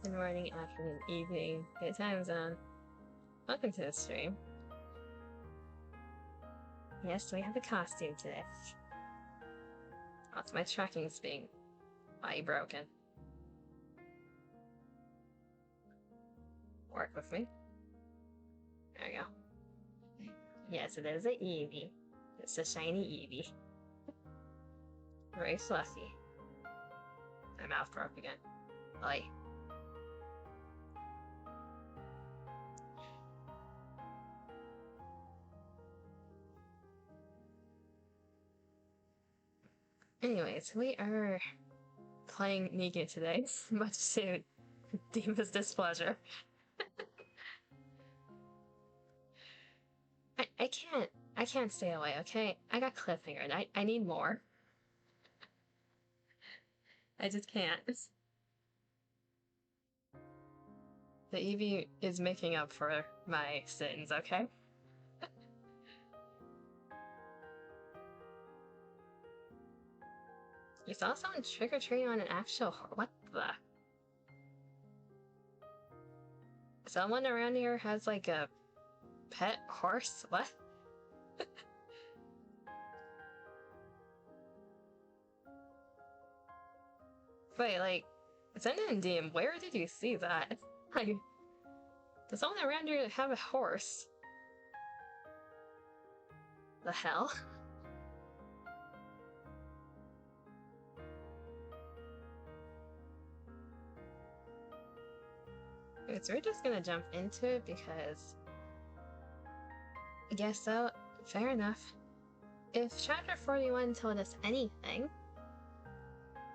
Good morning, afternoon, evening, good time zone. Welcome to the stream. Yes, we have a costume today. Oh, it's my tracking's being broken. Work with me. There we go. Yes, it is an Eevee. It's a shiny Eevee. Very fluffy. My mouth broke again. Oi. Anyways, we are playing NIKKE today, much to Dima's displeasure. I can't stay away, okay? I got cliffhanger and I need more. I just can't. The Eevee is making up for my sins, okay? You saw someone trick-or-treating on an actual what the? Someone around here has like a pet horse? What? Wait, like, send it in DM, where did you see that? Like, does someone around here have a horse? The hell? Okay, so we're just gonna jump into it because I guess so. Fair enough. If chapter 41 told us anything,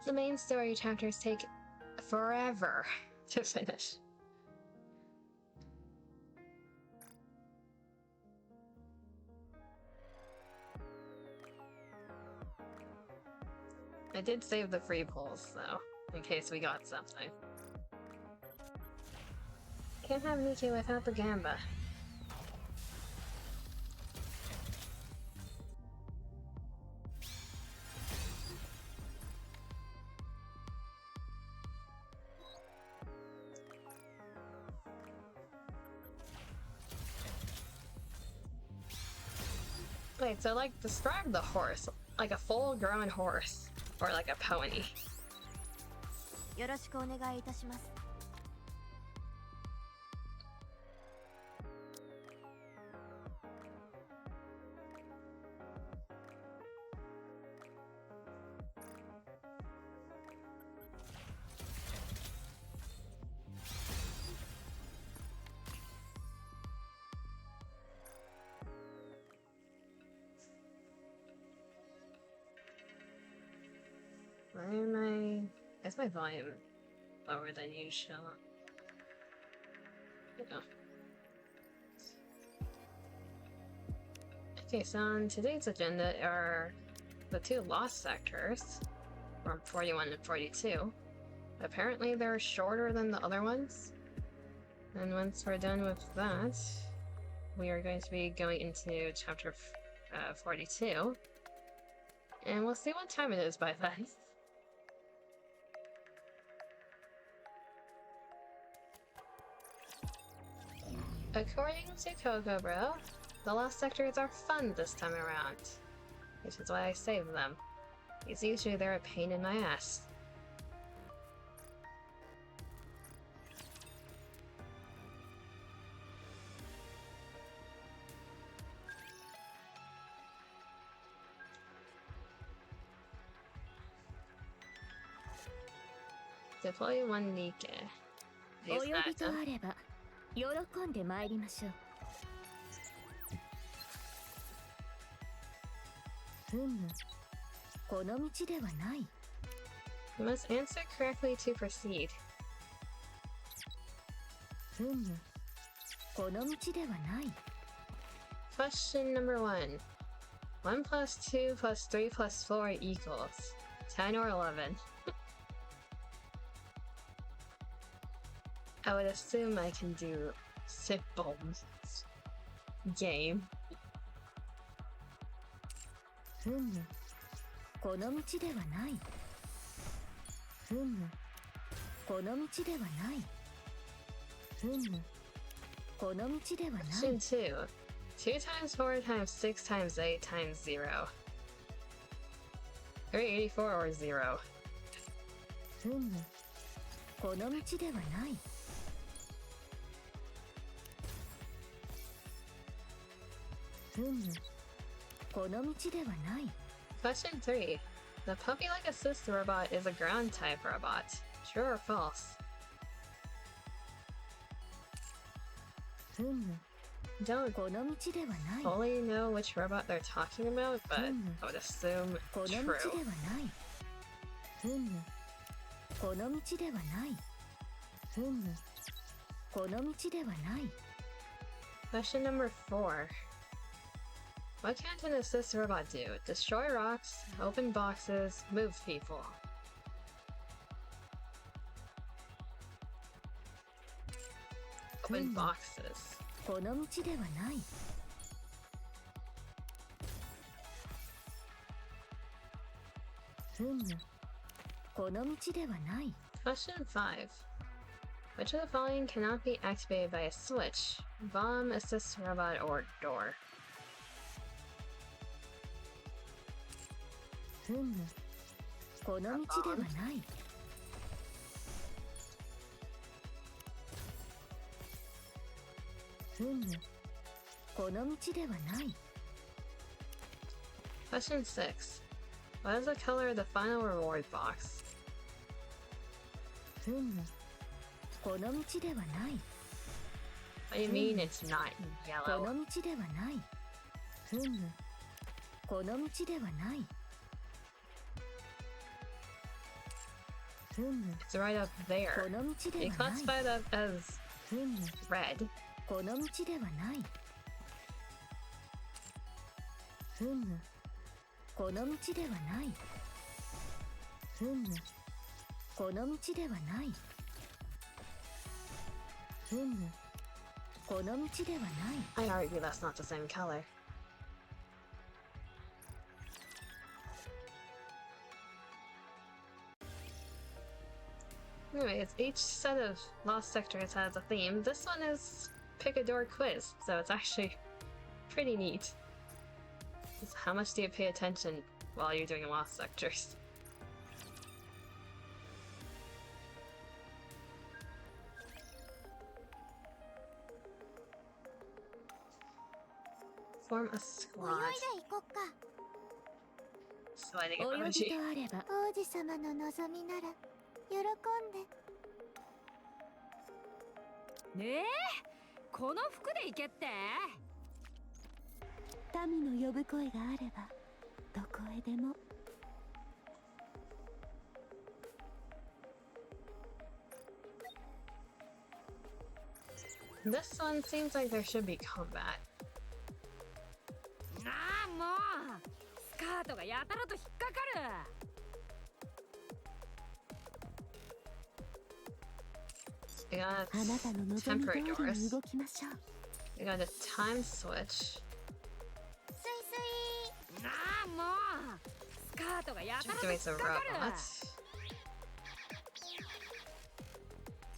the main story chapters take forever to finish. I did save the free polls though, in case we got something. Can't have NIKKE without the Gamba. Wait, so like, describe the horse. Like a full-grown horse. Or like a pony. よろしくお願いいたします。 Why am I... Is my volume lower than usual? Oh. Okay, so on today's agenda are the two lost sectors, from 41 and 42. Apparently they're shorter than the other ones. And once we're done with that, we are going to be going into chapter 42. And we'll see what time it is by then. According to Kokobro, the lost sectors are fun this time around, which is why I saved them. Because usually they're a pain in my ass. Deploy one NIKKE. お呼びとあれば喜んで参りましょう。ふむ、この道ではない。 You must answer correctly to proceed. ふむ、この道ではない。 Question number 1. 1 plus 2 plus 3 plus 4 equals 10 or 11. I would assume I can do simple game. ふむ、この道ではない。ふむ、この道ではない。この道ではない。 Question 2. 2 times 4 times 6 times 8 times 0. 384 or 0. この道ではない。この道ではない。 Question 3. The puppy-like assist robot is a ground type robot. True or false? Don't この道ではない。 fully know which robot they're talking about, but I would assume この道で true. はない。この道ではない。この道ではない。 Question number 4. What can't an assist robot do? Destroy rocks, open boxes, move people. Open boxes. この道ではない。この道ではない。 Question 5. Which of the following cannot be activated by a switch? Bomb, assist robot, or door? この道ではない。この道ではない。 Question 6. What is the color of the final reward box? この道ではない。 What do you mean it's not こ yellow? の道ではない。この道ではない。 It's right up こ there. の道で You はない。 classify that as red. この道ではない。この道ではない。この道ではない。この道ではない。 I argue that's not the same color. Anyways, each set of lost sectors has a theme. This one is pick a door quiz, so it's actually pretty neat. Just how much do you pay attention while you're doing lost sectors? Form a squad. 泳いで行こっか。 Sliding 泳ぎ emoji. とあれば王子様の望みなら喜んで。ねえ、この服で行けって。民の呼ぶ声があればどこへでも。 This one seems like there should be combat. なあもう、スカートがやたらと引っかかる。 We got あなたの望み通り temporary に doors. 動きましょう。 We got a time switch. スイスイ。なあもう、スカートがやたらと Doing 引っ some かかる。 robots.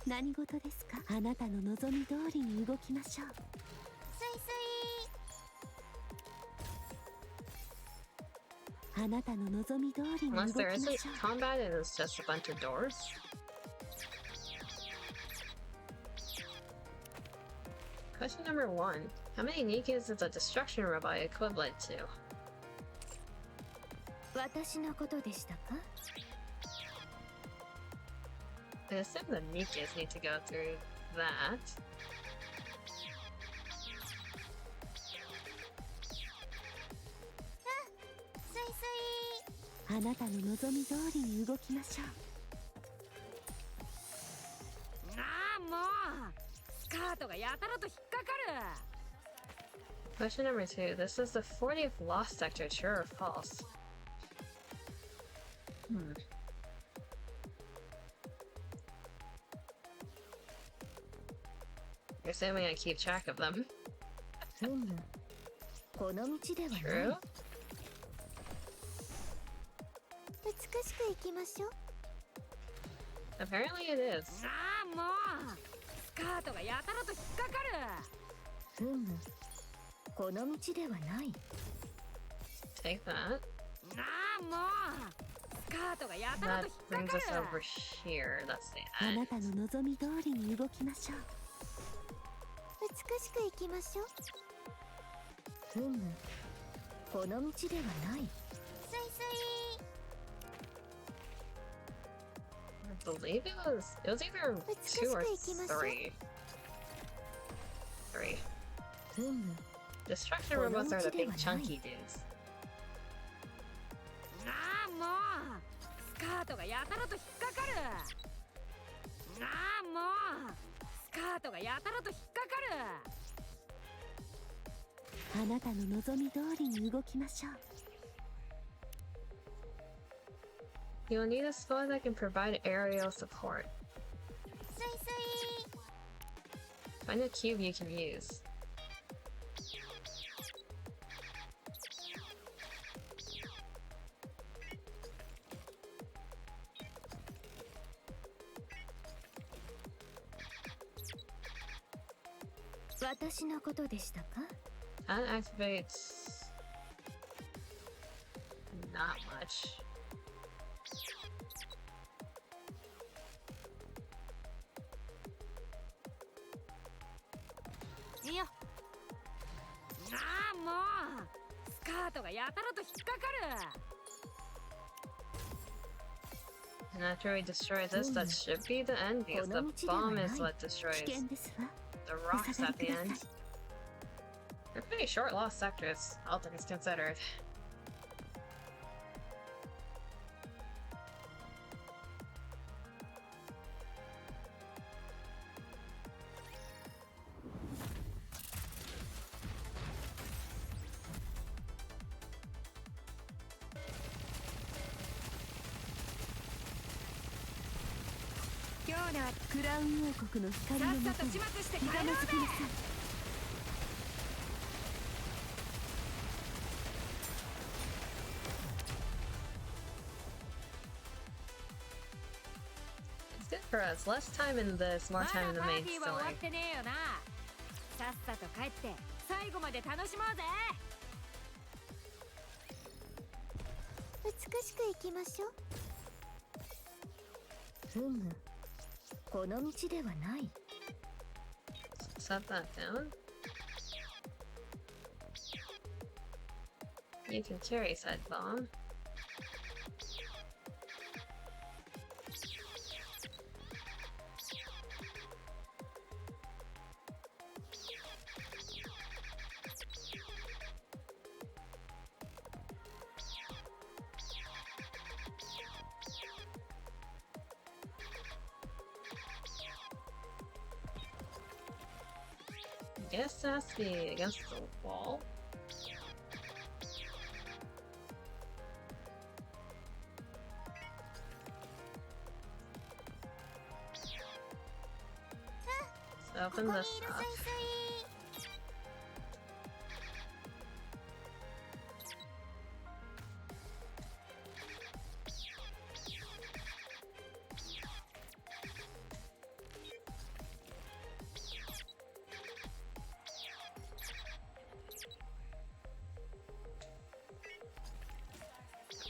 何事ですか。あなたの望み通りに動きましょう。スイスイ。あなたの望み通りに動 Unless きま there しょ isn't う。 combat and it's just a bunch of doors. Question number 1. How many NIKKEs is a destruction robot equivalent to? 私のことでしたか。 I assume the NIKKEs need to go through that. スイスイ。あなたの望み通りに動きましょう。なあもう、スカートがやたらと引っかかる。 Question number 2. This is the 40th lost sector, true or false? You're assuming I keep track of them. この道ではない。 True? 美しく行きましょう。 Apparently it is. なあもう、スカートがやたらと引っかかる。ふむ、この道ではない。 Take that. なあもう、スカートがやたら That と引っ brings か us かる。 over here. That's the あ end. なたの望み通りに動きましょう。美しく生きましょう。ふむ、この道ではない。スイスイ。 I believe it was either 2 or 3. 3. ふむ、 Destruction robots are the big chunky dudes. なあもう、スカートがやたらと引っかかる。なあもう、スカートがやたらと引っかかる。 あなたの望み通りに動きましょう。 You'll need a squad that can provide aerial support. スイスイ。 Find a cube you can use. 私のことでしたか？ That activates not much. いいよ。なあもう、スカートがやたらと引っかかる。 And after we destroy this, that should be the end because the bomb is what 危 destroys 険ですわ。 the rocks at the end. They're pretty short lost sectors, all things considered.今日のクラウン王国の光のさっ中にさと始末してひざ帰ろうぜ。まずきなさい。 It's good for us. Less time in this, more ま time in だ the パー main ティーは終わ story. ってねえよな。さっさと帰って最後まで楽しもうぜ。美しく生きましょう。 ふむ、この道ではない。 Set that down. You can carry said bomb. Guess it has to be against the wall. Let's ここ open にいる this スイ up. スイ。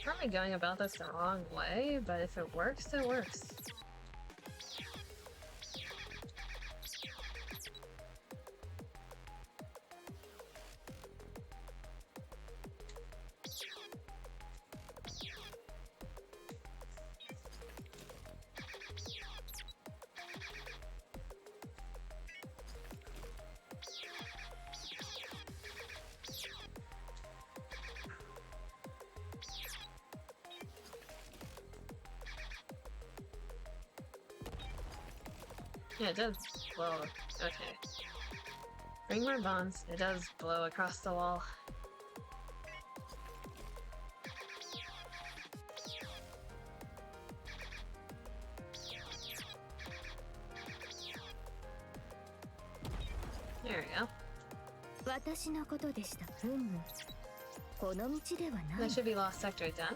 Probably going about this the wrong way, but if it works, it works. Yeah, it does blow. Okay. Bring more bombs. It does blow across the wall. There we go. 私のことでした。ふむ、この道ではな That い。 should be lost sector done.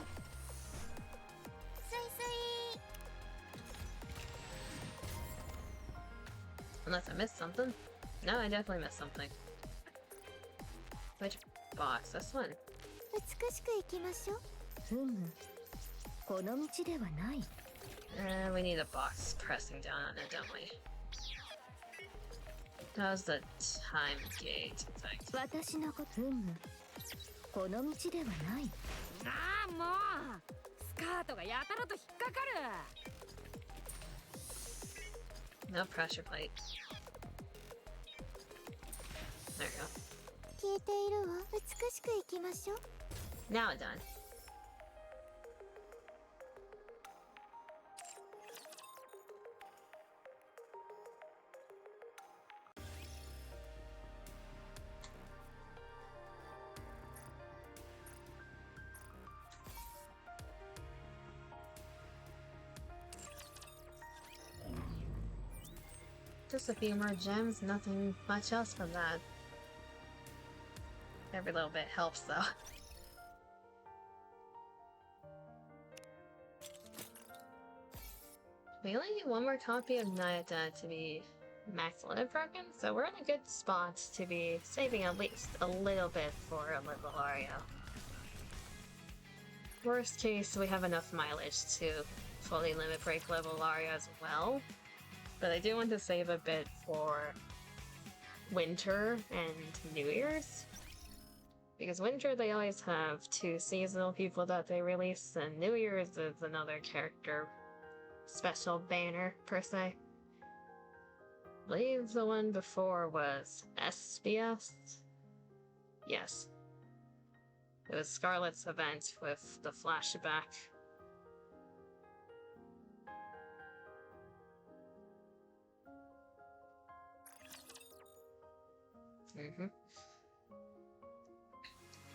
スイスイ。Unless I missed something. No, I definitely missed something. Which box? This one. 美しく行きましょう。ふむ。この道ではない。We need a box pressing down on it, don't we? That was the time gate thing. 私のこと。ふむ。この道ではない。ああもうスカートがやたらと引っかかる。 No pressure plate. There we go. 消えているわ。美しく行きましょう。 Now it's done. Just a few more gems, nothing much else from that. Every little bit helps though. We only need one more copy of Nayada to be max limit broken, so we're in a good spot to be saving at least a little bit for a level Ario. Worst case, we have enough mileage to fully limit break level Ario as well. But I do want to save a bit for winter and New Year's. Because winter they always have 2 seasonal people that they release, and New Year's is another character special banner per se. I believe the one before was SBS? Yes. It was Scarlet's event with the flashback.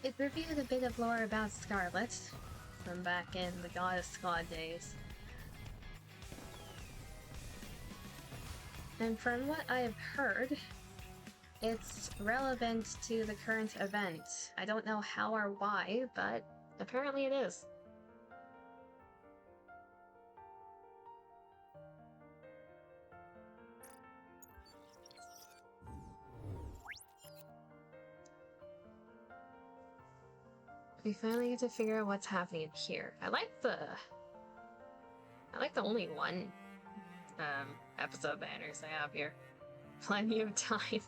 It reviewed a bit of lore about Scarlet from back in the Goddess Squad days. And from what I've heard, it's relevant to the current event. I don't know how or why, but apparently it is. We finally get to figure out what's happening here. I like the only one episode banners I have here. Plenty of time.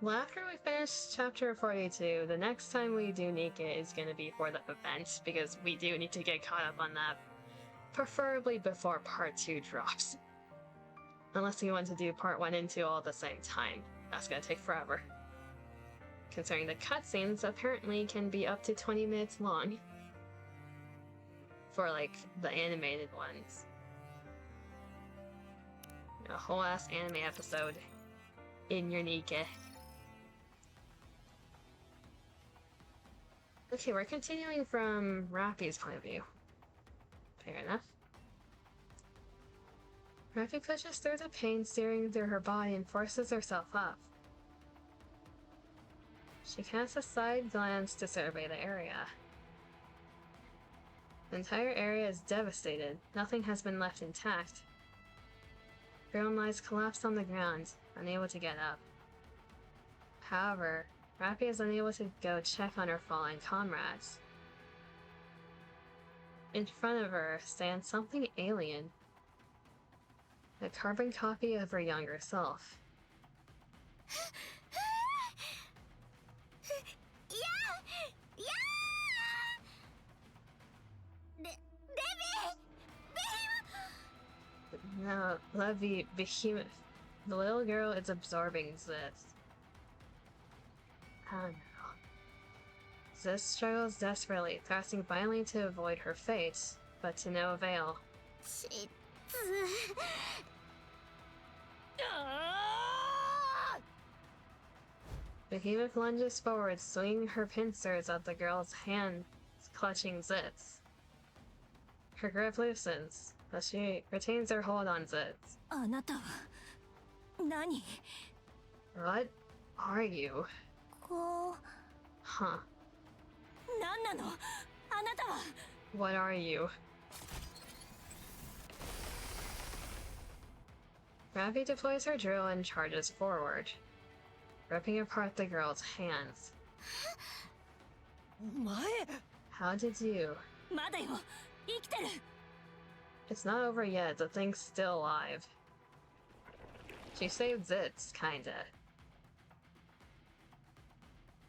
Well, after we finish chapter 42, the next time we do NIKKE is going to be for the event, because we do need to get caught up on that. Preferably before part 2 drops. Unless you want to do part 1 and 2 all at the same time. That's going to take forever. Considering the cutscenes apparently can be up to 20 minutes long. For, like, the animated ones. A whole ass anime episode in your NIKKE. Okay, we're continuing from Rappy's point of view. Fair enough. Rappy pushes through the pain searing through her body and forces herself up. She casts a side glance to survey the area. The entire area is devastated. Nothing has been left intact. Girl lies collapsed on the ground, unable to get up. However, Rappy is unable to go check on her fallen comrades. In front of her stands something alien. A carbon copy of her younger self. No, Levy, Behemoth. The little girl is absorbing this. Oh no. Ziz struggles desperately, thrusting violently to avoid her fate, but to no avail. Behemoth lunges forward, swinging her pincers at the girl's hand, clutching Ziz. Her grip loosens, but she retains her hold on Ziz. What are you? Huh. What are you? Ravi deploys her drill and charges forward, ripping apart the girl's hands. How did you? It's not over yet, the thing's still alive. She saved Zitz, kinda.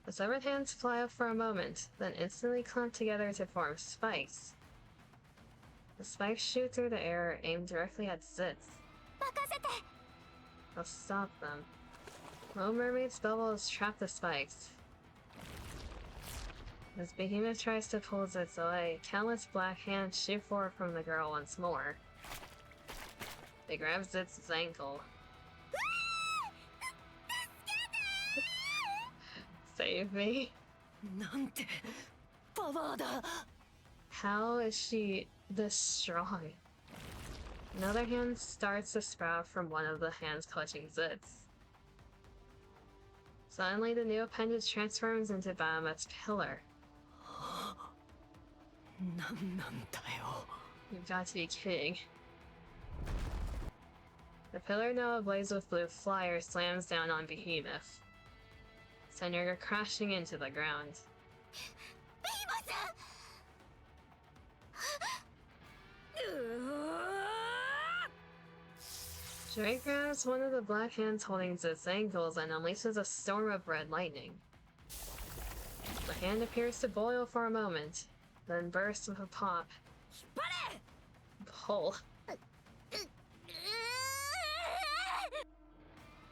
The severed hands fly up for a moment, then instantly clamp together to form spikes. The spikes shoot through the air, aimed directly at Zitz. I'll stop them. Little Mermaid's bubbles trap the spikes. As Behemoth tries to pull Zitz away, countless black hands shoot forward from the girl once more. They grab Zitz's ankle. Save me. How is she this strong? Another hand starts to sprout from one of the hands clutching Zitz. Suddenly, the new appendage transforms into Bahamut's pillar. You've got to be kidding. The pillar, now ablaze with blue fire, slams down on Behemoth, sending her crashing into the ground. Drake grabs one of the black hands holding Zit's ankles and unleashes a storm of red lightning. The hand appears to boil for a moment, then bursts with a pop. Pull.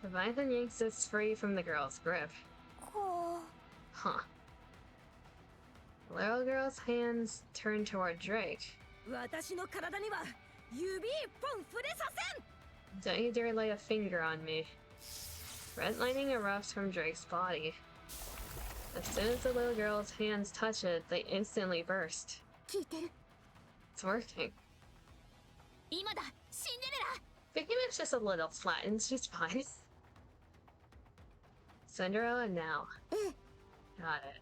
Leviathan yanks Zitz free from the girl's grip. Huh. The little girl's hands turn toward Drake. Don't you dare lay a finger on me. Red lightning erupts from Drake's body. As soon as the little girl's hands touch it, they instantly burst. It's working. Behemoth's just a little flattened, she's fine. Cinderella now. Got it.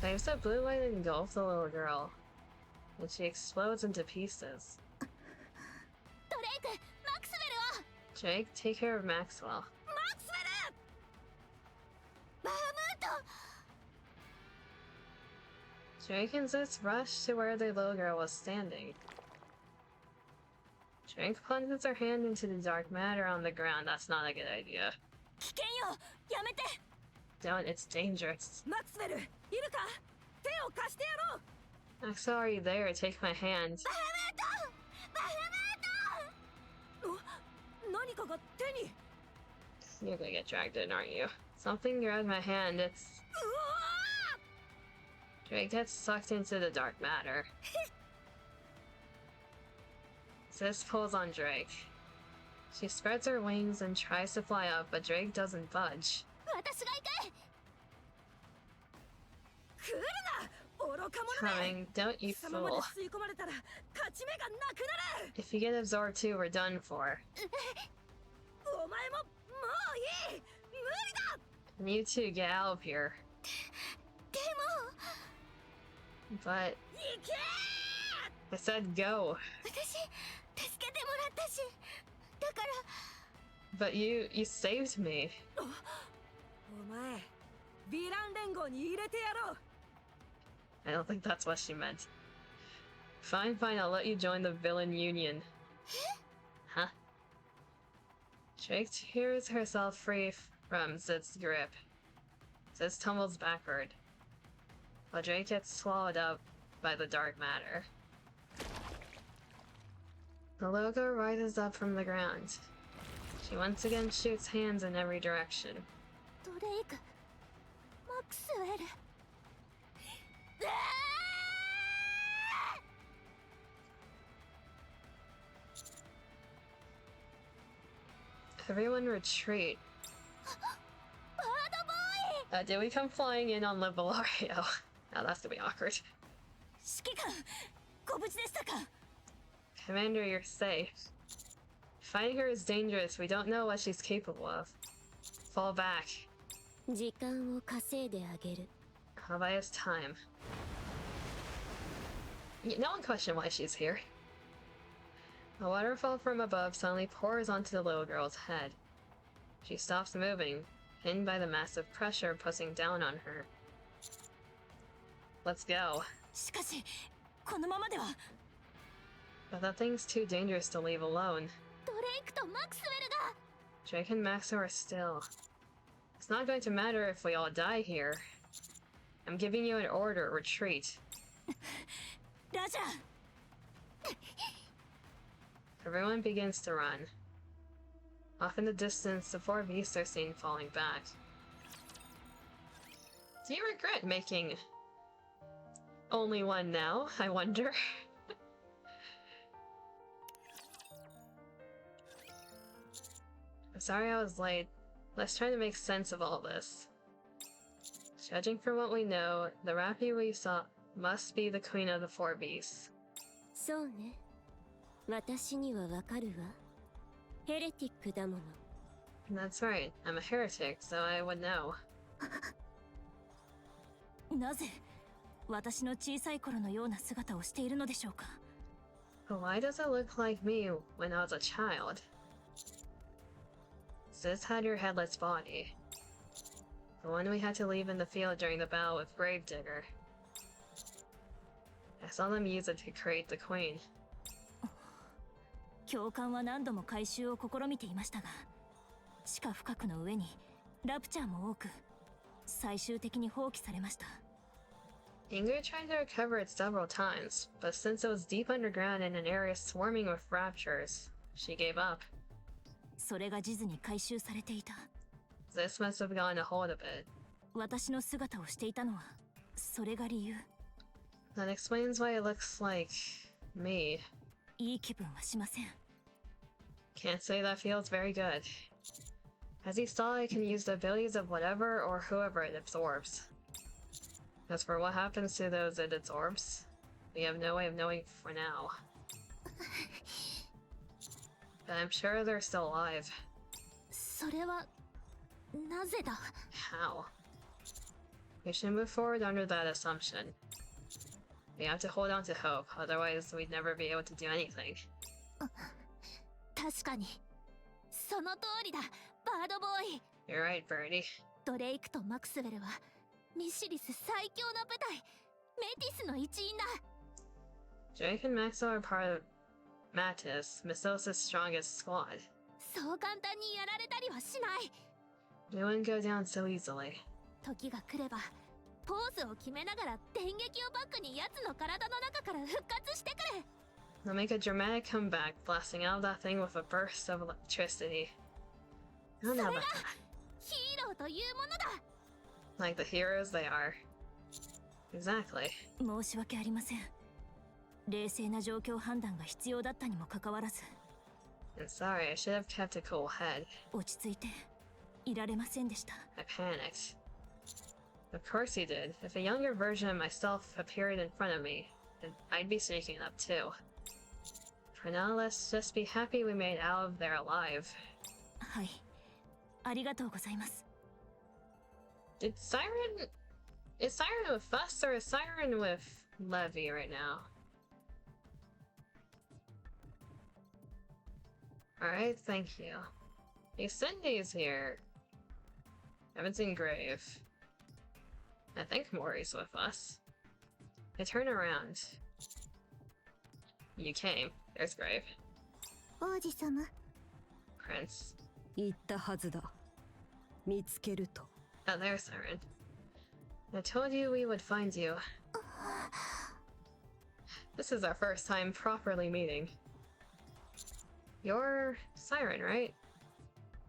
Waves of blue light engulf the little girl, and she explodes into pieces. Drake, take care of Maxwell. Drake and Zitz rush to where the little girl was standing. Drake plunges her hand into the dark matter on the ground. That's not a good idea. Don't, it's dangerous. Maxwell, are you there? Take my hand. You're gonna get dragged in, aren't you? Something grabbed my hand, it's... Drake gets sucked into the dark matter. Sis pulls on Drake. She spreads her wings and tries to fly up, but Drake doesn't budge. Coming, don't you fool. If you get absorbed too, we're done for. And you two, get out of here. But... I said go. But you saved me. I don't think that's what she meant. Fine, I'll let you join the villain union. Huh? Drake tears herself free from Zitz's grip. Zitz tumbles backward, while Drake gets swallowed up by the dark matter. The logo rises up from the ground. She once again shoots hands in every direction. Everyone retreat. Did we come flying in on Liberario? Now that's gonna be awkward. Commander, you're safe. Fighting her is dangerous. We don't know what she's capable of. Fall back. I'll buy us time. No one questioned why she's here. A waterfall from above suddenly pours onto the little girl's head. She stops moving, pinned by the massive pressure pressing down on her. Let's go. しかしこのままでは But that thing's too dangerous to leave alone. ドレイクとマクスウェルが Drake and Maxo are still. It's not going to matter if we all die here. I'm giving you an order, retreat. ラジャー Everyone begins to run. Off in the distance, the four beasts are seen falling back. Do you regret making only one now, I wonder? I'm sorry I was late. Let's try to make sense of all this. Judging from what we know, the Rappy we saw must be the queen of the four beasts. そうね私にはわかるわヘレティックだもの That's right, I'm a heretic, so I would know. なぜ私の小さい頃のような姿をしているのでしょうか But why does it look like me when I was a child? Sis had your headless body. The one we had to leave in the field during the battle with Gravedigger. I saw them use it to create the queen. 教官は何度も回収を試みていましたが地下深くの上にラプチャーも多く最終的に放棄されました Ingrid tried to recover it several times, but since it was deep underground in an area swarming with raptures, she gave up. それが地図に回収されていた This must have gotten a hold of it. 私の姿をしていたのはそれが理由 That explains why it looks like me. いい気分はしません Can't say that feels very good. As you saw, it can use the abilities of whatever or whoever it absorbs. As for what happens to those it absorbs, we have no way of knowing for now. But I'm sure they're still alive. それはなぜだ How? We should move forward under that assumption. We have to hold on to hope, otherwise we'd never be able to do anything. 確かにその通りだバードボーイ You're right, Birdie. ドレイクとマクスウェルはミシリス最強の部隊メティスの一員だ Drake and Maxo are part of Mattis, Misos's strongest squad. そう簡単にやられたりはしない We wouldn't go down so easily. 時が来ればポーズを決めながら電撃をバックに奴の体の中から復活してくれ They'll make a dramatic comeback, blasting out of that thing with a burst of electricity. I don't know about that. ヒーローというものだ Like the heroes they are. Exactly. 申し訳ありません冷静な状況判断が必要だったにもかかわらず I'm sorry, I should have kept a cool head. 落ち着いていられませんでした I panicked. Of course you did. If a younger version of myself appeared in front of me, then I'd be shaking up too. For now, let's just be happy we made out of there alive. はいありがとうございます Is Siren with us or is Siren with Levy right now? Alright, thank you. Hey, Cindy's here. Haven't seen Grave. I think Mori's with us. I turn around. You came. There's Grave. 王子様 Prince. 言ったはずだ見つけると Oh, there's Siren. I told you we would find you. This is our first time properly meeting. You're Siren, right?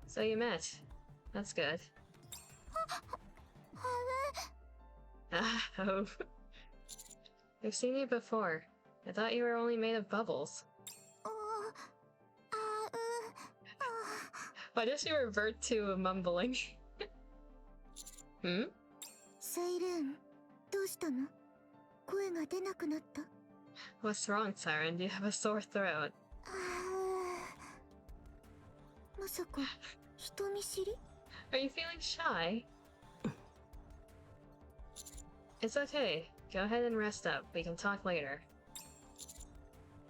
So you met. That's good. Oh. I've seen you before. I thought you were only made of bubbles. Why does she revert to mumbling? Hmm? サイレンどうしたの声が出なくなった What's wrong, Siren? Do you have a sore throat? まさか人見知り Are you feeling shy? It's okay. Go ahead and rest up. We can talk later.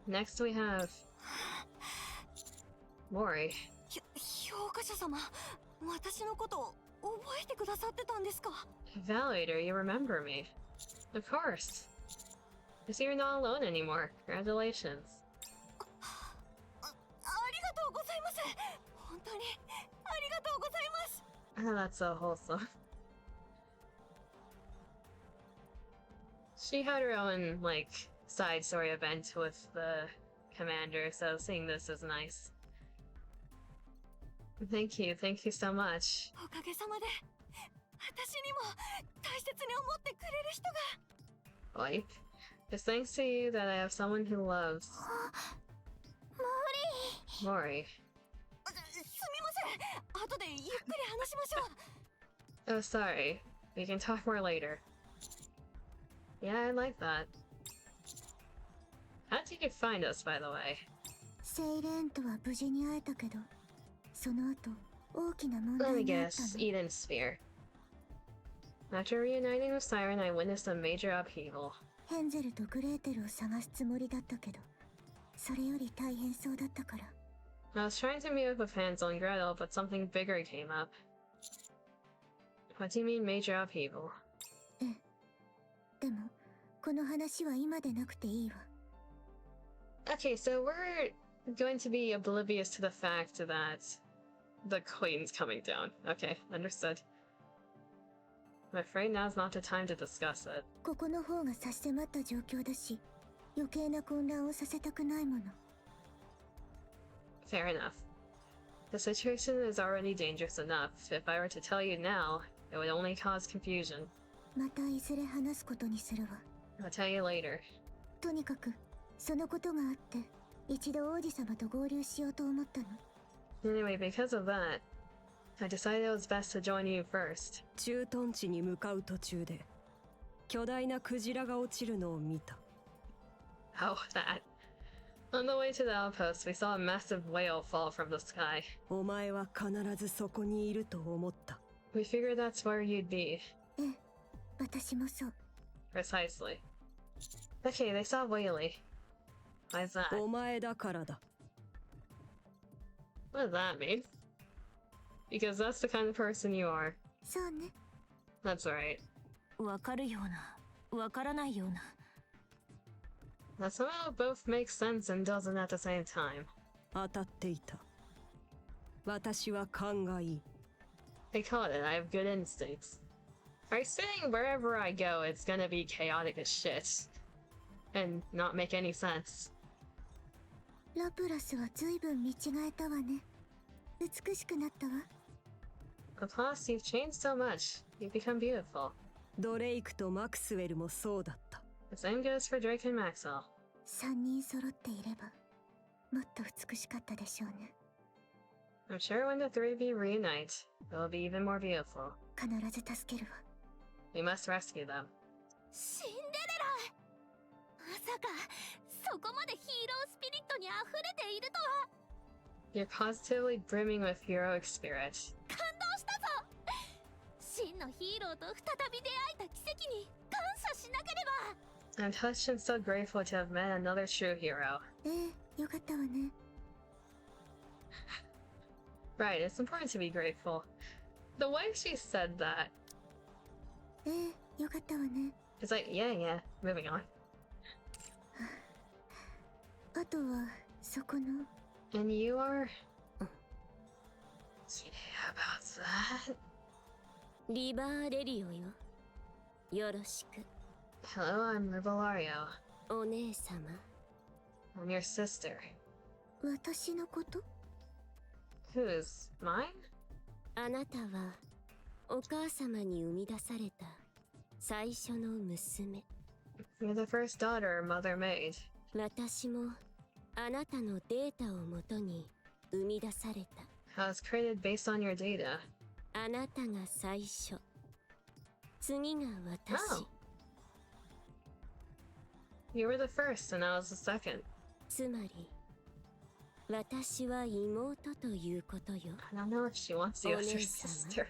Next we have Mori. 評価者様、私のこと覚えてくださってたんですか？ Evaluator, you remember me. Of course. I see you're not alone anymore. Congratulations. ありがとうございます。本当にありがとうございます。 That's so wholesome. She had her own, like, side story event with the commander, so seeing this is nice. Thank you so much. おかげさまで、私にも大切に思ってくれる人が。Like, it's thanks to you that I have someone who loves モ Mori. すみません。後でゆっくり話しましょう。 Oh, sorry. We can talk more later. Yeah, I like that. How did you find us, by the way? セイレーンとは無事に会えたけど、その後大きな問 Let 題 me があった guess, の。 Eden Sphere. After reuniting with Siren, I witnessed a major upheaval. ヘンゼルとグレーテルを探すつもりだったけど、それより大変そうだったから。 I was trying to meet up with Hansel and Gretel, but something bigger came up. What do you mean major upheaval? ええ。でも、この話は今でなくていいわ。 Okay, so we're going to be oblivious to the fact that the Queen's coming down. Okay, understood. I'm afraid now's not the time to discuss it. ここの方が差し迫った状況だし、余計な混乱をさせたくないもの。 Fair enough. The situation is already dangerous enough. If I were to tell you now, it would only cause confusion. またいずれ話すことにするわ。 I'll tell you later. とにかく、そのことがあって、一度王子様と合流しようと思ったの。 Anyway, because of that, I decided it was best to join you first. 駐屯地に向かう途中で巨大なクジラが落ちるのを見た。 Oh, that. On the way to the outpost, we saw a massive whale fall from the sky. お前は必ずそこにいると思った。 We figured that's where you'd be. ええ、私もそう。 Precisely. Okay, they saw Whaley. Why is that? お前だからだ。 What does that mean? Because that's the kind of person you are. そうね。 That's right. わかるような、わからないような。 That somehow both makes sense and doesn't at the same time. 当たっていた。私は勘がいい。 I call it, I have good instincts. Are you saying wherever I go, it's gonna be chaotic as shit? And not make any sense? ラプラスは随分見違えたわね。美しくなったわ。 Plus, you've changed so much. You've become beautiful. ドレイクとマクスウェルもそうだった。 The same goes for Drake and Maxwell. 3人揃っていれば、もっと美しかったでしょうね。 I'm sure when the three of you reunite, it'll be even more beautiful. 必ず助けるわ。 We must rescue them. シンデレラ、まさかそこまでヒーロースピリットに溢れているとは。 You're positively brimming with heroic spirit. 感動したぞ。真のヒーローと再び出会えた奇跡に感謝しなければ。 I'm touched and so grateful to have met another true hero. ええ、よかったわね。 Right, it's important to be grateful. The way she said that, ええ、よかったわね。 it's like, yeah, moving on. あとは、そこの。 And you are? Yeah, about that. リバーレリオよ。よろしく。 Hello, I'm Rivalario. お姉様。 I'm your sister. 私のこと？ Who's mine? あなたはお母様に生み出された最初の娘。 You're the first daughter mother made. 私もあなたのデータをもとに生み出された。 I was created based on your data. あなたが最初。次が私。Oh. You were the first and I was the second. つまり私は妹ということよ。 I don't know if she wants you as her sister.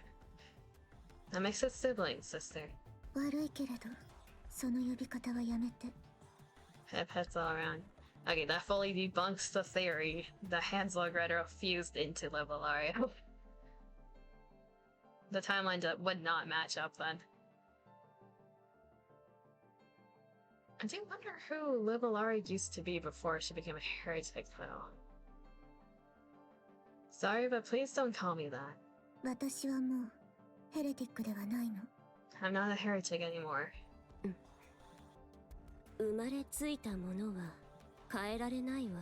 That makes us siblings, sister. 悪いけれど、その呼び方はやめて。Pet pets all around. Okay, that fully debunks the theory that Hansel and Gretel fused into Livellario. The timeline would not match up then. I do wonder who Livellario used to be before she became a heretic, though. Sorry, but please don't call me that. 私はもうヘレティックではないの。 I'm not a heretic anymore. 生まれついたものは変えられないわ。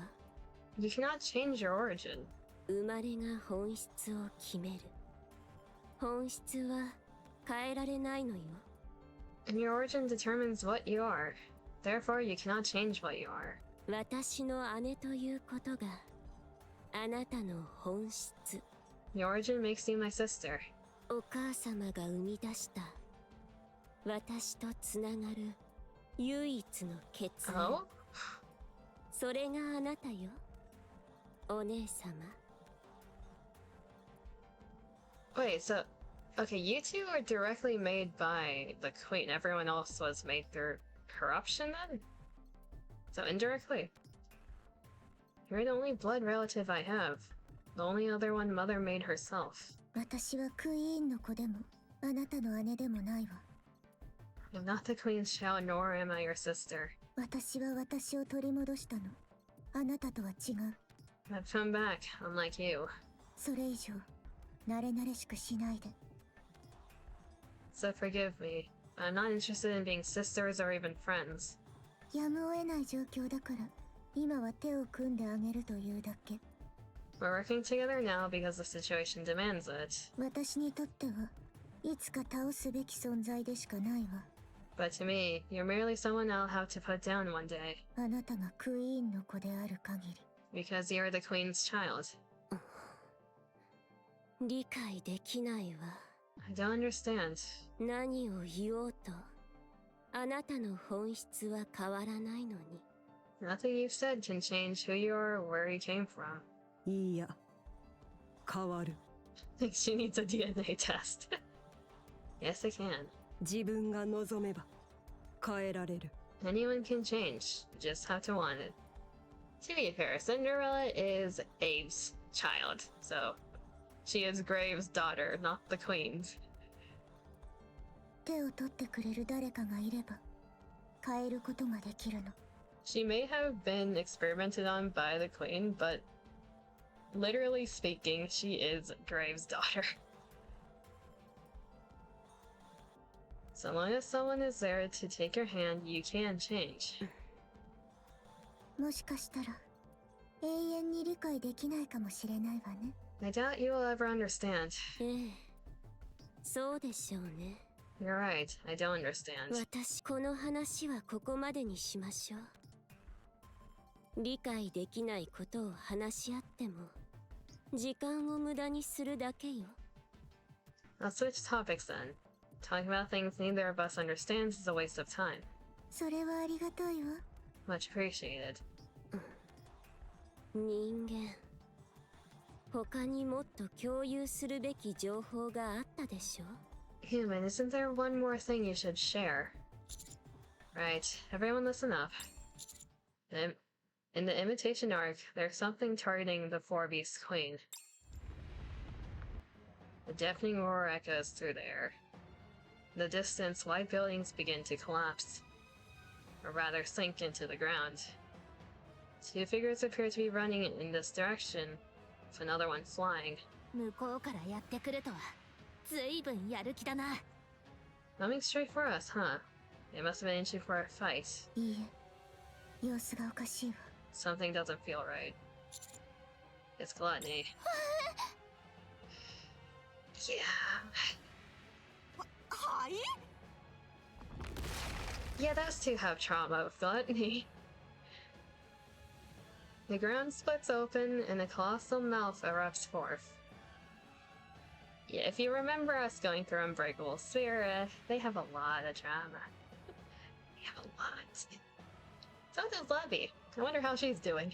You cannot change your origin. 生まれが本質を決める。本質は変えられないのよ。 And your origin determines what you are. Therefore, you cannot change what you are. 私の姉ということがあなたの本質。 Your origin makes you my sister. お母様が生み出した私とつながる唯一の血縁。 Oh? それがあなたよ、お姉様。 Wait, so... Okay, you two were directly made by the Queen. Everyone else was made through corruption then? So indirectly? You're the only blood relative I have. The only other one Mother made herself. 私はクイーンの子でもあなたの姉でもないわ。 I'm not the Queen's child, nor am I your sister. 私は私を取り戻したの。あなたとは違う。 I've come back, unlike you. それ以上慣れ慣れしくしないで。 So forgive me. I'm not interested in being sisters or even friends. やむを得ない状況だから今は手を組んであげるというだけ。 We're working together now because the situation demands it. 私にとってはいつか倒すべき存在でしかないわ。 But to me, you're merely someone I'll have to put down one day. あなたがクイーンの子である限り。 Because you're the Queen's child. 理解できないわ。 I don't understand. 何を言おうとあなたの本質は変わらないのに。 Nothing you've said can change who you are or where you came from. いや変わる。 She needs a DNA test. Yes, it can. 自分が望めば変えられる。 Anyone can change. You just have to want it. To be fair, Cinderella is Abe's child, so she is Graves' daughter, not the Queen's. 手を取ってくれる誰かがいれば変えることができるの。 She may have been experimented on by the Queen, but literally speaking, she is Graves' daughter. So long as someone is there to take your hand, you can change. もしかしたら永遠に理解できないかもしれないわね。 I doubt you will ever understand. ええ、そうでしょうね。 You're right, I don't understand. 私、この話はここまでにしましょう。理解できないことを話し合っても時間を無駄にするだけよ。 I'll switch topics then. Talking about things neither of us understands is a waste of time. それはありがたいわ。 Much appreciated. 人間、他にもっと共有するべき情報があったでしょ。 Human, isn't there one more thing you should share? Right, everyone listen up. In the Imitation Arc, there's something targeting the Four Beasts Queen. The deafening roar echoes through the air. In the distance, white buildings begin to collapse, or rather sink into the ground. Two figures appear to be running in this direction, with another one flying. 向こうからやってくるとは、ずいぶんやる気だな。 Coming straight for us, huh? They must have been itching for a fight. いいえ、様子がおかしいわ。 Something doesn't feel right. It's gluttony. Yeah. はい。 Yeah, those two have trauma with gluttony. The ground splits open and a colossal mouth erupts forth. Yeah, if you remember us going through Unbreakable Sphere, they have a lot of trauma. They have a lot. So does Levy. I wonder how she's doing.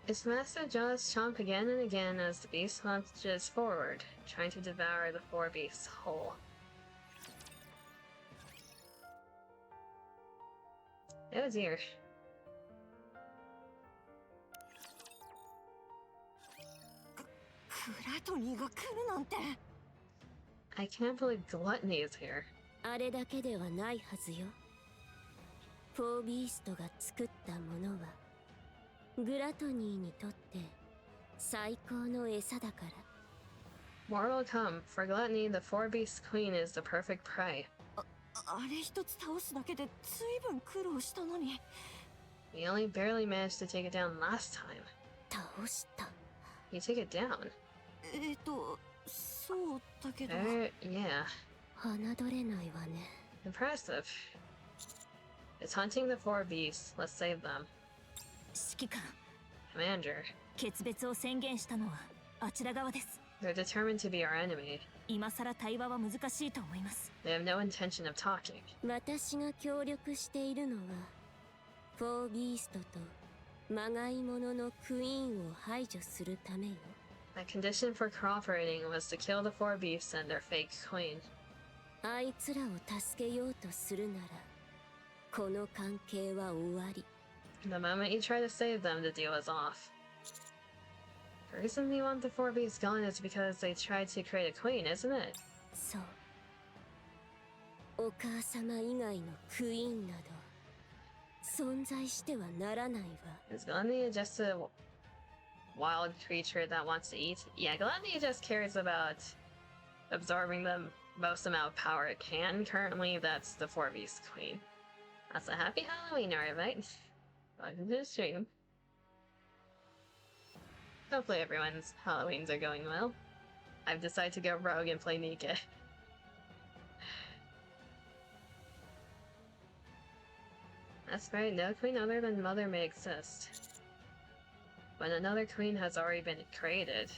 Its massive jaws chomp again and again as the beast lunges forward, trying to devour the four beasts whole. Oh dear. I can't believe Gluttony is here. あれだけではないはずよ。フォービーストが作ったものはグラトニーにとって最高の餌だから。 More will come. For Gluttony, the four-beast queen is the perfect prey. あれ一つ倒すだけで随分苦労したのに。 We only barely managed to take it down last time. 倒した。 You took it down? そうだけど。Yeah. 侮れないわね。 Impressive. It's hunting the four beasts. Let's save them. 指揮官、 Commander. 決別を宣言したのはあちら側です。 They're determined to be our enemy. 今さら対話は難しいと思います。 They have no intention of talking. 私が協力しているのはフォービーストとまがいもののクイーンを排除するためよ。 My condition for cooperating was to kill the four beasts and their fake queen. あいつらを助けようとするならこの関係は終わり。 The moment you try to save them, the deal is off. The reason you want the four beasts gone is because they tried to create a queen, isn't it? そう。お母様以外のクイーンなど存在してはならないわ。 Is Gluttony just a wild creature that wants to eat? Yeah, Gluttony just cares about absorbing the most amount of power it can. Currently, that's the four beast queen. That's a happy Halloween, alright? Welcome to the stream. Hopefully everyone's Halloweens are going well. I've decided to go rogue and play NIKKE. That's right, no queen other than Mother may exist. But another queen has already been created.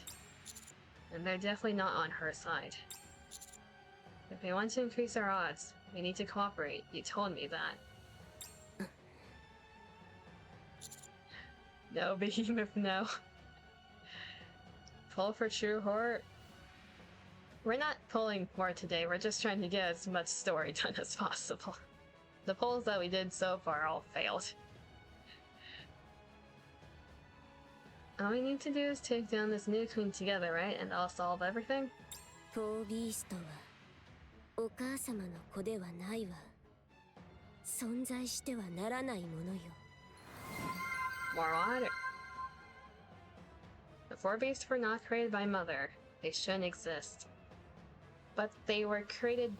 And they're definitely not on her side. If we want to increase our odds, we need to cooperate. You told me that. No, Behemoth, no. Pull for true horror. We're not pulling more today, we're just trying to get as much story done as possible. The polls that we did so far all failed. All we need to do is take down this new queen together, right? And I'll solve everything? フォービーストはお母様の子ではないわ。存在してはならないものよ。 More water. The four beasts were not created by Mother. They shouldn't exist. But they were created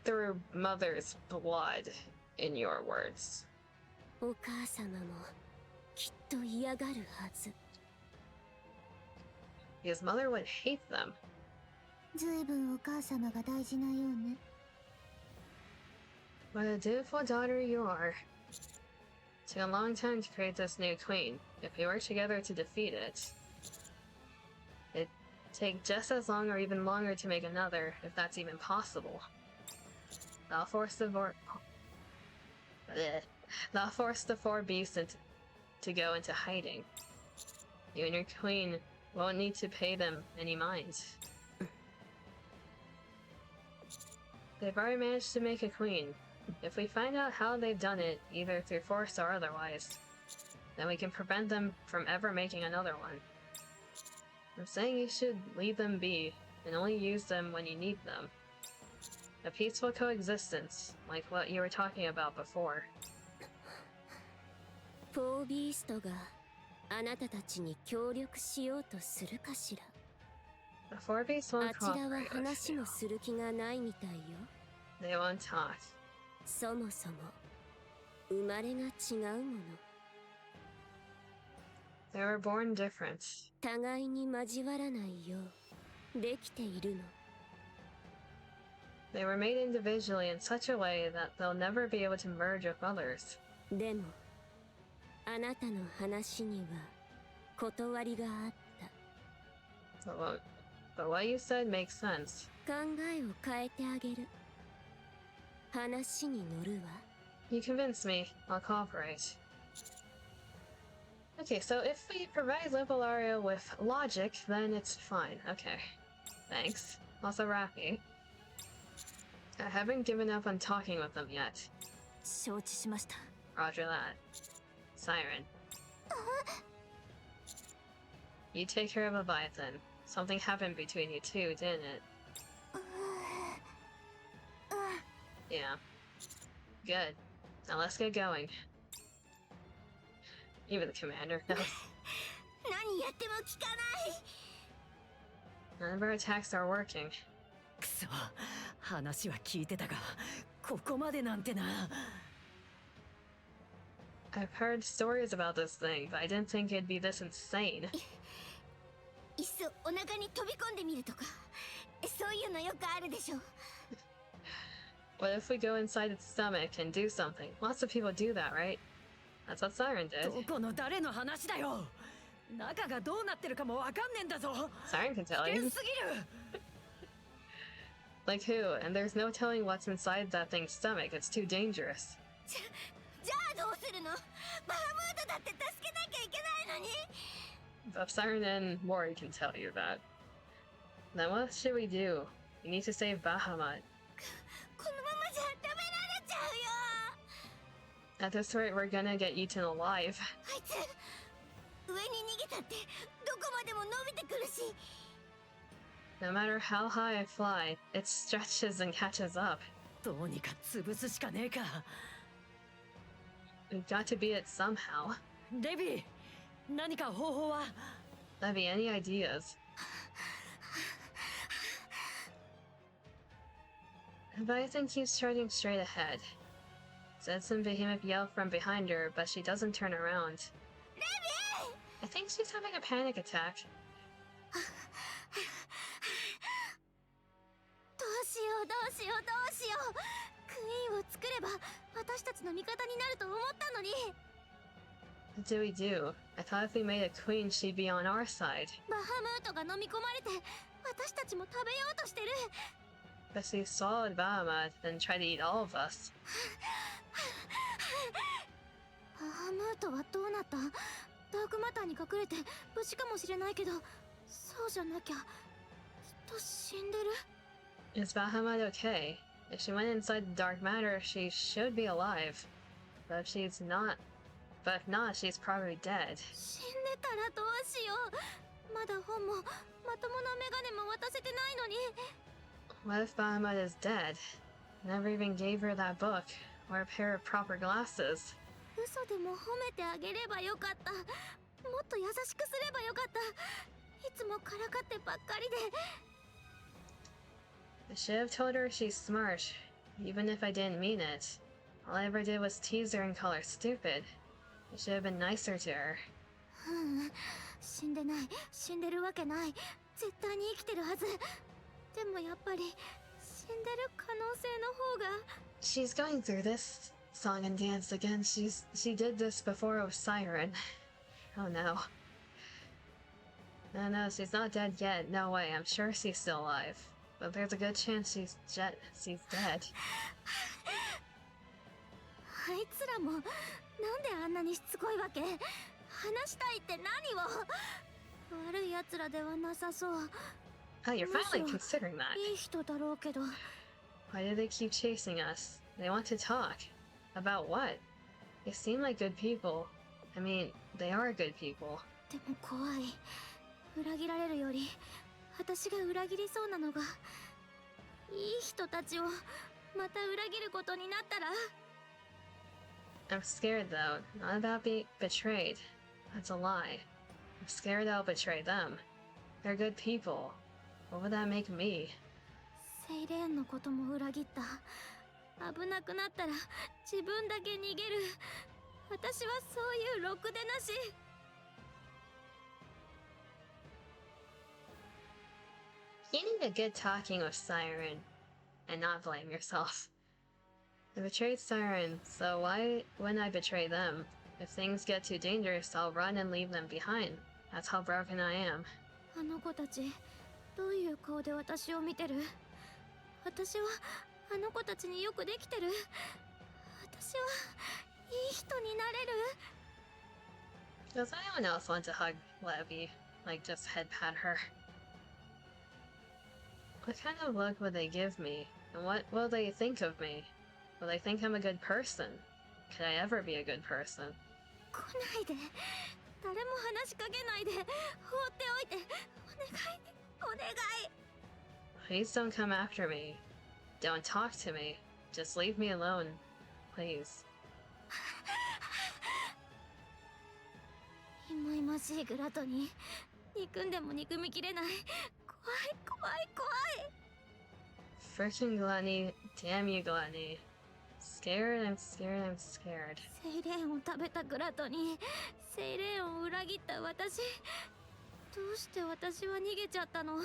through Mother's blood, in your words. お母様もきっと嫌がるはず。 Because Mother would hate them. ずいぶんお母様が大事なようね。 What a dutiful daughter you are. It took a long time to create this new queen. If we work together to defeat it, it'd take just as long or even longer to make another, if that's even possible. That'll force the four beasts to go into hiding. You and your queen won't need to pay them any mind. They've already managed to make a queen. If we find out how they've done it, either through force or otherwise, then we can prevent them from ever making another one. I'm saying you should leave them be, and only use them when you need them. A peaceful coexistence, like what you were talking about before. フォービーストがあなたたちに協力しようとするかしら。 The four beasts won't あちらは cooperate with 話 you. もする気がないみたいよ。 They won't talk. そもそも生まれが違うもの。 They were born different. 互いに交わらないようできているの。 They were made individually in such a way that they'll never be able to merge with others. でもあなたの話には断りがあった。 But what you said makes sense. 考えを変えてあげる。話に乗るわ。 You convinced me. I'll cooperate. Okay, so if we provide Lippolario with logic, then it's fine. Okay. Thanks. Also Rappy. I haven't given up on talking with them yet. 承知しました。 Roger that. Siren. You take care of Leviathan. Something happened between you two, didn't it? Yeah. Good. Now let's get going. Even the commander knows. 何やっても効かない。 None of our attacks are working. くそ、話は聞いてたが、ここまでなんてな。I've heard stories about this thing, but I didn't think it'd be this insane. いっそお腹に飛び込んでみるとか、そういうのよくあるでしょ。 What if we go inside its stomach and do something? Lots of people do that, right? That's what Siren did. どこの誰の話だよ。中がどうなってるかもわかんねえんだぞ。 Siren can tell 危 you. 険すぎる。 Like who? And there's no telling what's inside that thing's stomach. It's too dangerous. じゃあどうするの？バハムートだって助けなきゃいけないのに。 But Siren and Mori can tell you that. Then what should we do? We need to save Bahamut. このままじゃ食べられちゃうよ。 At this rate, we're gonna get eaten alive. あいつ上に逃げたってどこまでも伸びてくるし。 No matter how high I fly, it stretches and catches up. どうにか潰すしかねえか。 We've got to beat it somehow. デビー、何か方法は？ Levy, any ideas? Leviathan keeps charging straight ahead. Zetsun Behemoth yelled from behind her, but she doesn't turn around. I think she's having a panic attack. どうしようどうしようどうしよう。クイーンを作れば私たちの味方になると思ったのに。 What do we do? I thought if we made a queen, she'd be on our side. バハムートが飲み込まれて私たちも食べようとしてる。 But she swallowed Bahamut and tried to eat all of us. バハムートはどうなった？ダークマターに隠れて無事かもしれないけど、そうじゃなきゃきっと死んでる。 Is Bahamut okay? If she went inside the dark matter, she should be alive. But if she's not... But if not, she's probably dead. 死んでたらどうしよう。まだ本もまともなメガネも渡せてないのに。 What if Bahamut is dead? Never even gave her that book, or a pair of proper glasses. 嘘でも褒めてあげればよかった。もっと優しくすればよかった。いつもからかってばっかりで。 I should have told her she's smart, even if I didn't mean it. All I ever did was tease her and call her stupid. I should have been nicer to her. 死んでない。死んでるわけない。絶対に生きてるはず。でもやっぱり死んでる可能性の方が。 She's going through this song and dance again. She did this before with Siren. Oh no. No, she's not dead yet. No way. I'm sure she's still alive. But there's a good chance she's dead. あいつらもなんであんなにしつこいわけ？話したいって何を？悪い奴らではなさそう。 Oh, you're finally considering that. いい人だろうけど。 Why do they keep chasing us? They want to talk. About what? They seem like good people. I mean, they are good people. でも怖い。裏切られるより私が裏切りそうなのが、いい人たちをまた裏切ることになったら。 I'm scared though, not about being betrayed. That's a lie. I'm scared I'll betray them. They're good people. What would that make me? セイレーンのことも裏切った。危なくなったら自分だけ逃げる。私はそういうろくでなし。 You need a good talking with Siren, and not blame yourself. I betrayed Siren, so why wouldn't I betray them? If things get too dangerous, I'll run and leave them behind. That's how broken I am. あの子たち、どういう顔で私を見てる？私はあの子たちによくできてる？私はいい人になれる？ Does anyone else want to hug Levy? Like, just head pat her? What kind of look would they give me? And what will they think of me? Will they think I'm a good person? Could I ever be a good person? 来ないで。誰も話しかけないで。放っておいて。お願い。お願い。 Please don't come after me. Don't talk to me. Just leave me alone. Please. いまいましいグラトニー。憎んでも憎みきれない。怖い怖い怖い。 Friction gluttony. Damn you, gluttony. Scared, I'm scared, I'm scared. セイレーンを食べたグラトニー。セイレーンを裏切った私。どうして私は逃げちゃったの？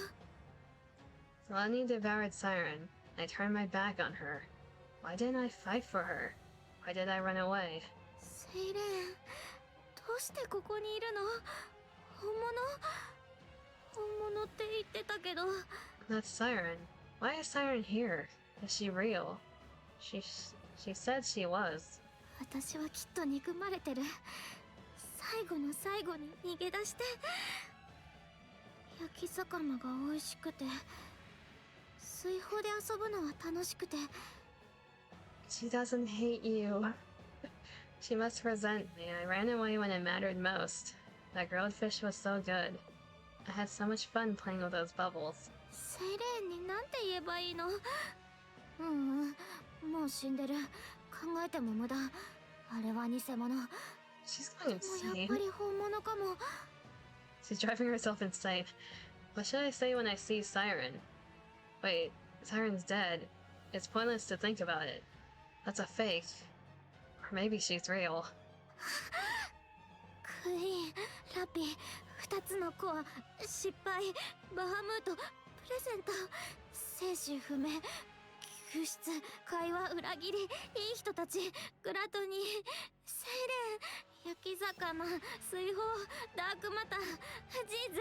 Gluttony devoured Siren. I turned my back on her. Why didn't I fight for her? Why did I run away? セイレーン、どうしてここにいるの？本物って言ってたけど。 That's Siren. Why is Siren here? Is she real? She said she was. 私はきっと憎まれてる。最後の最後に逃げ出して。焼き魚が美味しくて、水泡で遊ぶのは楽しくて。 She doesn't hate you. She must resent me. I ran away when it mattered most. That grilled fish was so good. I had so much fun playing with those bubbles. セイレーンになんて言えばいいの？もう死んでる。考えても無駄。あれは偽物。 She's going もうやっ insane. ぱり本物かも。 She's driving herself insane. What should I say when I see Siren? Wait, Siren's dead. It's pointless to think about it. That's a fake. Or maybe she's real. クイーン、ラピ、2つのコア、失敗、バハムート、プレゼント、生死不明、救出、会話、裏切り、いい人たち、グラトニー、セイレン、焼き魚、水泡、ダークマター、ジーズ、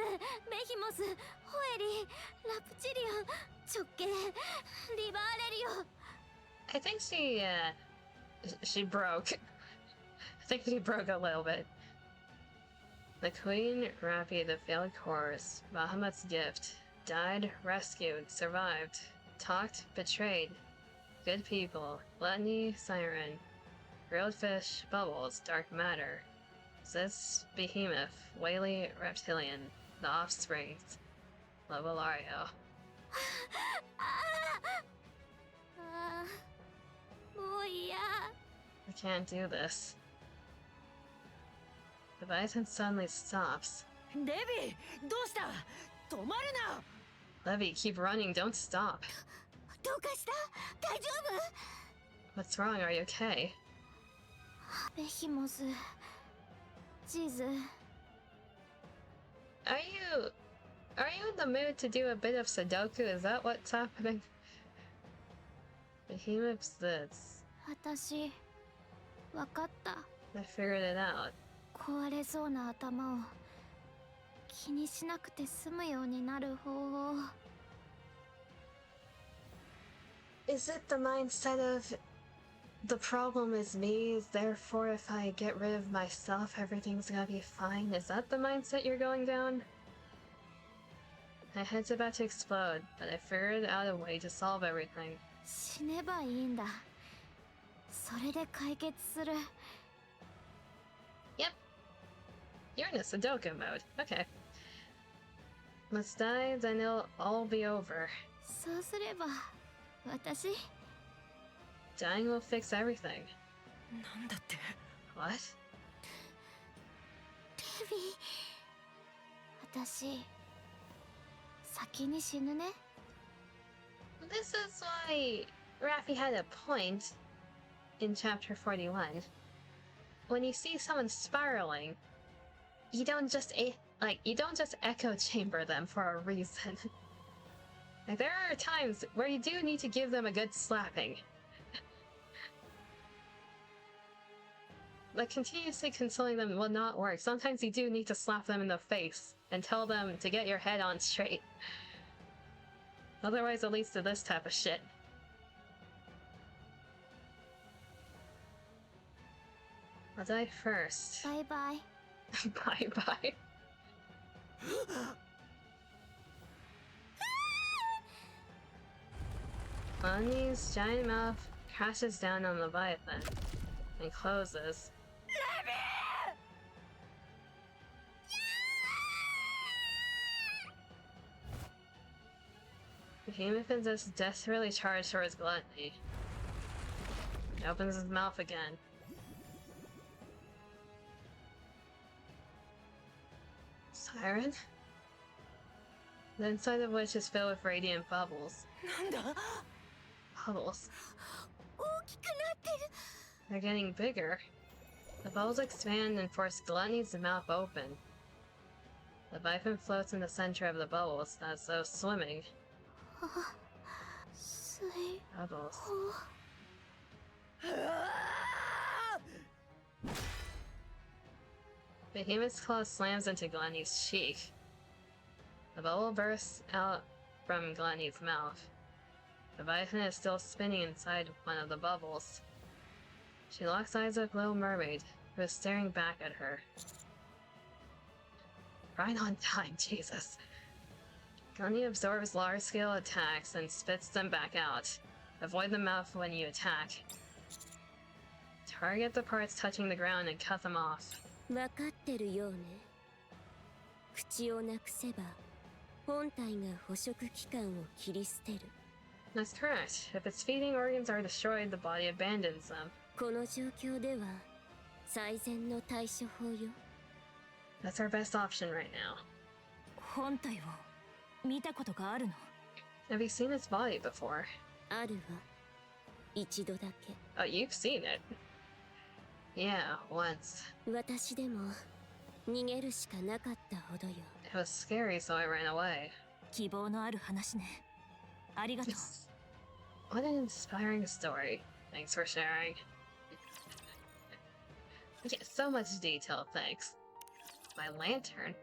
ベヒモス、ホエリ、ラプチリオン、直径、リバーレリオ。 I think she broke. I think she broke a little bit. The Queen, Rappi, the failed chorus, Bahamut's gift, died, rescued, survived, talked, betrayed, good people, gluttony, siren, grilled fish, bubbles, dark matter, Zis, behemoth, whaley, reptilian, the offsprings, Lovelario. もう嫌。 I can't do this. The bison suddenly stops. レビー、どうした？止まるな。 Levy, keep running, don't stop. どうかした？大丈夫？ What's wrong? Are you okay? ベヒモス、ジーズ。 Are you in the mood to do a bit of Sudoku? Is that what's happening? Behemoth's this. 私、わかった。 I figured it out. 壊れそうな頭を気にしなくて済むようになる方法。 Is it the mindset of the problem is me, therefore if I get rid of myself everything's gonna be fine? Is that the mindset you're going down? My head's about to explode, but I figured out a way to solve everything. 死ねばいいんだ。それで解決する。 Yep. You're in a Sudoku mode. Okay. Let's die, then it'll all be over. そうすれば、私、 Dying will fix everything. なんだって。 What? レビー、私、先に死ぬね。 This is why Raffi had a point in chapter 41. When you see someone spiraling, you don't just echo chamber them for a reason. Like, there are times where you do need to give them a good slapping. Like, continuously consoling them will not work. Sometimes you do need to slap them in the face and tell them to get your head on straight. Otherwise it leads to this type of shit. I'll die first. バイバイ。 Bye bye. Bonnie's giant mouth crashes down on Leviathan and closes. Behemoth is desperately charged towards Gluttony. He opens his mouth again. Siren? The inside of which is filled with radiant bubbles. Bubbles. They're getting bigger. The bubbles expand and force Gluttony's mouth open. Leviathan floats in the center of the bubbles, as though swimming. Bubbles. Behemoth's claw slams into Gluttony's cheek. The bubble bursts out from Gluttony's mouth. Leviathan is still spinning inside one of the bubbles. She locks eyes with Little Mermaid, who is staring back at her. Right on time, Jesus. Gluttony absorbs large-scale attacks and spits them back out. Avoid the mouth when you attack. Target the parts touching the ground and cut them off. わかってるようね。口をなくせば本体が捕食器官を切り捨てる。 That's correct. If its feeding organs are destroyed, the body abandons them. この状況では最善の対処法よ。 That's our best option right now. 本体を見たことがあるの？ Have you seen its body before? あるわ。一度だけ。 Oh, you've seen it. Yeah, once. 私でも逃げるしかなかったほどよ。 It was scary, so I ran away. 希望のある話ね。ありがとう。 What an inspiring story. Thanks for sharing. Yeah, so much detail, thanks. My lantern.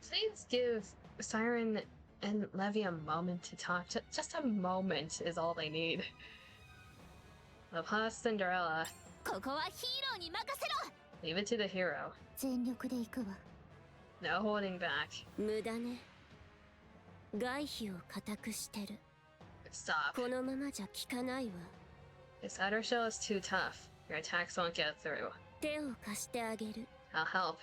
Please give Siren and Levy a moment to talk. Just a moment is all they need. LaPaz Cinderella. ここはヒーローに任せろ。 Leave it to the hero. 全力で行くわ。 No holding back. 無駄ね。外皮を固くしてる。 Stop. このままじゃ効かないわ。 This outer shell is too tough. Your attacks won't get through. 手を貸してあげる。 I'll help.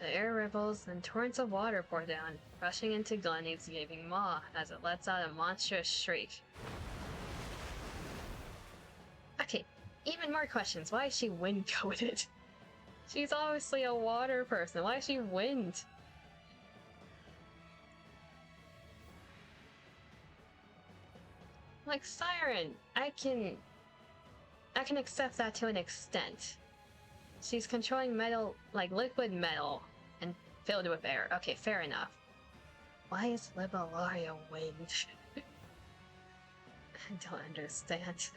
The air ripples and torrents of water pour down, rushing into Gluttony's gaping maw as it lets out a monstrous shriek. Okay, even more questions. Why is she wind-coated? She's obviously a water person. Why is she wind? Like Siren, I can accept that to an extent. She's controlling metal, like liquid metal, and filled with air. Okay, fair enough. Why is Liberaria wind? I don't understand.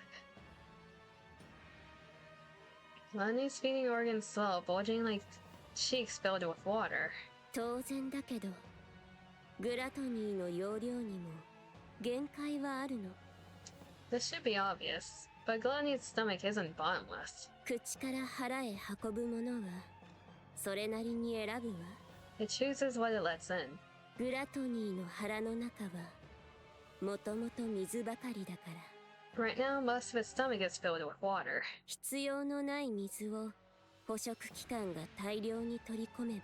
Gluttony's feeding organs swell, bulging like cheeks filled with water. 当然だけど、グラトニーの容量にも限界はあるの。 This should be obvious, but Gluttony's stomach isn't bottomless. 口から腹へ運ぶものはそれなりに選ぶわ。 It chooses what it lets in. グラトニーの腹の中はもともと水ばかりだから。 Right now, most of its stomach is filled with water. 必要のない水を捕食器官が大量に取り込めば、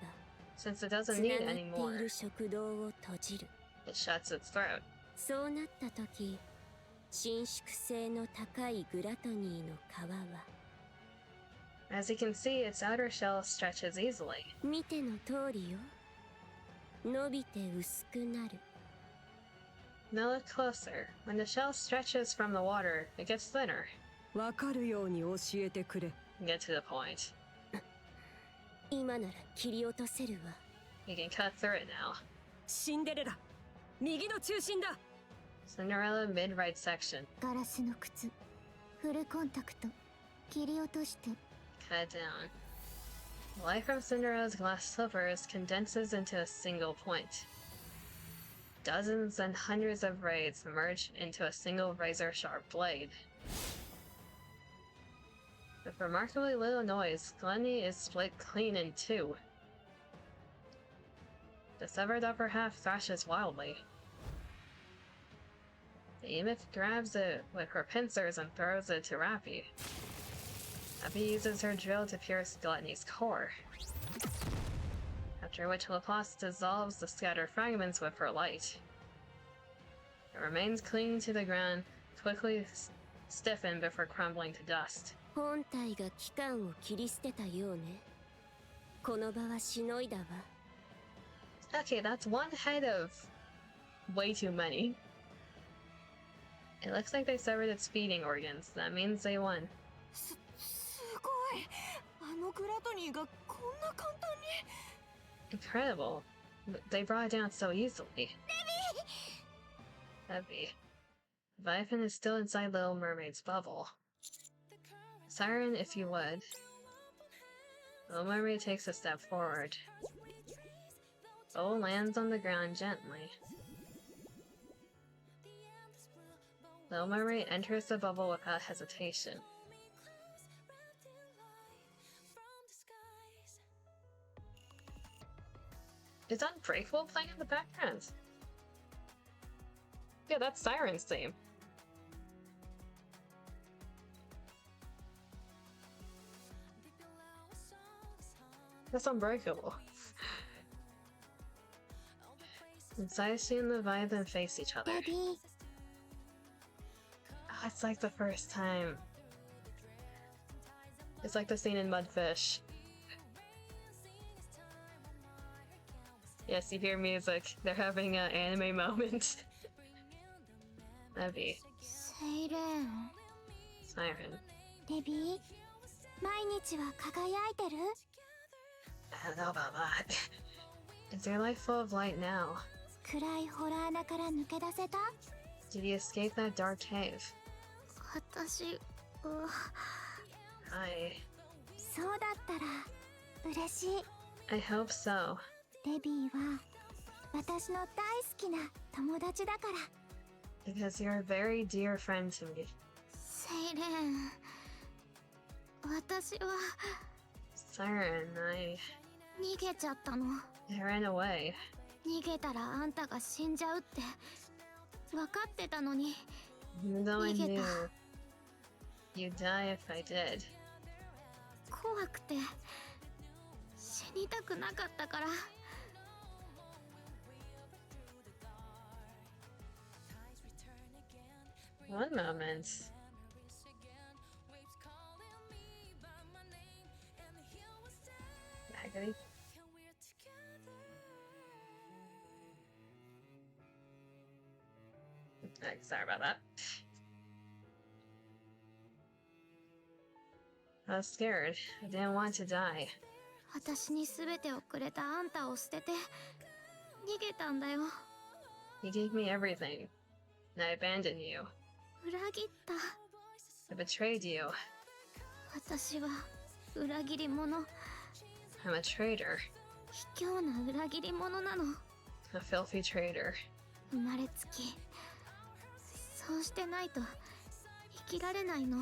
Since it つ doesn't な need がってい any る more, 食道を閉じる。 it shuts its throat. そうなった時、伸縮性の高いグラトニーの皮は As you can see, its outer shell stretches easily. 見ての通りよ。伸びて薄くなる。 Now look closer. When the shell stretches from the water, it gets thinner. わかるように教えてくれ。 Get to the point. 今なら切り落とせるわ。 You can cut through it now. シンデレラ、右の中心だ。 Cinderella mid-right section. ガラスの靴、フルコンタクト、切り落として。 Cut down. The light from Cinderella's glass slippers condenses into a single point. Dozens and hundreds of braids merge into a single razor-sharp blade. With remarkably little noise, Gluttony is split clean in two. The severed upper half thrashes wildly. Behemoth grabs it with her pincers and throws it to Rappy. Rappy uses her drill to pierce Gluttony's core. After which Laplace dissolves the scattered fragments with her light. The remains clinging to the ground quickly stiffen before crumbling to dust. 本体が機関を切り捨てたようね。この場はしのいだわ。 Okay, that's one head of way too many. It looks like they severed its feeding organs. That means they won. すごい。あのグラトニーがこんな簡単に。 Incredible. They brought it down so easily. Heavy. Leviathan is still inside Little Mermaid's bubble. Siren, if you would. Little Mermaid takes a step forward. Bubble lands on the ground gently. Little Mermaid enters the bubble without hesitation. Is Unbreakable playing in the background? Yeah, that's Siren's theme. That's Unbreakable. Inside, she and Leviathan face each other. Daddy. Oh, it's like the first time. It's like the scene in Mudfish. Yes, you hear music. They're having an anime moment. Levi. セイレン Siren. レビー毎日は輝いてる I don't know about that. Is your life full of light now? 暗いホラー穴から抜け出せた Did you escape that dark cave? 私I そうだったら嬉しい I hope so. レビーは私の大好きな友達だから Because you're a very dear friend to me. セイレン私は Siren, I 逃げちゃったの ran away. 逃げたらあんたが死んじゃうって分かってたのに Even though I 逃げ knew た you'd die if I did. 怖くて死にたくなかったから One moment. Agony. Sorry about that. I was scared. I didn't want to die. 私に全てをくれたあんたを捨てて逃げたんだよ You gave me everything, and I abandoned you. 裏切った I betrayed you. 私は裏切り者 I'm a traitor. 卑怯な裏切り者なの A filthy traitor. 生まれつきそうしてないと生きられないの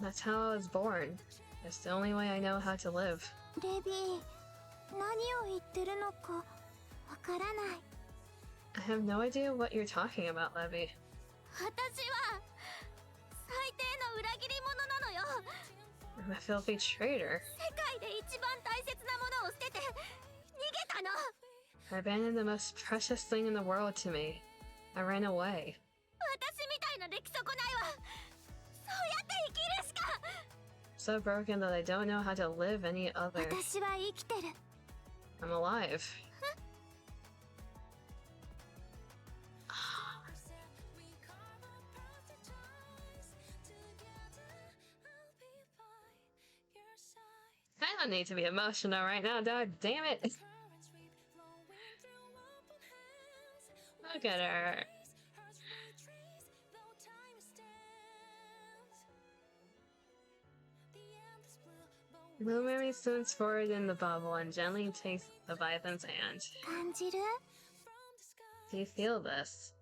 That's how I was born. That's the only way I know how to live. レビー何を言ってるのかわからない I have no idea what you're talking about, Levy. 私は最低の裏切り者なのよ I'm a filthy traitor. 世界で一番大切なものを捨てて逃げたの I abandoned the most precious thing in the world to me. I ran away. 私みたいな出来損ないはそうやって生きるしか So broken that I don't know how to live any other. 私は生きてる I'm alive. I don't need to be emotional right now, dog. Damn it. Look at her. Little Mary swims forward in the bubble and gently takes Leviathan's hand. 感じる Do you feel this?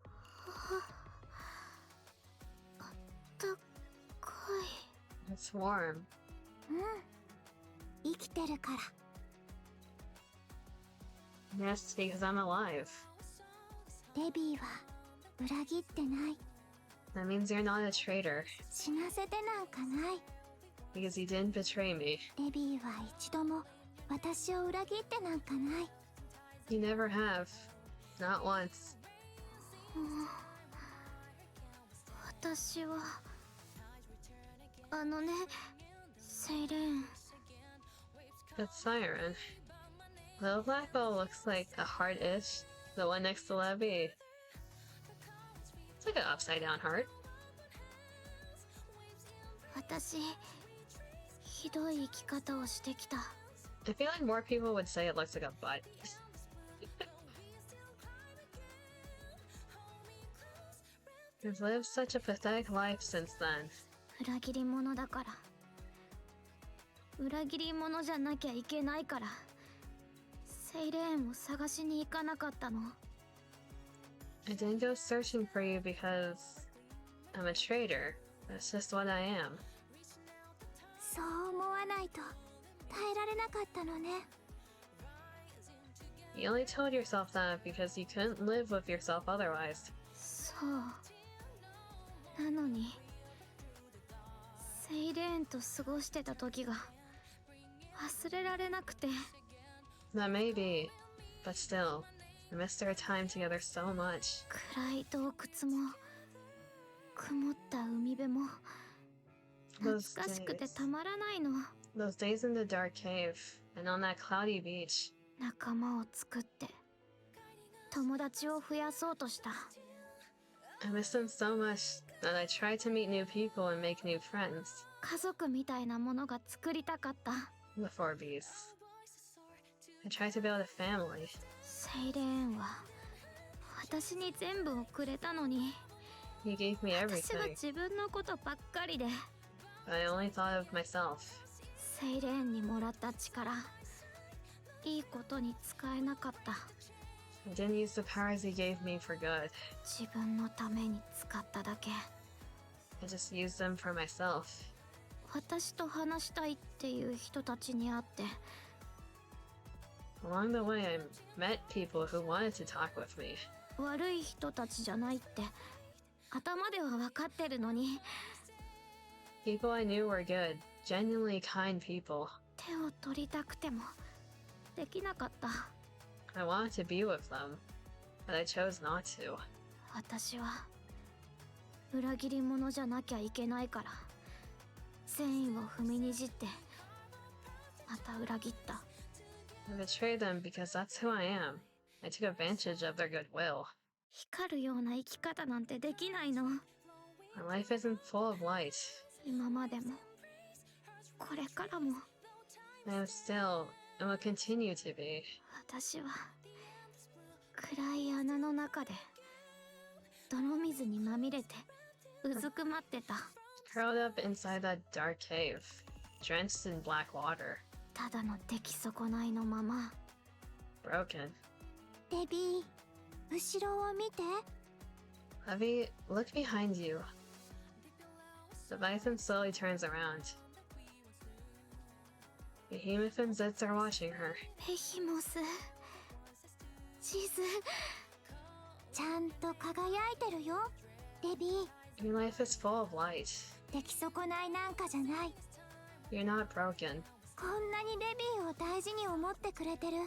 あったか It's warm. い生きてるから Yes, because I'm alive. レビーは裏切ってない That means you're not a traitor, 死なせてなんかない。 because you didn't betray me. レビーは一度も私を裏切ってなんかない。 You never have. Not once. 私はね、セイレン。 That siren. Little black ball looks like a heart-ish. The one next to Levy. It's like an upside down heart. 私ひどい生き方をしてきた。 I feel like more people would say it looks like a butt. You've lived such a pathetic life since then. 裏切り者だから。裏切り者じゃなきゃいけないから。セイレーンを探しに行かなかったの。 I didn't go searching for you because I'm a traitor. That's just what I am. そう思わないと耐えられなかったのね。 You only told yourself that because you couldn't live with yourself otherwise. そう。なのに、セイレーンと過ごしてた時が忘れられなくて。 That may be, but still, I missed our time together so much. 暗い洞窟も曇った海辺も懐かしくてたまらないの。 Those days in the dark cave and on that cloudy beach. 仲間を作って友達を増やそうとした。 I miss them so much that I tried to meet new people and make new friends. 家族みたいなものが作りたかった。 The four Bs. I tried to build a family. セイレーンは私に全部をくれたのに、 He gave me 私は everything, 自分のことばっかりで。 but I only thought of myself. セイレーンにもらった力、いいことに使えなかった。 I didn't use the powers he gave me for good. 自分のために使っただけ。 I just used them for myself. 私と話したいっていう人たちに会って、 Along the way, I met people who wanted to talk with me. 悪い人たちじゃないって頭では分かってるのに、 People I knew were good, genuinely kind people. 手を取りたくてもできなかった。 I wanted to be with them, but I chose not to. 私は裏切り者じゃなきゃいけないから、善意を踏みにじってまた裏切った。 I betrayed them because that's who I am. I took advantage of their goodwill. 光るような生き方なんてできないの。 My life isn't full of light. 今までもこれからも。 I am still, and will continue to be. 私は暗い穴の中で泥水にまみれてうずくまってた。 Curled up inside that dark cave, drenched in black water, ただの出来損ないのまま。 broken. レビー、後ろを見て。 Levy, look behind you. The bison slowly turns around. Behemoth and Zitz are watching her. ベヒモス、地図ちゃんと輝いてるよ。レビー、 Your life is full of light. 出来損ないなんかじゃない。 You're not broken. こんなにレビーを大事に思ってくれてる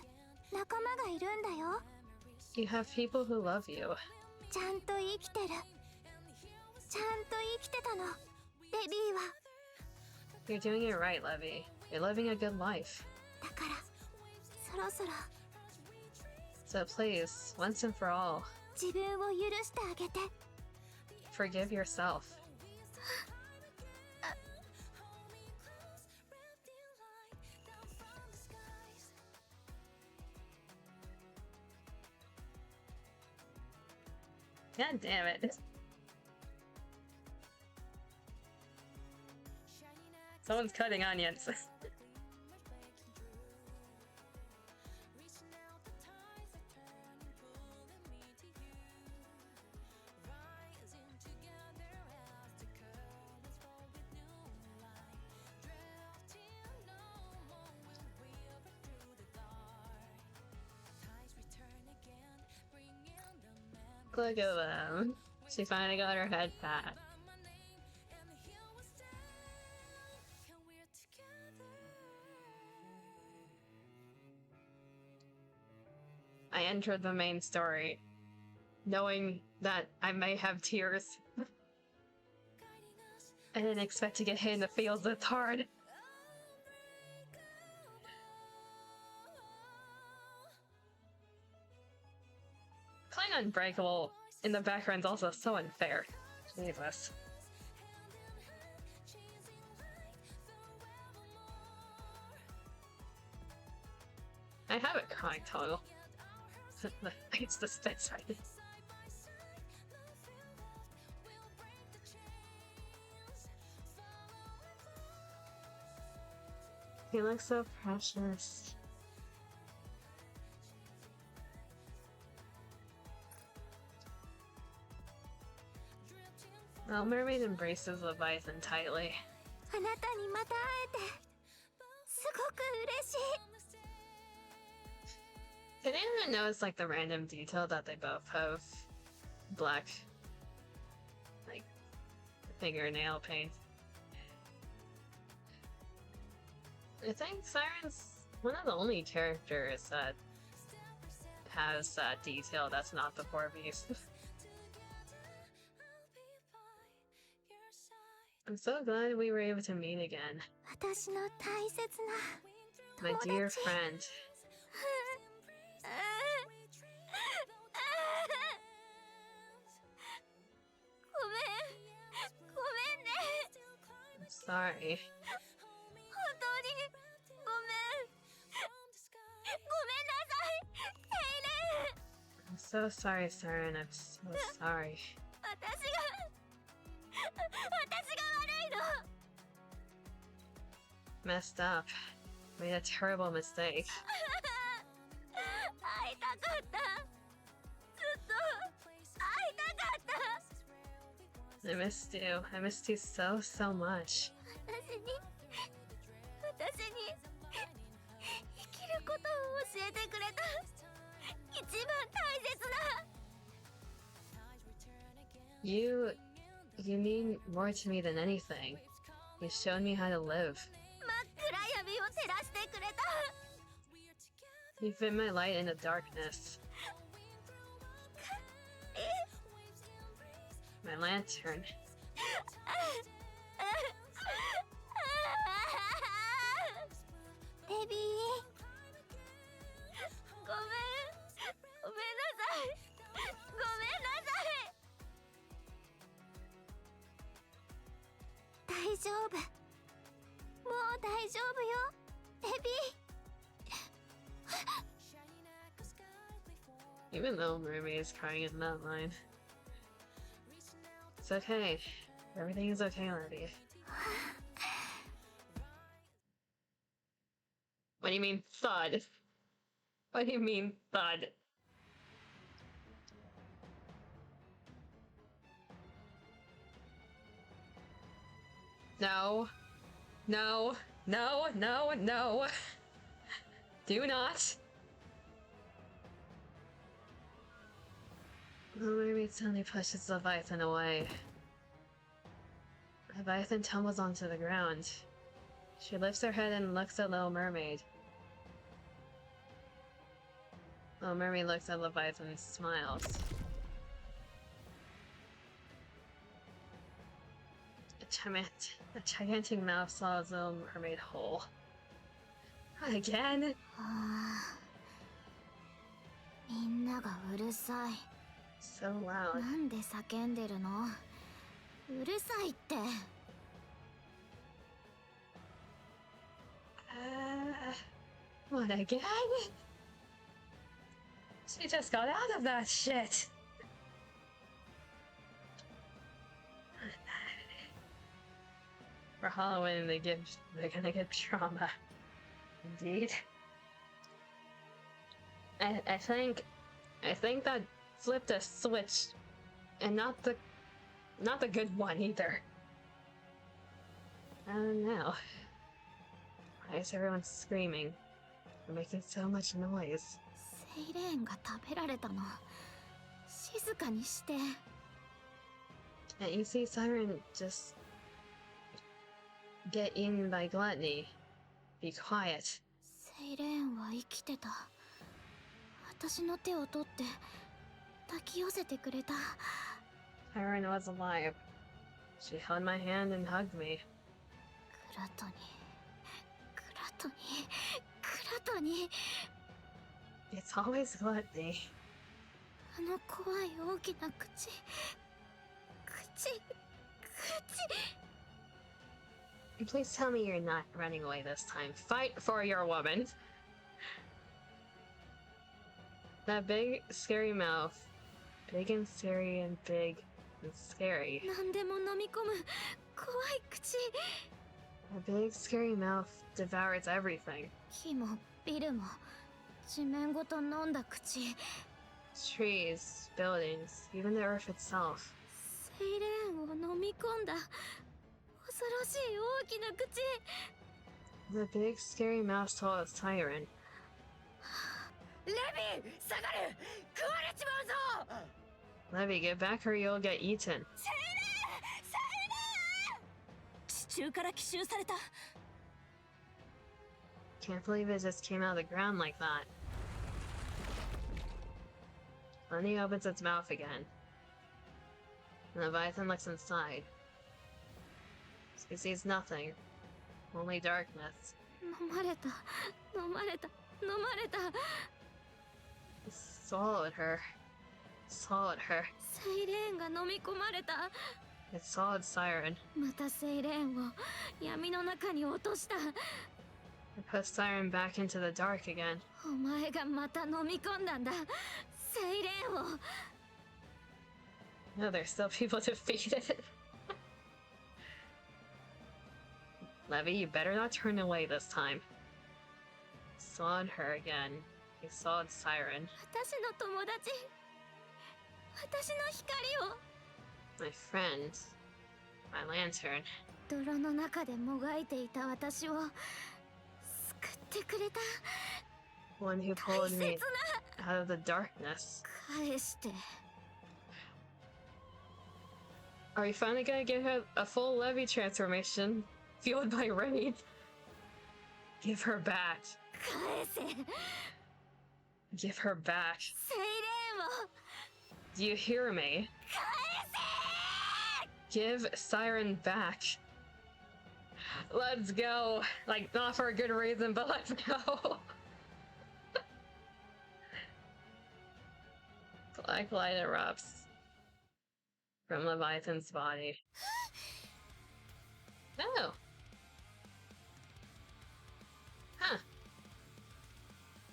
仲間がいるんだよ。 You have people who love you. ちゃんと生きてる。ちゃんと生きてたの、レビーは。 You're doing it right, Levy. You're living a good life. だからそろそろ So please, once and for all, 自分を許してあげて。 forgive yourself. God damn it. Someone's cutting onions. Look at them. She finally got her head pat. I entered the main story, knowing that I may have tears. I didn't expect to get hit in the feels this hard. Playing Unbreakable in the background is also so unfair. Jesus. I have a chronic total. It's the spits right. He looks so precious. Well, Mermaid embraces Leviathan tightly. あなたにまた会えてすごく嬉しい。 Did anyone notice like the random detail that they both have black, like, fingernail paint? I think Siren's one of the only characters that has that detail that's not the poor beast. I'm so glad we were able to meet again. 私の大切な My dear friend. ごめんね。 I'm sorry. 本当にごめんなさいテイレン I'm so sorry, Siren. I'm so sorry. 私が悪いの Messed up. Made a terrible mistake. 会いたかったずっと会いたかった I missed you. I missed you so, so much. 私に生きることを教えてくれた一番大切な You mean more to me than anything. You showed me how to live. 真っ暗闇を照らしてくれた You've been my light in the darkness. My lantern. デビーごめんなさい大丈夫もう大丈夫よデビー Even though Mermaid is crying in that line. It's okay. Everything is okay, Lady. What do you mean, thud? What do you mean, thud? No. No. No. No. No. Do not. The mermaid suddenly pushes Leviathan away. Leviathan tumbles onto the ground. She lifts her head and looks at Little Mermaid. Little Mermaid looks at Leviathan and smiles. A gigantic mouth swallows Little Mermaid whole. Again? みんながうるさい So loud. なんで叫んでるのうるさいって What again? She just got out of that shit. For Halloween, they're gonna get trauma. Indeed. I think that flipped a switch, and not the good one either. I don't know. Why is everyone screaming? They're making so much noise. セイレーンが食べられたの静かにして And you see Siren just get eaten by gluttony. Be quiet. セイレーンは生きてた。私の手を取って抱き寄せてくれた。 Siren was alive. She held my hand and hugged me. グラトニー、グラトニー、グラトニー。 It's always gluttony. あの怖い大きな口。Please tell me you're not running away this time. Fight for your woman. That big, scary mouth. Big and scary and big and scary. 何でも飲み込む怖い口。 That big, scary mouth devours everything. 木もビルも地面ごと飲んだ口。 Trees, buildings, even the earth itself. セイレーンを飲み込んだ恐ろしい大きな口。 The big, scary mouth saw a siren. レビー下がる食われちまうぞ Levy, get back or you'll get eaten. 地中から奇襲された。 Can't believe it just came out of the ground like that. Lenny opens its mouth again. The Leviathan looks inside. He sees nothing. Only darkness. 飲まれた飲まれた飲まれた。 He swallowed her. Swallowed her. セイレーンが飲み込まれた。 It swallowed Siren. またセイレーンを闇の中に落とした。 It put Siren back into the dark again. お前がまた飲み込んだんだセイレーンを。 No, there's still people defeated. Levy, you better not turn away this time. Swallowed her again. He swallowed Siren. 私の友達私の光を。 My friend. My lantern. 泥の中でもがいていた私を救ってくれた。 One who 大 pulled 切 me な out of the darkness. 返して。 Are we finally gonna get her a full Levy transformation? Fueled by rage? Give her back. 返せ。 Give her back. セイレーンを Do you hear me? 返 Give Siren back. Let's go. Like, not for a good reason, but let's go. Black light erupts from Leviathan's body. Oh. Huh.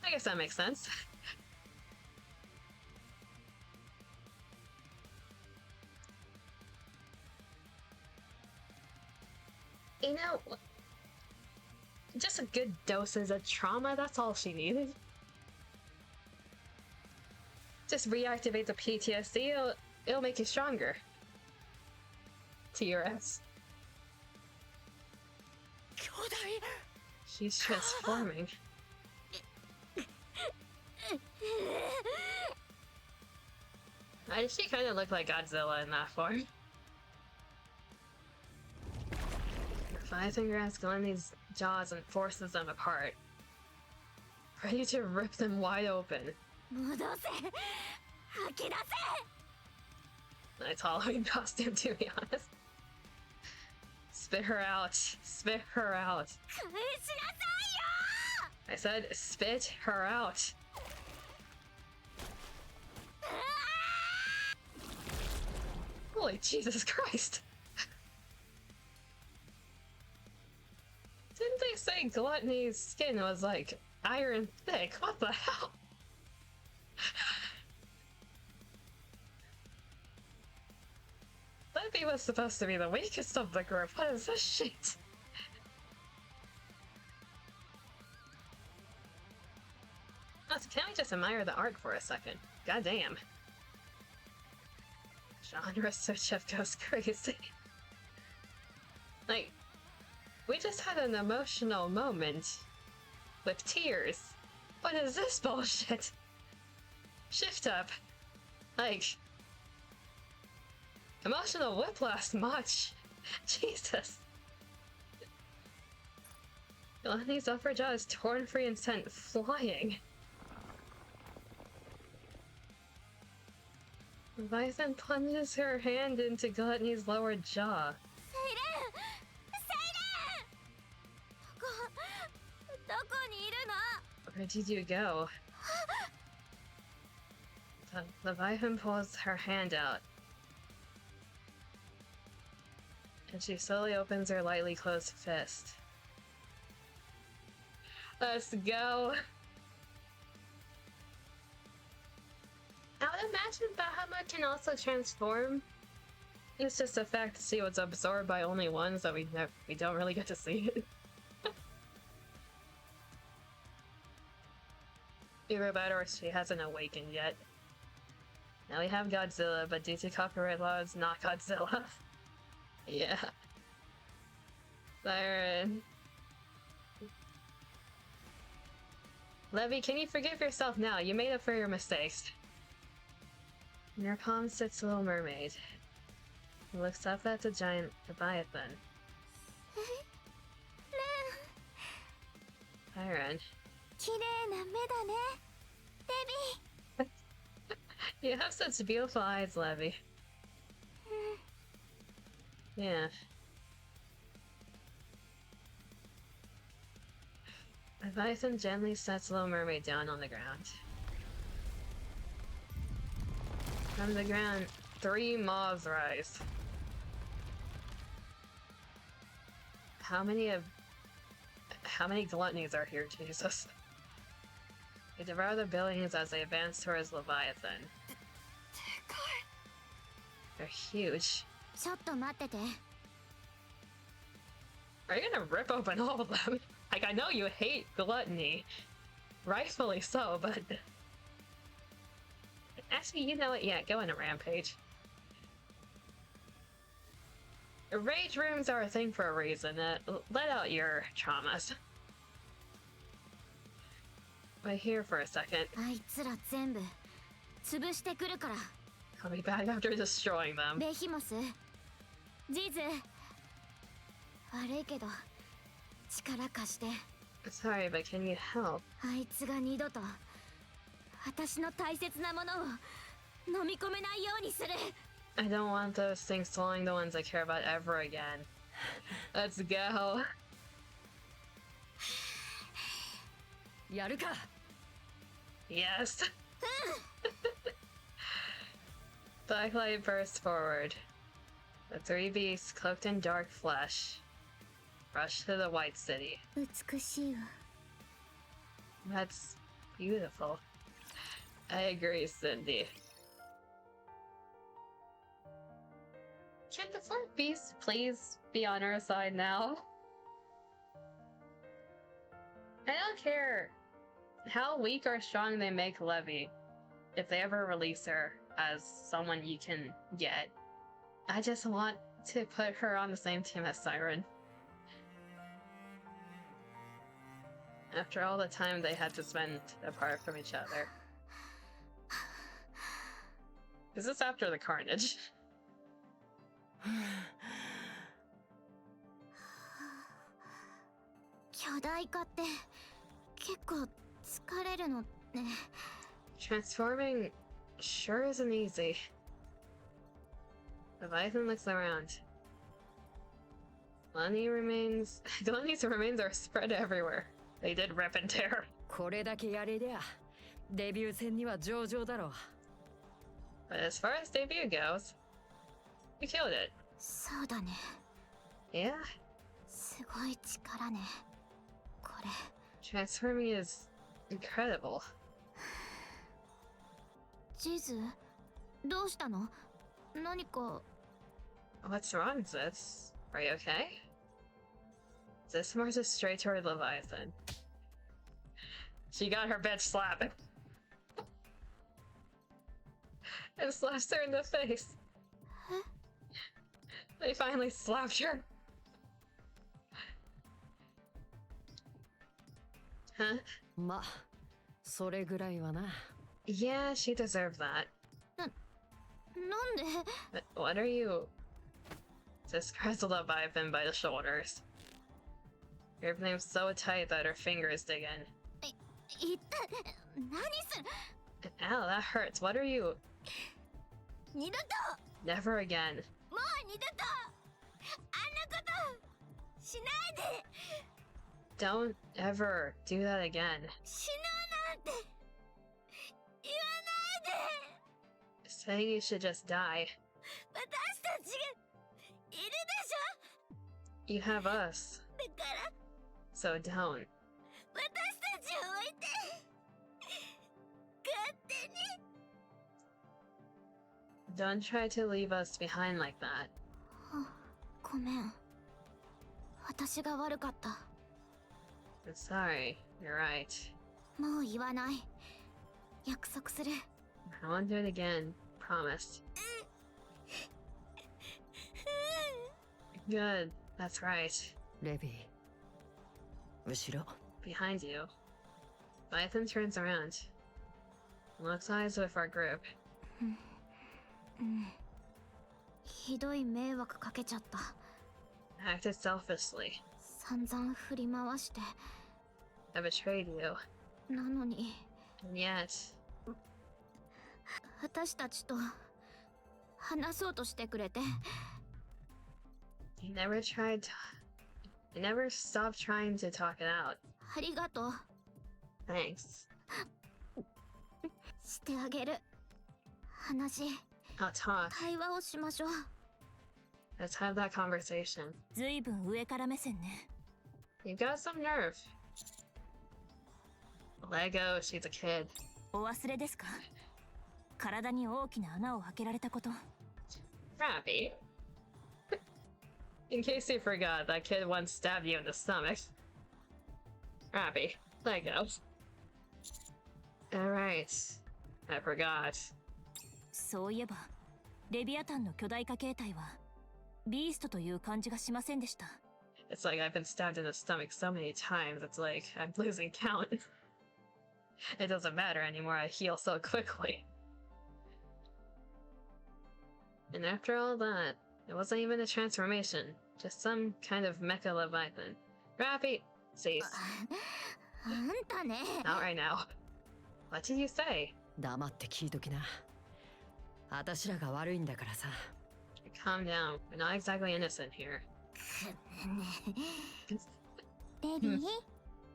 I guess that makes sense. You know, just a good dosage of trauma, that's all she needed. Just reactivate the PTSD, it'll make you stronger. TRS. 兄弟 She's transforming. She kind of looked like Godzilla in that form. Leviathan grabs Glennie's jaws and forces them apart, ready to rip them wide open. 戻せ吐き出せ。 Nice Halloween costume, to be honest. Spit her out. Spit her out. 返しなさ I said spit her out. Holy Jesus Christ. Didn't they say Gluttony's skin was like iron thick? What the hell? Levy was supposed to be the weakest of the group. What is this shit? Can we just admire the art for a second? Goddamn. Genre Sochev goes crazy. Like, we just had an emotional moment with tears. What is this bullshit? Shift up. Like, Emotional whiplash much. Jesus. Gluttony's upper jaw is torn free and sent flying. Leviathan plunges her hand into Gluttony's lower jaw. どこにいるの Where did you go? Leviathan pulls her hand out. And she slowly opens her lightly closed fist. Let's go! I would imagine Bahamut can also transform. It's just a fact to see what's absorbed by only one, so we don't really get to see it. Either that or she hasn't awakened yet. Now we have Godzilla, but due to copyright laws, not Godzilla. Yeah. Siren. Levy, can you forgive yourself now? You made up for your mistakes. In her palm sits Little Mermaid. He looks up at the giant Leviathan. Siren. 綺麗な目だねデ You have such beautiful eyes, Levy. Yeah. Leviathan gently sets Little Mermaid down on the ground. From the ground, 3 moths rise. How many gluttonies are here, Jesus? They devour the buildings as they advance towards Leviathan. They're huge. ちょっと待ってて Are you gonna rip open all of them? Like, I know you hate gluttony. Rightfully so, but... Actually, you know what? Yeah, go on a rampage. Rage rooms are a thing for a reason. Let out your traumas. Wait here for a second. あいつら全部潰してくるから I'll be back after destroying them. ベヒモスジズ悪いけど力貸して Sorry, but can you help? あいつが二度と私の大切なものを飲み込めないようにする I don't want those things swallowing the ones I care about ever again. Let's go. やるか Yes. Blacklight bursts forward. The 3 beasts, cloaked in dark flesh, rush to the White City. 美しいわ That's beautiful. I agree, Cindy. Can the 4 beasts please be on our side now? I don't care how weak or strong they make Levy, if they ever release her as someone you can get. I just want to put her on the same team as Siren. After all the time they had to spend apart from each other. Is this after the carnage? 巨大化って結構疲れるのね Transforming sure isn't easy. Leviathan looks around. Gluttony's remains are spread everywhere. They did rip and tear. これだけやれりゃデビュー戦には上々だろう But as far as debut goes, you killed it. そうだね Yeah? すごい力ねこれ Transforming is incredible. ジズどうしたの何か What's wrong, sis? Are you okay? Sis marches straight toward Leviathan. She got her bitch slap. And slaps her in the face. They finally slapped her. Huh? まあそれぐらいはな Yeah, she deserved that. なんで What are you? Just grizzled up by him by the shoulders. Her name's so tight that her fingers dig in. いった何する Ow, that hurts. What are you? 二度と Never again. もう二度とあんなことしないで Don't ever do that again. 死のうなんて言わないで Saying you should just die. 私たちがいるでし You have us. ょだから So don't. 私たちを置いて勝手に Don't try to leave us behind like that. ごめん私が悪かった I'm sorry. You're right. もう言わない約束する I won't do it again. Promise. Good. That's right. レビー後ろ Behind you. Python turns around. Locks eyes with our group. ひどい迷惑かけちゃった Acted selfishly. 散々振り回して I betrayed you. なのに And yet, 私たちと話そうとしてくれて you never tried to... You never stopped trying to talk it out. ありがとう Thanks. してあげる話 I'll talk. 会話をしましょう Let's have that conversation. ずいぶん上から目線ね。 You got some nerve. Lego, she's a kid. お忘れですか？体に大きな穴を開けられたこと。Rappy. In case you forgot, that kid once stabbed you in the stomach. Rappy, Lego. Alright. I forgot. そういえば、レビアタンの巨大化形態はビーストという感じがしませんでした。It's like I've been stabbed in the stomach so many times, it's like I'm losing count. It doesn't matter anymore, I heal so quickly. And after all that, it wasn't even a transformation, just some kind of mecha leviathan. Rappy! Cease. あんたね Not right now. What did you say? 黙って聞いときな私らが悪いんだからさ Calm down, we're not exactly innocent here. レビー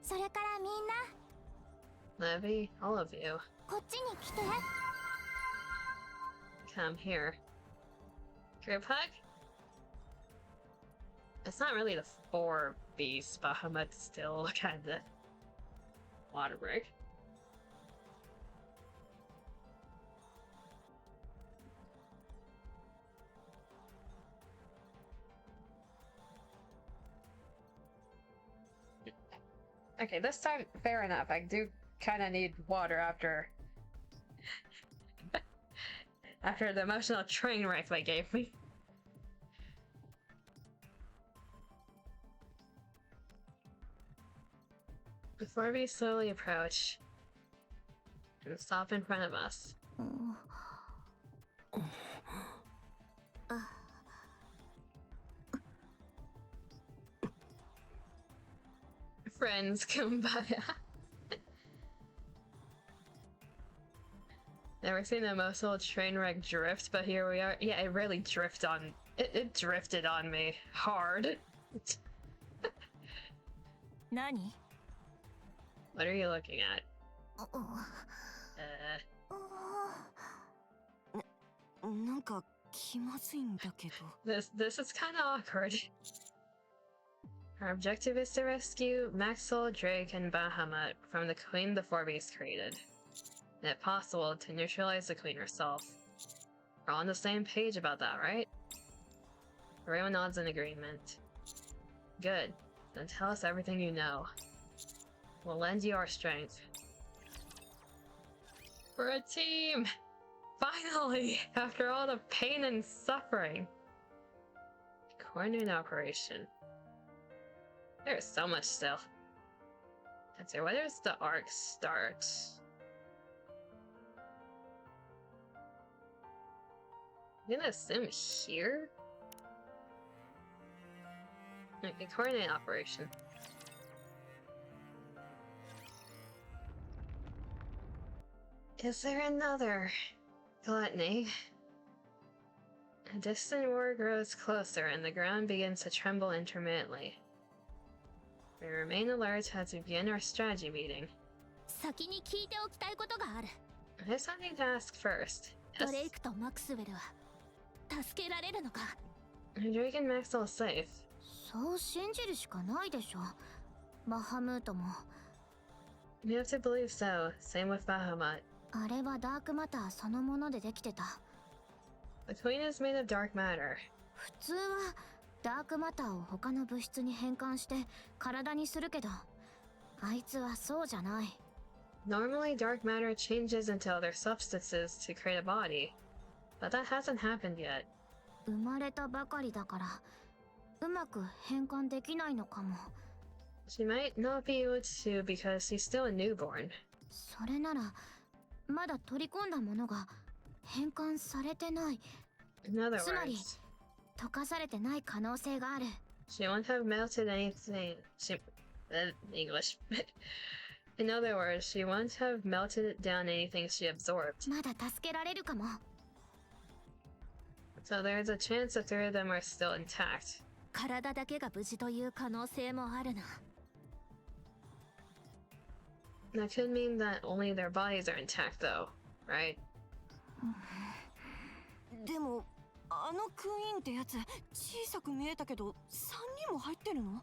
それからみんな Levy, all of you, こっちに来て come here. Group hug? It's not really the four beasts, Bahamut's still kinda water break. Okay, this time, fair enough. I do kind of need water after after the emotional train wreck they gave me. Before we slowly approach and stop in front of us, friends, kumbaya. Never seen the emotional train wreck drift, but here we are. Yeah, it really drifted on. It drifted on me hard. 何？ What are you looking at? なんか気まずいんだけど This is kind of awkward. Our objective is to rescue Maxwell, Drake, and Bahamut from the queen the Four Beasts created. And if possible, to neutralize the queen herself. We're all on the same page about that, right? Everyone nods in agreement. Good. Then tell us everything you know. We'll lend you our strength. We're a team! Finally! After all the pain and suffering! Coordinate operation. There's so much still. Let's see, where does the arc start? I'm gonna assume here? Okay, coordinate operation. Is there another gluttony? A distant roar grows closer and the ground begins to tremble intermittently. We remain alert as we begin our strategy meeting. 先に聞いておきたいことがある。 I have something to ask first. ド Yes. レイクとマクスウェルは助けられるのか？ Are Drake and Maxwell safe? そう信じるしかないでしょ。バハムートも。 We have to believe so. Same with Bahamut. あれはダークマターそのものでできてた。 The queen is made of dark matter. 普通はダークマターを他の物質に変換して体にするけど、あいつはそうじゃない。 Normally, dark matter changes into other substances to create a body, but that hasn't happened yet. 生まれたばかりだからうまく変換できないのかも。 She might not be able to because she's still a newborn. それならまだ取り込んだものが変換されてない、 In other つまり words, 溶かされてない可能性がある。 she won't have melted anything. English. In other words, she won't have melted down anything she absorbed. まだ助けられるかも。 So there's a chance the three of them are still intact. 体だけが無事という可能性もあるな。 That could mean that only their bodies are intact, though, right? でもあのクイーンってやつ小さく見えたけど3人も入ってるの？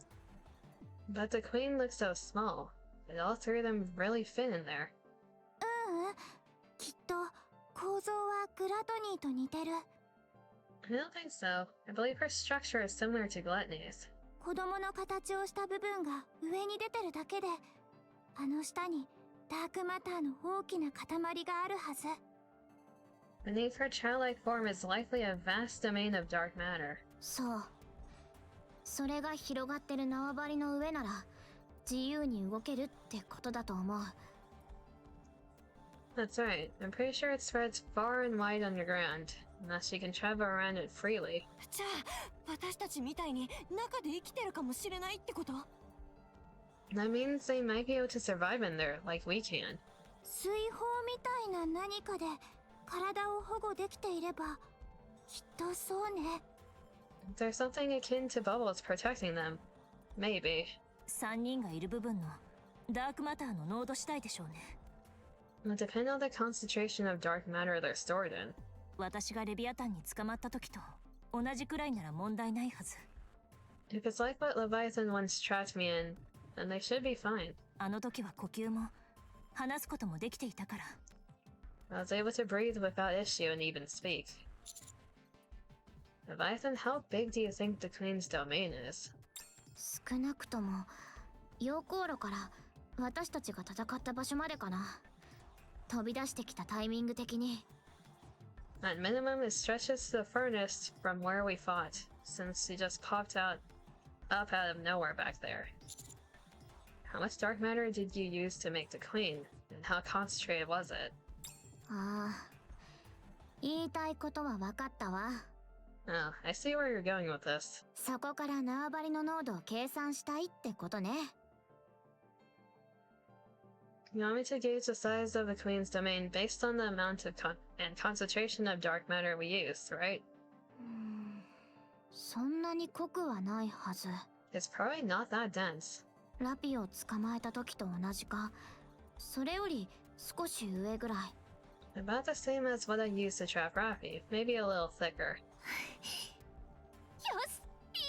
But the queen looks so small, but all three of them really fit in there. ううん、きっと構造はグラトニーと似てる。 I don't think so. I believe her structure is similar to Gluttony's. 子供の形をした部分が上に出てるだけで、あの下にダークマターの大きな塊があるはず。 Beneath her childlike form is likely a vast domain of dark matter. そう。それが広がってる縄張りの上なら自由に動けるってことだと思う。 That's right. I'm pretty sure it spreads far and wide underground, and that she can travel around it freely. じゃあ私たちみたいに中で生きてるかもしれないってこと？ That means they might be able to survive in there, like we can. 水泡みたいな何かで体を保護できていればきっとそうね。 There's something akin to bubbles protecting them. Maybe. 3人がいる部分のダークマターの濃度次第でしょうね。 It will depend on the concentration of dark matter they're stored in. 私がレビアタンに捕まった時と同じくらいなら問題ないはず。 If it's like what Leviathan once trapped me in, then they should be fine. あの時は呼吸も話すこともできていたから。 I was able to breathe without issue and even speak. Leviathan, how big do you think the Queen's domain is? 少なくとも溶鉱炉から私たちが戦った場所までかな。飛び出してきたタイミング的に。 At minimum, it stretches to the furnace from where we fought, since she just popped up out of nowhere back there. How much dark matter did you use to make the Queen, and how concentrated was it? ああ、言いたいことは分かったわ。 Oh, I see where you're going with this. そこから縄張りの濃度を計算したいってことね。 You want me to gauge the size of the Queen's domain based on the amount of concentration of dark matter we use, right? そんなに濃くはないはず。 It's probably not that dense. ラピを捕まえた時と同じか、それより少し上ぐらい。 About the same as what I used to trap Rappy, maybe a little thicker. よし、い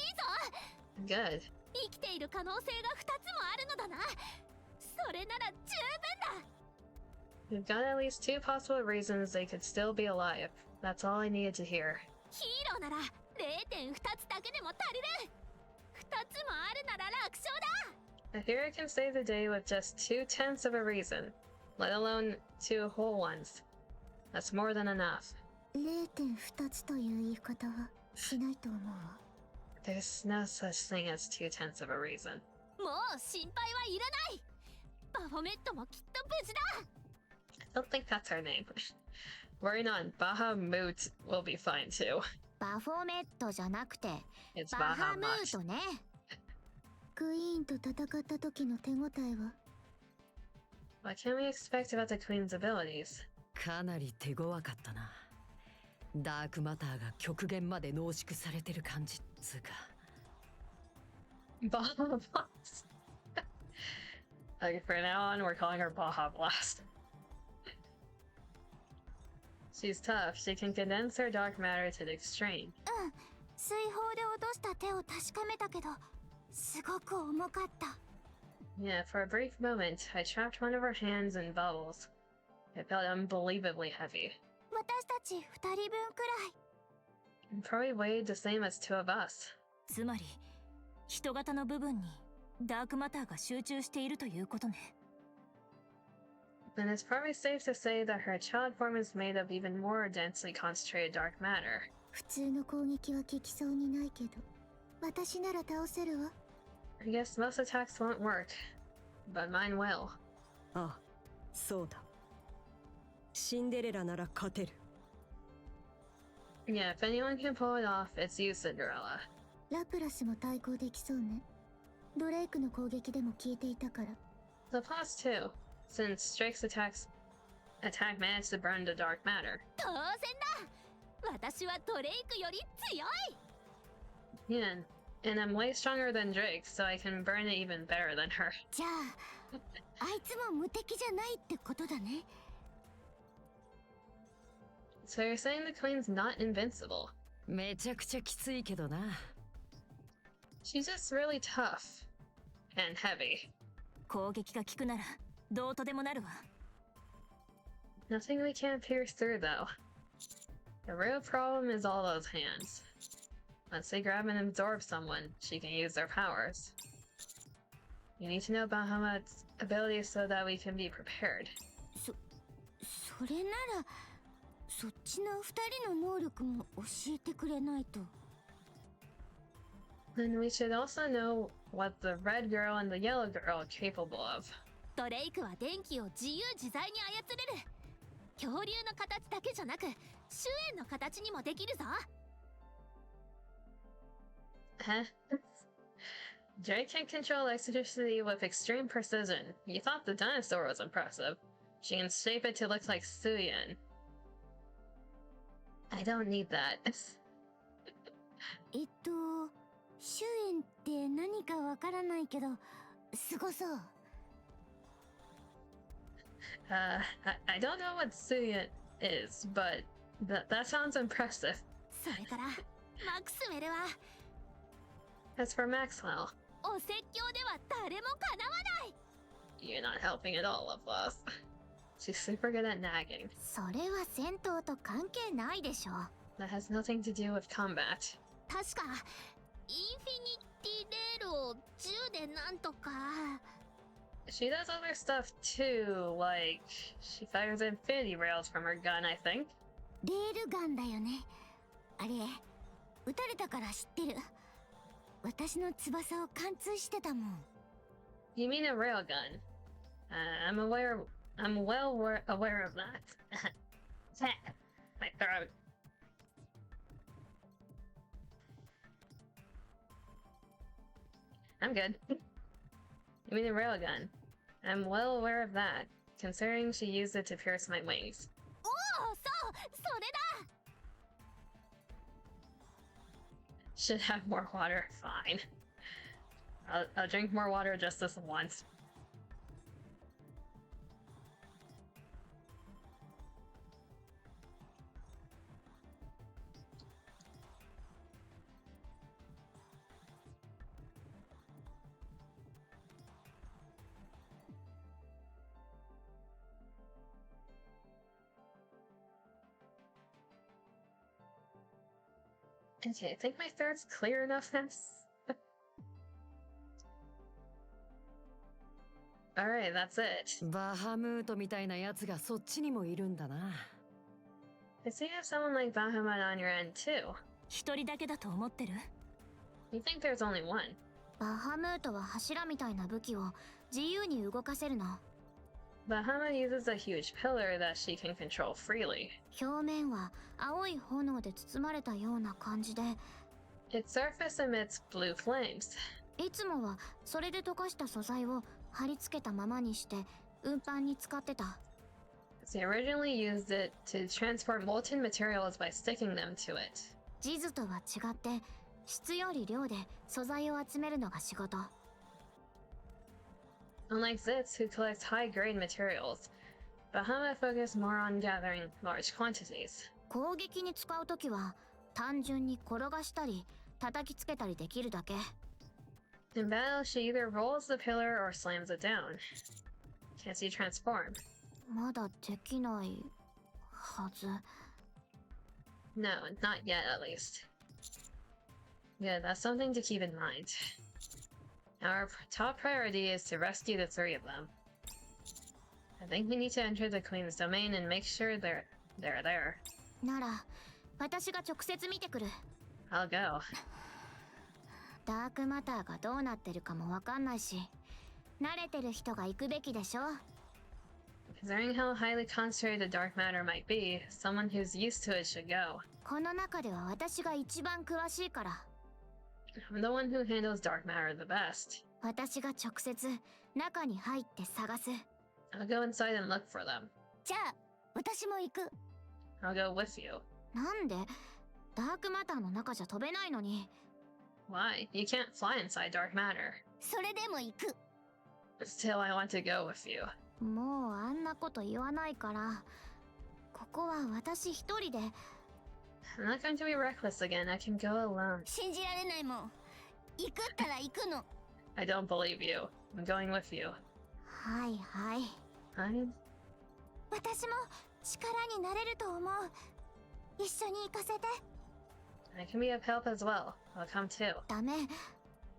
いぞ。 Good. 生きている可能性が2つもあるのだな。それなら十分だ。 We've got at least 2 possible reasons they could still be alive. That's all I needed to hear. ヒーローなら 0.2 つだけでも足りる。2つもあるなら楽勝だ。 I fear I can save the day with just 2/10 of a reason, let alone 2 whole ones. That's more than enough. 0.2 つという言い方はしないと思う。 There's no such thing as 2/10 of a reason. もう心配はいらない。バフォメットもきっと無事だ。 I don't think that's her name. Worry not, Bahamut will be fine too. バフォメットじゃなくて It's バハムー Bahamut. トね。クイーンと戦った時の手応えは What can we expect about the Queen's abilities? かなり手強かったな。ダークマターが極限まで濃縮されてる感じっつうか。Baja Blast. Okay, for now on, we're calling her Baja Blast. She's tough. She can condense her dark matter to the extreme. 水泡で落とした手を確かめたけどすごく重かった。 Yeah, for a brief moment, I trapped one of her hands in bubbles. It felt unbelievably heavy. 私たち2人分くらい。 It probably weighed the same as two of us. つまり人型の部分にダークマターが集中しているということね。 Then it's probably safe to say that her child form is made of even more densely concentrated dark matter. 普通の攻撃は効きそうにないけど私なら倒せるわ。 I guess most attacks won't work, but mine will. ああ、そうだ。シンデレラなら勝てる。 Yeah, if anyone can pull it off, it's you, Cinderella. ラプラスも対抗できそうね。ドレイクの攻撃でも効いていたから。 The plus too, since Drake's attack managed to burn the dark matter. 当然だ。私はドレイクより強い。 Yeah, and I'm way stronger than Drake, so I can burn it even better than her. じゃああいつも無敵じゃないってことだね。 So you're saying the Queen's not invincible? めちゃくちゃきついけどな。She's just really tough and heavy. 攻撃が効くならどうとでもなるわ。 Nothing we can't pierce through, though. The real problem is all those hands. Once they grab and absorb someone, she can use their powers. You need to know Bahamut's abilities so that we can be prepared. それならそっちの2人の能力も教えてくれないと。 Then we should also know what the red girl and the yellow girl are capable of. ドレイクは電気を自由自在に操れる。恐竜の形だけじゃなく種円の形にもできるぞ。 Huh? Drake can control electricity with extreme precision. You thought the dinosaur was impressive. She can shape it to look like Suyin. I don't need that. 種円って何かわからないけどすごそう。 I don't know what Suyin is, but that sounds impressive. それからマクスウェルは As for Maxwell, お説教では誰もかなわない。 you're not helping at all, Loveless. She's super good at nagging. それは戦闘と関係ないでしょ。 That has nothing to do with combat. 確かインフィニティレールを銃でなんとか。 She does other stuff too, like she fires infinity rails from her gun, I think. レールガンだよね。あれ撃たれたから知ってる。私の翼を貫通してたもん。 You mean a railgun? I'm well aware of that. My throat. I'm good. You mean a railgun? I'm well aware of that, considering she used it to pierce my wings. おお、そうそれだ。 Should have more water. Fine. I'll drink more water just this once. Okay, I think my throat's clear enough now. Alright, that's it. バハムートみたいなやつがそっちにもいるんだな。I see you have someone like Bahamut on your end too. 一人だけだと思ってる？ You think there's only one? バハムートは柱みたいな武器を自由に動かせるの。Bahama uses a huge pillar that she can control freely. 表面は青い炎で包まれたような感じで、 Its surface emits blue flames. いつもはそれで溶かした素材を貼り付けたままにして運搬に使ってた。 They originally used it to transport molten materials by sticking them to it. 地図とは違って質より量で素材を集めるのが仕事。 Unlike Zitz, who collects high-grade materials, Bahama focused more on gathering large quantities. 攻撃に使うときは単純に転がしたり叩きつけたりできるだけ。 In battle, she either rolls the pillar or slams it down. Can't she transform? まだできないはず。 No, not yet at least. Good, that's something to keep in mind. Our top priority is to rescue the three of them. I think we need to enter the Queen's domain and make sure they're there. なら私が直接見てくる。 I'll go. ダークマターがどうなってるかもわかんないし、慣れてる人が行くべきでしょ。 Considering how highly concentrated the dark matter might be, someone who's used to it should go. この中では私が一番詳しいから。 I'm the one who handles dark matter the best. 私が直接中に入って探す。 I'll go inside and look for them. じゃあ私も行く。 I'll go with you. なんでダークマターの中じゃ飛べないのに。 Why? You can't fly inside dark matter. それでも行く。 Still, I want to go with you. もうあんなこと言わないから。ここは私一人で。 I'm not going to be reckless again. I can go alone. 信じられないもん。行くったら行くの。 I don't believe you. I'm going with you. はいはい。 I'm... 私も力になれると思う。一緒に行かせて。 I can be of help as well. I'll come too. ダメ。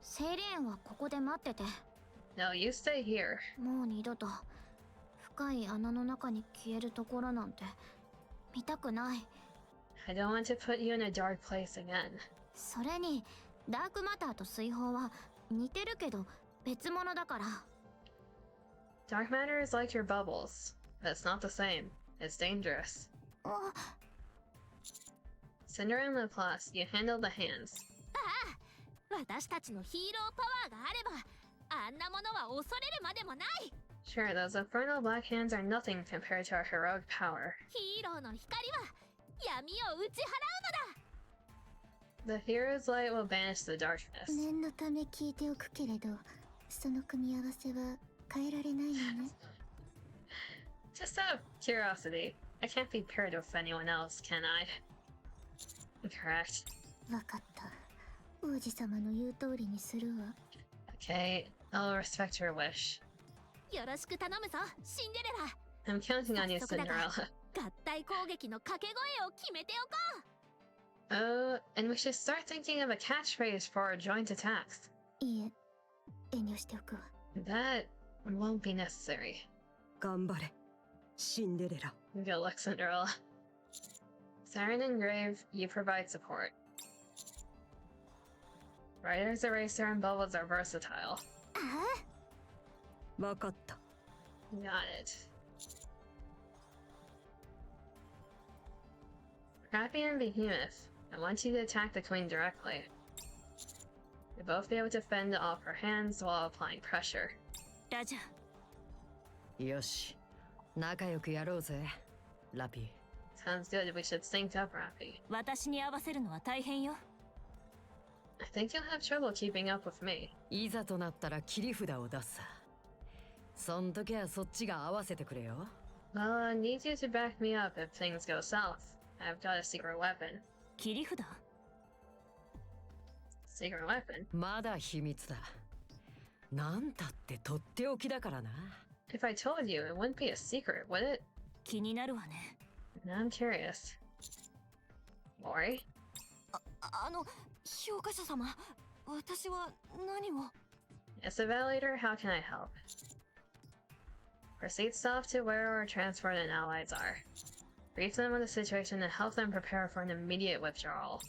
セイリーンはここで待ってて。 No, you stay here. もう二度と深い穴の中に消えるところなんて見たくない。 I don't want to put you in a dark place again. それにダークマターと水泡は似てるけど別物だから。 Dark matter is like your bubbles, but it's not the same. It's dangerous. あ Cinder and Laplace, you handle the hands. 私たちのヒーローパワーがあればあんなものは恐れるまでもない。 Sure, those infernal black hands are nothing compared to our heroic power. ヒーローの光は闇を打ち払うのだ。 The hero's light will banish the darkness. 念のため聞いておくけれど、その組み合わせは変えられないよね。 Just out of curiosity, I can't be paired with anyone else, can I? Correct. わかった。王子様の言う通りにするわ。 Okay, I'll respect your wish. よろしく頼むぞ、シンデレラ。 I'm counting on you, 早速だが Cinderella. 合体攻撃の掛け声を決めておこう。 Oh, and we should start thinking of a catchphrase for our joint attacks. いいえ、遠慮しておくわ。 That won't be necessary. 頑張れシンデレラ。 Good luck, Cinderella. Siren and Grave, you provide support. Ryder's Eraser and Bubbles are versatile. わかった。 Got it. Crappy and Behemoth, I want you to attack the Queen directly. You'll both be able to fend off her hands while applying pressure. ラジャー。よし仲良くやろうぜラピー。 Sounds good, we should sync up, Rappy. 私に合わせるのは大変よ。 I think you'll have trouble keeping up with me. いざとなったら切り札を出すさ。そん時はそっちが合わせてくれよ。 Well, I need you to back me up if things go south. I've got a secret weapon. 切り札？ Secret weapon? まだ秘密だ。なんたってとっておきだからな。 If I told you, it wouldn't be a secret, would it? 気になるわね。 Now I'm curious. Mori? 評価者様、私は何を？ As evaluator, how can I help? Proceed south to where our transport and allies are. Brief them on the situation and help them prepare for an immediate withdrawal.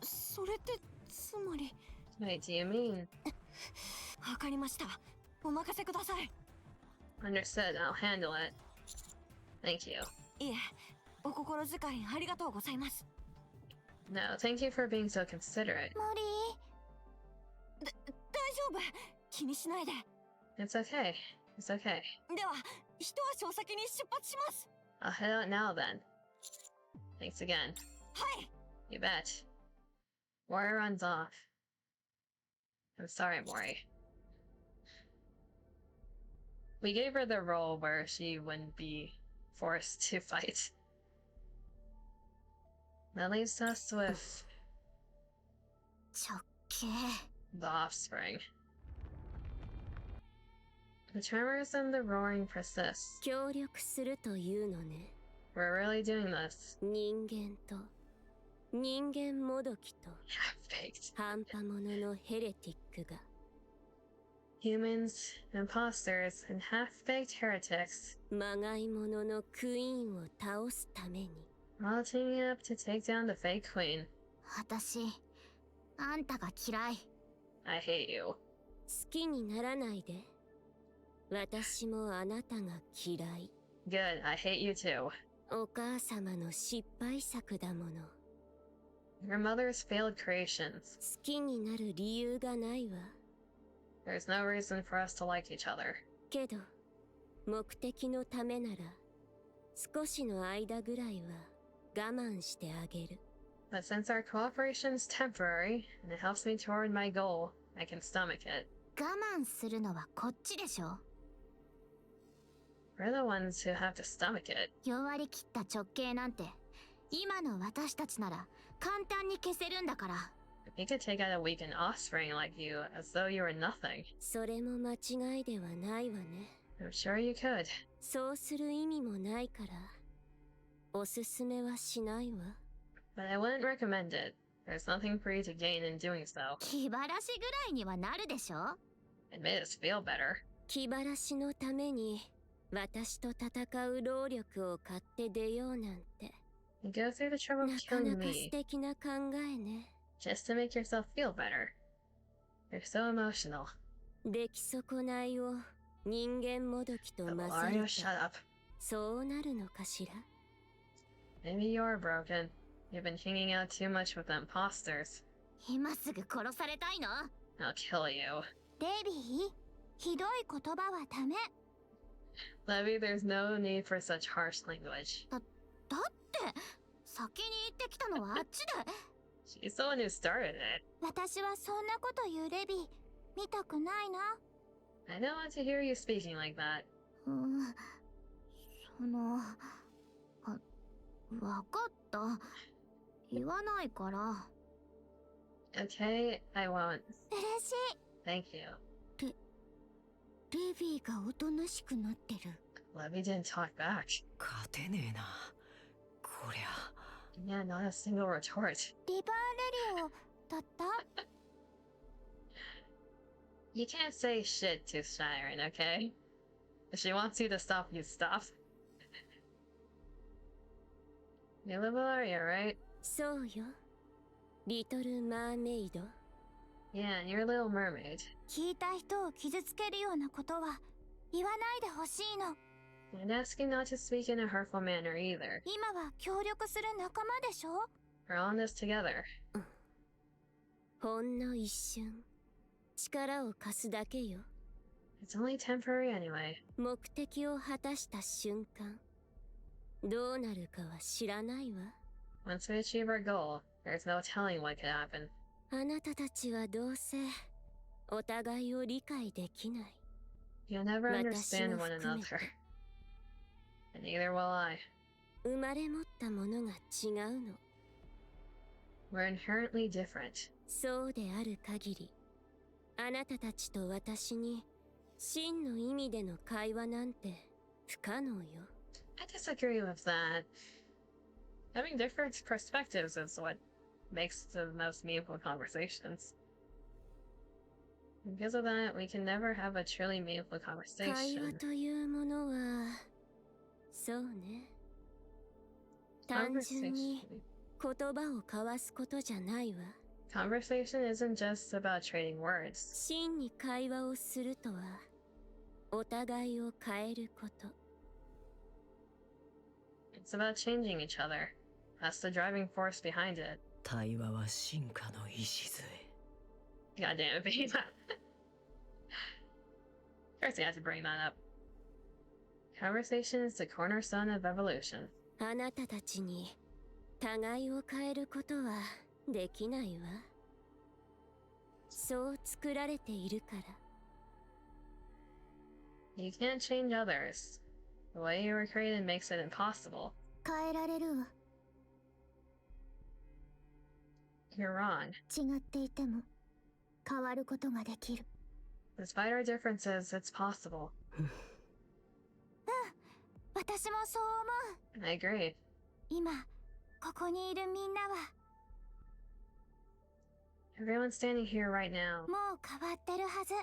それってつまり。 Wait, do you mean? わかりました。お任せください。Understood. I'll handle it. Thank you. いえ、お心遣いありがとうございます。 No, thank you for being so considerate. モリ大丈夫、気にしないで。 It's okay. It's okay. では、一足お先に出発します。 I'll head out now then. Thanks again. はい。 You bet. Mori runs off. I'm sorry, Mori. We gave her the role where she wouldn't be forced to fight. That leaves us with 直径 the offspring. The tremors and the roaring persist. 協力するというのね。 We're really doing this. 人間と人間もどきと Half-baked. 半端者のヘレティックが Humans, imposters, and half-baked heretics まがいもののクイーンを倒すために all teaming up to take down the fake queen. 私あんたが嫌い I hate you. 好きにならないで。私もあなたが嫌い。 Good, I hate you too. お母様の失敗作だもの。 Your mother's failed creations. 好きになる理由がないわ。 There's no reason for us to like each other. けど、目的のためなら、少しの間ぐらいは我慢してあげる。 But since our cooperation's temporary, and it helps me toward my goal, I can stomach it. 我慢するのはこっちでしょ。 We're the ones who have to stomach it. 弱り切った直径なんて今の私たちなら簡単に消せるんだから。 We could take out a weakened offspring like you as though you were nothing. それも間違いではないわね。 I'm sure you could. そうする意味もないから、おすすめはしないわ。 But I wouldn't recommend it. There's nothing for you to gain in doing so. 気晴らしぐらいにはなるでしょ。 It made us feel better. 気晴らしのために私と戦う労力を買って出ようなんて、 You go through the trouble of なか killing なか素 me 敵な考えね。 just to make yourself feel better. You're so emotional. 出来損ないを人間もどきと But 混ぜ Mario, ると shut up. そうなるのかしら。 Maybe you're broken. You've been hanging out too much with the imposters. 今すぐ殺されたいの？ I'll kill you. デビー、ひどい言葉はダメ。 Levy, there's no need for such harsh language. だって先に言ってきたのはあっちで。 She's the one who started it. 私はそんなこと言うレビー見たくないな。 I don't want to hear you speaking like that. わかった。言わないから。 Okay, I won't. 嬉しい。 Thank you. レビーがおとなしくなってる。 Levy didn't talk back. 勝てねえなこりゃ。 Yeah, not a single retort. リバーレリオだった？ You can't say shit to Shiren, okay? If she wants you to stop, you stop. You live Valeria, right? そうよ。リトル・マーメイド。 Yeah, and you're a little mermaid. 聞いた人を傷つけるようなことは言わないでほしいの。 And asking not to speak in a hurtful manner either. 今は協力する仲間でしょ？ We're on this together. ほんの一瞬、力を貸すだけよ。 It's only temporary anyway. 目的を果たした瞬間、どうなるかは知らないわ。 Once we achieve our goal, there's no telling what could happen. あなたたちはどうせお互いを理解できない。 You'll never 私 understand も one 含め another. て And neither will I. 生まれ持ったものが違うの。 We're inherently different. そうである限り、あなたたちと私に真の意味での会話なんて不可能よ。 I disagree with that. Having different perspectives is what makes the most meaningful conversations. Because of that, we can never have a truly meaningful 会 conversation. 話というものは、そうね。単純に Conversation. 言葉を交わすことじゃないわ。 Conversation isn't just about trading words. 真に会話をするとは、お互いを変えること。 It's about changing each other. That's the driving force behind it. 対話は進化の礎。 God damn it, babe. Of course, I had to bring that up. Conversation is the cornerstone of evolution. あなたたちに互いを変えることはできないわ。そう作られているから。 You can't change others. The way you were created makes it impossible. 変えられるわ。 You're wrong. 違っていても変わることができる。 Despite our differences, it's possible. 私もそう思う。 I agree. 今ここにいるみんなは Everyone standing here right now, もう変わってるはず。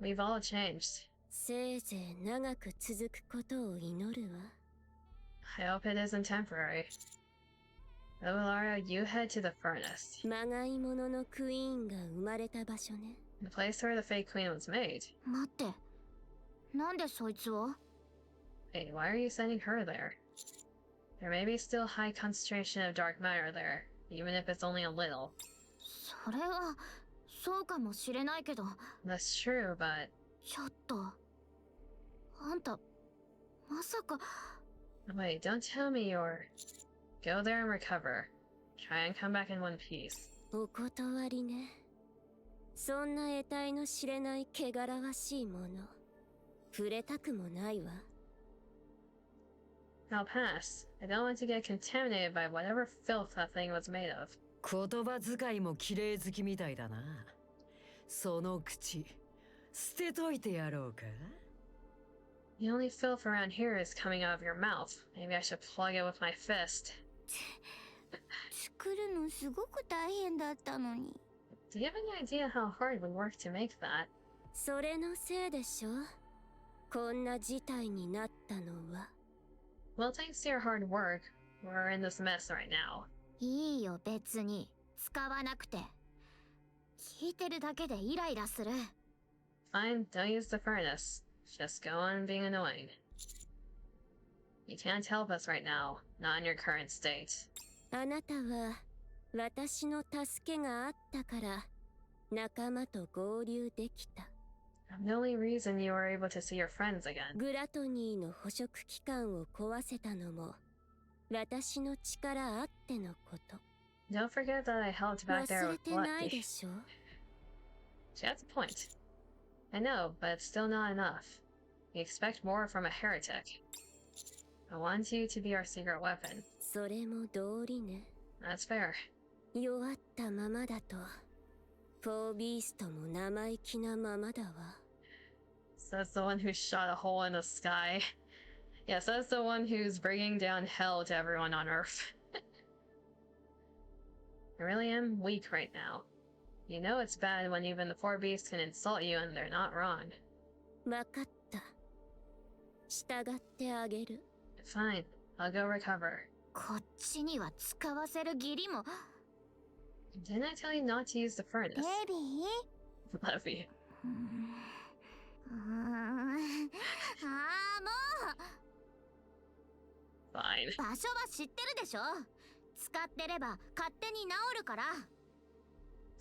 we've all changed. せいぜい長く続くことを祈るわ。 I hope it isn't temporary. Nobunaga, you head to the furnace. まがいもののクイーンが生まれた場所ね。 The place where the fake queen was made. 待って、なんでそいつを？ Wait, why are you sending her there? There may be still high concentration of dark matter there, even if it's only a little. それはそうかもしれないけど、 That's true, but ちょっとあんたまさか。 wait, don't tell me you're... Go there and recover. Try and come back in one piece. お断りね。そんな得体の知れない汚らわしいもの触れたくもないわ。 I'll pass. I don't want to get contaminated by whatever filth that thing was made of. 言葉遣いも綺麗好きみたいだな。その口捨てといてやろうか。 The only filth around here is coming out of your mouth. Maybe I should plug it with my fist. 作るのすごく大変だったのに。 Do you have any idea how hard we worked to make that? それのせいでしょ。こんな事態になったのは。 Well, thanks to your hard work, we're in this mess right now. いいよ別に使わなくて。聞いてるだけでイライラする。 Fine, don't use the furnace. Just go on being annoying. You can't help us right now, not in your current state. あなたは私の助けがあったから仲間と合流できた。 The only reason you were able to see your friends again. グラトニーの捕食器官を壊せたのも私の力あってのこと。 Don't forget that I helped back there 忘れ with てない Bloody. でしょ。 She has a point. I know, but it's still not enough. We expect more from a heretic. I want you to be our secret weapon. それも道理ね。 That's fair. 弱ったままだとフォービーストも生意気なままだわ。 So that's the one who shot a hole in the sky. Yes, that's the one who's bringing down hell to everyone on Earth. I really am weak right now. You know it's bad when even the four beasts can insult you and they're not wrong. わかった。従ってあげる。 Fine, I'll go recover. こっちには使わせる義理も。 Didn't I tell you not to use the furnace? ベビー Levy. ああ、もう Fine. 場所は知ってるでしょ。使ってれば勝手に治るから。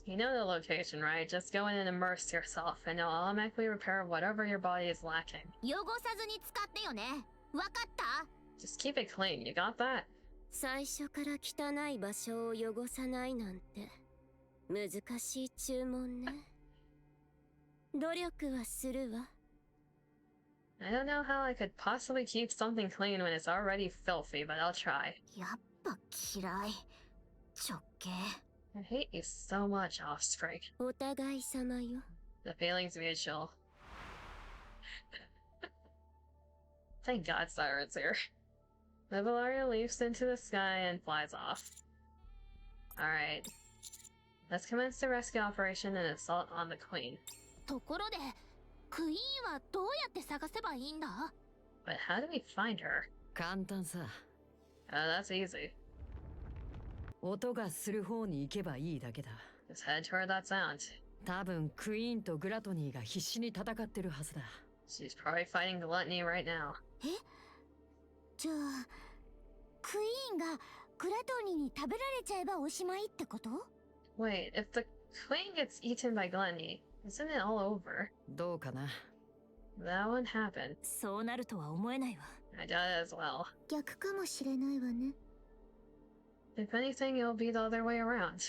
You know the location, right? Just go in and immerse yourself, and it'll automatically repair whatever your body is lacking. 汚さずに使ってよね。わかった？ Just keep it clean, you got that? 最初から汚い場所を汚さないなんて難しい注文ね。努力はするわ。 I don't know how I could possibly keep something clean when it's already filthy, but I'll try. やっぱ嫌い。直径。 I hate you so much, Offspring. お互い様よ。 The feeling's mutual. Thank God Siren's here. Nobunaga leaps into the sky and flies off. Alright. Let's commence the rescue operation and assault on the Queen. ところで、クイーンはどうやって探せばいいんだ？ But how do we find her? 簡単さ。 That's easy. 音がする方に行けばいいだけだ。 Just head toward that sound. 多分クイーンとグラトニーが必死に戦ってるはずだ。She's probably fighting gluttony right now. じゃあクイーンがグラトニーに食べられちゃえばおしまいってこと？ Wait, if the queen gets eaten by gluttony, isn't it all over? どうかな。 That won't happen. そうなるとは思えないわ。 I doubt it as well. 逆かもしれないわね。 If anything, it'll be the other way around.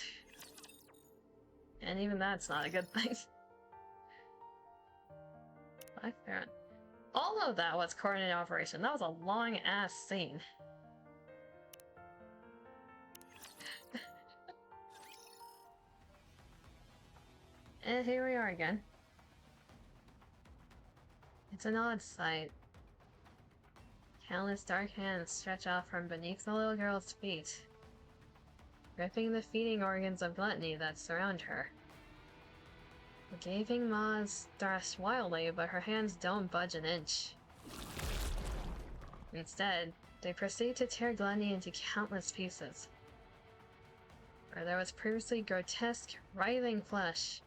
And even that's not a good thing. Black Baron. All of that was coordinated operation. That was a long ass scene. And here we are again. It's an odd sight. Countless dark hands stretch out from beneath the little girl's feet, gripping the feeding organs of gluttony that surround her. The gaping maws thrash wildly, but her hands don't budge an inch. Instead, they proceed to tear gluttony into countless pieces. Where there was previously grotesque, writhing flesh,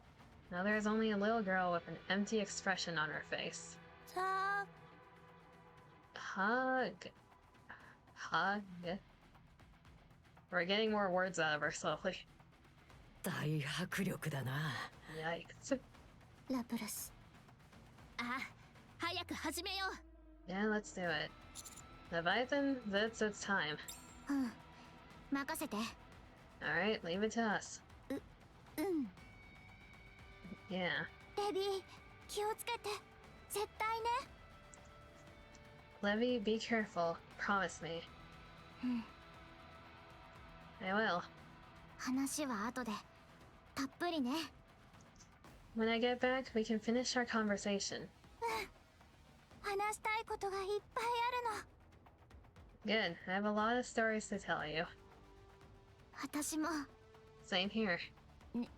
now there is only a little girl with an empty expression on her face. さあ Hug. Hug. We're getting more words out of her slowly. 大迫力だな。 Yikes. ラプラス。あ、早く始めよう。 Yeah, let's do it. Leviathan, that's its time. うん任せて。 Alright, leave it to us. うん Yeah. レビー気をつけて絶対ね。 Levy, be careful. Promise me. うん I will. 話は後でたっぷりね。 When I get back, we can finish our conversation. 話したいことがいっぱいあるの。 Good. I have a lot of stories to tell you. 私も Same here. ね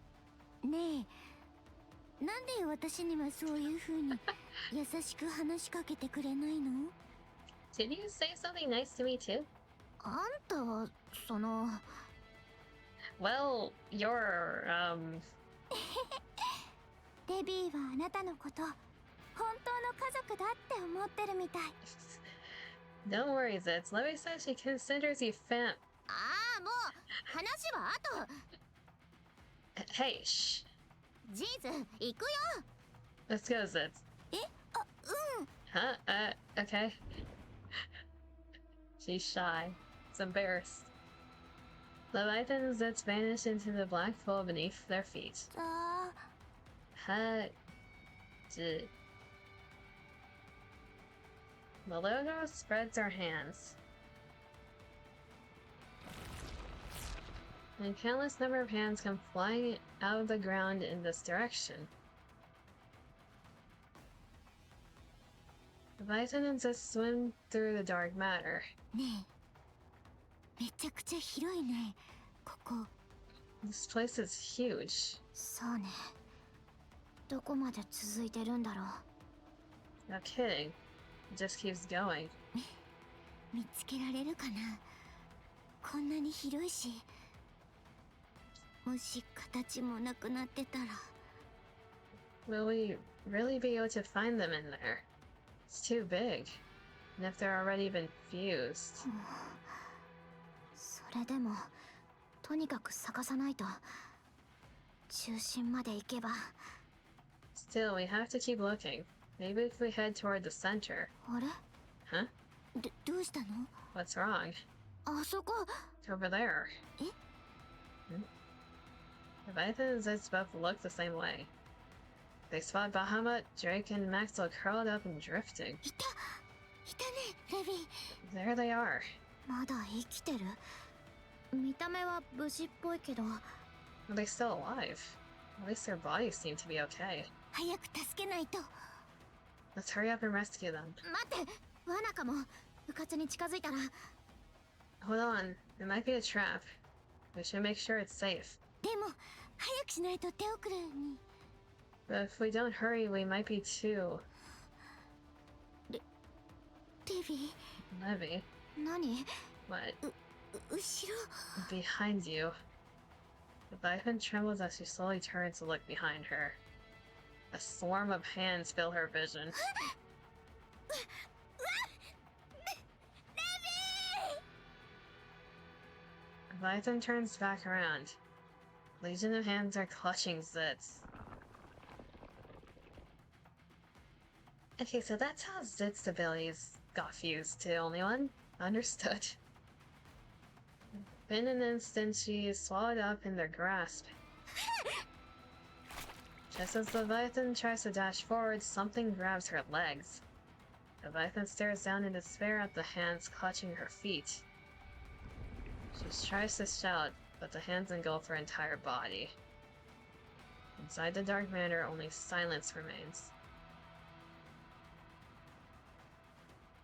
えなんで私にはそういう風に優しく話しかけてくれないの？ Did you say something nice to me too? あんたはその Well, you're, レビーはあなたのこと本当の家族だって思ってるみたい。 Don't worry, Zitz. Levy says she considers you fam- ああもう話は後。 Hey, shh. ジーズ行くよ。 Let's go, Zitz. あうん Huh? Okay. She's shy. It's embarrassed. Leviathan and Zitz vanish into the black pool beneath their feet. さあ Huh? The little girl spreads her hands. And a countless number of hands come flying out of the ground in this direction. Leviathan and Zitz swim through the dark matter. ねえめちゃくちゃ広いねここ。 This place is huge. そうねどこまで続いてるんだろう。 No kidding. It just keeps going. 見つけられるかな。こんなに広いしもし形もなくなってたら。 Will we really be able to find them in there? It's too big. And if they're already been fused. それでもとにかく探さないと。中心まで行けば。 Still, we have to keep looking. Maybe if we head toward the center. あれ Huh? どうしたの？ What's wrong? あそこ It's over there. Eh? Hmm? Leviathan and Zitz both look the same way. They spot Bahamut, Drake, and Maxwell curled up and drifting. いたねレビー。 There they are. まだ生きてる？見た目は無事っぽいけど。 Are they still alive? At least their bodies seem to be okay. 早く助けないと。 Let's hurry up and rescue them. 待って罠かも。うかつに近づいたら。 Hold on. It might be a trap. We should make sure it's safe. でも早くしないと手遅れに。 But if we don't hurry, we might be too... レビ Levy. ー何？ What? 後ろ Behind you. Leviathan trembles as she slowly turns to look behind her. A swarm of hands fill her vision. Leviathan turns back around. Legion of hands are clutching Zitz. Okay, so that's how Zitz's abilities got fused to only one. Understood. In an instant, she is swallowed up in their grasp. Just as Leviathan tries to dash forward, something grabs her legs. Leviathan stares down in despair at the hands clutching her feet. She tries to shout, but the hands engulf her entire body. Inside the dark matter, only silence remains.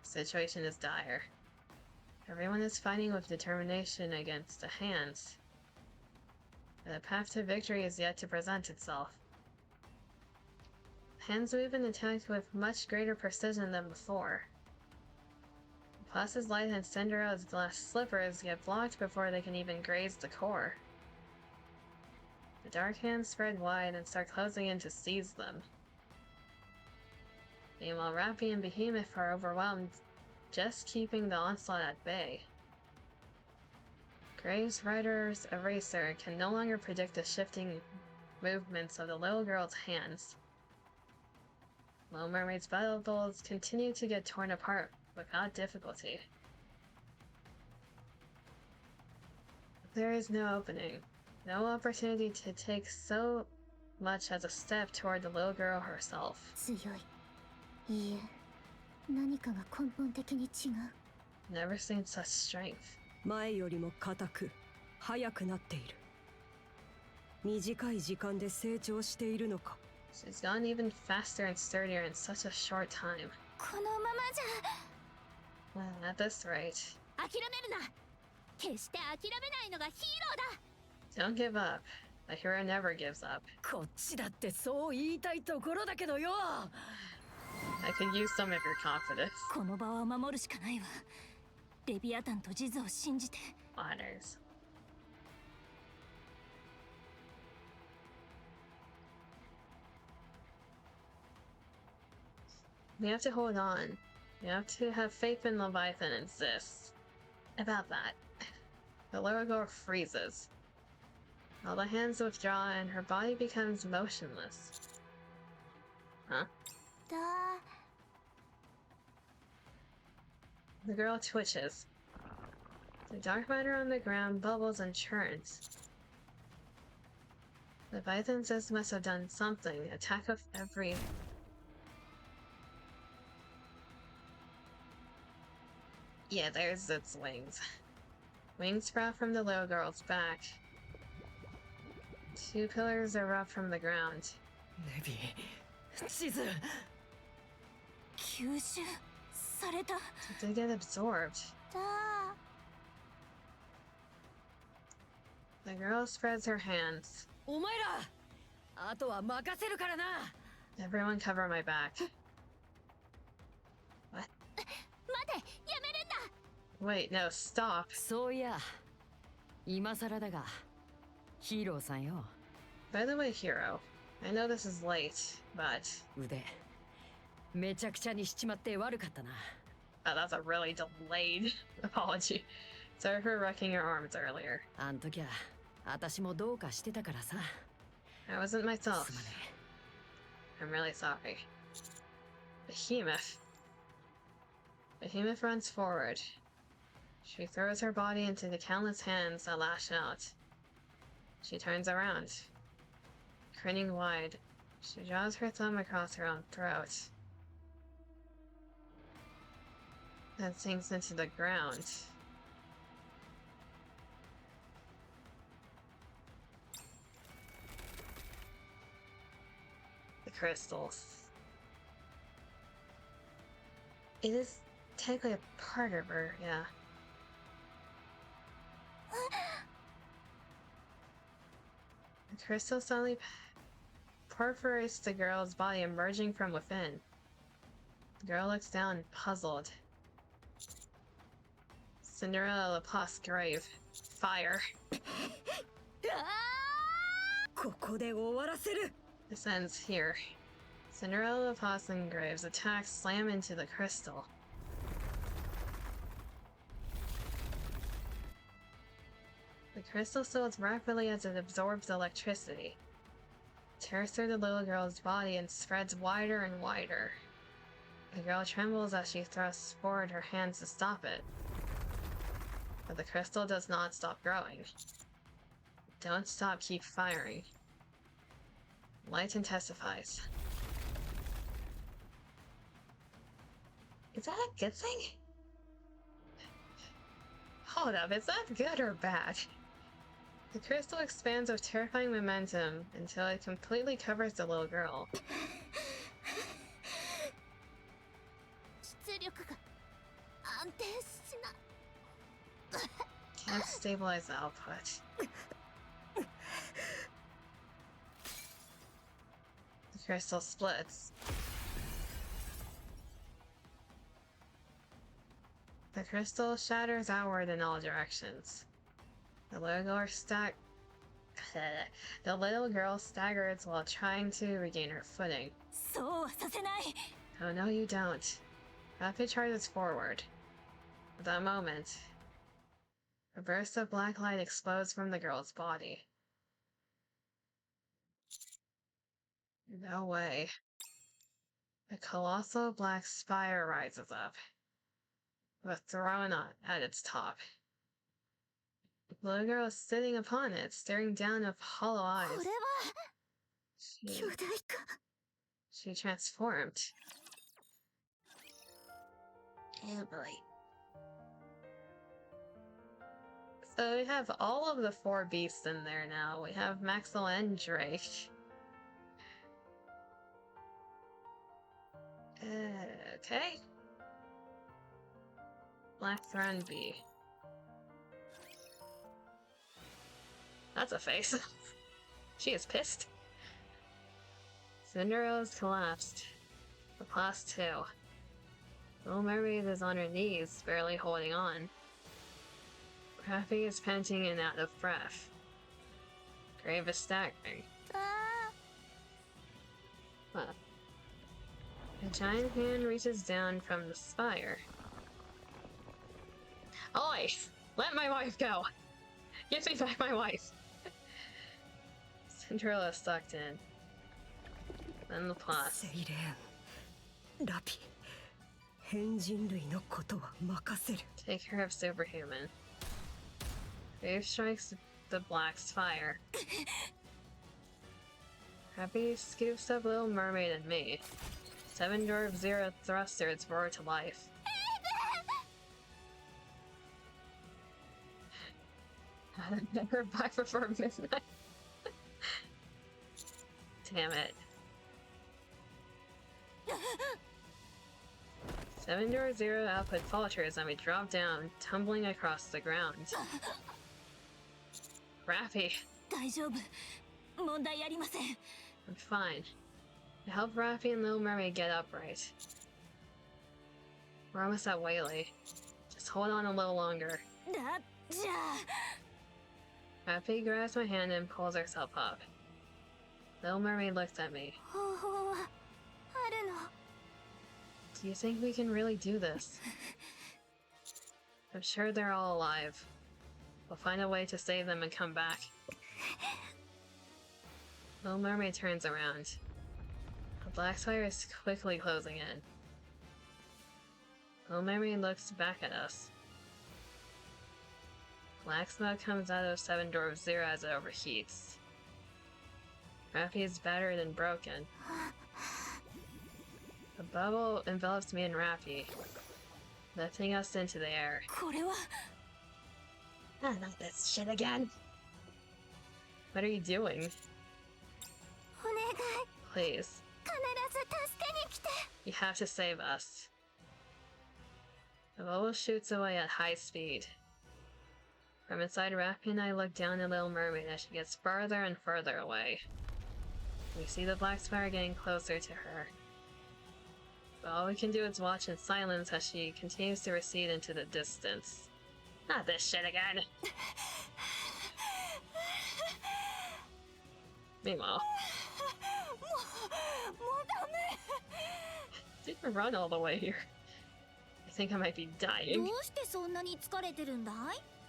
The situation is dire. Everyone is fighting with determination against the hands. The path to victory is yet to present itself. Hands move and attack with much greater precision than before. Plas's light and Cinderella's glass slippers get blocked before they can even graze the core. The dark hands spread wide and start closing in to seize them. Meanwhile, Rappy and Behemoth are overwhelmed, just keeping the onslaught at bay. Graves Rider's Eraser can no longer predict the shifting movements of the little girl's hands. Little Mermaid's bubbles continue to get torn apart without difficulty. There is no opening, no opportunity to take so much as a step toward the little girl herself. 強い。いいえ、何かが根本的に違う。 Never seen such strength. 前よりも硬く速くなっている。短い時間で成長しているのか。 She's gotten even faster and sturdier in such a short time. このままじゃ。 Well, at this rate, 諦めるな。決して諦めないのがヒーローだ。 don't give up. A hero never gives up. こっちだってそう言いたいところだけどよ。 I could use some of your confidence. この場は守るしかないわ。レビアタンと地図を信じて。 Honors. We have to hold on. We have to have faith in Leviathan and Zis. About that. The little girl freezes. All the hands withdraw and her body becomes motionless. Huh? だ。 The girl twitches. The dark matter on the ground bubbles and churns. Leviathan Zis must have done something. Attack of every... Yeah, there's its wings. Wings sprout from the little girl's back. Two pillars erupt from the ground. ネビ地図。吸収された。 They get absorbed. だ。 The girl spreads her hands. お前ら、あとは任せるからな。 Everyone cover my back. 待て、やめるんだ。 Wait, no, stop. そういや、今更だが、ヒーローさんよ。 By the way, hero, I know this is late, but... 腕、めちゃくちゃにしちまって悪かったな。 Oh, that's a really delayed apology. Sorry for wrecking your arms earlier. あん時は、私もどうかしてたからさ。 I wasn't myself. すまね I'm really sorry. Behemoth. Behemoth runs forward. She throws her body into the countless hands that lash out. She turns around. Grinning wide, she draws her thumb across her own throat. Then sinks into the ground. The crystals. It is technically a part of her, yeah. The crystal suddenly perforates the girl's body, emerging from within. The girl looks down, puzzled. Cinderella Laplace grave. Fire. ここで終わらせる。 This ends here. Cinderella Laplace and Graves attacks slam into the crystal. crystal swells rapidly as it absorbs electricity. It tears through the little girl's body and spreads wider and wider. The girl trembles as she thrusts forward her hands to stop it. But the crystal does not stop growing. Don't stop, keep firing. Light intensifies. Is that a good thing? Hold up, is that good or bad? The crystal expands with terrifying momentum until it completely covers the little girl. Can't stabilize the output. The crystal splits. The crystal shatters outward in all directions. The little girl staggers while trying to regain her footing. Oh no, you don't. Rapid charges forward. At that moment, a burst of black light explodes from the girl's body. No way. A colossal black spire rises up, with a throne at its top. The little girl is sitting upon it, staring down with hollow eyes. She transformed. Oh boy. So we have all of the 4 beasts in there now. We have Maxwell and Drake. Okay. Black Throne Bee. That's a face. She is pissed. Cinderella's collapsed. The class 2. Little Mermaid is on her knees, barely holding on. Raffy is panting and out of breath. Grave is staggering. What? A giant hand reaches down from the spire. Oi! Let my wife go! Give me back my wife! Cinderella is sucked in. Then the plot. Take care of Superhuman. Grave strikes the black spire. Happy scoops up Little Mermaid and me. 7 Dwarf Zero thrusters roar to life. Never back before midnight. Damn it. 7 Dwarf Zero output falters and we drop down, tumbling across the ground. Raffy. I'm fine. I help Raffy and Little Mermaid get upright. We're almost at Whaley. Just hold on a little longer. Raffy grabs my hand and pulls herself up. Little Mermaid looks at me. Do you think we can really do this? I'm sure they're all alive. We'll find a way to save them and come back. Little Mermaid turns around. The black spire is quickly closing in. Little Mermaid looks back at us. Black smoke comes out of 7 Dwarf Zero as it overheats. Raffy is battered and broken. A bubble envelops me and Raffy, lifting us into the air. Ah, not this shit again. What are you doing? Please. You have to save us. The bubble shoots away at high speed. From inside Raffy and I look down at Little Mermaid as she gets further and further away. We see the black spire getting closer to her. But all we can do is watch in silence as she continues to recede into the distance. Not this shit again! Meanwhile... Didn't run all the way here. I think I might be dying.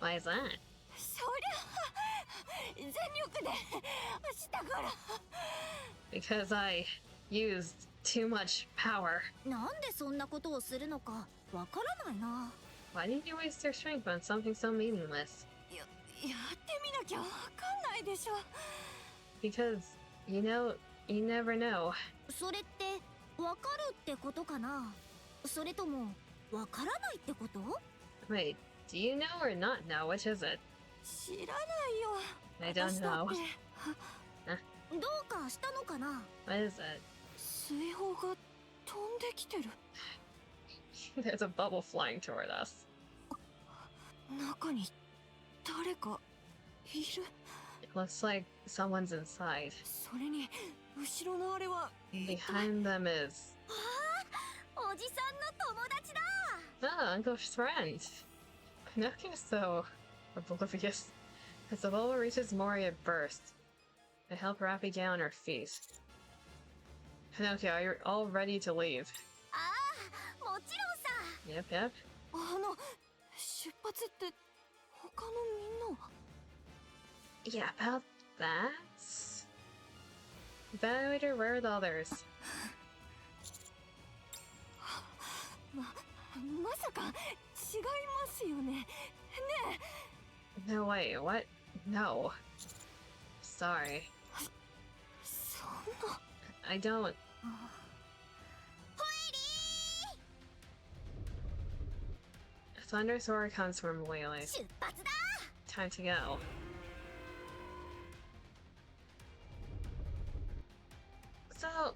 Why is that? 全力でしたから。 Because I used too much power. なんでそんなことをするのかわからないな。 Why did you waste your strength on something so meaningless? やってみなきゃわかんないでしょ。 Because, you know, you never know. それってわかるってことかな、それともわからないってこと？ Wait, do you know or not know? Which is it? 知らないよ。 I don't 私だ know. ってどうかしたのかな？ What is it? 水泡が飛んできてる。 There's a bubble flying toward us. 中に誰かいる。 It looks like someone's inside. それに後ろのあれは Behind them is... おじさんの友達だ。 Ah, Uncle's friend. Pinocchio's so oblivious. As the bubble reaches Mori, it bursts. I help Rappy get on her feet. Pinocchio, are you all ready to leave? ああ、もちろんさ。 Yep, yep. 出発って他のみんなは。 Yeah, about that. Evaluator, where are the others? まさか違いますよね。ねえ。 No way, what? No. Sorry. そんな。 I don't. A thunder sword comes from Whaley. 出発だ。 Time to go. So,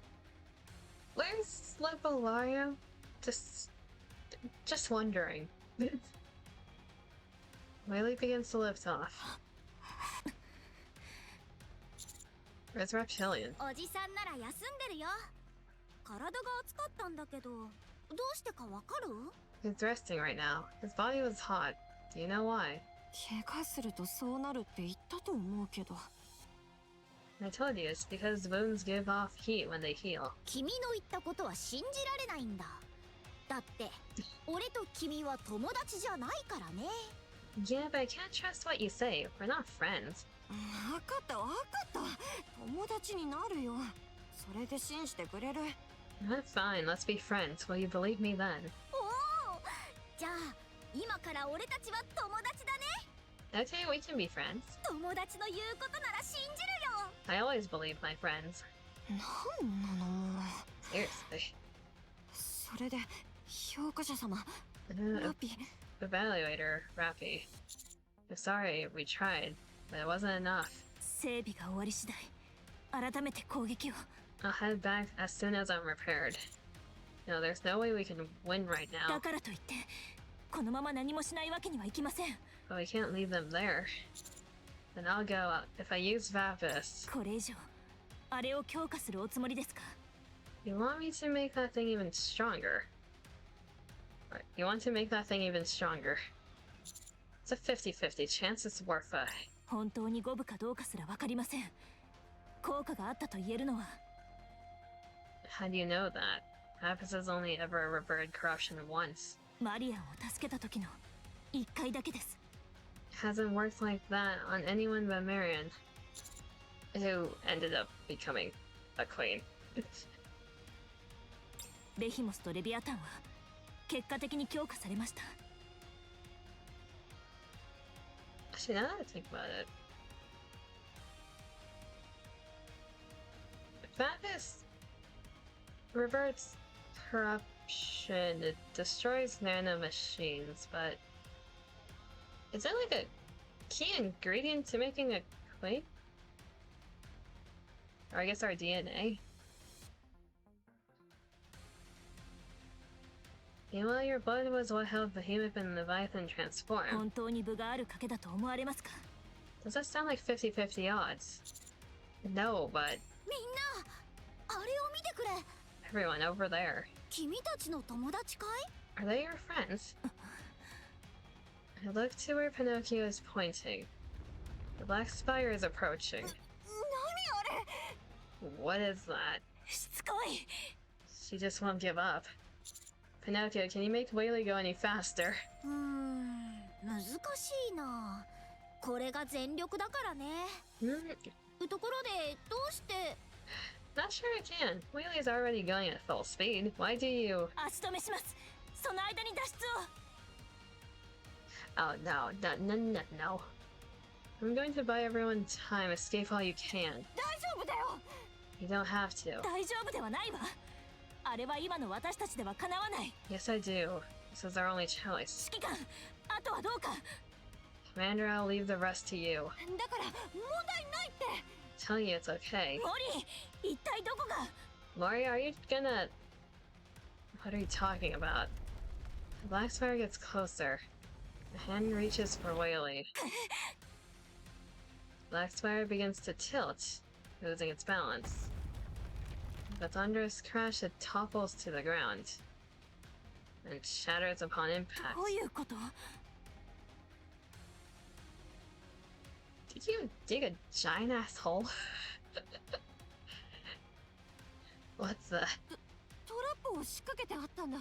where's Lepolario? Just wondering. Whaley begins to lift off. Where's Reptilian? おじさんなら休んでるよ。体が熱かったんだけど、どうしてかわかる？ He's resting right now. His body was hot. Do you know why? 怪我するとそうなるって言ったと思うけど。 I told you, it's because wounds give off heat when they heal. 君の言ったことは信じられないんだ。だって、俺と君は友達じゃないからね。 Yeah, but I can't trust what you say. We're not friends. わかったわかった。友達になるよ。それで信じてくれる。 That's fine, let's be friends. Will you believe me then? おお、じゃあ今から俺たちは友達だね。 Okay, we can be friends. 友達の言うことなら信じるよ。 I always believe my friends. なんなのもう。 Seriously. それで評価者様、ラ Uh, ピ。 Evaluator, Rappy. I'm sorry, we tried, but it wasn't enough. 整備が終わり次第改めて攻撃を。 I'll head back as soon as I'm repaired. No, there's no way we can win right だ now, からといってこのまま何もしないわけにはいきません。 but we can't leave them there. Then I'll go out. If I use Vapus, これ以上あれを強化するおつもりですか？ you want me to make that thing even stronger? Right, you want to make that thing even stronger? It's a 50-50 chance it's worth it. 本当に五分かどうかすらわかりません。効果があったと言えるのは How do you know that? Vapus has only ever reverted corruption once. マリアンを助けた時の1回だけです。 It hasn't worked like that on anyone but Marion, who ended up becoming a queen. ベヒモスとレビアタンは結果的に強化されました。 Actually, now that I think about it, Vapus reverts corruption. It destroys nanomachines, but is it like a key ingredient to making a queen? Or I guess our DNA? Meanwhile, your blood was what helped Behemoth and Leviathan transform. 本当に分がある賭けだと思われますか？ Does that sound like 50-50 odds? No, but みんな、あれを見てくれ。 everyone over there. 君たちの友達かい？ Are they your friends? I look to where Pinocchio is pointing. The black spire is approaching. 何あれ。 What is that? しつこい。 She just won't give up. Pinocchio, can you make Whaley go any faster? 難しいな。これが全力だからね。 ところでどうして。 Not sure I can. Wheelie's already going at full speed. Why do you? 足止めします。その間に脱出を。 Oh no, no. I'm going to buy everyone time. Escape while you can. 大丈夫だよ。 You don't have to. 大丈夫ではないわ。あれは今の私たちではかなわない。 Yes, I do. This is our only choice. 指揮官、あとはどうか。 Commander, I'll leave the rest to you. だから問題ないって。 Tell you it's okay. モリー、一体どこが。 Mori, are you gonna... What are you talking about? The black spire gets closer. The hand reaches for Whaley. Black spire begins to tilt, losing its balance. The thunderous crash, it topples to the ground and shatters upon impact. どういうこと。 Did you dig a giant ass hole? What's that? トラップを仕掛けてあったんだ。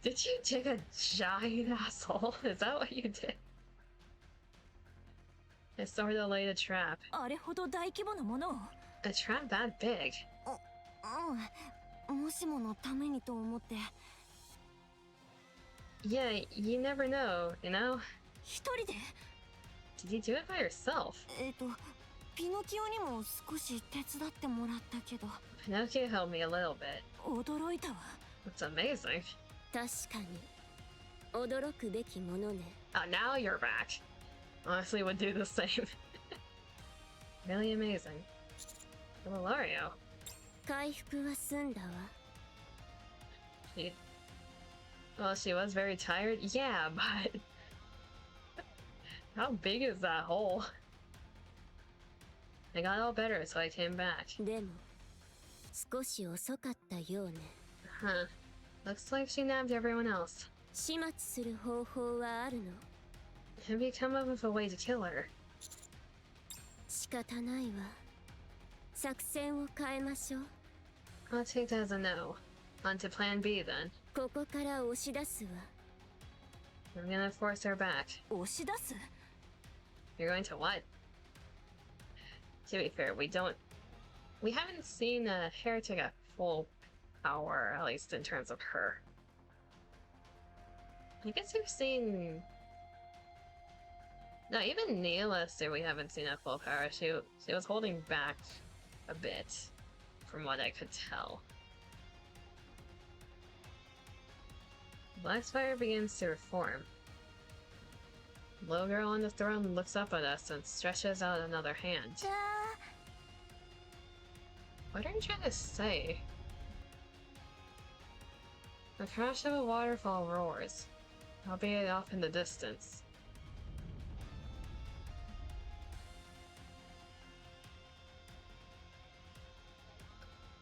Did you dig a giant ass hole? Is that what you did? I sort of laid a trap. あれほど大規模なものを。 A trap that big? もしものためにと思って。 Yeah, you never know, you know? 一人で。 Did you do it by yourself? ピノキオにも少し手伝ってもらったけど。 Pinocchio helped me a little bit. 驚いたわ。 It's amazing. 確かに驚くべきものね。 Oh, now you're back. Honestly, would do the same. Really amazing. Hilario. 回復は済んだわ。 Well, she was very tired. Yeah, but... How big is that hole? I got all better, so I came back. でも少し遅かったようね。 Huh. Looks like she nabbed everyone else. 始末する方法はあるの？ Have you come up with a way to kill her? 仕方ないわ。作戦を変えましょう。 I'll take that as a no. On to plan B then. ここから押し出すわ。 I'm gonna force her back. 押し出す。 You're going to what? To be fair, we haven't seen a heretic at full power, at least in terms of her. I guess we've seen... No, even Nihilist we haven't seen at full power. She was holding back a bit, from what I could tell. Blackspire begins to reform. Little girl on the throne looks up at us and stretches out another hand. What are you trying to say? The crash of a waterfall roars, albeit off in the distance.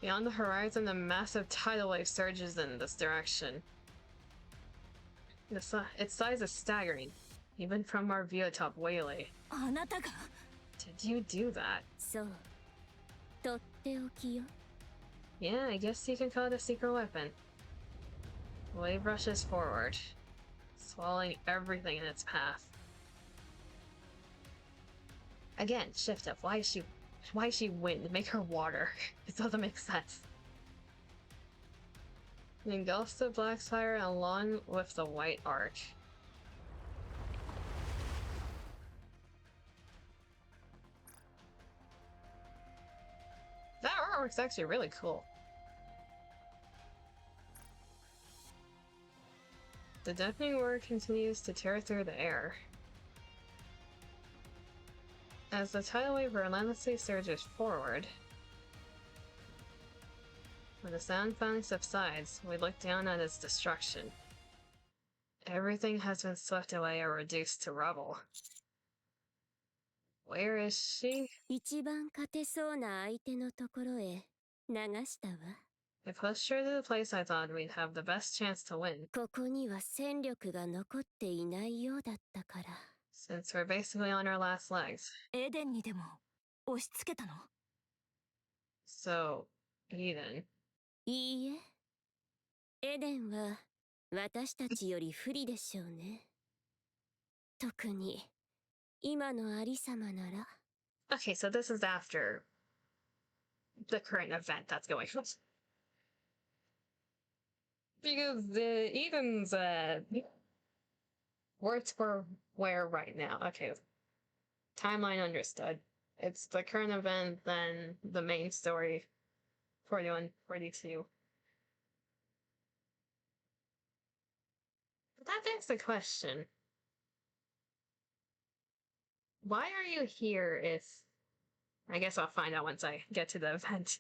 Beyond the horizon, a massive tidal wave surges in this direction. Its size is staggering, even from our view atop Whaley. あなたが。 Did you do that? そう。とっておきよ。 Yeah, I guess you can call it a secret weapon. The wave rushes forward, swallowing everything in its path. Again, shift up. Why is she wind? Make her water. It doesn't make sense. It engulfs the black spire along with the white arc. That artwork's actually really cool. The deafening roar continues to tear through the air. As the tidal wave relentlessly surges forward, when the sound finally subsides, we look down at its destruction. Everything has been swept away or reduced to rubble. Where is she? 一番勝てそうな相手のところへ流したわ。 I pushed her to the place I thought we'd have the best chance to win. ここには戦力が残っていないようだったから。 Since we're basically on our last legs. エデンにでも押し付けたの。 So, Eden. いいえ。エデンは私たちより不利でしょうね。特に今のありさまなら Okay, so this is after the current event that's going on. Because Eden's words for where right now. Okay. Timeline understood. It's the current event, then the main story. 41, 42. But that begs the question. Why are you here if... I guess I'll find out once I get to the event.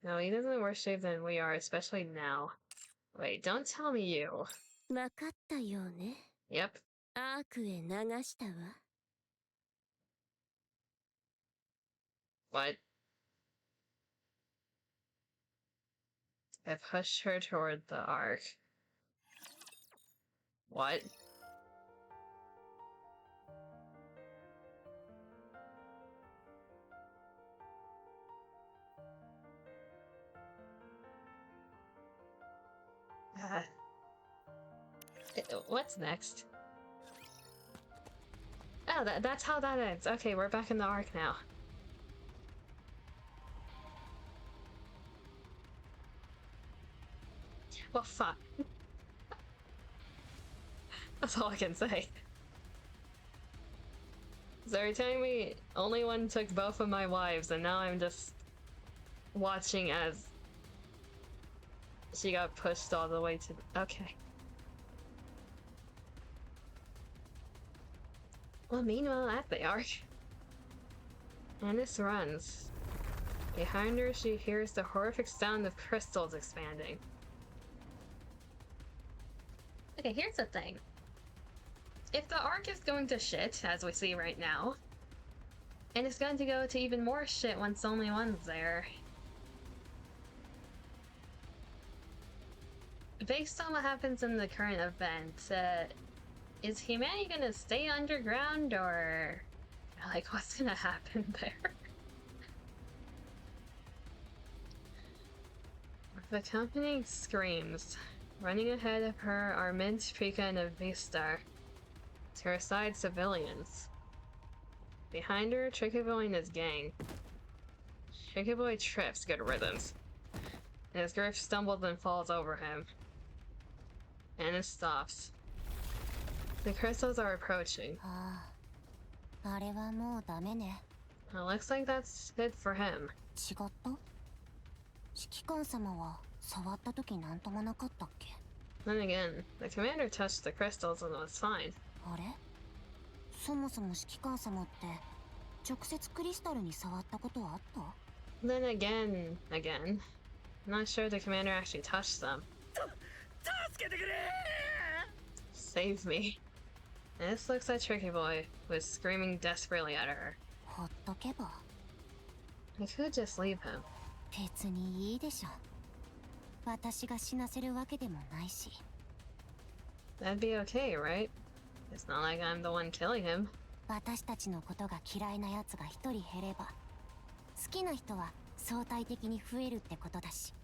No, he doesn't worse shape than we are, especially now. Wait, don't tell me you. わかったよね Yep. アークへ流したわ What? I pushed her toward the arc. What? What's next? Oh, that's how that ends. Okay, we're back in the arc now. Well, fuck. That's all I can say. So you're telling me only one took both of my wives, and now I'm just watching as she got pushed all the way to the... Okay. Well, meanwhile, at the arc, Annis runs. Behind her, she hears the horrific sound of crystals expanding. Okay, here's the thing. If the arc is going to shit, as we see right now, and it's going to go to even more shit once only one's there, based on what happens in the current event, is humanity gonna stay underground, or like what's gonna happen there? The accompanying screams. Running ahead of her are Mint, Pika, and a V-Star. To her side, civilians. Behind her, Tricky Boy and his gang. Tricky Boy trips, good riddance. And his grip stumbles and falls over him. And it stops. The crystals are approaching. あれはもうダメね It looks like that's it for him. 違った指揮官様は触った時なんともなかったっけ Then again, the commander touched the crystals and was fine. あれそもそも指揮官様って直接クリスタルに触ったことはあった Then again, I'm not sure the commander actually touched them. Save me. This looks like Tricky Boy, who is screaming desperately at her. ほっとけば I could just leave him. 別にいいでしょ私が死なせるわけでもないし That'd be okay, right? It's not like I'm the one killing him. 私たちのことが嫌いなやつが一人減れば好きな人は相対的に増えるってことだし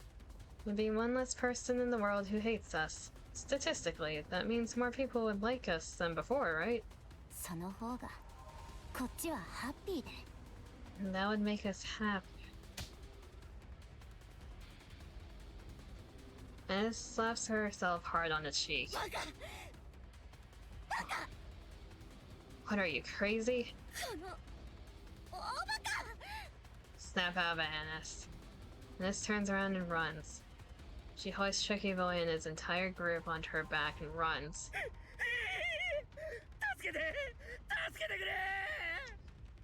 There'd be one less person in the world who hates us. Statistically, that means more people would like us than before, right? その方がこっちはハッピーで And that would make us happy. And slaps herself hard on the cheek. What are you, crazy? この大バカ Snap out of Annis. Annis turns around and runs. She hoists Tricky Boy and his entire group onto her back and runs.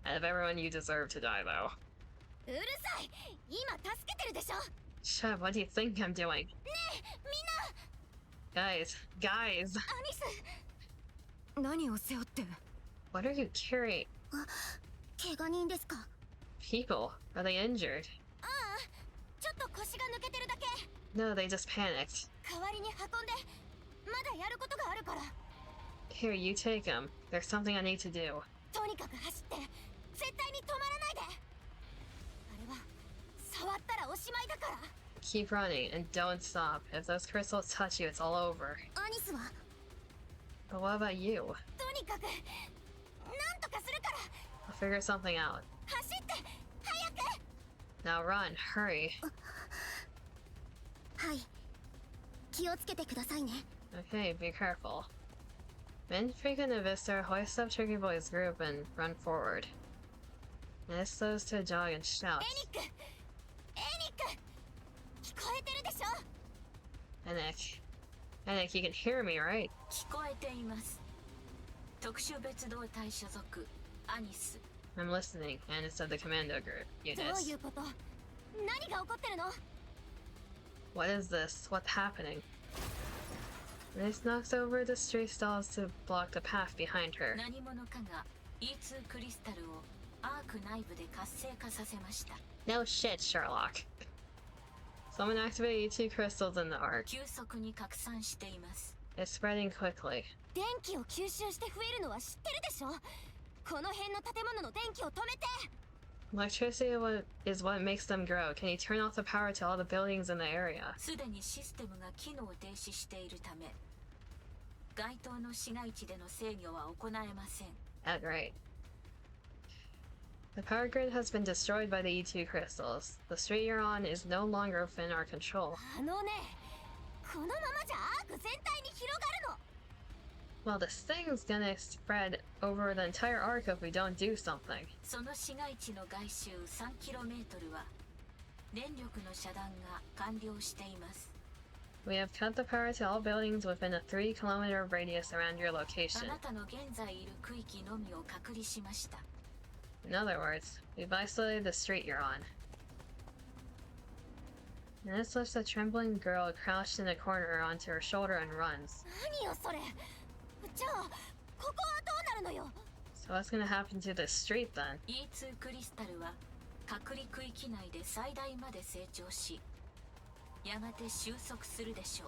Out of everyone, you deserve to die, though. うるさい今助けてるでしょ Shut up, what do you think I'm doing? ねえみんな Guys, アニス何を背負って what are you carrying? 怪我人ですか People, are they injured? ああちょっと腰が抜けてるだけ No, they just panicked. 代わりに運んでまだやることがあるから Here, you take them. There's something I need to do. とにかく走って絶対に止まらないであれは触ったらおしまいだから keep running and don't stop. If those crystals touch you, it's all over. アニスは But what about you? とにかくなんとかするから I'll figure something out. 走って早く Now run, hurry. はい気をつけてくださいね Okay, be careful. Men frequent a Vista, hoist up Tricky Boy's group and run forward. And slows to a jog and shouts. エニック聞こえてるでしょ Enik, you can hear me, right? 聞こえています。特殊別動隊所属アニス。 I'm listening, and it's of the commando group どう units. いうこと何が起こってるの What is this? What's happening? This knocks over the street stalls to block the path behind her. 何者かが E2 クリスタルをアーク内部で活性化させました。 No shit, Sherlock. Someone activated E2 crystals in the arc. 急速に拡散しています。 It's spreading quickly. 電気を吸収して増えるのは知ってるでしょこの辺の建物の電気を止めて Electricity is what makes them grow. Can you turn off the power to all the buildings in the area? すでにシステムが機能停止しているため、該当の市街地での制御は行えません。 Outright. The power grid has been destroyed by the E2 crystals. The street you're on is no longer within our control. あのねこのままじゃアーク全体に広がるの Well, this thing's gonna spread over the entire arc if we don't do something. その市街地の外周 3km は電力の遮断が完了しています。 We have cut the power to all buildings within a 3-kilometer radius around your あ location. なたの現在いる区域のみを隔離しました。 In other words, we've isolated the street you're on. And this lifts a trembling girl crouched in a corner onto her shoulder and runs. 何よそれじゃあここはどうなるのよ So what's gonna happen to this street then? E2 クリスタルは隔離区域内で最大まで成長し、やがて収束するでしょ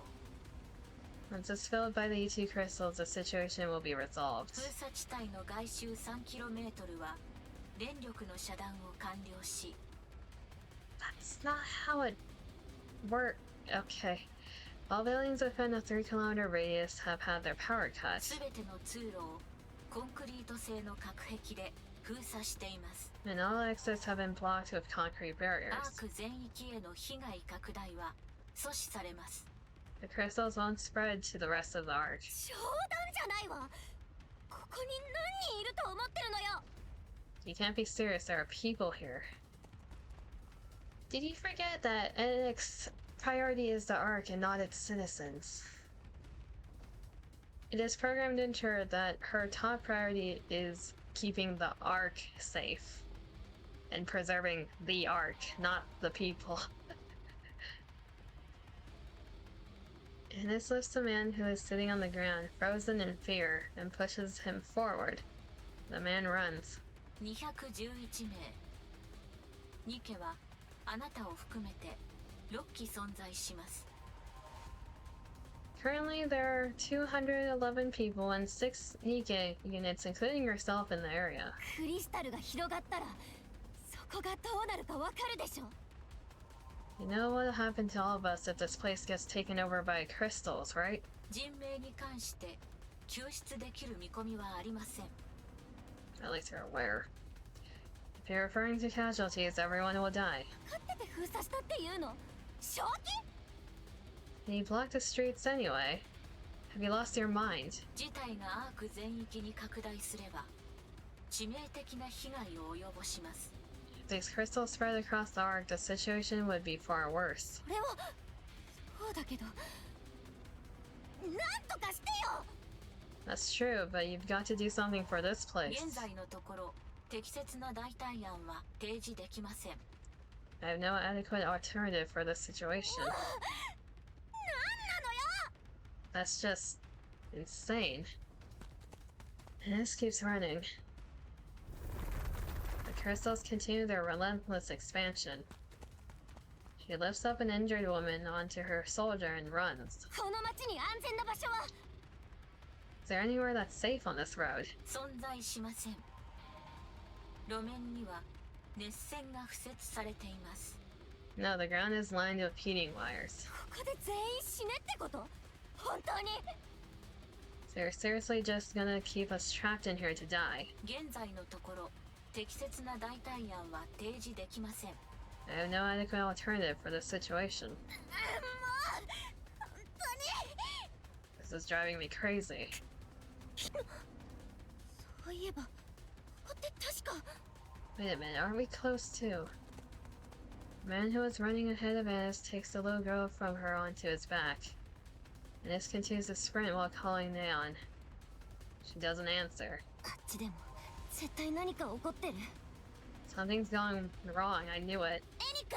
う。 Once it's filled by the E2 crystals, the situation will be resolved. 封鎖地帯の外周 3km は電力の遮断を完了し、 That's not how it works. Okay. All buildings within a 3-kilometer radius have had their power cut. すべての通路をコンクリート製の隔壁で封鎖しています。 And all exits have been blocked with concrete ア barriers. ーク全域への被害拡大は阻止されます。 The crystals won't spread to the rest of the arc. 冗談じゃないわここに何人いると思ってるのよ You can't be serious, there are people here. Did you forget that NIKKE's priority is the arc and not its citizens? It is programmed into her that her top priority is keeping the arc safe and preserving the arc, not the people. And this lifts a man who is sitting on the ground, frozen in fear, and pushes him forward. The man runs. 211名。ニケはあなたを含めて6機存在します。 Currently, there are 211 people and 6 NIKKE units, including yourself, in the area. クリスタルが広がったらそこがどうなるかわかるでしょ You know what'll happen to all of us if this place gets taken over by crystals, right? 人命に関して救出できる見込みはありません。 At least you're aware. If you're referring to casualties, everyone will die. 勝ってて封鎖したっていうの正気 And you blocked the streets anyway. Have you lost your mind? 事態がアーク全域に拡大すれば致命的な被害を及ぼします。 If these crystals spread across the arc, the situation would be far worse. それはそうだけどなんとかしてよ That's true, but you've got to do something for this place. 現在のところ適切な代替案は提示できません。 I have no adequate alternative for this situation. なんなのよ That's just insane. And this keeps running. The crystals continue their relentless expansion. She lifts up an injured woman onto her shoulder and runs. この町に安全な場所は Is there anywhere that's safe on this road? 存在しません。路面には熱線が敷設されています。No, the ground is lined with heating wires. ここで全員死ねってこと？本当に？ So you're seriously just gonna keep us trapped in here to die? 現在のところ適切な代替案は提示できません。 I have no adequate alternative for this situation. もう本当に This is driving me crazy. そういえばここって確か Wait a minute, aren't we close too? The man who was running ahead of Annis takes the little girl from her onto his back. Annis continues to sprint while calling Neon. She doesn't answer. あっちでも絶対何か起こってる。 Something's going wrong, I knew it. エニック、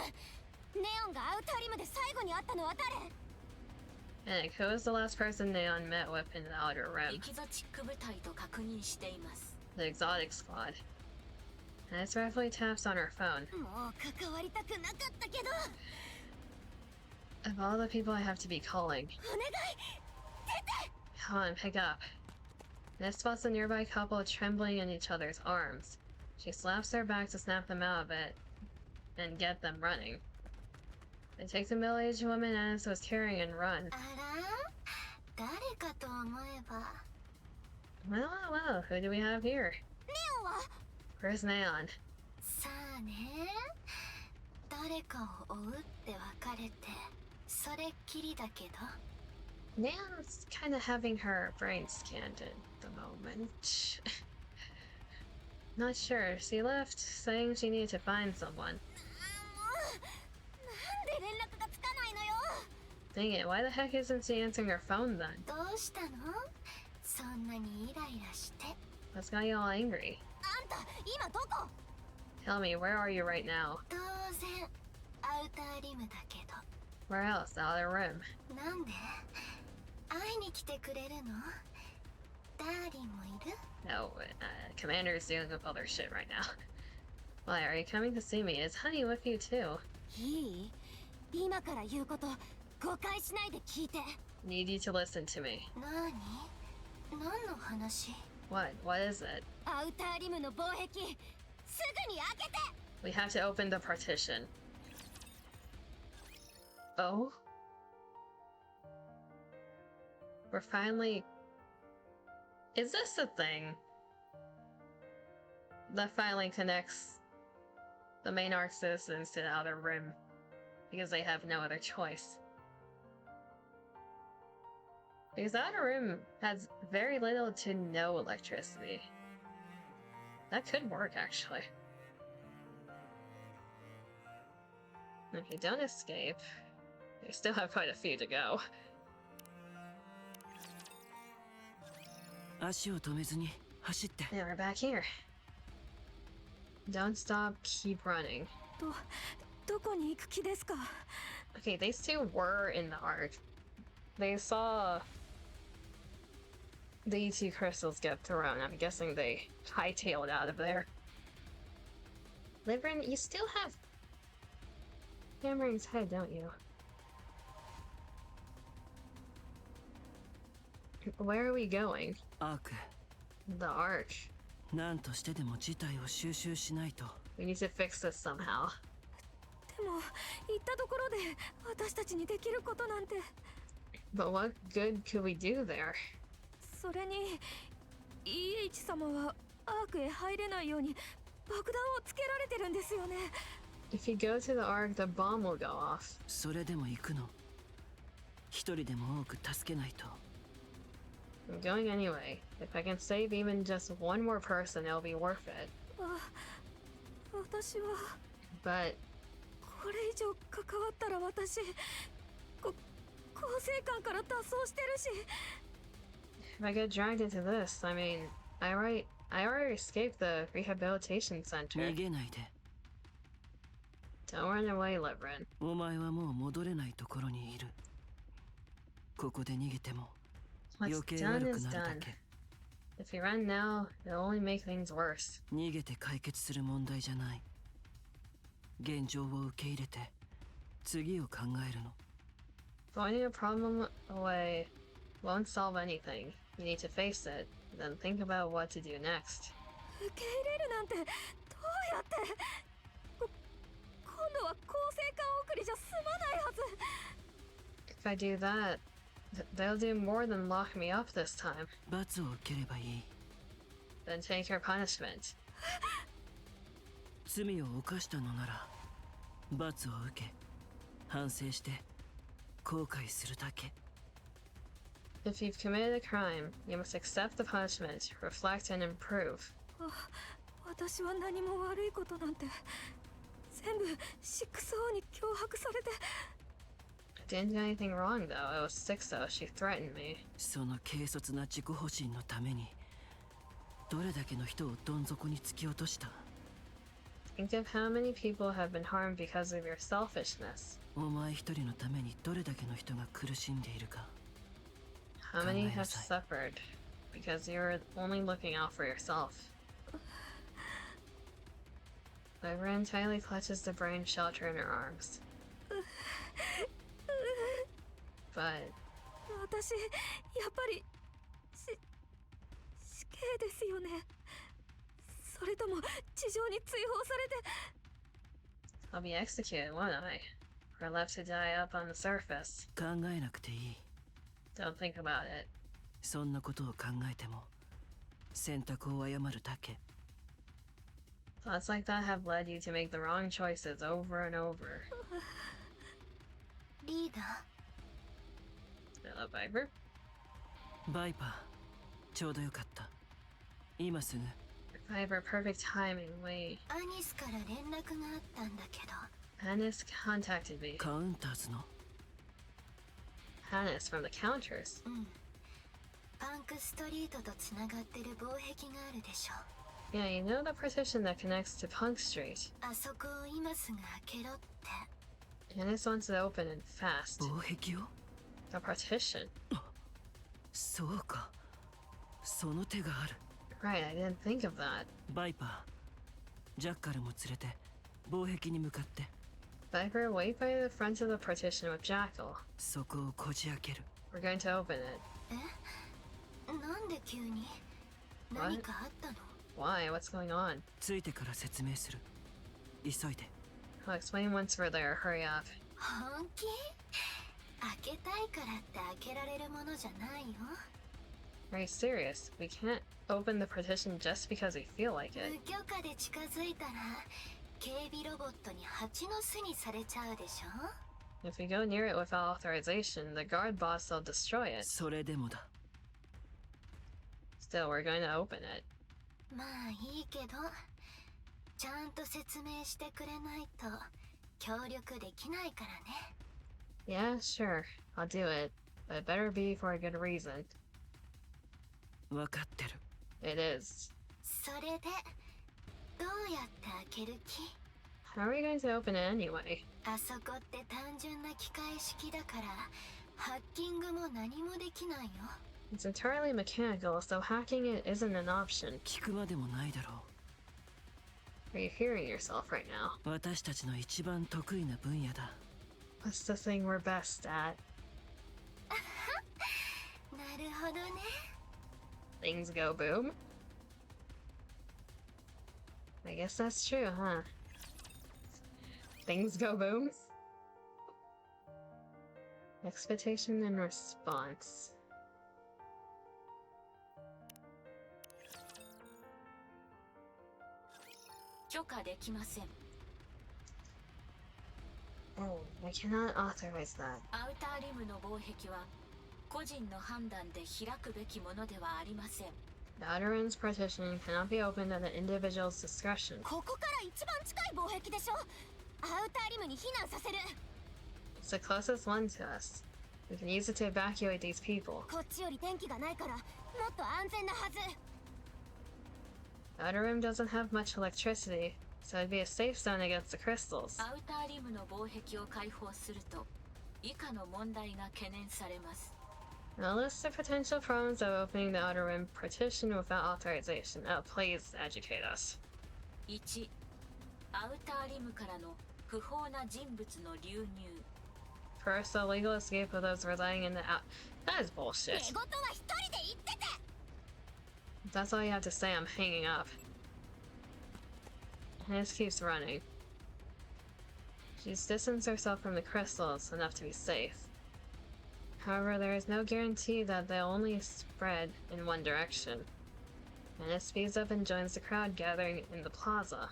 ネオンがアウターリムで最後に会ったのは誰？ And who was the last person Neon met with in the outer エ rim? キゾチック部隊と確認しています。 The exotic squad. Annis rightfully taps on her phone. もう関わりたくなかったけど。 Of all the people I have to be calling. お願い、出て。 Come on, pick up. Ness spots a nearby couple trembling in each other's arms. She slaps their back to snap them out of it and get them running. They take the middle-aged woman Annis was carrying and run. あら？誰かと思えば。 Well, well, who do we have here? ネオンは？ Where's Neon? さあね。誰かを追うって別れて、それっきりだけど。 Neon's kind of having her brain scanned at the moment. Not sure. She left saying she needed to find someone. もう、なんで連絡がつかないのよ。 Dang it, why the heck isn't she answering her phone then? どうしたの？そんなにイライラして。 What's got you all angry? あんた、今どこ？ Tell me, where are you right now? 当然、アウターリムだけど。 Where else? The outer rim. なんで？会いに来てくれるの？ダーリンもいる？ No, Commander's dealing with other shit right now. Why, are you coming to see me? Is Honey with you too? いい？今から言うこと、誤解しないで聞いて。 Need you to listen to me. 何？何の話？ What? What is it? アウターリムの防壁、すぐに開けて！ We have to open the partition. Oh? We're finally... Is this a thing that finally connects the main arc citizens to the outer rim because they have no other choice? Because the outer rim has very little to no electricity. That could work, actually. If you don't escape, you still have quite a few to go. 足を止めずに走って。 Now we're back here. Don't stop, keep running. どこに行く気ですか？ Okay, these two were in the arc. They saw the two crystals get thrown. I'm guessing they hightailed out of there. Livrin, you still have Hammering's head, don't you? Where are we going? アーク、 The arc. 何としてでも事態を収拾しないと。 We need to fix this somehow. でも行ったところで私たちにできることなんて。 But what good could we do there? それに EH 様はアークへ入れないように爆弾をつけられてるんですよね。 If you go to the arc, the bomb will go off. それでも行くの。一人でも多く助けないと。 I'm going anyway. If I can save even just one more person, it'll be worth it. 私は But これ以上関わったら私構成官から脱走してるし。 if I get dragged into this, I mean, I already escaped the rehabilitation center. 逃げないで。 Don't run away, Livrin. お前はもう戻れないところにいる。ここで逃げても What's 余計 done 悪く is なるだ done. け。 If you run now, it'll only make things worse. 逃げて解決する問題じゃない。現状を受け入れて次を考えるの。 Pointing a problem away won't solve anything. You need to face it, then think about what to do next. 受け入れるなんてどうやって？今度は構成官送 if I do that, they'll do more than lock me up this time. 罰を受ければいい。 Then take your punishment. 罪を犯したのなら罰を受け反省して後悔するだけ。 If you've committed a crime, you must accept the punishment, reflect, and improve. 私は何も悪いことなんて全部6-0に脅迫されて。 I didn't do anything wrong though. It was 6-0. She threatened me. その軽率な自己保身のためにどれだけの人をどん底に突き落とした。 Think of how many people have been harmed because of your selfishness. お前一人のためにどれだけの人が苦しんでいるか。 How many have 考えなさい。 suffered because you're only looking out for yourself. Vibrant tightly clutches the brain shelter in her arms. But 私やっぱり死刑ですよね。それとも地上に追放されて。 I'll be executed, won't I? Or left to die up on the surface. 考えなくていい。 Don't think about it. そんなことを考えても選択を誤るだけ。 Thoughts like that have led you to make the wrong choices over and over. リーダー、 Hello, Viper. バイパー、ちょうどよかった。今すぐ。 Viper, perfect timing. Wait. アニスから連絡があったんだけど。 Hannes contacted me. カウンターズの Hannes from the counters. うん。パンクストリートとつながってる防壁があるでしょ。 Yeah, you know the partition that connects to Punk Street. あそこを今すぐ開けろって。 Hannes wants it open and fast. 防壁を。 The partition. そうか、その手がある。 Right, I didn't think of that. バイパー、ジャッカルも連れて防壁に向かって。 Viper, wait by the front of the partition with Jackal. そこをこじ開ける。 We're going to open it. なんで急に？ What? 何かあったの？ Why? What's going on? ついてから説明する。急いで。 I'll explain once we're there. Hurry up. 本気？開けたいからって開けられるものじゃないよ。 Are you serious? We can't open the partition just because we feel like 無 it. 許可で近づいたら警備ロボットに蜂の巣にされちゃうでしょ。 If we go near it without authorization, the guard boss will destroy it. それでもだ。 Still, we're going to open it. まあいいけど、ちゃんと説明してくれないと協力できないからね。 Yeah, sure. I'll do it. But it better be for a good reason. 分かってる。 It is. それでどうやって開ける気？ How are we going to open it anyway? あそこって単純な機械式だからハッキングも何もできないよ。 It's entirely mechanical, so hacking it isn't an option. 聞くまでもないだろ Are you hearing yourself right now? う。私たちの一番得意な分野だ。 What's the thing we're best at? なるほどね。 Things go boom? I guess that's true, huh? Things go boom? Expectation and response. 許可できません。 Oh, I cannot authorize that. アウターリムの防壁は個人の判断で開くべきものではありません。 The outer rim's partition cannot be opened at an individual's discretion. ここから一番近い防壁でしょ。アウターリムに避難させる。 It's the closest one to us. We can use it to evacuate these people. こっちより電気がないからもっと安全なはず。 The outer rim doesn't have much electricity, so it'd be a safe zone against the crystals. アウターリムの防壁を開放すると以下の問題が懸念されます。 Now list the potential problems of opening the outer rim partition without authorization. Oh, please educate us. 1、アウターリムからの不法な人物の流入。 First, the legal escape of those residing in the out. That is bullshit. 仕事は一人で行ってて。 If that's all you have to say, I'm hanging up. Hannes keeps running. She's distanced herself from the crystals enough to be safe. However, there is no guarantee that they'll only spread in one direction. And it speeds up and joins the crowd gathering in the plaza.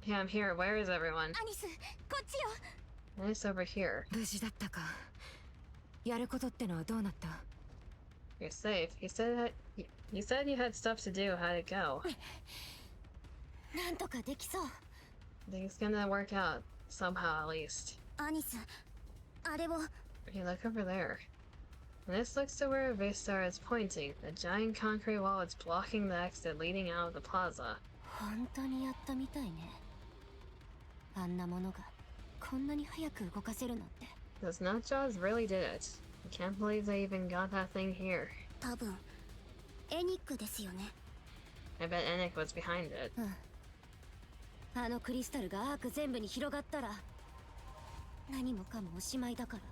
Yeah, I'm here. Where is everyone? アニス、こっちよ。 And it's over here. 無事だったか。やることってのはどうなった？ You're safe. He said you had stuff to do. How'd it go? なんとかできそう。 I think it's gonna work out somehow at least. アニス、あれを。 Hey, look over there. And this looks to where Vistar is pointing. A giant concrete wall is blocking the exit leading out of the plaza. 本当にやったみたいね。あんなものがこんなに早く動かせるなんて。 Those nutjobs really did it. I can't believe they even got that thing here. 多分エニックですよね。 I bet Enik was behind it. あのクリスタルがアーク全部に広がったら何もかもおしまいだから。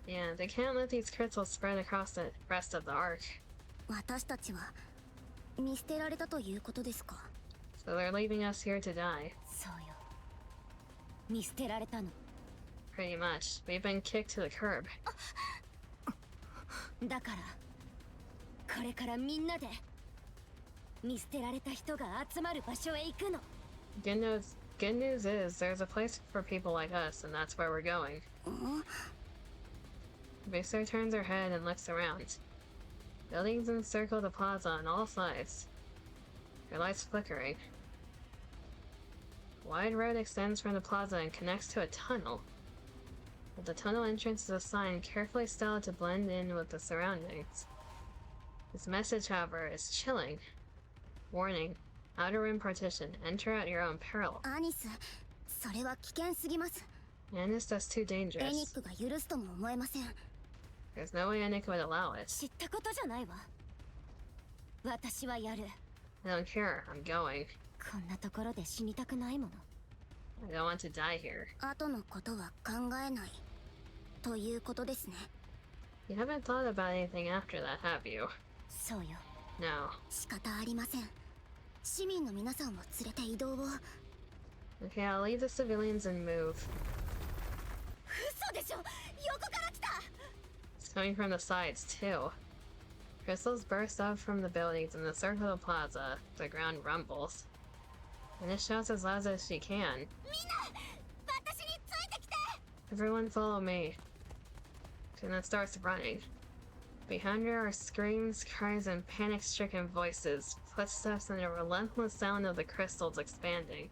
Yeah, they can't let these crystals spread across the rest of the arc. 私たちは見捨てられたということですか。 So they're leaving us here to die. そうよ。見捨てられたの。 Pretty much. We've been kicked to the curb. だからこれからみんなで見捨てられた人が集まる場所へ行くの。 Good news is there's a place for people like us, and that's where we're going. Vistar turns her head and looks around. Buildings encircle the plaza on all sides. Their lights flickering. A wide road extends from the plaza and connects to a tunnel. At the tunnel entrance is a sign carefully styled to blend in with the surroundings. This message, however, is chilling. Warning. Outer rim partition. Enter at your own peril. アニス、それは危険すぎます。 And this that's too エニッ dangerous. クが許すとも思えません。 There's no way Enik would allow it. 知ったことじゃないわ。私はやる。 I don't care. I'm going. こんなところで死にたくないもの。 I don't want to die here. 後のことは考えないということですね。 You haven't thought about anything after that, have you? そうよ。 No. 仕方ありません。市民の皆さんを連れて移動を。 Okay, I'll leave the civilians and move. 嘘でしょ。横から来た。 It's coming from the sides, too. Crystals burst up from the buildings in the circle of the plaza. The ground rumbles. And it shouts as loud as she can. みんな、私についてきて。 Everyone follow me. And then starts running. Behind her are screams, cries, and panic-stricken voices, footsteps, and a relentless sound of the crystals expanding.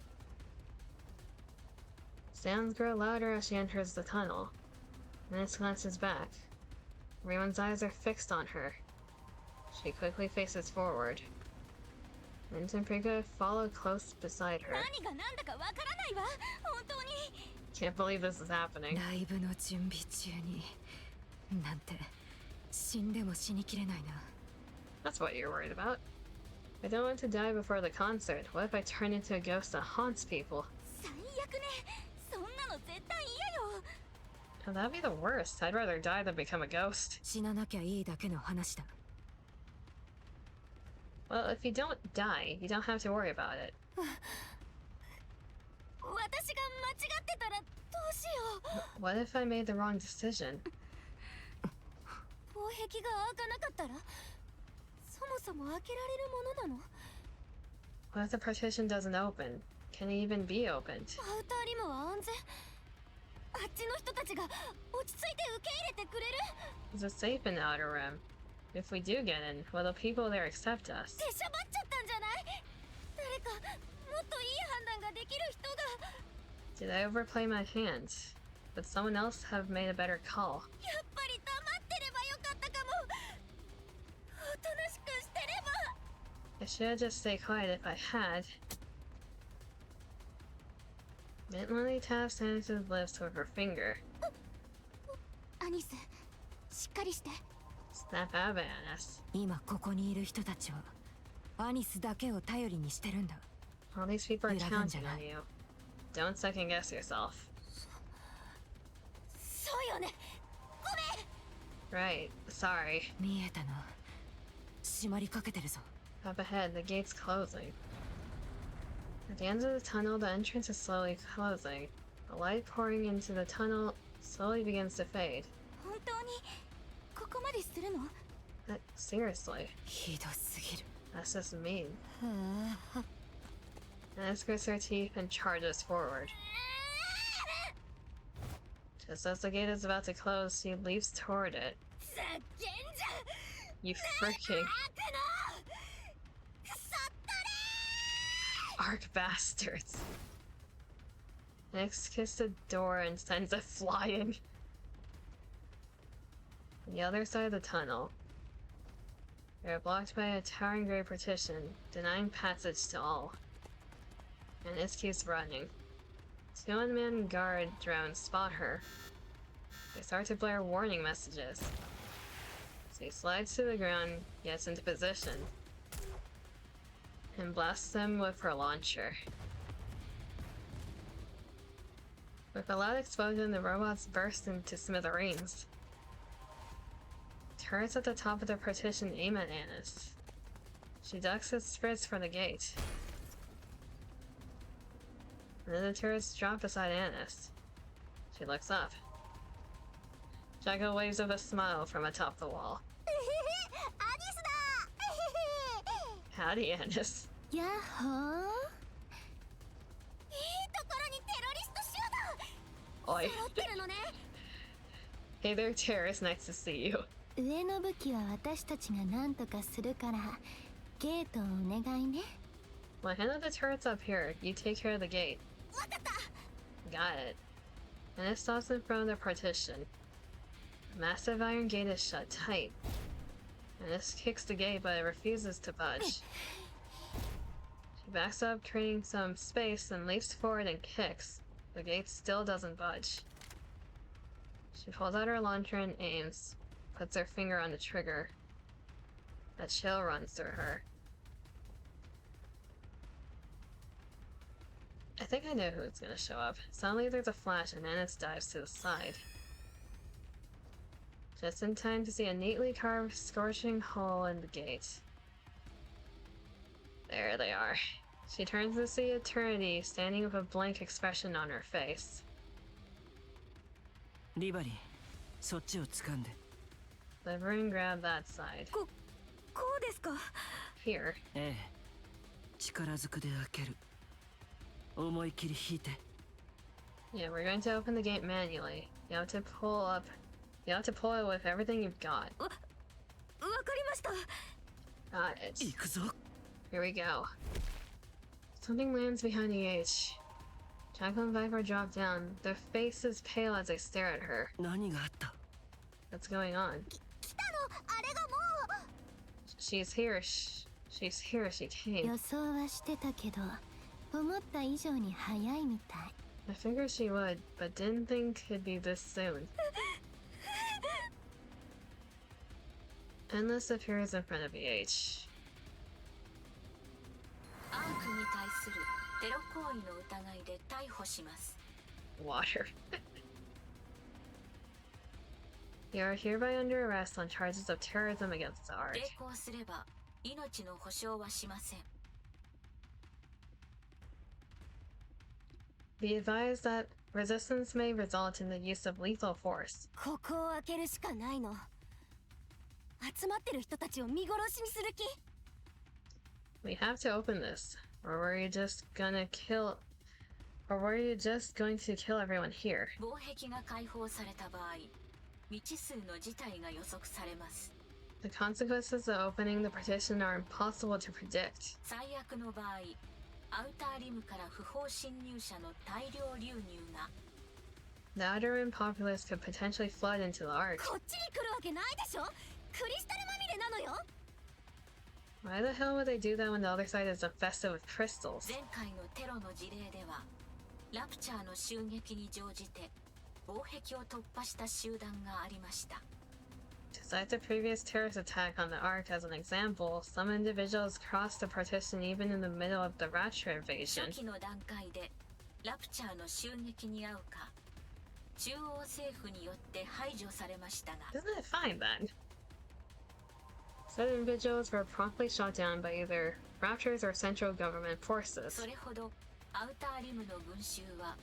Sounds grow louder as she enters the tunnel. Then it glances back. Everyone's eyes are fixed on her. She quickly faces forward. Mint and Prika follow close beside her. 何が何だかわからないわ。本当に。 Can't believe this is happening. ライブの準備中になんて死んでも死にきれないな。 That's what you're worried about. I don't want to die before the concert. What if I turn into a ghost that haunts people? 最悪ね。そんなの絶対嫌よ。 Oh, that'd be the worst. I'd rather die than become a ghost. 死ななきゃいいだけの話だ。 Well, if you don't die, you don't have to worry about it. 私が間違ってたらどうしよう。 What if I made the wrong decision? 防壁が開かなかったらそもそも開けられるものなの？ What if the partition doesn't open? Can it even be opened? アウターリムは安全。あっちの人たちが落ち着いて受け入れてくれる？ Is it safe in the outer rim? If we do get in, will the people there accept us? 出しゃばっちゃったんじゃない？誰かもっといい判断ができる人が。 Did I overplay my hand? Would someone else have made a better call? やっぱり黙ってればよかったかも。おとなしくしてれば。 I should have just stayed quiet if I had. Mentally taps Annis's lips with her finger. アニス、しっかりして。 Snap out of it, Annis. 今ここにいる人たちはアニスだけを頼りにしてるんだ。 All these people are You're counting not on you. Don't second guess yourself. そうよね。ごめん。 Right. Sorry. 見えたな。閉まりかけてるぞ。 Up ahead, the gate's closing. At the end of the tunnel, the entrance is slowly closing. The light pouring into the tunnel slowly begins to fade. 本当にここまでするの？ Seriously, ひどすぎる。 that's just mean. Ines grits her teeth and charges forward. Just as the gate is about to close, she leaps toward it. You freaking arc bastards. Next, kiss the door and sends it flying. On the other side of the tunnel, they are blocked by a towering grey partition, denying passage to all. And this keeps running. Two unmanned guard drones spot her. They start to blare warning messages. She slides to the ground, gets into position, and blasts them with her launcher. With a loud explosion, the robots burst into smithereens. Turrets at the top of the partition aim at Ines. She ducks and sprints for the gate. And then the turrets drop beside Ines. She looks up. Jaco waves with a smile from atop the wall. Howdy, Ines. Yahoo! Oi. Hey there, terrorist. Nice to see you. 上の武器は私たちが何とかするからゲートをお願いね。 Well, handle the turrets up here. You take care of the gate. Got it. And it stops in front of the partition. The massive iron gate is shut tight. And this kicks the gate, but it refuses to budge. She backs up, creating some space, and leaps forward and kicks. The gate still doesn't budge. She pulls out her launcher and aims, puts her finger on the trigger. A chill runs through her. I think I know who's gonna show up. Suddenly there's a flash and Ines dives to the side. Just in time to see a neatly carved, scorching hole in the gate. There they are. She turns to see Eternity standing with a blank expression on her face. リバリー、そっちを掴んで。 Liver and grab that side. こうですか？ Here. ええ。力ずくで開ける。思い切り引いて。 Yeah, we're going to open the gate manually. You have to pull up. You have to pull it with everything you've got. わかりました。 Got it. 行くぞ。 Here we go. Something lands behind EH. Jaco and Viper drop down. Their faces pale as they stare at her. 何があった？ What's going on? 来たの、あれがもう。 She's here. She's here. She came. 予想はしてたけど、思った以上に早いみたい。 I figured she would, but didn't think it'd be this soon. Endless appears in front of EH. アークに対するテロ行為の疑いで逮捕します。 Water. You are hereby under arrest on charges of terrorism against the Ark. 抵抗すれば命の保証はしません。 Be advised that resistance may result in the use of lethal force. ここを開けるしかないの。集まってる人たちを見殺しにする気？ We have to open this, or were you just gonna kill... Or were you just going to kill everyone here? 防壁が解放された場合、未知数の事態が予測されます。 The consequences of opening the partition are impossible to predict. 最悪の場合、アウターリムから不法侵入者の大量流入が The outer rim populace could potentially flood into the Ark. こっちに来るわけないでしょ。クリスタルまみれなのよ。 Why the hell would they do that when the other side is infested with crystals? 前回のテロの事例ではラプチャーの襲撃に乗じて防壁を突破した集団がありました。 To cite the previous terrorist attack on the Ark as an example, some individuals crossed the partition even in the middle of the Ratchet 初 invasion. 期の段階でラプチャーの襲撃に遭うか中央政府によって排除されましたが Isn't it fine then? Said individuals were promptly shot down by either Raptors or central government forces. それほどアウターリムの群衆は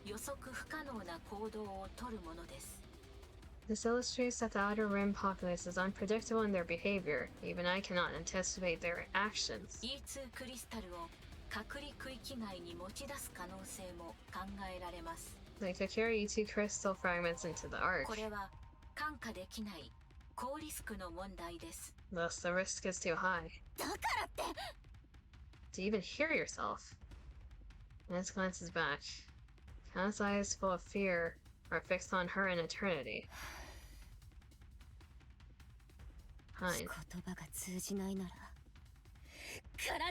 予測不可能な行動をとるものです。 This illustrates that the Outer Rim populace is unpredictable in their behavior. Even I cannot anticipate their actions. E2 クリスタルを隔離区域外に持ち出す可能性も考えられます。 They could carry E2 crystal fragments into the ark. これは看過できない高リスクの問題です。 Thus, the risk is too high. だからって To even hear yourself. Ness glances back. Hannah's eyes, full of fear, are fixed on her in eternity. Fine. 言葉が通じないなら体に物を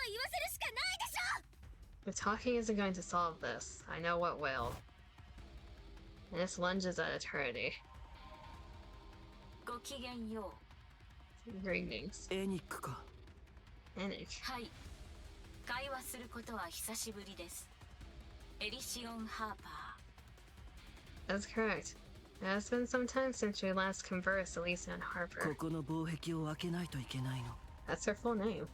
言わせるしかないでしょ。 If talking isn't going to solve this, I know what will. Ness lunges at eternity. ごきげんよ Greetings. エニックか。Anik. う。はい。会話することは久しぶりです。エリシオン・ハーパ That's correct. It has been some time since we last conversed, Elisa and こ Harper. この防壁を開けないといけないの。 That's her full name.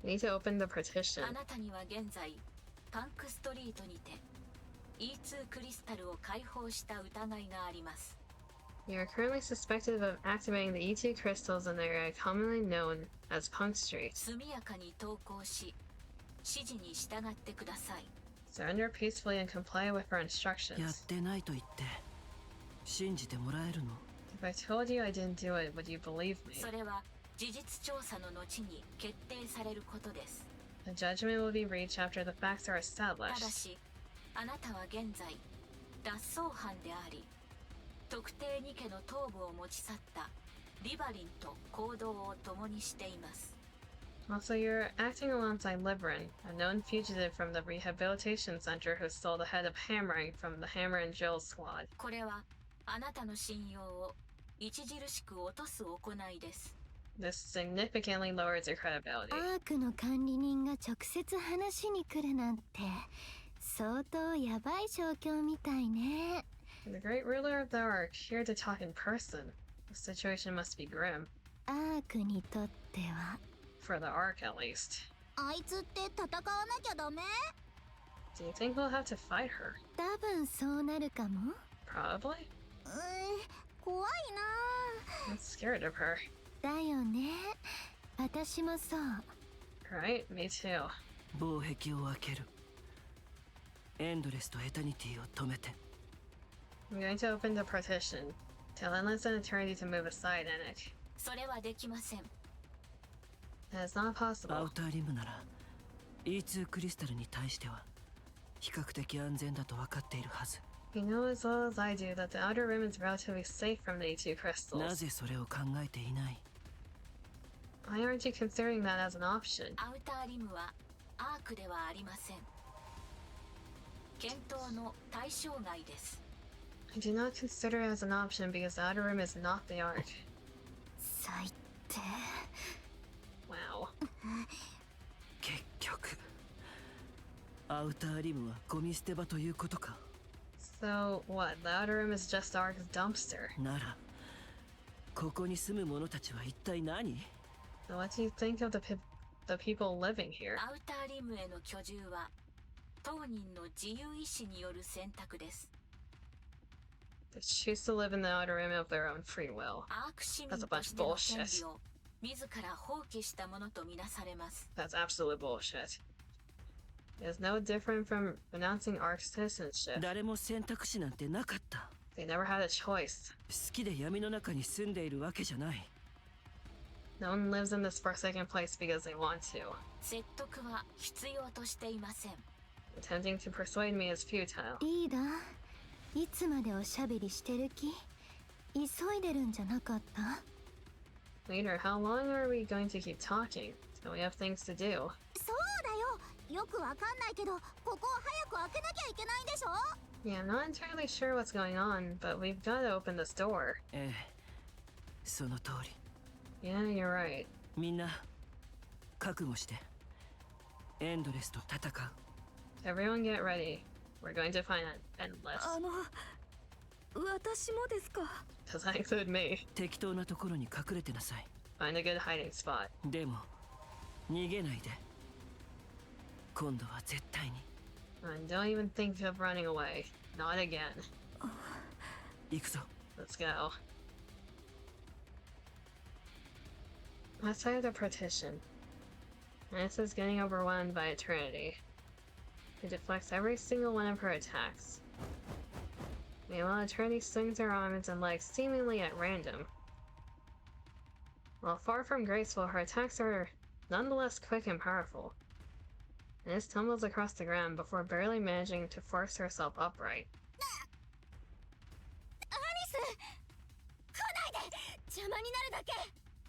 We need to open the partition. ー。あなたには現在パンクストリートにて E2 クリスタルを解放した疑いがあります。 You are currently suspected of activating the E2 crystals in the area commonly known as Punk Street. 速やかに投降し指示に従ってください。 Surrender peacefully and comply with our やっ instructions. てないと言って信じてもらえるの？ If I told you I didn't do it, would you believe me? それは事実調査の後に決定されることです。 The judgment will be reached after the facts are ただ established. し、あなたは現在脱走犯であり、特定ニケの頭部を持ち去ったリバリンと行動を共にしています。 Also, you're acting alongside Liberin, a known fugitive from the rehabilitation center who stole the head of Hammering from the Hammer and Jill squad. これはあなたの信用を著しく落とす行いです。 This significantly lowers your credibility. アークの管理人が直接話しに来るなんて相当やばい状況みたいね。 The great ruler of the Ark, here to talk in person. The situation must be grim. アークにとっては For the Ark, at least. あいつって戦わなきゃダメ？ Do you think we'll have to fight her? 多分そうなるかも。 Probably. 怖いな。 I'm scared of her. だよね。私もそう。 Right? Me too. 防壁を開ける。エンドレスとエタニティを止めて。 I'm going to open the partition. Tell Endless and Eternity to move aside, Anik. それはできません。 That is not ア possible. ウターリムなら E2 クリスタルに対しては比較的安全だと分かっているはず。 You know as well as I do that the Outer Rim is relatively safe from the E2 な crystals. ぜそれを考えていない？ Why aren't you considering that as an option? アウターリムはアークではありません。検討の対象外です。 I do not consider it as an option because the Outer Rim is not the Ark. 最低。 Wow. 結局アウターリムはゴミ捨て場ということか。 So, what? The Outer Rim is just the Ark's dumpster. ならここに住む者たちは一体何？ So what do you think of the people living here? アウターリムへの居住は当人の自由意志による選択です。 They choose to live in the Outer Rim of their own free will. アーク市民 That's a と bunch し of ての bullshit. 権利を自ら放棄したものとみなされます。 That's absolute bullshit. It is no different from renouncing Ark citizenship. 誰も選択肢なんてなかった。 They never had a choice. 好きで闇の中に住んでいるわけじゃない。 No one lives in this forsaken place because they want to. 説得は必要としていません。 Attempting to persuade me is futile. リーダー、いつまでおしゃべりしてる気？急いでるんじゃなかった？ Leader, how long are we going to keep talking? Don't we have things to do? そうだよ。よくわかんないけど、ここを早く開けなきゃいけないんでしょ？ Yeah, I'm not entirely sure what's going on, but we've got to open this door. ええ、その通り。 Yeah, you're right. みんな覚悟してエンドレスと戦う。 Everyone get ready. We're going to find an endless. 私もですか？ Does that include me? 適当なところに隠れてなさい。 Find a good hiding spot. でも逃げないで。今度は絶対に。And don't even think of running away. Not again. 行くぞ。 Let's go. Outside the partition, Nessa is getting overwhelmed by Eternity, who deflects every single one of her attacks. Meanwhile, Eternity swings her arms and legs seemingly at random. While far from graceful, her attacks are nonetheless quick and powerful. Nessa tumbles across the ground before barely managing to force herself upright. 邪魔になるだけ。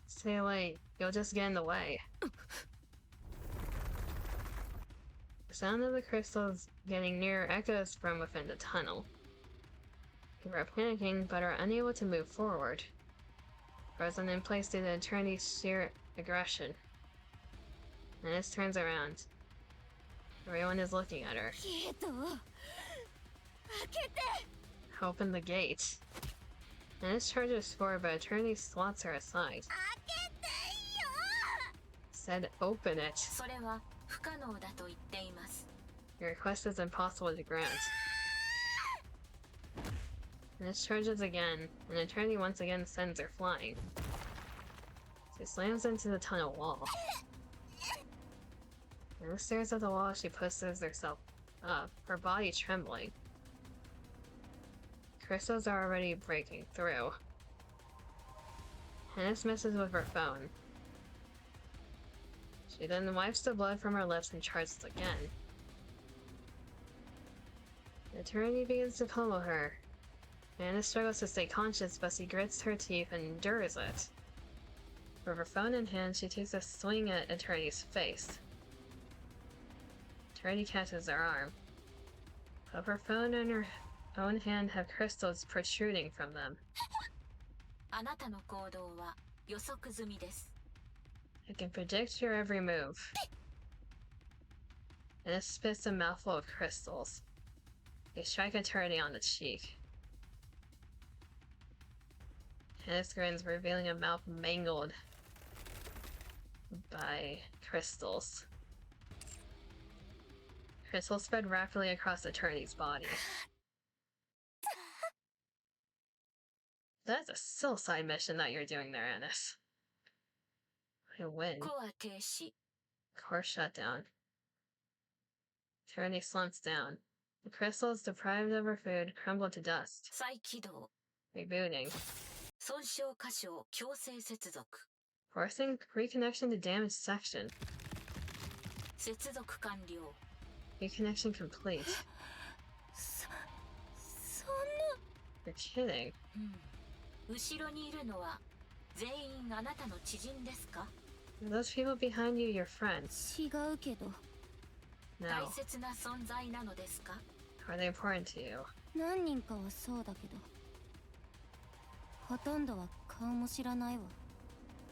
Stay away, you'll just get in the way. The sound of the crystals getting nearer echoes from within the tunnel. You are panicking but are unable to move forward, frozen in place due to Eternity's sheer aggression. Nessa turns around. Everyone is looking at her. ゲートを開けて。 Open the gate. Nessa charges forward, but Eternity swats her aside. 開けてよ。 Said open it. それは不可能だと言っています。 Your request is impossible to grant. Nessa charges again, and Eternity once again sends her flying. She slams into the tunnel wall. Nessa stares at the wall as she pushes herself up, her body trembling. Crystals are already breaking through. Nessa messes with her phone. She then wipes the blood from her lips and charges again. Eternity begins to pummel her. Anna struggles to stay conscious, but she grits her teeth and endures it. With her phone in hand, she takes a swing at Eternity's face. Eternity catches her arm. Both her phone and her own hand have crystals protruding from them. あなたの行動は予測済みです。 I can predict your every move. And it spits a mouthful of crystals. They strike Eternity on the cheek. Hannah's grins, revealing a mouth mangled by crystals. Crystals spread rapidly across Eternity's body. That's a suicide mission that you're doing there, Annis. I win. コア停止。 Core shutdown. Eternity slumps down. The crystals, deprived of her food, crumble to dust. 再起動。 Rebooting. 損傷箇所を強制接続。 Forcing reconnection to damaged section. 接続完了。 Reconnection complete. そんな。 You're kidding. 後ろにいるのは全員あなたの知人ですか？ Are those people behind you your friends? 違うけど。 大 No. 切な存在なのですか？ Are they important to you? 何人かはそうだけど。ほとんどは顔も知らないわ。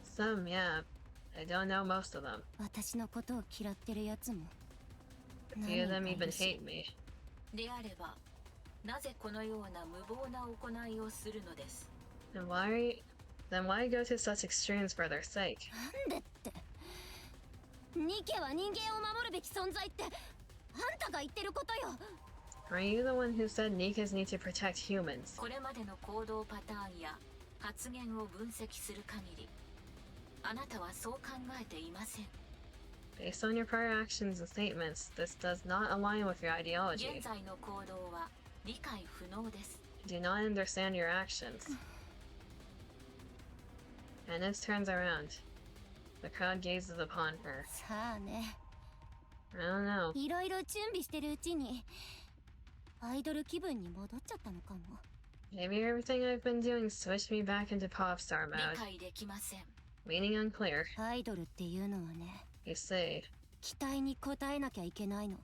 Some, yeah. I don't know most of them. 私のことを嫌ってるやつも。 A few of them 何人か even いるし hate me. であればなぜこのような無謀な行いをするのです？ Then why go to such extremes for their sake? なんでって。ニケは人間を守るべき存在ってあんたが言ってることよ。 Are you the one who said Nikas need to protect humans? これまでの行動パターンや発言を分析する限りあなたはそう考えていません。 Based on your prior actions and statements, this does not align with your 現 ideology. 在の行動は理解不能です。 I do not understand your actions. Annis turns around. The crowd gazes upon her. さあね。 I don't know. いろいろ準備してるうちにアイドル気分に戻っちゃったのかも。 Maybe everything I've been doing switched me back into pop star 理 mode. 解できません。 Meaning unclear. アイドルっていうのはね、 You see, 期待に応えなきゃいけないの。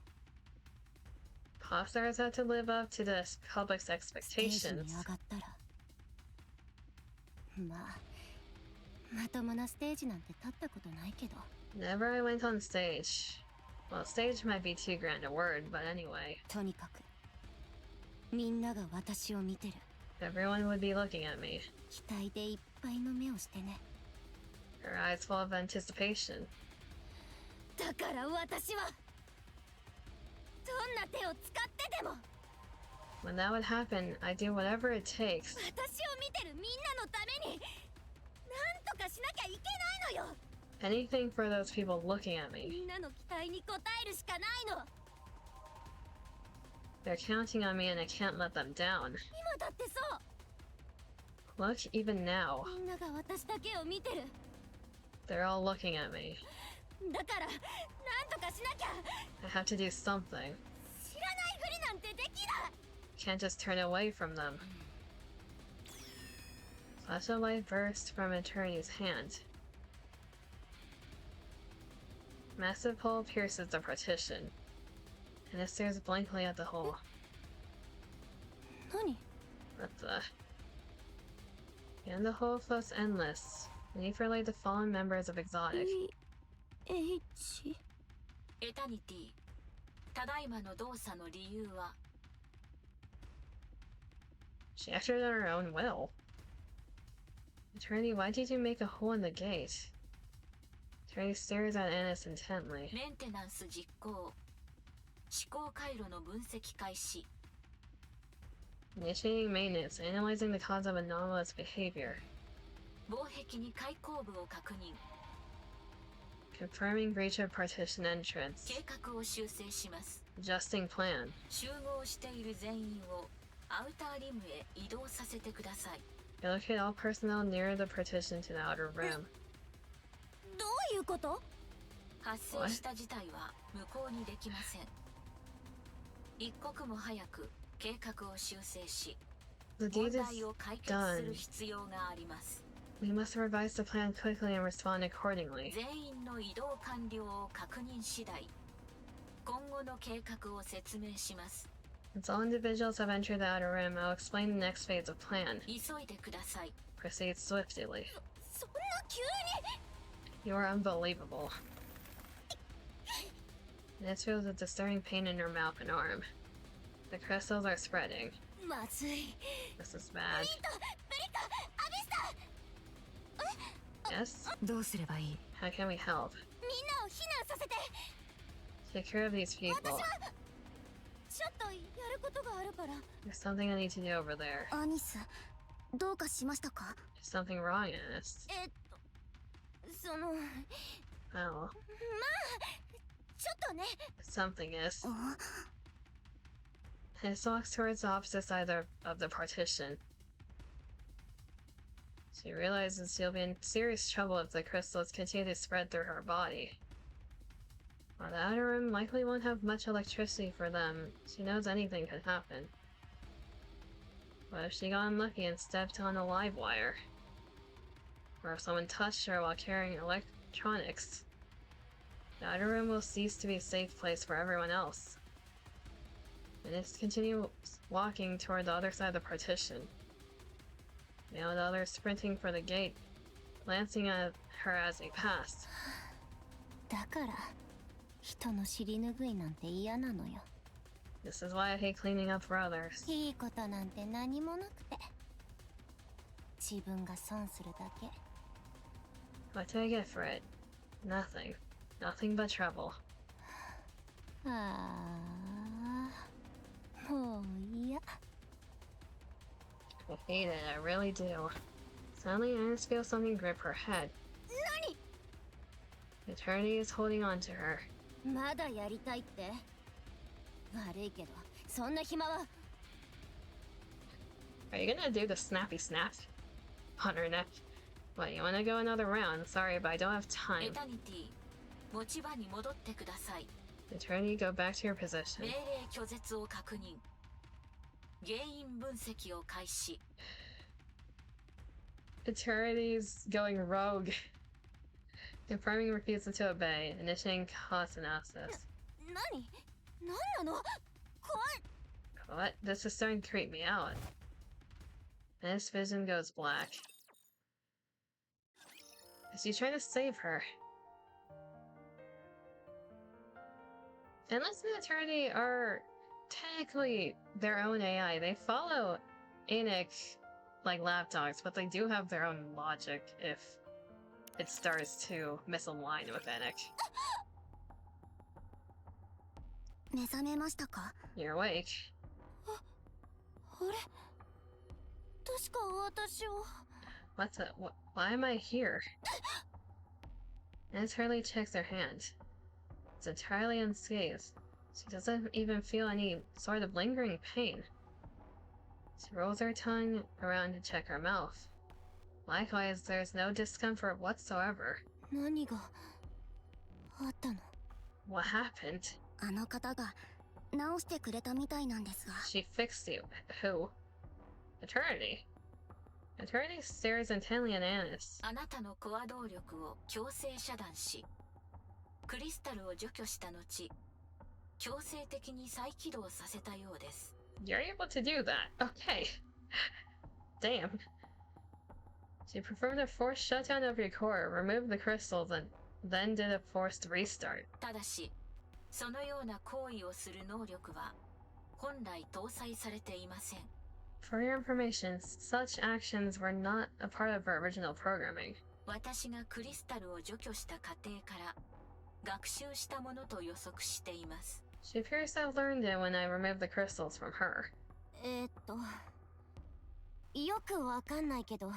pop stars have to live up to the public's ステージ expectations. に上がったら、まあまともなステージなんて立ったことないけど。 Whenever I went on stage. Well, stage might be too grand a word, but anyway. とにかくみんなが私を見てる。 Everyone would be looking at me. 期待でいっぱいの目をしてね。 Her eyes full of anticipation. だから私はどんな手を使ってでも When that would happen, I'd do whatever it takes. 私を見てるみんなのためになんとかしなきゃいけないのよ Anything for those people looking at み me. んなの期待に応えるしかないの They're counting on me and I can't let them down. 今だってそう Look, even now, みんなが私だけを見てる they're all looking at me. だからなんとかしなきゃ I have to do something. 知らないふりなんてできない Can't just turn away from them. Flash of light burst from Eternity's hand. Massive hole pierces the partition, and it stares blankly at the hole. 何 What the? And the hole floats endless, beneath for like the fallen members of Exotic. H エタニティ、ただいまの動作の理由は She acted on her own will. Eternity, why did you make a hole in the gate? Eternity stares at Annis intently. メンテナンス実行、思考回路の分析開始。 Initiating maintenance, analyzing the cause of anomalous behavior. 防壁に開口部を確認。 Confirming breach of partition entrance. 計画を修正します。 Adjusting plan. 集合している全員をアウターリムへ移動させてください。 Allocate all personnel near the partition to the outer room. どういうこと 発生した事態は無効にできません。一刻も早く計画を修正し、 The 問 deed 題 is を解決す done. る必要があります。 We must revise the plan quickly and respond accordingly. 全員の移動完了を確認次第、今後の計画を説明します。 Once all individuals have entered the outer room, I'll explain the next phase of plan. 急いでください。 Proceed swiftly. そんな急に You are unbelievable. Ness feels a disturbing pain in her mouth and arm. The crystals are spreading. まずい This is bad. ブリカアビスタ Yes? どうすればいい？ How can we help? みんなを避難させて Take care of these people. ちょっとやることがあるから There's something I need to do over there. アニスどうかしましたか There's something wrong, Annis. その Oh, ちょっとね something is. あ Annis walks towards the opposite side of the partition. She realizes she'll be in serious trouble if the crystals continue to spread through her body. While the outer room likely won't have much electricity for them, she knows anything could happen. What if she got unlucky and stepped on a live wire? Or if someone touched her while carrying electronics? The outer room will cease to be a safe place for everyone else. Minutes continue walking toward the other side of the partition. Now the others sprinting for the gate, glancing at her as they pass. だから人の尻拭いなんて嫌なのよ This is why I hate cleaning up for others. いいことなんて何もなくて自分が損するだけ What do I get for it? Nothing. Nothing but trouble. ああもう嫌 I hate it, I really do. Suddenly, Annis feels something grip her head. 何 Eternity is holding on to her. まだやりたいって悪いけどそんな暇は Are you gonna do the snappy snap on her neck? What, you wanna go another round? Sorry, but I don't have エ time. タニティ、持ち場に戻ってください。 Eternity, go back to your position. 命令拒絶を確認。原因分析を開始。 Eternity's going rogue. Confirming refusal to obey, initiating cause analysis. 何なの怖い What? This is starting to creep me out. And his vision goes black. Is he trying to save her? Endless and Eternity are technically their own AI. They follow ENIKKE like lapdogs, but they do have their own logic if it starts to misalign with ENIKKE. 目覚めましたか？ You're awake. あれ、確か私を。 What the? Why am I here? As Hurley checks her hand, it's entirely unscathed. She doesn't even feel any sort of lingering pain. She rolls her tongue around to check her mouth. Likewise, there's no discomfort whatsoever. 何があったの？ What happened? あの方が直してくれたみたいなんですが。 She fixed you. Who? Eternity. Eternity stares intently at Anis. あなたのコア動力を強制遮断し、クリスタルを除去した後、強制的に再起動させたようです。You're able to do that. Okay. Damn. She performed a forced shutdown of your core, removed the crystals, and then did a forced restart. ただし、そのような行為をする能力は本来搭載されていません。For your information, such actions were not a part of her original programming. 私がクリスタルを除去した過程から学習したものと予測しています。She appears to have learned it when I removed the crystals from her. よくわかんないけど、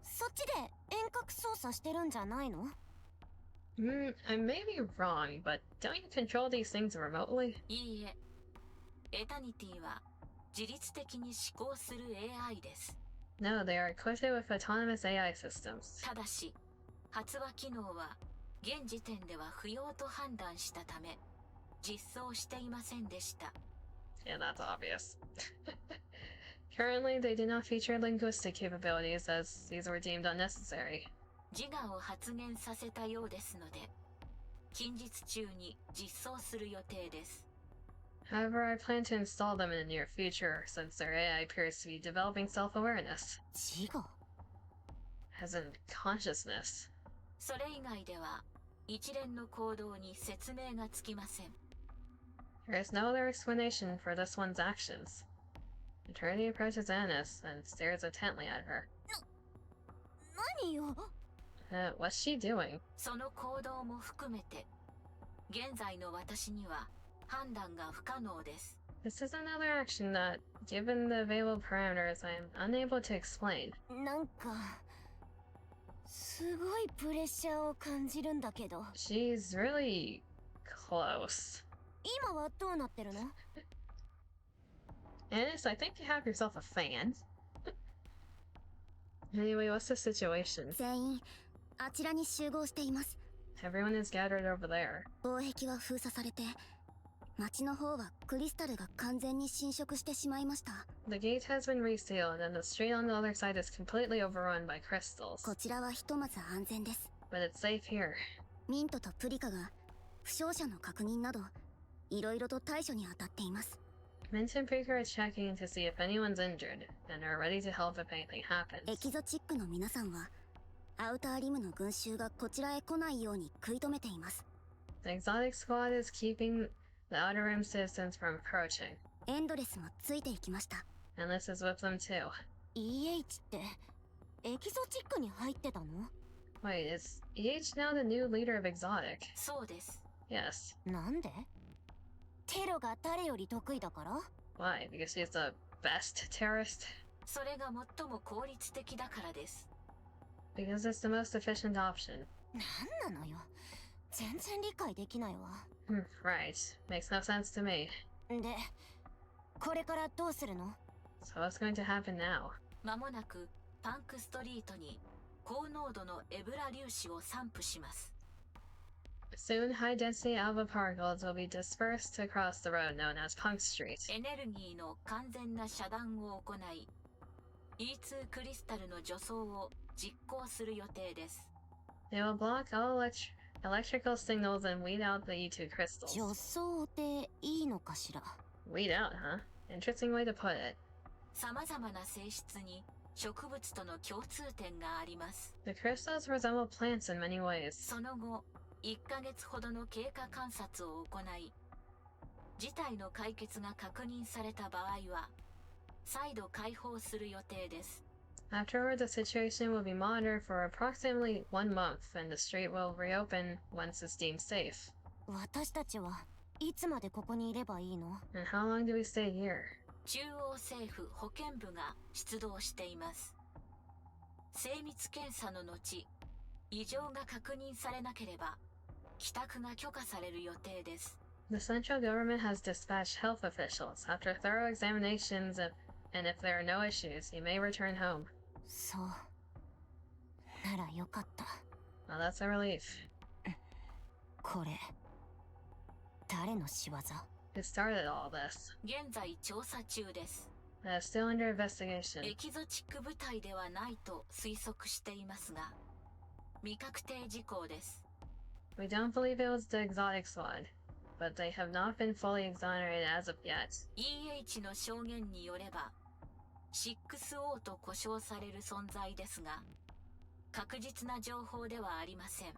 そっちで遠隔操作してるんじゃないの？ I may be wrong, but don't you control these things remotely? いいえ、エタニティは自律的に思考する AI です。 No, they are equipped with autonomous AI systems. ただし、発話機能は現時点では不要と判断したため、実装していませんでした。 Yeah, that's obvious. Currently, they do not feature linguistic capabilities as these were deemed unnecessary. 自我を発現させたようですので、近日中に実装する予定です。 However, I plan to install them in the near future, since their AI appears to be developing self-awareness. 自我？ As in consciousness. それ以外では、一連の行動に説明がつきません。 There is no other explanation for this one's actions. Eternity approaches Anis and stares intently at her. 何よ。 What's she doing? その行動も含めて、現在の私には判断が不可能です。 This is another action that, given the available parameters, I am unable to explain. なんかすごいプレッシャーを感じるんだけど。 She's really close. 今はどうなってるの？ Anis, I think you have yourself a fan. Anyway, what's the situation? 全員あちらに集合しています。 Everyone is gathered over there. 防壁は封鎖されて、街の方はクリスタルが完全に侵食してしまいました。 The gate has been resealed, and the street on the other side is completely overrun by crystals. こちらはひとまず安全です。 But it's safe here. ミントとプリカが負傷者の確認などいろいろと対処に当たっています。 Mint and Preaker are checking to see if anyone's injured, and are ready to help if anything happens. エキゾチックの皆さんはアウターリムの群衆がこちらへ来ないように食い止めています。 The exotic squad is keeping the Outer Rim citizens from approaching. エンドレスもついていきました。 And this is with them too. EH ってエキゾチックに入ってたの？ Wait, is EH now the new leader of exotic? そうです。 Yes. なんで？テロが誰より得意だから？ Why? Because she's the best terrorist? それが最も効率的だからです。 Because it's the most efficient option. なんなのよ。全然理解できないわ。Right. Makes no sense to me. で、これからどうするの？ So what's going to happen now? まもなくパンクストリートに高濃度のエブラ粒子を散布します。 Soon, high-density alpha particles will be dispersed across the road known as Punk Street. エネルギーの完全な遮断を行い、E2 クリスタルの除草を実行する予定です。 They will block all electrical signals and weed out the E2 crystals. 除草でいいのかしら？ Weed out, huh? Interesting way to put it. さまざまな性質に植物との共通点があります。 The crystals resemble plants in many ways. その後、1ヶ月ほどの経過観察を行い、事態の解決が確認された場合は、再度開放する予定です。 Afterward, the situation will be monitored for approximately 1 month, and the street will reopen once it's deemed safe. 私たちはいつまでここにいればいいの？ And how long do we stay here? 中央政府保健部が出動しています。精密検査の後、異常が確認されなければ帰宅が許可される予定です。The central government has dispatched health officials. After thorough examinations and if there are no issues, you may return home. そうならよかった。 Well, that's a relief. これ誰の仕業？ Who started all this? 現在調査中です。That is still under investigation. エキゾチック部隊ではないと推測していますが、未確定事項です。We don't believe it was the exotic squad, but they have not been fully exonerated as of yet. EH の証言によれば、6O と呼称される存在ですが、確実な情報ではありません。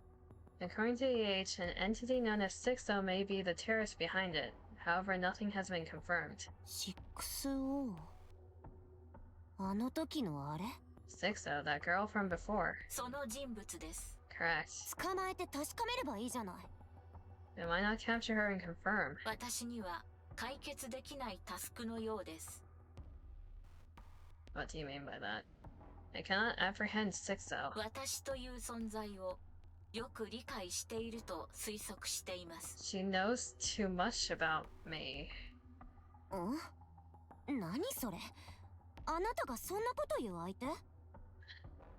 According to EH, an entity known as 6O may be the terrorist behind it. However, nothing has been confirmed. 6O あの時のあれ？ 6O, that girl from before. その人物です。Correct. 捕まえて確かめればいいじゃない。 Then why not capture her and confirm? 私には解決できないタスクのようです。What do you mean by that? I cannot apprehend 6O. 私という存在をよく理解していると推測しています。She knows too much about me. 何それ？あなたがそんなこと言う相手？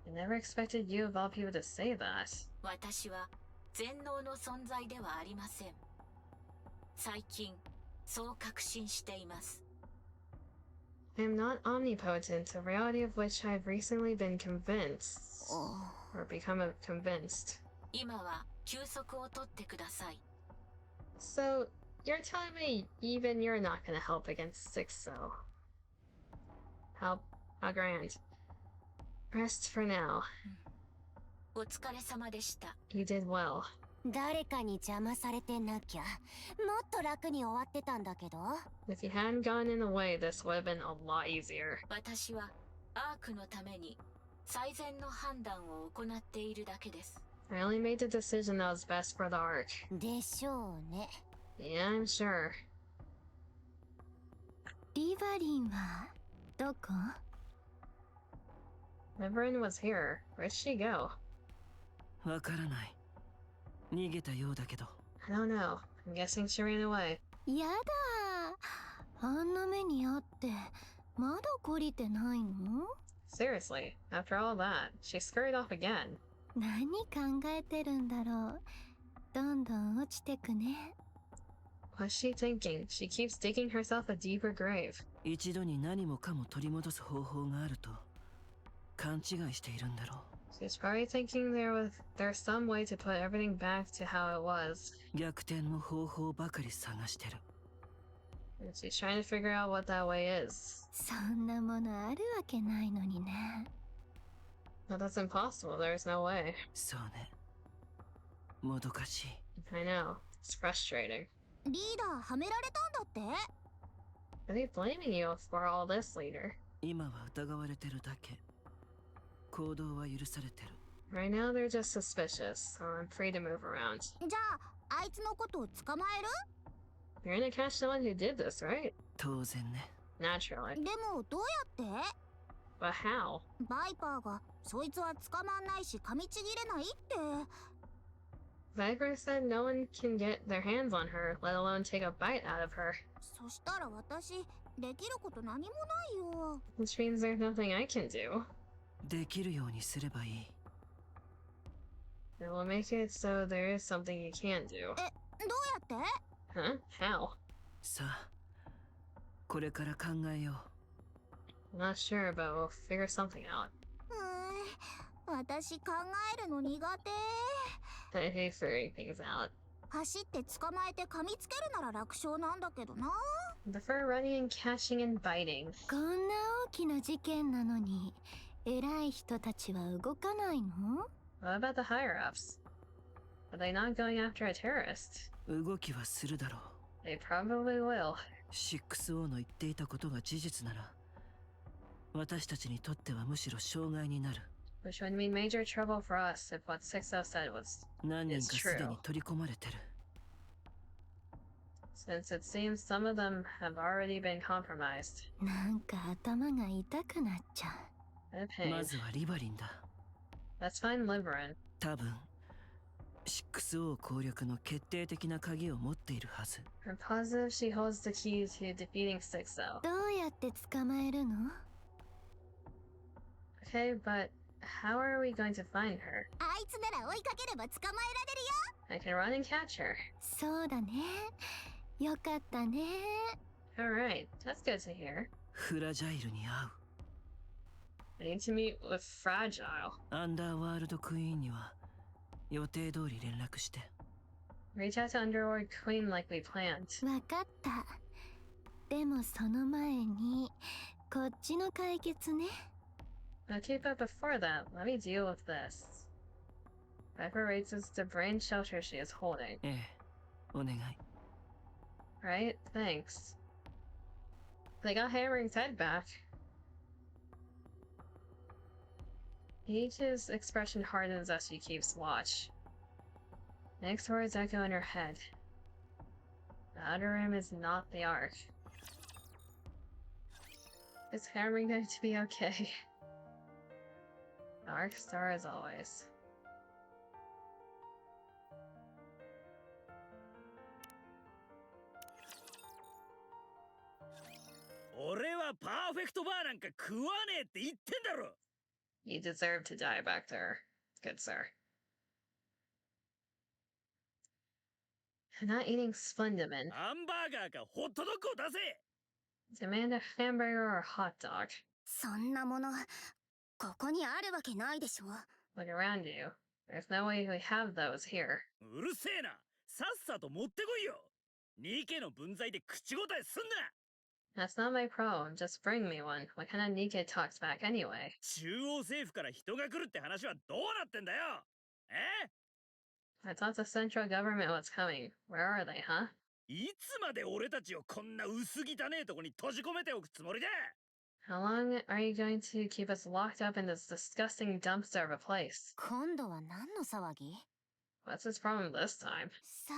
I never expected you of all people to say that. 私は全能の存在ではありません。最近、そう確信しています。I am not omnipotent, a reality of which I have recently been convinced. Or become convinced. 今は休息を取ってください。So, you're telling me even you're not gonna help against 6O? How grand. Rest for now. お疲れ様でした。You did well. 誰かに邪魔されてなきゃもっと楽に終わってたんだけど。 If you hadn't gone in the way, this would have been a lot easier. 私はアークのために最善の判断を行っているだけです。I only made the decision that was best for the arc. でしょうね。 Yeah, I'm sure. リバリンはどこ？ Everyone was here. Where'd she go? わからない。逃げたようだけど。 I don't know. I'm guessing she ran away. やだ。あんな目にあってまだ懲りてないの？ Seriously, after all that, she scurried off again. 何考えてるんだろう。どんどん落ちてくね。 What's she thinking? She keeps digging herself a deeper grave. 一度に何もかも取り戻す方法があると勘違いしているんだろう。 She's probably thinking there's some way to put everything back to how it was. 逆転の方法ばかり探してる。 And she's trying to figure out what that way is. そんなものあるわけないのにね。 But that's impossible. There's no way. そうね。もどかしい。 I know. It's frustrating. リーダーはめられたんだって？ Are they blaming you for all this, leader? 今は疑われてるだけ。行動は許されてる。 Right now, they're just suspicious, so I'm free to move around. じゃあ、あいつのことを捕まえる？ You're gonna catch someone who did this, right? 当然ね。 Naturally. でもどうやって？ But how? バイパーがそいつは捕まんないし噛みちぎれないって。 Viper said no one can get their hands on her, let alone take a bite out of her. そしたら私できること何もないよ。 Which means there's nothing I can do. できるようにすればいい。 It will make it so there is something you can do. どうやって？ Huh? How? さあ、これから考えよう。 I'm not sure, but we'll figure something out. 私考えるの苦手。 I hate figuring things out. 走って捕まえて噛みつけるなら楽勝なんだけどな。 I prefer running and catching and biting. こんな大きな事件なのに偉い人たちは動かないの？ What about the higher-ups? Are they not going after a terrorist? 動きはするだろう。 They probably will. 6O の言っていたことが事実なら、私たちにとってはむしろ障害になる。 Which would mean major trouble for us if what 6O said was 何人かすでに取り込まれてる。since it seems some of them have already been compromised. なんか頭が痛くなっちゃう。 A pain. まずはリバリンだ。 Let's find Liverin. 多分 6O 攻略の決定的な鍵を持っているはず。 I'm positive she holds the key to defeating 6O. どうやって捕まえるの？ Okay, but how are we going to find her? あいつなら追いかければ捕まえられるよ。 I can run and catch her. そうだね。よかったね。 Alright, that's good to hear. フラジャイルに会う。 I need to meet with Fragile. アンダーワールドクイーンには予定通り連絡して。 Reach out to Underworld Queen like we planned. わかった。でもその前にこっちの解決ね。 Okay, but before that, let me deal with this. Viper raises the brain shelter she is holding. ええ、お願い。 Right? Thanks. They got Hammering's head back. Each's expression hardens as she keeps watch. Next words echo in her head. The outer rim is not the arc. Is Hammering going to be okay? Dark star as always. 俺はパーフェクトバーなんか食わねえって言ってんだろ。 You deserve to die back there, good sir. I'm not eating Splendiman. ハンバーガーかホットドッグを出せ。 Demand a hamburger or a hot dog. そんなものここにあるわけないでしょ。 Look around you. There's no way we have those here. うるせえな。さっさと持ってこいよ。ニケの分際で口答えすんな。 That's not my problem. Just bring me one. What kind of NIKKE talks back anyway? 中央政府から人が来るって話はどうなってんだよ。え？ I thought the central government was coming. Where are they, huh? いつまで俺たちをこんな薄汚ねえとこに閉じ込めておくつもりだ。 How long are you going to keep us locked up in this disgusting dumpster of a place? 今度は何の騒ぎ？ What's his problem this time? さあ、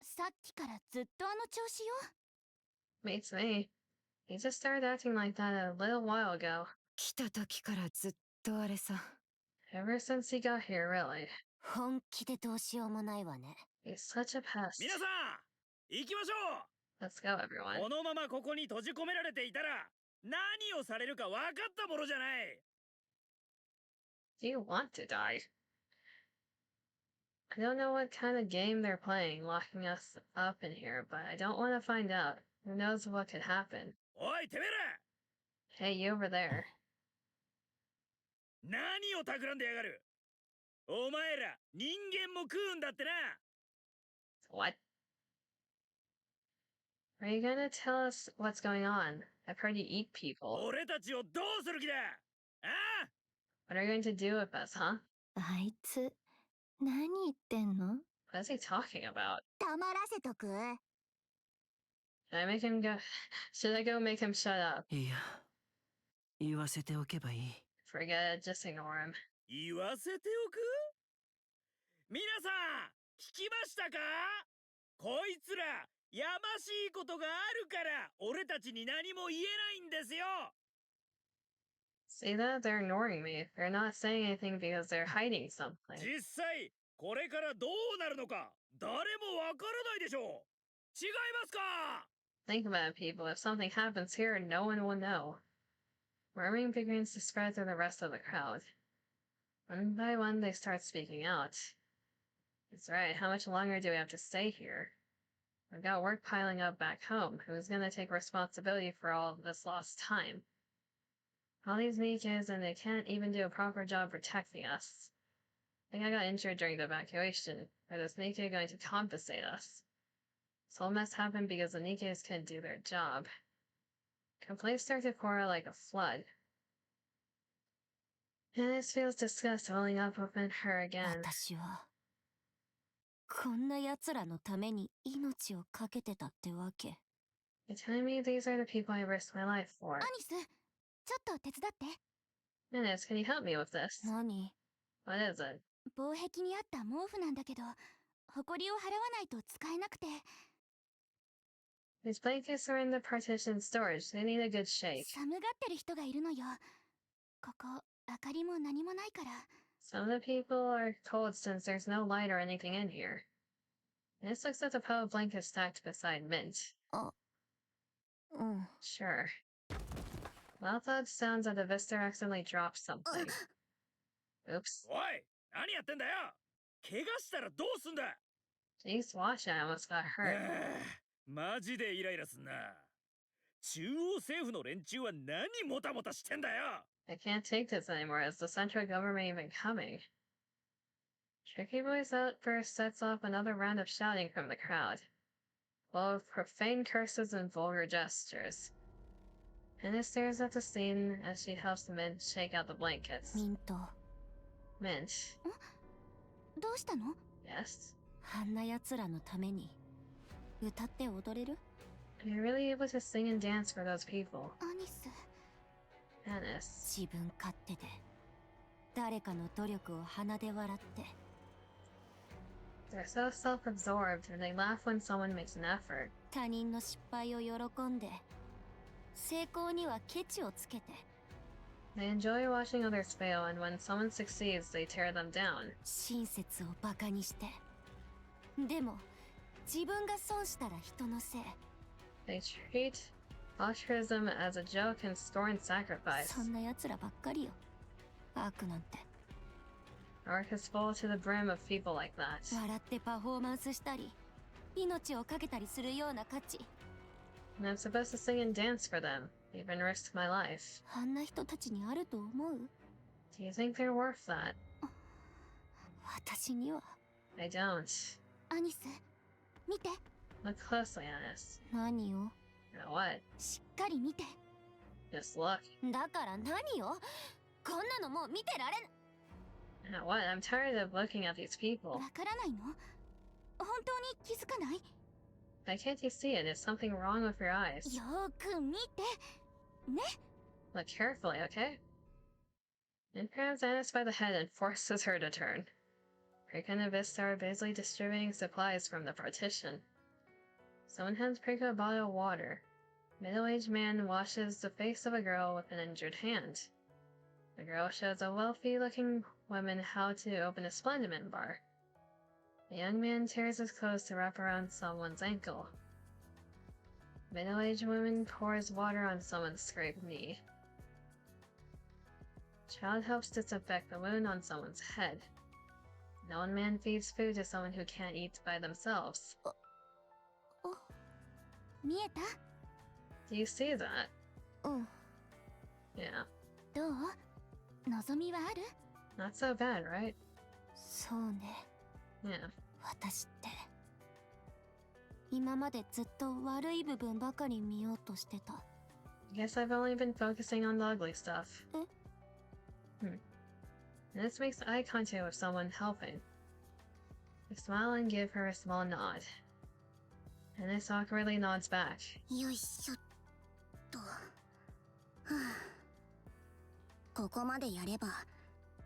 さっきからずっとあの調子よ。 Beats me. He just started acting like that a little while ago. 来た時からずっとあれさ。 Ever since he got here, really. 本気でどうしようもないわね。 He's such a pest. 皆さん、行きましょう。 Let's go, everyone. このままここに閉じ込められていたら何をされるか分かったものじゃない。 Do you want to die? I don't know what kind of game they're playing, locking us up in here, but I don't want to find out. Who knows what could happen? おいてめえら、 Hey, you over there. 何を企んでやがる。お前ら人間も食うんだってな。 What? Are you gonna tell us what's going on? I've heard you eat people. 俺たちをどうする気だ。ああ、 What are you going to do with us, huh? あいつ、何言ってんの？ What is he talking about? 黙らせとく？ Should I make him go? Should I go make him shut up? いや、言わせておけばいい。 Forget it, just ignore him. 言わせておく。皆さん聞きましたか。こいつらやましいことがあるから俺たちに何も言えないんですよ。 See that? They're ignoring me. They're not saying anything because they're hiding something. 実際これからどうなるのか誰もわからないでしょう。違いますか。 Think about it, people. If something happens here, no one will know. Murmuring begins to spread through the rest of the crowd. One by one, they start speaking out. That's right. How much longer do we have to stay here? We've got work piling up back home. Who's gonna take responsibility for all of this lost time? All these NIKKEs, and they can't even do a proper job protecting us. I think I got injured during the evacuation. Are this NIKKE going to compensate us? This whole mess happened because the NIKKEs couldn't do their job. Complaints start to pour out like a flood. And this feels disgust welling up within her again. 私はこんな奴らのために命をかけてたってわけ。 You're telling me these are the people I risked my life for? アニス、ちょっと手伝って。 Menace, can you help me with this? 何？ What is it? 防壁にあった毛布なんだけど、埃を払わないと使えなくて。These blankets are in the partition storage. They need a good shake. 寒がってる人がいるのよ。ここ、明かりも何もないから。Some of the people are cold since there's no light or anything in here. This looks like a pile of blankets stacked beside Mint. うん。 Sure. Loud sounds that the Vista accidentally dropped something. Oops. おい、何やってんだよ。怪我したらどうすんだ。 Jeez, watch, I almost got hurt. マジでイライラすんな。中央政府の連中は何もたもたしてんだよ。 I can't take this anymore. Is the central government even coming? Tricky Boy's outburst sets off another round of shouting from the crowd, full of profane curses and vulgar gestures. Hannah stares at the scene as she helps the men shake out the blankets. ミント。 Mint. どうしたの？ Yes? あんな奴らのために歌って踊れる？ Are you really able to sing and dance for those people? アニス。 Anis. 自分勝手で誰かの努力を鼻で笑って。 They're so self-absorbed and they laugh when someone makes an effort. 他人の失敗を喜んで成功にはケチをつけて。 They enjoy watching others fail, and when someone succeeds, they tear them down. 親切をバカにして。でも自分が損したら人のせい。 They treat altruism as a joke and scorn sacrifice. そんな奴らばっかりよ。悪なんて。 Ark is full to the brim of people like that. 笑ってパフォーマンスしたり命をかけたりするような価値。 And I'm supposed to sing and dance for them, even risk my life. あんな人たちにあると思う？ Do you think they're worth that? 私には。 I don't. アニス、見て。 Look closely, Anis. 何を？ Now what? しっかり見て。 Just look. だから何よ？こんなのもう見てられん。 Now what? I'm tired of looking at these people. わからないの？本当に気づかない？ Why can't you see it? Is something wrong with your eyes? よーく見て。ね。 Look carefully, okay? It grabs Anis by the head and forces her to turn. Prika and Vista are busily distributing supplies from the partition. Someone hands Prika a bottle of water. A middle-aged man washes the face of a girl with an injured hand. The girl shows a wealthy-looking woman how to open a Splendiment bar. The young man tears his clothes to wrap around someone's ankle. The middle-aged woman pours water on someone's scraped knee. Child helps disinfect the wound on someone's head. An old man feeds food to someone who can't eat by themselves. 見えた？ Do you see that? うん。 Yeah. どう？望みはある？ Not so bad, right? そうね。 Yeah. 私って今までずっと悪い部分ばかり見ようとしてた。 I guess I've only been focusing on the ugly stuff. And this makes eye contact with someone helping. I smile and give her a small nod. And this awkwardly nods back. よいしょっと。はあ、ここまでやれば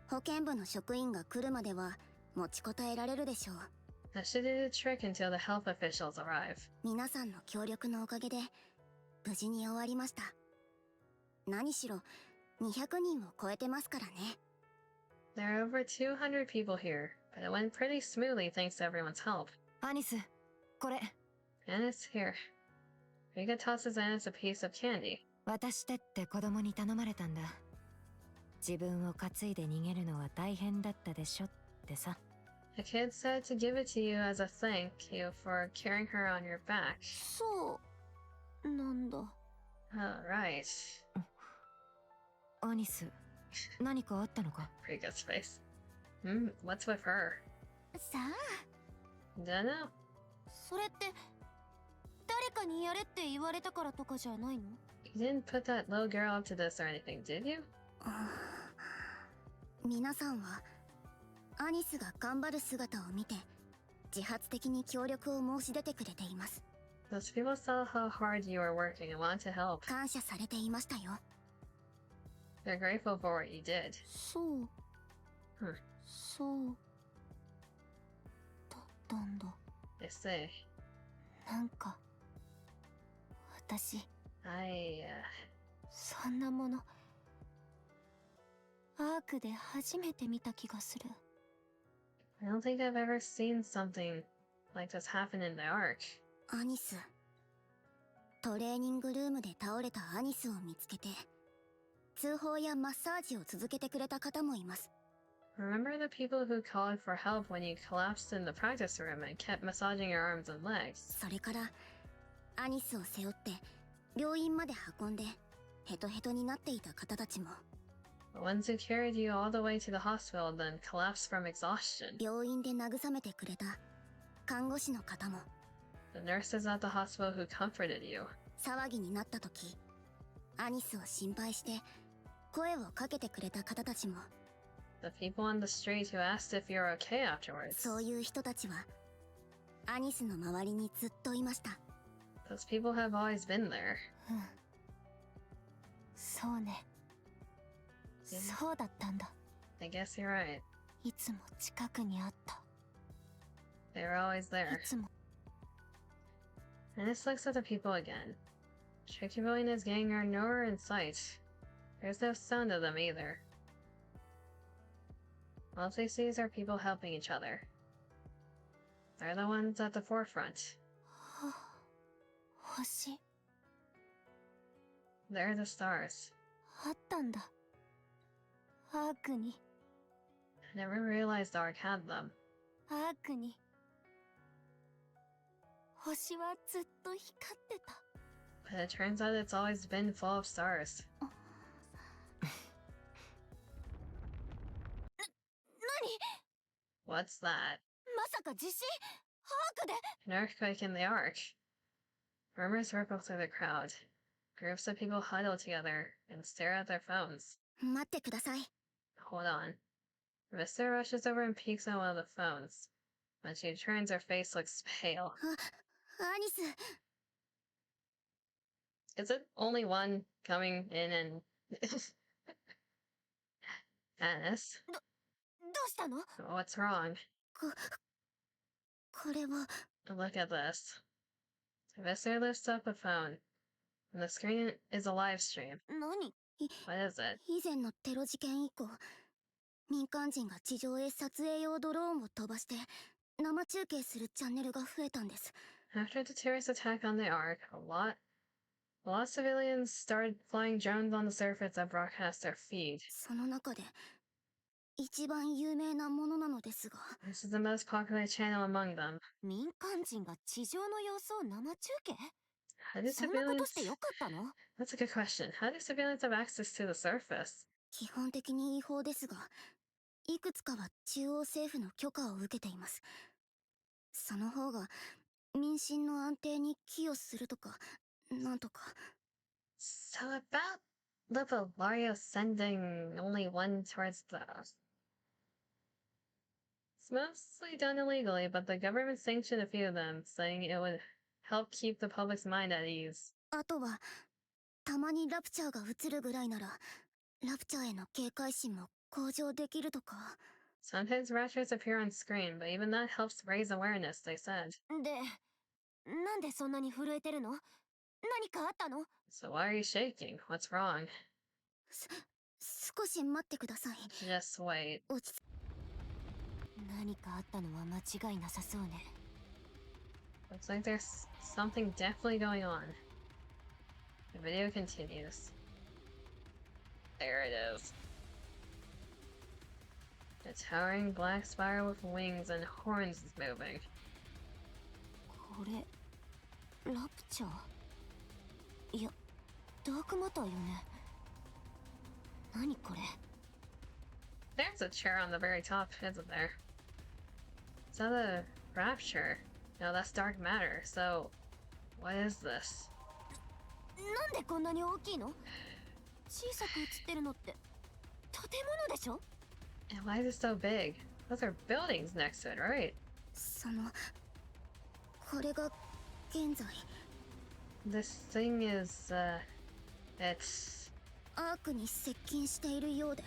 保健部の職員が来るまでは持ちこたえられるでしょう。 That should do the trick until the health officials arrive. 皆さんの協力のおかげで無事に終わりました。何しろ200人を超えてますからね。 There are over 200 people here, but it went pretty smoothly thanks to everyone's help. アニス、これ。 Anis, here. Rika tosses Anis a piece of candy. 渡してって子供に頼まれたんだ。自分を担いで逃げるのは大変だったでしょってさ。 The kid said to give it to you as a thank you for carrying her on your back. そうなんだ。Alright. アニス、何かあったのか？ Rika's face. What's with her? さあ。 Dunno. それって誰かにやれって言われたからとかじゃないの？ You didn't put that little girl up to this or anything, did you? 皆さんはアニスが頑張る姿を見て自発的に協力を申し出てくれています。 Those people saw how hard you are working and want to help. 感謝されていましたよ。 They're grateful for what you did. そう。そうだったんだ。They say. なんか私 I そんなものアークで初めて見た気がする。 I don't think I've ever seen something like this happen in the arc. アニス、トレーニングルームで倒れたアニスを見つけて通報やマッサージを続けてくれた方もいます。 Remember the people who called for help when you collapsed in the practice room and kept massaging your arms and legs? それからアニスを背負って病院まで運んでヘトヘトになっていた方たちも。 The ones who carried you all the way to the hospital and then collapsed from exhaustion. 病院で慰めてくれた看護師の方も。 The nurses at the hospital who comforted you. 騒ぎになった時アニスを心配して声をかけてくれた方たちも。 The people on the street who asked if you're okay afterwards. そういう人たちはアニスの周りにずっといました。 Those people have always been there. うん、そうね、そうだったんだ。 I guess you're right. いつも近くにあった。 They were always い there. つも。 Ennis looks at the people again. Tricky Boy and his gang are nowhere in sight. There's no sound of them either. All he sees are people helping each other. They're the ones at the forefront. 星 They're the stars. あったんだ。アークに I never realized Ark had them. アークに星はずっと光ってた。 But it turns out it's always been full of stars. 何？ What's that? まさか地震？アークで？ An earthquake in the Ark. Rumors ripple through the crowd. Groups of people huddle together and stare at their phones. 待ってください。 Hold on. Vista rushes over and peeks on one of the phones. When she turns, her face looks pale. アニス。 Is it only one coming in and... Annis? どうしたの？ What's wrong? これは Look at this. Vista lifts up a phone. And the screen is a live stream. 何？ What is it? 以前のテロ事件以降、民間人が地上へ撮影用ドローンを飛ばして生中継するチャンネルが増えたんです。 After the terrorist attack on the Ark, a lot of civilians started flying drones on the surface that broadcast their feed. その中で一番有名なものなのですが。 This is the most popular channel among them. 民間人が地上の様子を生中継？ How do そんなこと civilians... してよかったの？ That's a good question. How do civilians have access to the surface? 基本的に違法ですが、いくつかは中央政府の許可を受けています。その方が民心の安定に寄与するとか、なんとか。 So about the Valario sending only one towards the... It's mostly done illegally, but the government sanctioned a few of them, saying it would help keep the public's mind at ease. あとは、たまにラプチャーが映るぐらいなら、ラプチャーへの警戒心も向上できるとか。 Sometimes raptors appear on screen, but even that helps raise awareness, they said. で、なんでそんなに震えてるの？何かあったの？ So why are you shaking? What's wrong? 少し待ってください。 Just wait. 落ち着何かあったのは間違いなさそうね。 Looks like there's something definitely going on. The video continues. There it is. A towering black spiral with wings and horns is moving. これ、ラプチャー？いや、ダークマターよね。何これ？ There's a chair on the very top, isn't there? Is that a rapture? No, that's dark matter, so... What is this? なんでこんなに大きいの？小さく映ってるのって建物でしょ？ And why is it so big? Those are buildings next to it, right? その、これが現在 This thing is, it's... アークに接近しているようで。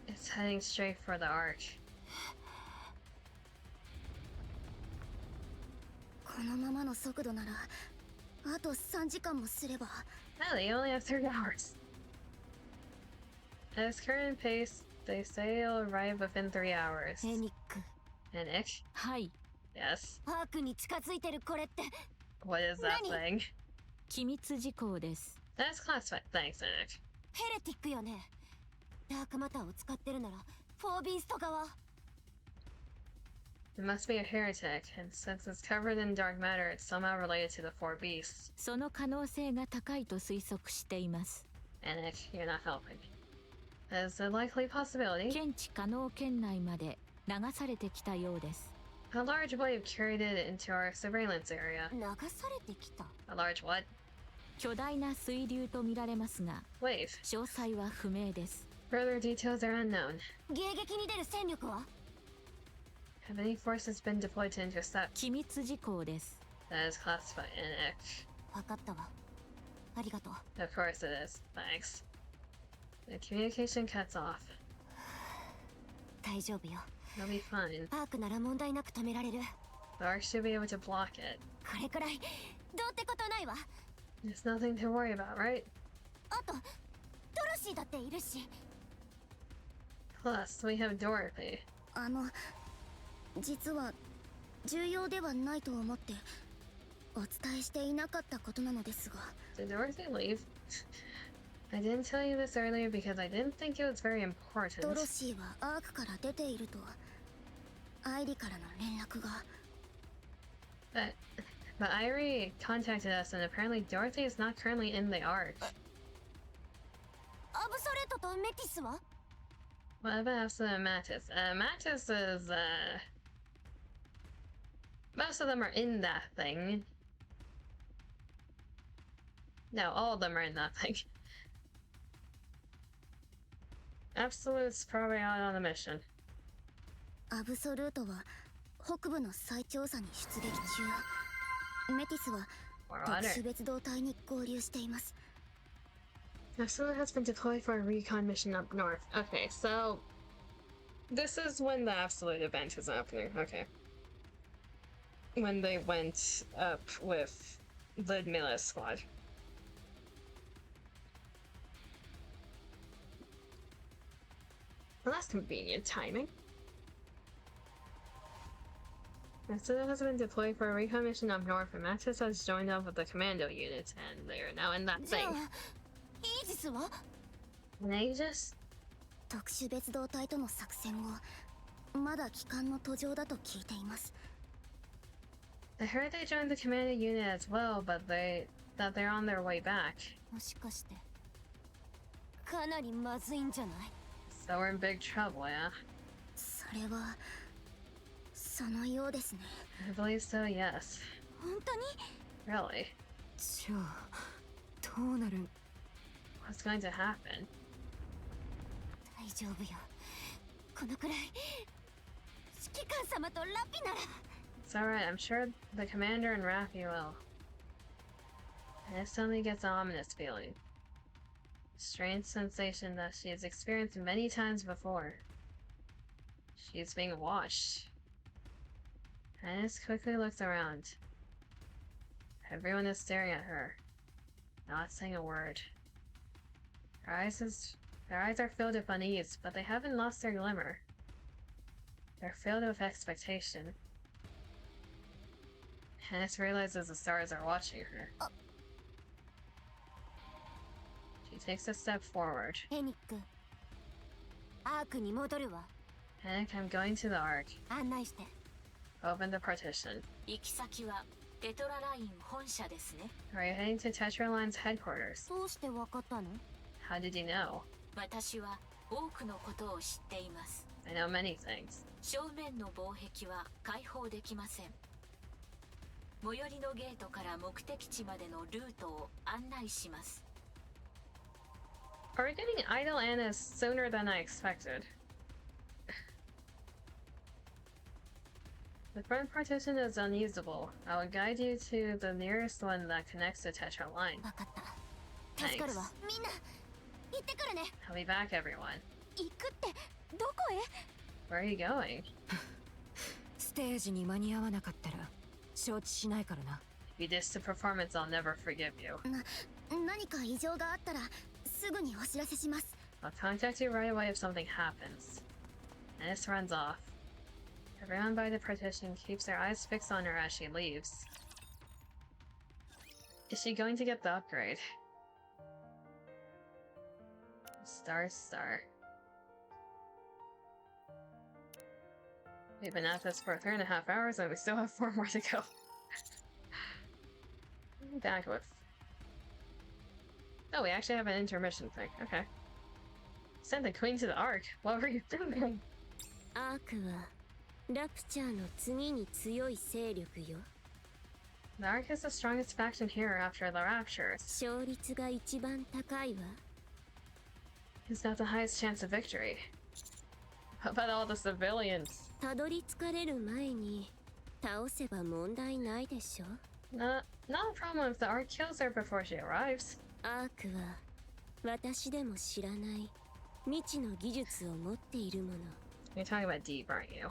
It's heading straight for the arch. このままの速度ならあと3時間もすれば。 Oh, they only have 3 hours. At its current pace, they say it'll arrive within 3 hours. エニック。 And Nick? はい。 Yes. アークに近づいてるこれって What is that thing? 機密事項です。 That's classified. Thanks, Nick. ヘレティックよね。ダークマターを使ってるならフォービースト側。 It must be a heretic, and since it's covered in dark matter, it's somehow related to the 4 beasts. その可能性が高いと推測しています。 And Nick, you're not helping. There's a likely possibility. 検知可能圏内まで流されてきたようです。 A large wave carried it into our surveillance area. 流されてきた。 A large what? 巨大な水流と見られますが、 Wave. 詳細は不明です。 Further details are unknown. 迎撃に出る戦力は Have any forces been deployed to intercept? 機密事項です。 That is classified in X. 分かったわ。ありがとう。 Of course it is. Thanks. The communication cuts off. 大丈夫よ。 You'll be fine. アークなら問題なく止められる。 The Ark should be able to block it. これくらいどうってことないわ。 There's nothing to worry about, right? あとドロシーだっているし。 Plus, we have Dorothy. 実は重要ではないと思ってお伝えしていなかったことなのですが。 Did Dorothy leave? I didn't tell you this earlier because I didn't think it was very important. ドロシーはアークから出ているとアイリからの連絡が。 But Irie contacted us, and apparently Dorothy is not currently in the Ark. アブソレットとメティスは What about Absolute and Mantis? Mantis is, most of them are in that thing. No, all of them are in that thing. Absolute's probably out on a mission. アブソルートは北部の再調査に出撃中。メティスは Or 特 water. 殊別動隊に合流しています。 Absolute has been deployed for a recon mission up north. Okay, so this is when the Absolute event is happening. Okay. When they went up with Ludmilla's squad. Well, that's convenient timing. Absolute has been deployed for a recon mission up north, and Maxis has joined up with the commando unit, and they are now in that じゃ thing. あイージスは An Aegis? 特殊別動隊との作戦後まだ帰還の途上だと聞いています。 I heard they joined the commando unit as well, but they're on their way back. もしかしてかなりまずいんじゃない？ So we're in big trouble, yeah? それはそのようですね。 I believe so, yes. 本当に？ Really? じゃあどうなる？ What's going to happen? 大丈夫よ。このくらい指揮官様とラピなら。 It's alright, I'm sure the commander and Raffi will. And it suddenly gets an ominous feeling. Strange sensation that she has experienced many times before. She's being watched. Hannes quickly looks around. Everyone is staring at her, not saying a word. Her eyes are filled with unease, but they haven't lost their glimmer. They're filled with expectation. Hannes realizes the stars are watching her. She takes a step forward. エニック、アークに戻るわ。 Hank, I'm going to the Ark. 案内して。 Open the partition. 行き先はテトラライン本社ですね。 Are you heading to Tetra Line's headquarters? どうしてわかったの？ How did you know? 私は多くのことを知っています。 I know many things. 正面の防壁は開放できません。最寄りのゲートから目的地までのルートを案内します。 Are we getting idle Annas sooner than I expected? The front partition is unusable. I will guide you to the nearest one that connects to Tetra Line. わかった。助かるわ。みんな行ってくるね。 I'll be back, everyone. 行くってどこへ？ Where are you going? ステージに間に合わなかったら承知しないからな。If you diss the performance, I'll never forgive you. 何か異常があったらすぐにお知らせします。 I'll contact you right away if something happens. And this runs off. Everyone by the partition keeps their eyes fixed on her as she leaves. Is she going to get the upgrade? Star. We've been at this for 3.5 hours and we still have 4 more to go. Back with... Oh, we actually have an intermission thing. Okay. Send the queen to the Ark. What were you doing? アークはラプチャーの次に強い勢力よ。 The Ark is the strongest faction here after the Raptures. 勝率が一番高いわ。 He's got the highest chance of victory. How about all the civilians? たどり着かれる前に倒せば問題ないでしょ。 Not a problem if the Ark kills her before she arrives. アークは私でも知らない未知の技術を持っているもの。 You're talking about deep, aren't you?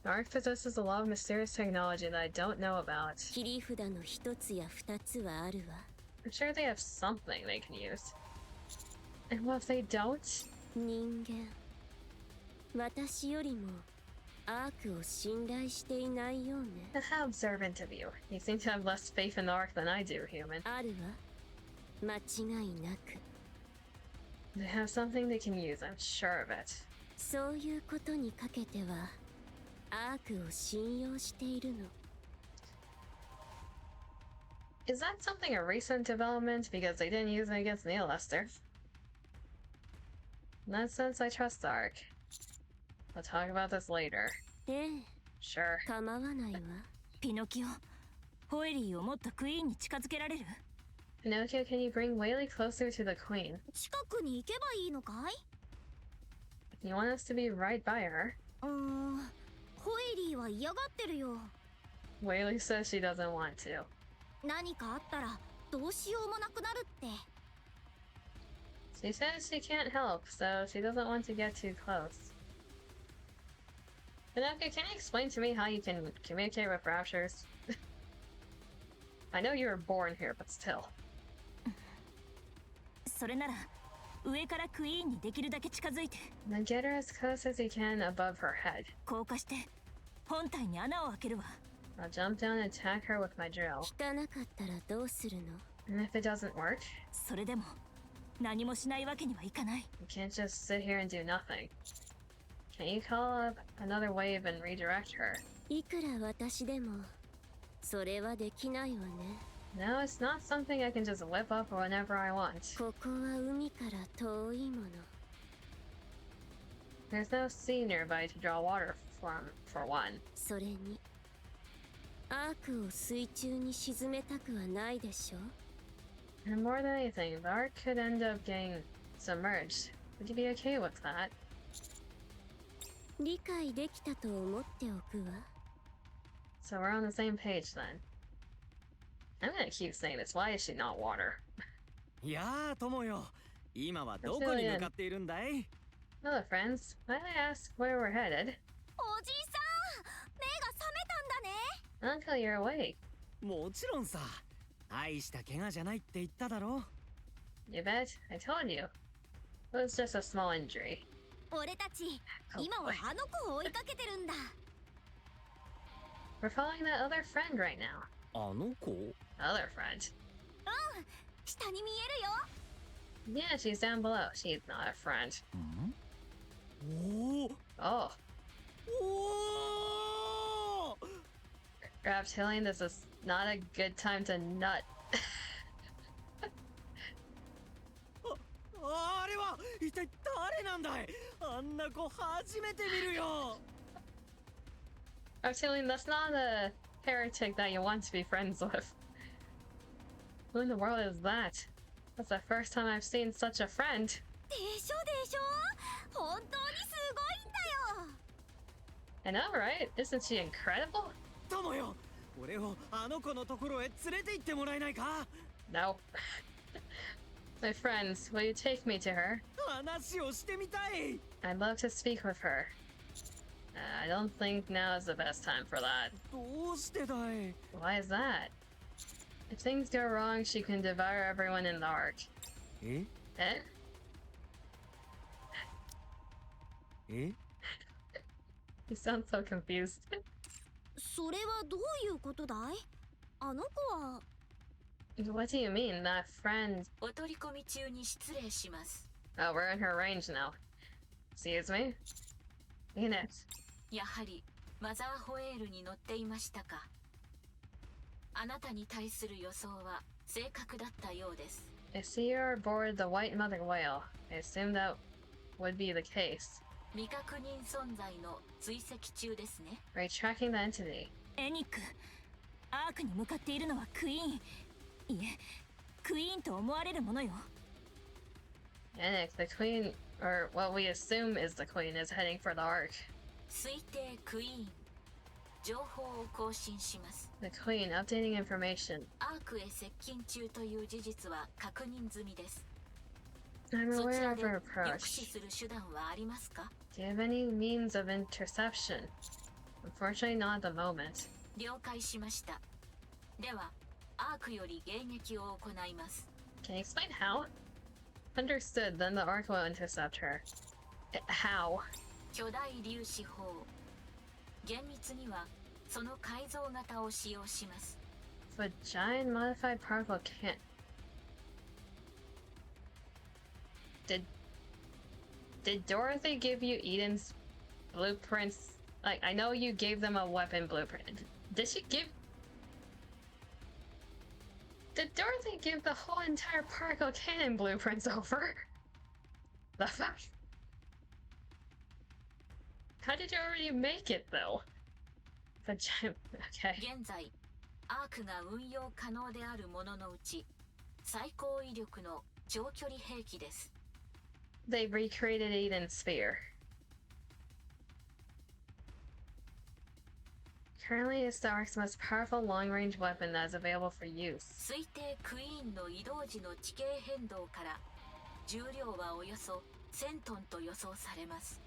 The Ark possesses a lot of mysterious technology that I don't know about. 切り札の一つや二つはあるわ。 I'm sure they have something they can use. And what if they don't? 人間、私よりもアークを信頼していないようね。 How observant of you. You seem to have less faith in the Ark than I do, human. あるわ。間違いなく。 They have something they can use, I'm sure of it. そういうことにかけてはアークを信用しているの。 Is that something a recent development because they didn't use it against Neil Lester? In that sense, I trust the Ark. I'll talk about this later. ええ、 Sure. 構わないわ。ピノキオ、ホエリーをもっとクイーンに近づけられる？ Pinocchio, can you bring Whaley closer to the Queen? 近くに行けばいいのかい？ You want us to be right by her? ホエリーは嫌がってるよ。 Whaley says she doesn't want to. 何かあったらどうしようもなくなるって。 She says she can't help, so she doesn't want to get too close. Pinocchio, can you explain to me how you can communicate with Raptures? I know you were born here, but still. それなら上からクイーンにできるだけ近づいて。 Then get her as close as you can above her head. 降下して本体に穴を開けるわ。 I'll jump down and attack her with my drill. 汚かったらどうするの？ And if it doesn't work, それでも何もしないわけにはいかない。 you can't just sit here and do nothing. Can you call up another wave and redirect her? いくら私でもそれはできないわね。 No, it's not something I can just whip up whenever I want. ここは海から遠いもの。 There's no sea nearby to draw water from, for one. それにアークを水中に沈めたくはないでしょ。 And more than anything, the Ark could end up getting submerged. Would you be okay with that? 理解できたと思っておくわ。 So we're on the same page then. I'm gonna keep saying this. Why is she not water? いやー、友よ。今はどこに向かっているんだい？ Hello, friends. Might I ask where we're headed? おじさん、目が覚めたんだね。 Uncle, you're awake. もちろんさ。大した怪我じゃないって言っただろ。 You bet. I told you. It was just a small injury. 俺たち、今はあの子を追いかけてるんだ。 We're following that other friend right now. あの子？ Other friend? 下に見えるよ。 Yeah, she's down below. She's not a friend. おお。 Oh. おお。 Reptilian, this is not a good time to nut. あれは一体誰なんだい？あんな子初めて見るよ。 Reptilian, that's not a heretic that you want to be friends with. Who in the world is that? That's the first time I've seen such a friend. でしょでしょ。本当にすごいんだよ。 I know, right? Isn't she incredible? 友よ、俺をあの子のところへ連れて行ってもらえないか？ No. My friends, will you take me to her? 話をしてみたい。 I'd love to speak with her. I don't think now is the best time for that. どうしてだい？ Why is that? If things go wrong, she can devour everyone in the ark. Eh? Eh? Eh? You sound so confused. それはどういうことだい？あの子は。 What do you mean, that friend? お取り込み中に失礼します。 Oh, we're in her range now. Excuse me? Enix. やはりマザーホエールに乗っていましたか。あなたに対する予想は正確だったようです。 I see you're aboard the White Mother Whale. I assume that would be the case. 未確認存在の追跡中ですね。 Are you tracking the entity? エニック、アークに向かっているのはクイーン。いえ、クイーンと思われるものよ。Enix, the queen, or what we assume is the queen, is heading for the ark. 推定クイーン。情報を更新します。 The queen, updating information. アークへ接近中という事実は確認済みです。 I'm そち aware ら of で her 抑 approach. 止する手段はありますか？ Do you have any means of interception? Unfortunately, not at the moment. 了解しました。では、アークより迎撃を行います。 Can you explain how? Understood, then the ark will intercept her. How? 巨大粒子砲。厳密にはその改造型を使用します。 So a giant modified particle can't. Did Dorothy give you Eden's blueprints? Like, I know you gave them a weapon blueprint. Did she give? Did Dorothy give the whole entire particle cannon blueprints over? The fuck? How did you already make it though? The giant. Okay. 現在、アークが運用可能であるもののうち、最高威力の長距離兵器です。 They recreated Eden's sphere. Currently, it's the Ark's most powerful long-range weapon that is available for use. 推定クイーンの移動時の地形変動から重量はおよそ1000トンと予想されます。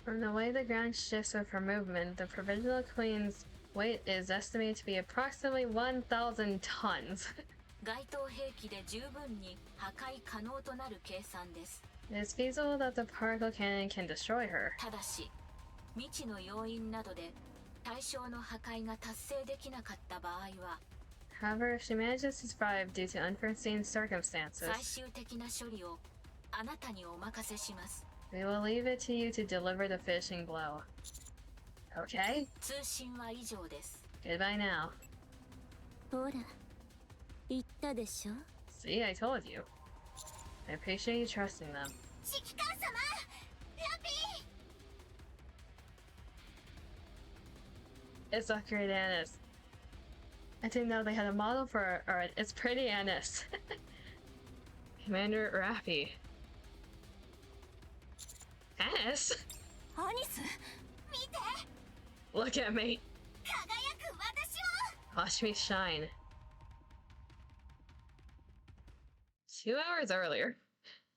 From the way the ground shifts with her movement, the provisional queen's weight is estimated to be approximately 1,000 tons. 該当兵器で十分に破壊可能となる計算です。 It is feasible that the particle cannon can destroy her. ただし、未知の要因などで対象の破壊が達成できなかった場合は、 However, if she manages to survive due to unforeseen circumstances, 最終的な処理をあなたにお任せします。 we will leave it to you to deliver the finishing blow. Okay? 通信は以上です。 Goodbye now. ほら言ったでしょ。 See, I told you. I appreciate you trusting them. 指揮官様、ラピー。 It's upgrade Annis. I didn't know they had a model for her. Alright, it's pretty Annis. Commander Rappy. Annis? アニス、見て。 Look at me. 輝く私を。 Watch me shine. 2 hours earlier.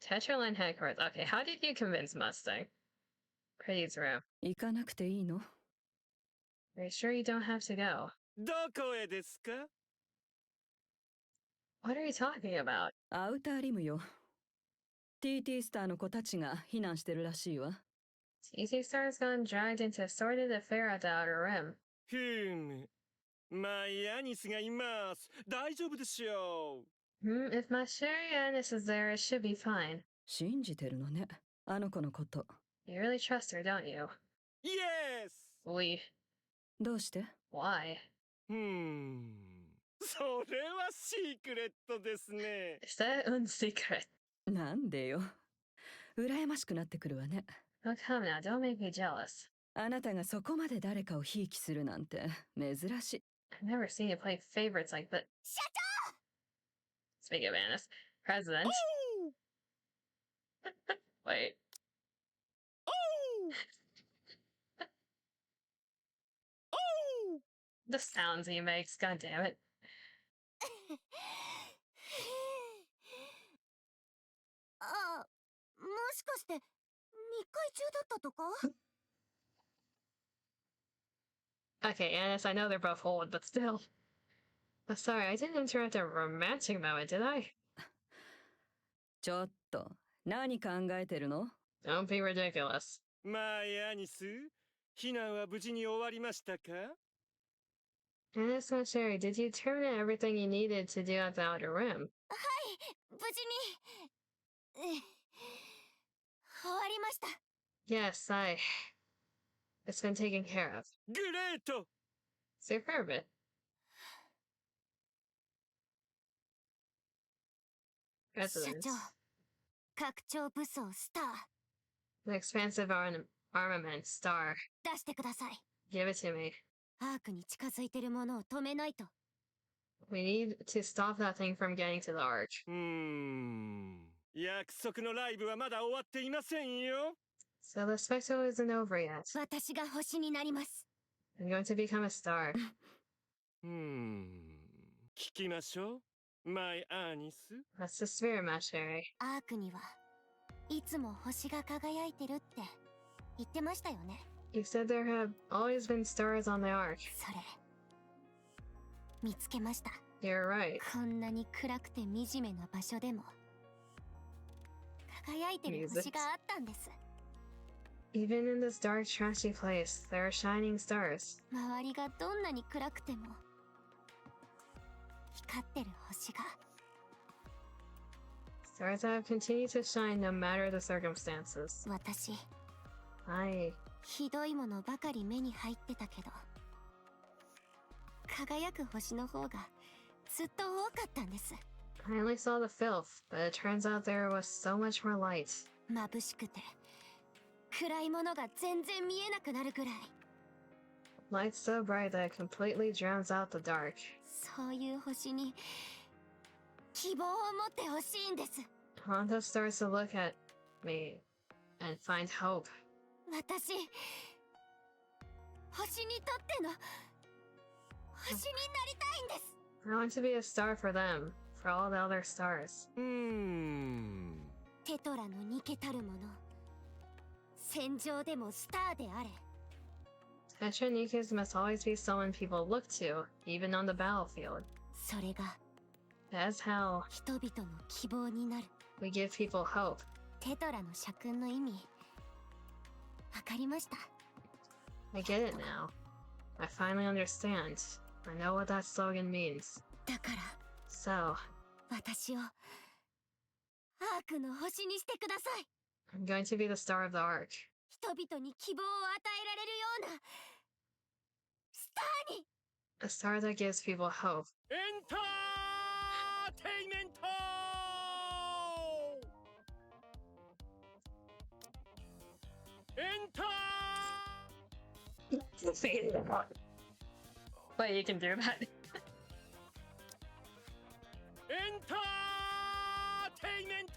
Tetraline headquarters. Okay, how did you convince Mustang? Pretty's room. 行かなくていいの？ Are you sure you don't have to go? どこへですか？ What are you talking about? アウターリムよ。TT スターの子たちが避難してるらしいわ。TT Star's gone dragged into a sordid affair at the Outer Rim. ふむ。マイアニスがいます。大丈夫でしょう。If my Sherry Annis is there, it should be fine. 信じてるのね、あの子のこと。You really trust her, don't you? イエス。 We. どうして？ Why? それはシークレットですね。 Is that unsecret? なんでよ。羨ましくなってくるわね。 Oh, come now, don't make me jealous. あなたがそこまで誰かをひいきするなんて珍しい。 I've never seen you play favorites like that. 社長。 Speaking of Annis, President. Wait. The sounds he makes, god damn it. あ、もしかして密会中だったとか？ Okay, Annis, I know they're both old, but still. Oh, sorry, I didn't interrupt a romantic moment, did I? ちょっと何考えてるの？ Don't be ridiculous. まあヤニス、避難は無事に終わりましたか？ Anis Sherry, did you terminate everything you needed to do at the outer rim? 無事に終わりました。 Yes, It's been taken care of. グレート。 Superb. 社 Residence. 長、拡張武装スター An expansive armament star. 出してください。 Give it to me. アークに近づいてるものを止めないと。 We need to stop that thing from getting to the arch. 約束のライブはまだ終わっていませんよ。 So the spectacle isn't over yet. 私が星になります。 I'm going to become a star. 聞きましょう。マイアニス。 That's the spirit match, Sherry. アークにはいつも星が輝いてるって言ってましたよね。 You said there have always been stars on the arch. それ見つけました。 You're right. こんなに暗くて惨めな場所でも輝いてる星があったんです。 Even in this dark, trashy place, there are shining stars. 周りがどんなに暗くても光ってる星が。 Stars that have continued to shine no matter the circumstances. 私 I ひどいものばかり目に入ってたけど、輝く星の方がずっと多かったんです。 I only saw the filth, but it turns out there was so much more light. 眩しくて暗いものが全然見えなくなるぐらい。 Light so bright that it completely drowns out the dark. そういう星に希望を持ってほしいんです。 I want those stars to look at me and find hope. 私星にとっての星になりたいんです。 I want to be a star for them, for all the other stars. テトラのニケたるもの、戦場でもスターであれ。 Tetranikas must always be someone people look to, even on the battlefield. それが That's how 人々の希望になる。 we give people hope. テトラの社訓の意味わかりました。 I get it now. I finally understand. I know what that slogan means. だから So, 私をアークの星にしてください。 I'm going to be the star of the arc. 人々に希望を与えられるようなスターに。 A star that gives people hope. エンターテイメント。エンター。 Wait, you can do that? エンターテイメント。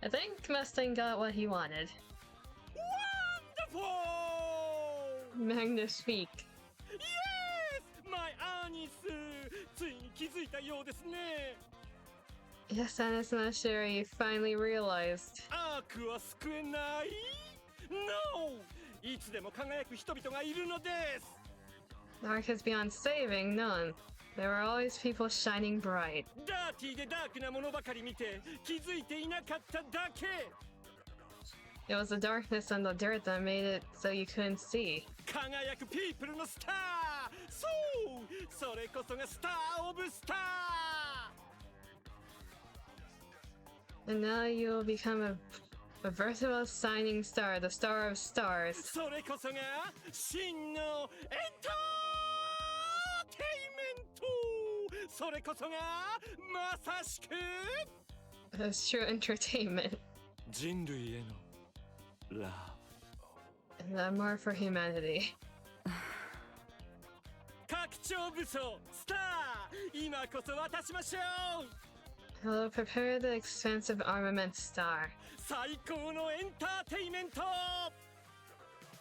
I think Mustang got what he wanted. Wonderful! Magnifique. Yes! マイアニス、ついに気づいたようですね。 Yes, Anis Sherry, you finally realized. アークは救えない ?No! いつでも輝く人々がいるのです。 The arc is beyond saving, none. There were always people shining bright. ダーティーでダークなものばかり見て気づいていなかっただけ。 It was the darkness and the dirt that made it so you couldn't see. 輝くピープルのスター。そうそれこそがスターオブスター。 And now you will become a veritable shining star, the star of stars. それこそが真のエンターテイメント。それこそがまさしく That's true entertainment. 人類へのラ And then more for humanity. 拡張武装スター。今こそ渡しましょう。 Hello, prepare the expensive armament star. 最高のエンターテイメント。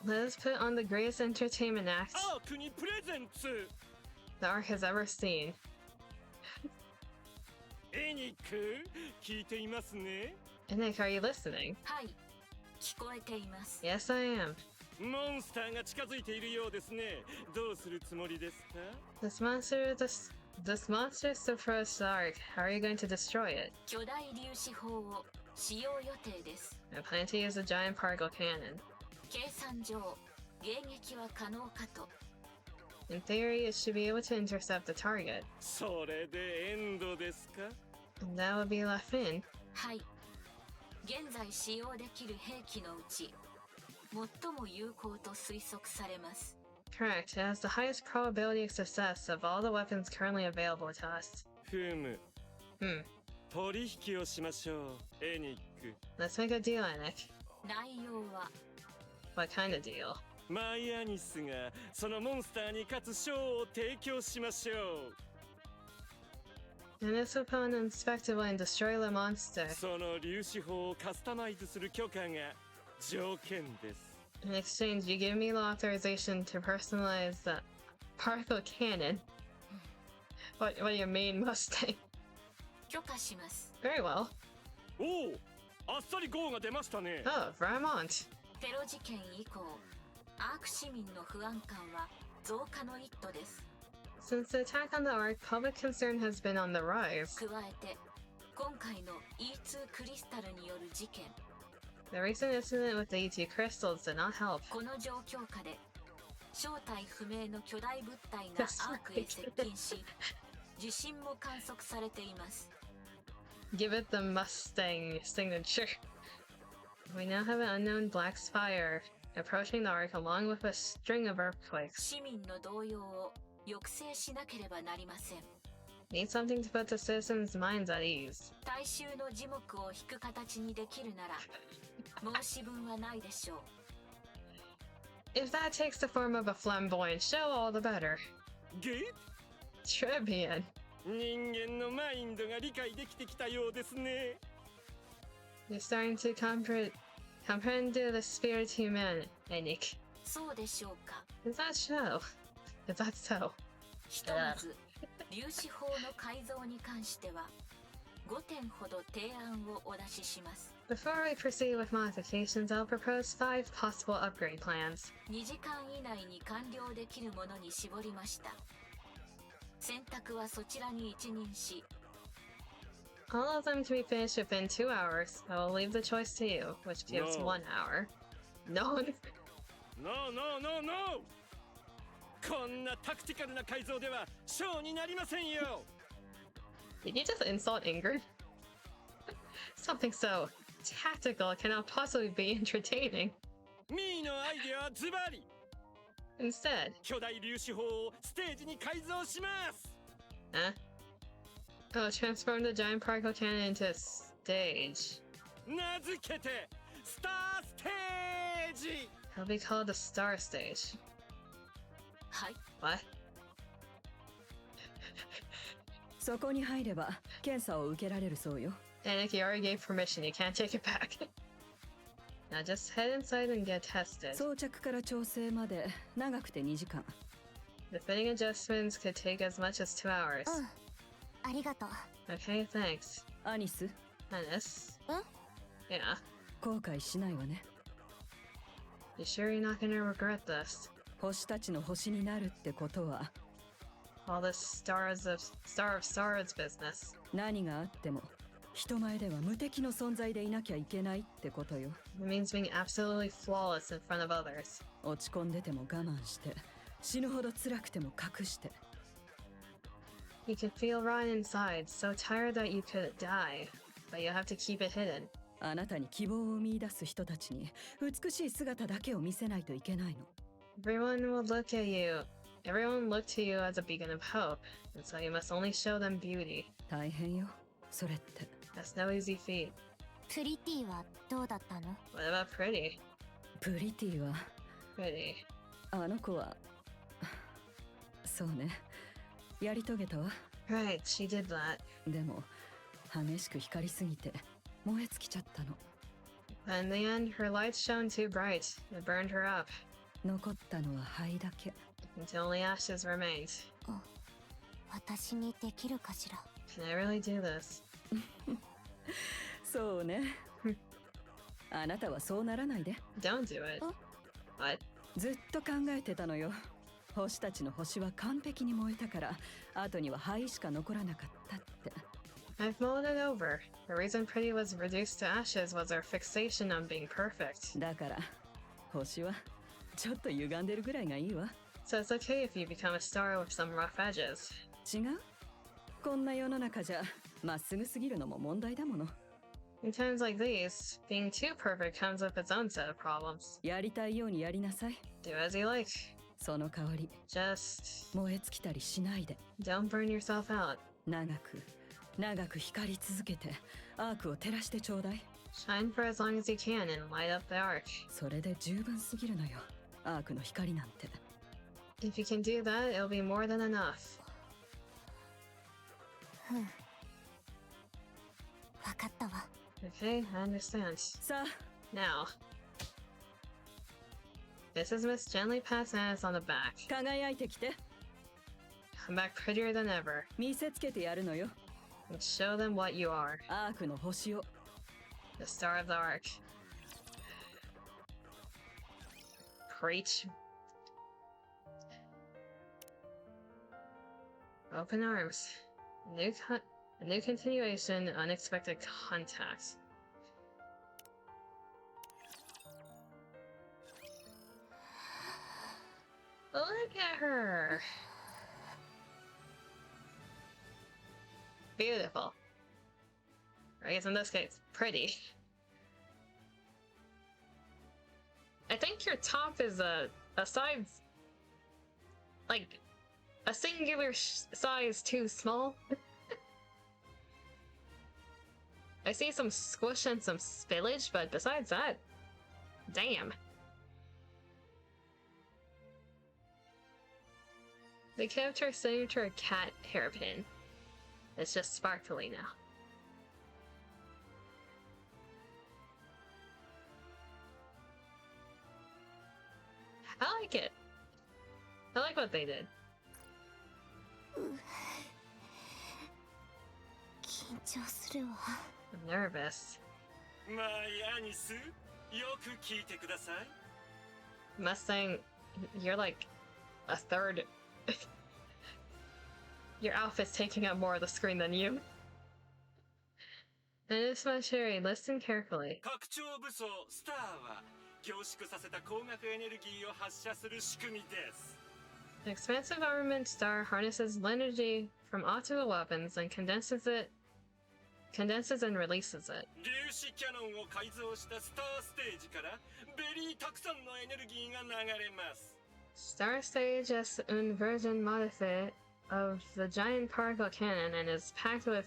Let us put on the greatest entertainment act アークにプレゼンツ。 the arc has ever seen. エニック聞いていますね。 Nick, are you listening? はい、聞こえています。 Yes, I am. モンスターが近づいているようですね。どうするつもりですか？ This monster's the first arc. How are you going to destroy it? 巨大粒子砲を使用予定です。 I plan to use a giant particle cannon. 計算上、迎撃は可能かと。 In theory, it should be able to intercept the target. それでエンドですか？ And that would be left in. はい。現在使用できる兵器のうち、最も有効と推測されます。 Correct. It has the highest probability of success of all the weapons currently available to us. ふむ。取引をしましょう、エニック。 Let's make a deal, Anik. 内容は What kind of deal? マイアニスがそのモンスターに勝つ賞を提供しましょう。 And this weapon inspect it and destroy the monster. その粒子砲をカスタマイズする許可が条件です。 In exchange, you give me the authorization to personalize the particle cannon. What do you mean, Mustang? 許可します。 Very well. おお、あっさりゴーが出ましたね。Oh, Vermont. テロ事件以降、アーク市民の不安感は増加の一途です。 Since the attack on the Ark, public concern has been on the rise. 加えて、今回の E2 クリスタルによる事件、 The recent incident with the ET crystals did not help. この状況下で正体不明の巨大物体がアークへ接近し、地震も観測されています。 Give it the Mustang signature. We now have an unknown black spire approaching the Ark along with a string of earthquakes. 市民の動揺を抑制しなければなりません。 Need something to put the citizens' minds at ease. 大衆の耳目を引く形にできるなら申し分はないでしょう。 If that takes the form of a flamboyant show, all the better. ゲッ Tribune. 人間のマインドが理解できてきたようですね。 You're starting to comprehend the spirit human, Enik. そうでしょうか。 Is that so? Is that so? ひとまず粒子砲の改造に関しては5点ほど提案をお出しします。 Before we proceed with modifications, I'll propose 5 possible upgrade plans. 2時間以内に完了できるものに絞りました。選択はそちらに一任し、 All of them to be finished within 2 hours. I will leave the choice to you, which gives No. 1 hour. No. No, no, no, no! こんなタクティカルな改造ではショーになりませんよ。 Did you just insult Ingrid? Something so tactical cannot possibly be entertaining. ミーのアイデアはズバリ。 Instead, 巨大粒子砲をステージに改造します。 huh? Oh, transform the giant particle cannon into a stage. 名付けてスターステージ。 It'll be called the Star Stage. はい。 What? そこに入れば検査を受けられるそうよ。 Anik, you already gave permission. You can't take it back. Now just head inside and get tested. 装着から調整まで長くて2時間。 The fitting adjustments could take as much as 2 hours. ありがとう。 Okay, thanks. アニス、 Anis? ん Yeah. 後悔しないわね。 You sure you're not gonna regret this? 星たちの星になるってことは、 All this Star of Stars business. 何があっても人前では無敵の存在でいなきゃいけないってことよ。 It means being absolutely flawless in front of others. 落ち込んでても我慢して死ぬほど辛くても隠して。 You can feel rotten inside, so tired that you could die, but you have to keep it hidden. あなたに希望を見出す人たちに美しい姿だけを見せないといけないの。 Everyone will look at you. Everyone look to you as a beacon of hope, and so you must only show them beauty. 大変よ、それって。 That's no easy feat. プリティはどうだったの？ What about Pretty? プリティは、 Pretty. あの子は、そうね、やり遂げたわ。 Right, she did that. でも、激しく光りすぎて燃え尽きちゃったの。 But in the end, her light shone too bright. It burned her up, 残ったのは灰だけ。 until only ashes remained. 私にできるかしら？ Can I really do this? そうね。あなたはそうならないで。 Don't do it. What? ずっと考えてたのよ。星たちの星は完璧に燃えたから、後には灰しか残らなかったって。I've mulled it over. The reason Pretty was reduced to ashes was our fixation on being perfect. だから星はちょっと歪んでるぐらいがいいわ。 So it's okay if you become a star with some rough edges. 違う？こんな世の中じゃまっすぐすぎるのも問題だもの。 In times like these, being too perfect comes with its own set of problems. やりたいようにやりなさい。 Do as you like. その代わり Just 燃え尽きたりしないで。 don't burn yourself out. 長く光り続けてアークを照らしてちょうだい。 Shine for as long as you can and light up the arc. それで十分すぎるのよ、アークの光なんて。 If you can do that, it'll be more than enough. わかったわ。 Okay, I understand. さあ Now, this is Miss Gently pats Annis on the back. 輝いてきて。 Come back prettier than ever 見せつけてやるのよ、 and show them what you are. アークの星を。 The star of the arc. Preach. Open arms. A new continuation, unexpected contact. Look at her. Beautiful. I guess in this case, pretty. I think your top is a size, like, a singular size too small. I see some squish and some spillage, but besides that, damn. They kept her signature cat hairpin. It's just sparkly now. I like it. I like what they did. 緊張するわ。 I'm nervous. まあヤニス、よく聞いてください。 Mustang, you're like a third. Your outfit's taking up more of the screen than you. And it's my Sherry, listen carefully. 拡張武装スターは凝縮させた光学エネルギーを発射する仕組みです。 An expansive armament star harnesses energy from optical weapons and condenses and releases it. 粒子キャノンを改造したスターステージからベリーたくさんのエネルギーが流れます。 Star Stage is une version modified of the giant particle cannon and is packed with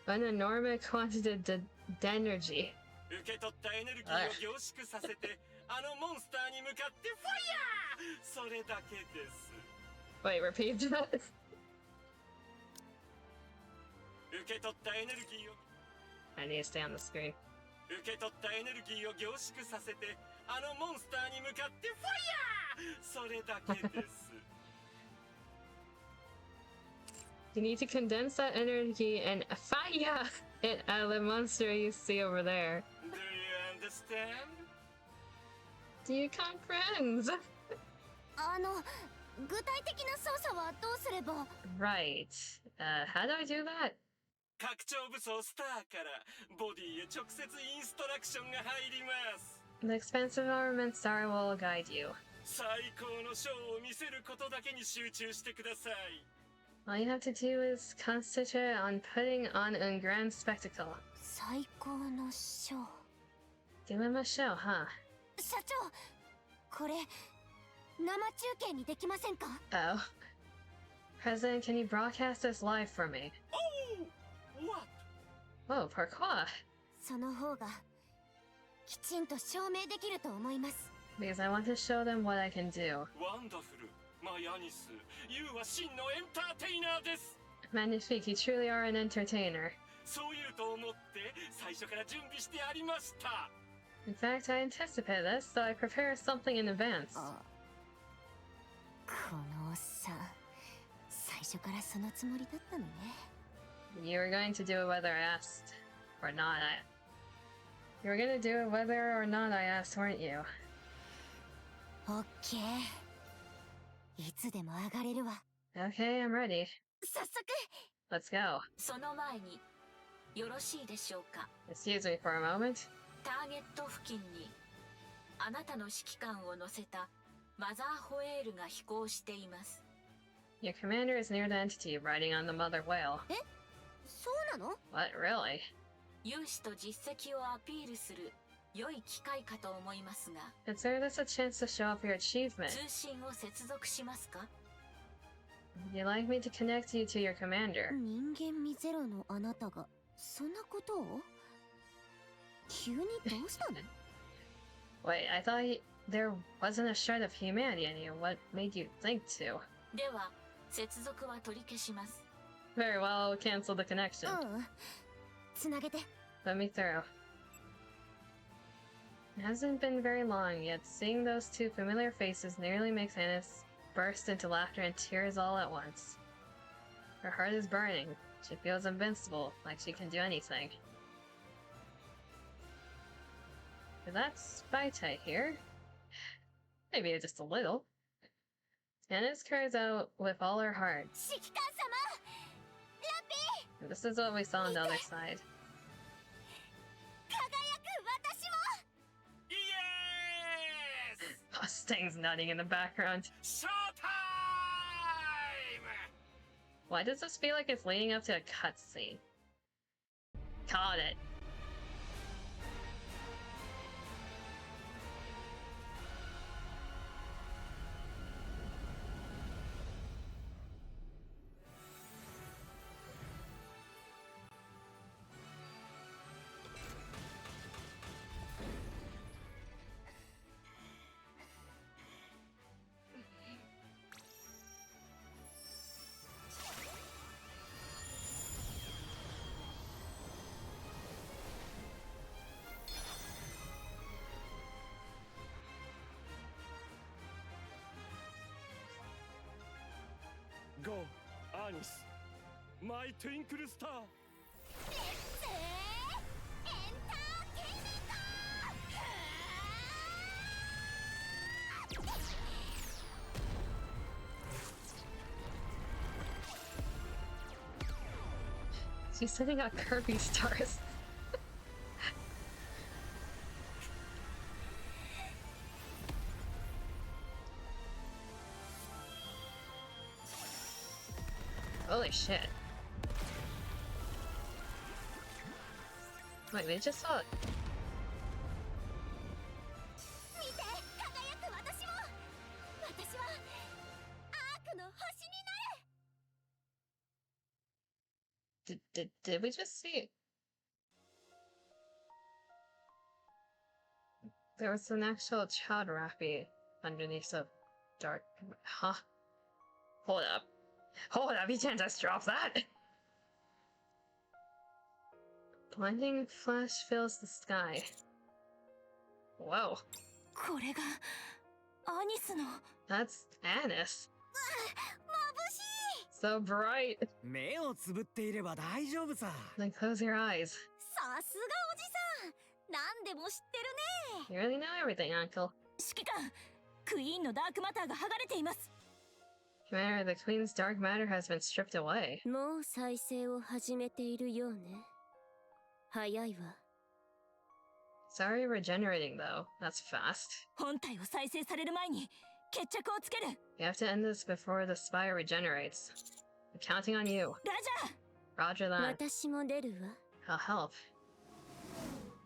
an enormous quantity of energy. 受け取ったエネルギーを凝縮させてあのモンスターに向かってファイヤー、それだけです。 Wait, repeat that? 受け取ったエネルギーを I need to stay on the screen. 受け取ったエネルギーを凝縮させてあのモンスターに向かってファイヤー、それだけです。 You need to condense that energy and fire it out of the monster you see over there. Do you understand? Do you comprehend? 具体的な操作はどうすれば？ Right. How do I do that? 拡張武装スターからボディへ直接インストラクションが入ります。 The expansive armament star will guide you. 最高のショーを見せることだけに集中してください。 All you have to do is concentrate on putting on a grand spectacle. 最高のショー。 Give him a show, huh? 社長、これ生中継にできませんか？ Oh. President, can you broadcast this live for me? Oh! What? Whoa, pourquoi? その方がきちんと証明できると思います。 Because I want to show them what I can do. ワンダフル、マヤニス、ユウは真のエンターテイナーです。 Magnifique, you truly are an entertainer. そう言うと思って最初から準備してありました。 In fact, I anticipate this, so I prepare something in advance. このおっさん、最初からそのつもりだったのね。 You were going to do it whether I asked or not. You were going to do it whether or not I asked, weren't you? オッケー。いつでも上がれるわ。 Okay, I'm ready. 早速 Let's go. その前によろしいでしょうか。 Excuse me for a moment. ターゲット付近にあなたの指揮官を乗せたマザーホエールが飛行しています。 Your commander is near the entity riding on the mother whale. そうなの？ What, really? 勇姿と実績をアピールする良い機会かと思いますが、 Consider this a chance to show off your achievement. 通信を接続しますか？ Would you like me to connect you to your commander? 人間味ゼロのあなたがそんなことを？急にどうしたの？ Wait, I thought there wasn't a shred of humanity in you. What made you think to? では接続は取り消します。 Very well, I'll cancel the connection. つなげて。 Let me through. It hasn't been very long, yet seeing those two familiar faces nearly makes Annis burst into laughter and tears all at once. Her heart is burning. She feels invincible, like she can do anything. Is that Spytite here? Maybe just a little. Annis cries out with all her heart. 指揮官様、ラピー、 This is what we saw on the other side. 輝く私も。 Yes! Mustang's nutting in the background. Showtime! Why does this feel like it's leading up to a cutscene? Caught it. Go, Anis, my twinkle star. エンターテイメント。 She's sending out Kirby stars. Holy shit. Wait, they just saw it. 見て、輝く私も。私はアークの星になる。 Did we just see it? There was an actual child rappy underneath the dark. Huh? Hold up. Hold up, you can't just drop that! Blinding flash fills the sky. Whoa. これがアニスの。 That's Annis. 眩しい。 So bright. 目をつぶっていれば大丈夫さ。 Then close your eyes. さすがおじさん。何でも知ってるね。 You really know everything, Uncle. 指揮官、クイーンのダークマターが剥がれています。 Commander, the Queen's dark matter has been stripped away. もう再生を始めているようね。早いわ。 Sorry regenerating though. That's fast. 本体を再生される前に決着をつける。 You have to end this before the spire regenerates. I'm counting on you. ラジャー。 Roger that. 私も出るわ。 I'll help.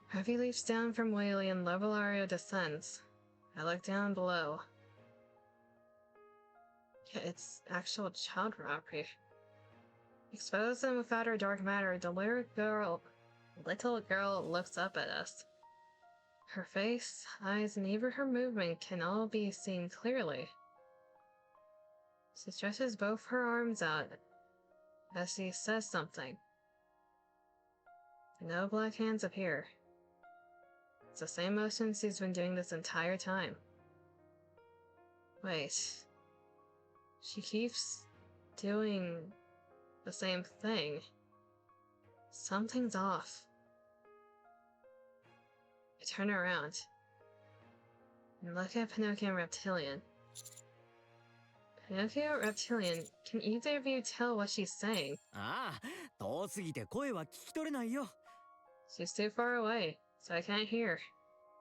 Heavy leaps down from Whaley and Levelario descends. I look down below. Yeah, it's actual child robbery. Exposed and without her dark matter, the little girl looks up at us. Her face, eyes, and even her movement can all be seen clearly. She stretches both her arms out as she says something. No black hands appear. It's the same motion she's been doing this entire time. Wait. She keeps doing the same thing. Something's off. I turn around. And look at Pinocchio and Reptilian. Pinocchio Reptilian, can either of you tell what she's saying? ああ、遠すぎて声は聞き取れないよ。 She's too far away, so I can't hear.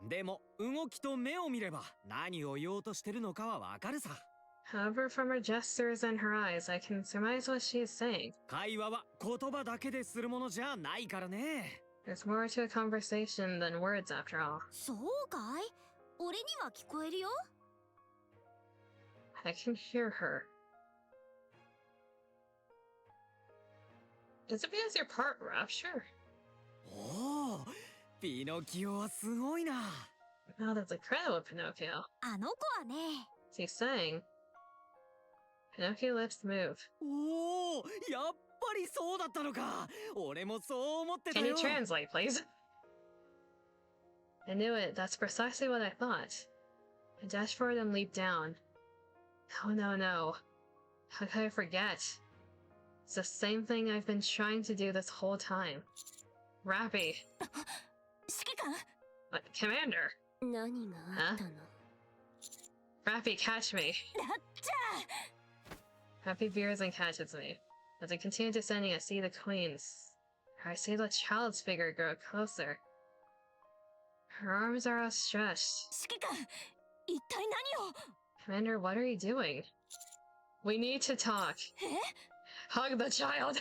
でも動きと目を見れば何を言おうとしてるのかはわかるさ。 However, from her gestures and her eyes, I can surmise what she is saying. 会話は言葉だけでするものじゃないからね。 There's more to a conversation than words, after all. そうかい？俺には聞こえるよ。 I can hear her. Is it because you're part rapture? おお、ピノキオはすごいな。 Oh, that's incredible, Pinocchio. あの子はね。 She's saying. Pinocchio lips move. おお、やっぱりそうだったのか。俺もそう思ってた Can you よ。 translate, please? I knew it. That's precisely what I thought. I dashed forward and leaped down. Oh no, no. How could I forget? It's the same thing I've been trying to do this whole time. Rappy. 指揮官。 What? Commander? 何があったの？ Rappy, catch me. だっちゃ。 Rappy veers and catches me. As I continue descending, I see the queen's. I see the child's figure grow closer. Her arms are outstretched. 指揮官、一体何を？ Commander, what are you doing? We need to talk. え？ Hug the child!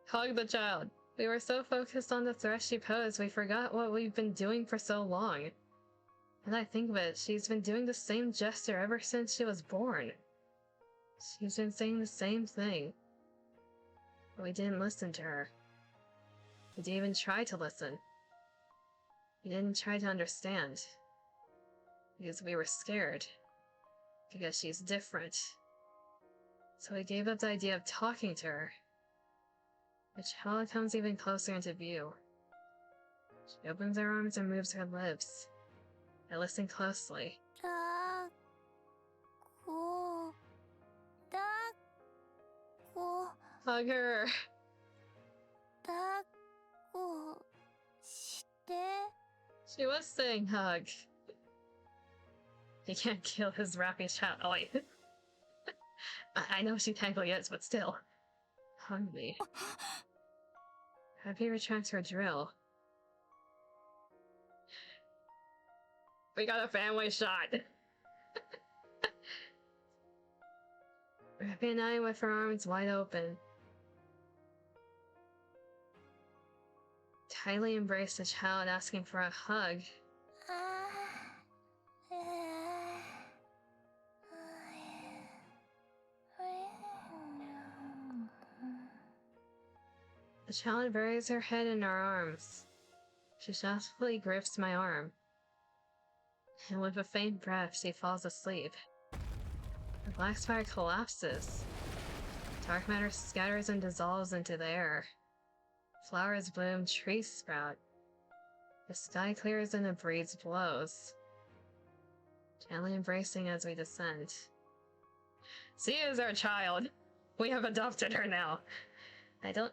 Hug the child. We were so focused on the threat she posed, we forgot what we've been doing for so long. And I think of it, she's been doing the same gesture ever since she was born. She's been saying the same thing. But we didn't listen to her. We didn't even try to listen. We didn't try to understand. Because we were scared. Because she's different. So we gave up the idea of talking to her. The child comes even closer into view. She opens her arms and moves her lips. I listen closely. だこだこ Hug her! だこして She was saying hug. He can't kill his rappy child. Oh wait. I know she technically is, but still. Hug me. Happy retracts her drill. We got a family shot! Rappy and I with her arms wide open. Tightly embraced the child, asking for a hug. 'The child buries her head in our arms. She softly grips my arm. And with a faint breath, she falls asleep. The black spire collapses. Dark matter scatters and dissolves into the air. Flowers bloom, trees sprout. The sky clears and a breeze blows. Gently embracing as we descend. She is our child! We have adopted her now! I don't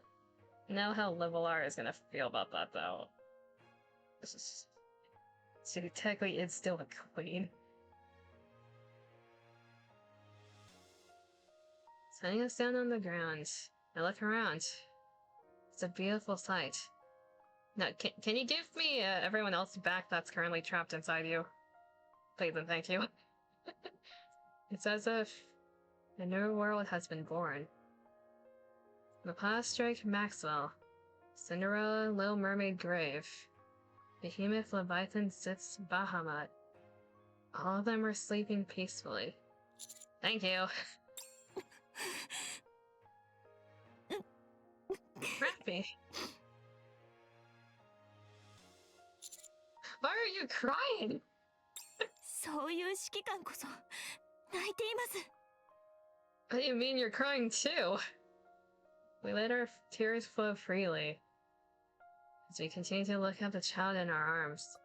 know how Livelar is gonna feel about that, though. She technically is still a queen. Setting us down on the ground, I look around. It's a beautiful sight. Now, can you give me everyone else back that's currently trapped inside you? Please and thank you. It's as if a new world has been born. The past Drake Maxwell, Cinderella, Little Mermaid grave, Behemoth Leviathan sits Bahamut. All of them are sleeping peacefully. Thank you. Rappy. Why are you crying? そういう指揮官こそ泣いています。 What do you mean you're crying too? We let our tears flow freely as we continue to look at the child in our arms.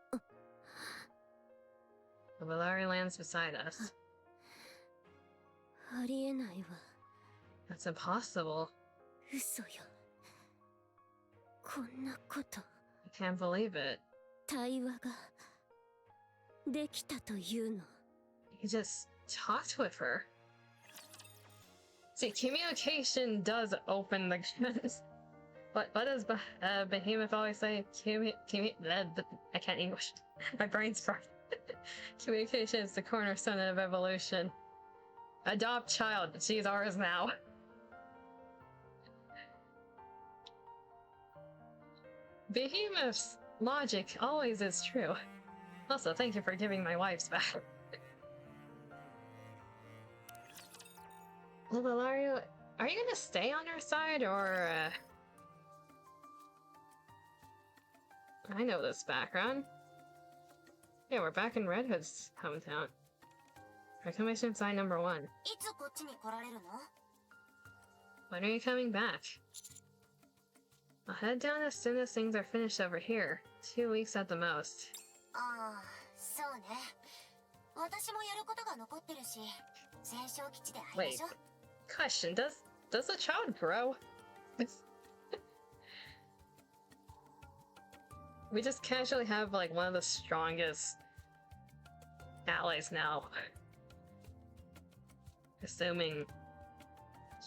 The Valari lands beside us. ありえないわ。 That's impossible. 嘘よ。こんなこと。 I can't believe it. 対話ができたというの。 He just talked with her. See, communication does open the guns. What does Behemoth always say? I can't English. My brain's fried. Communication is the cornerstone of evolution. Adopt child. She's ours now. Behemoth's logic always is true. Also, thank you for giving my wives back. Well, Ilario, are you gonna stay on our side, or I know this background. Yeah, we're back in Red Hood's hometown. Reclamation sign number 1. いつこっちに来られるの？ When are you coming back? I'll head down as soon as things are finished over here. 2 weeks at the most. ああ、そうね。私もやることが残ってるし、戦勝基地で会いましょう。 Question, does the child grow? We just casually have like one of the strongest allies now. Assuming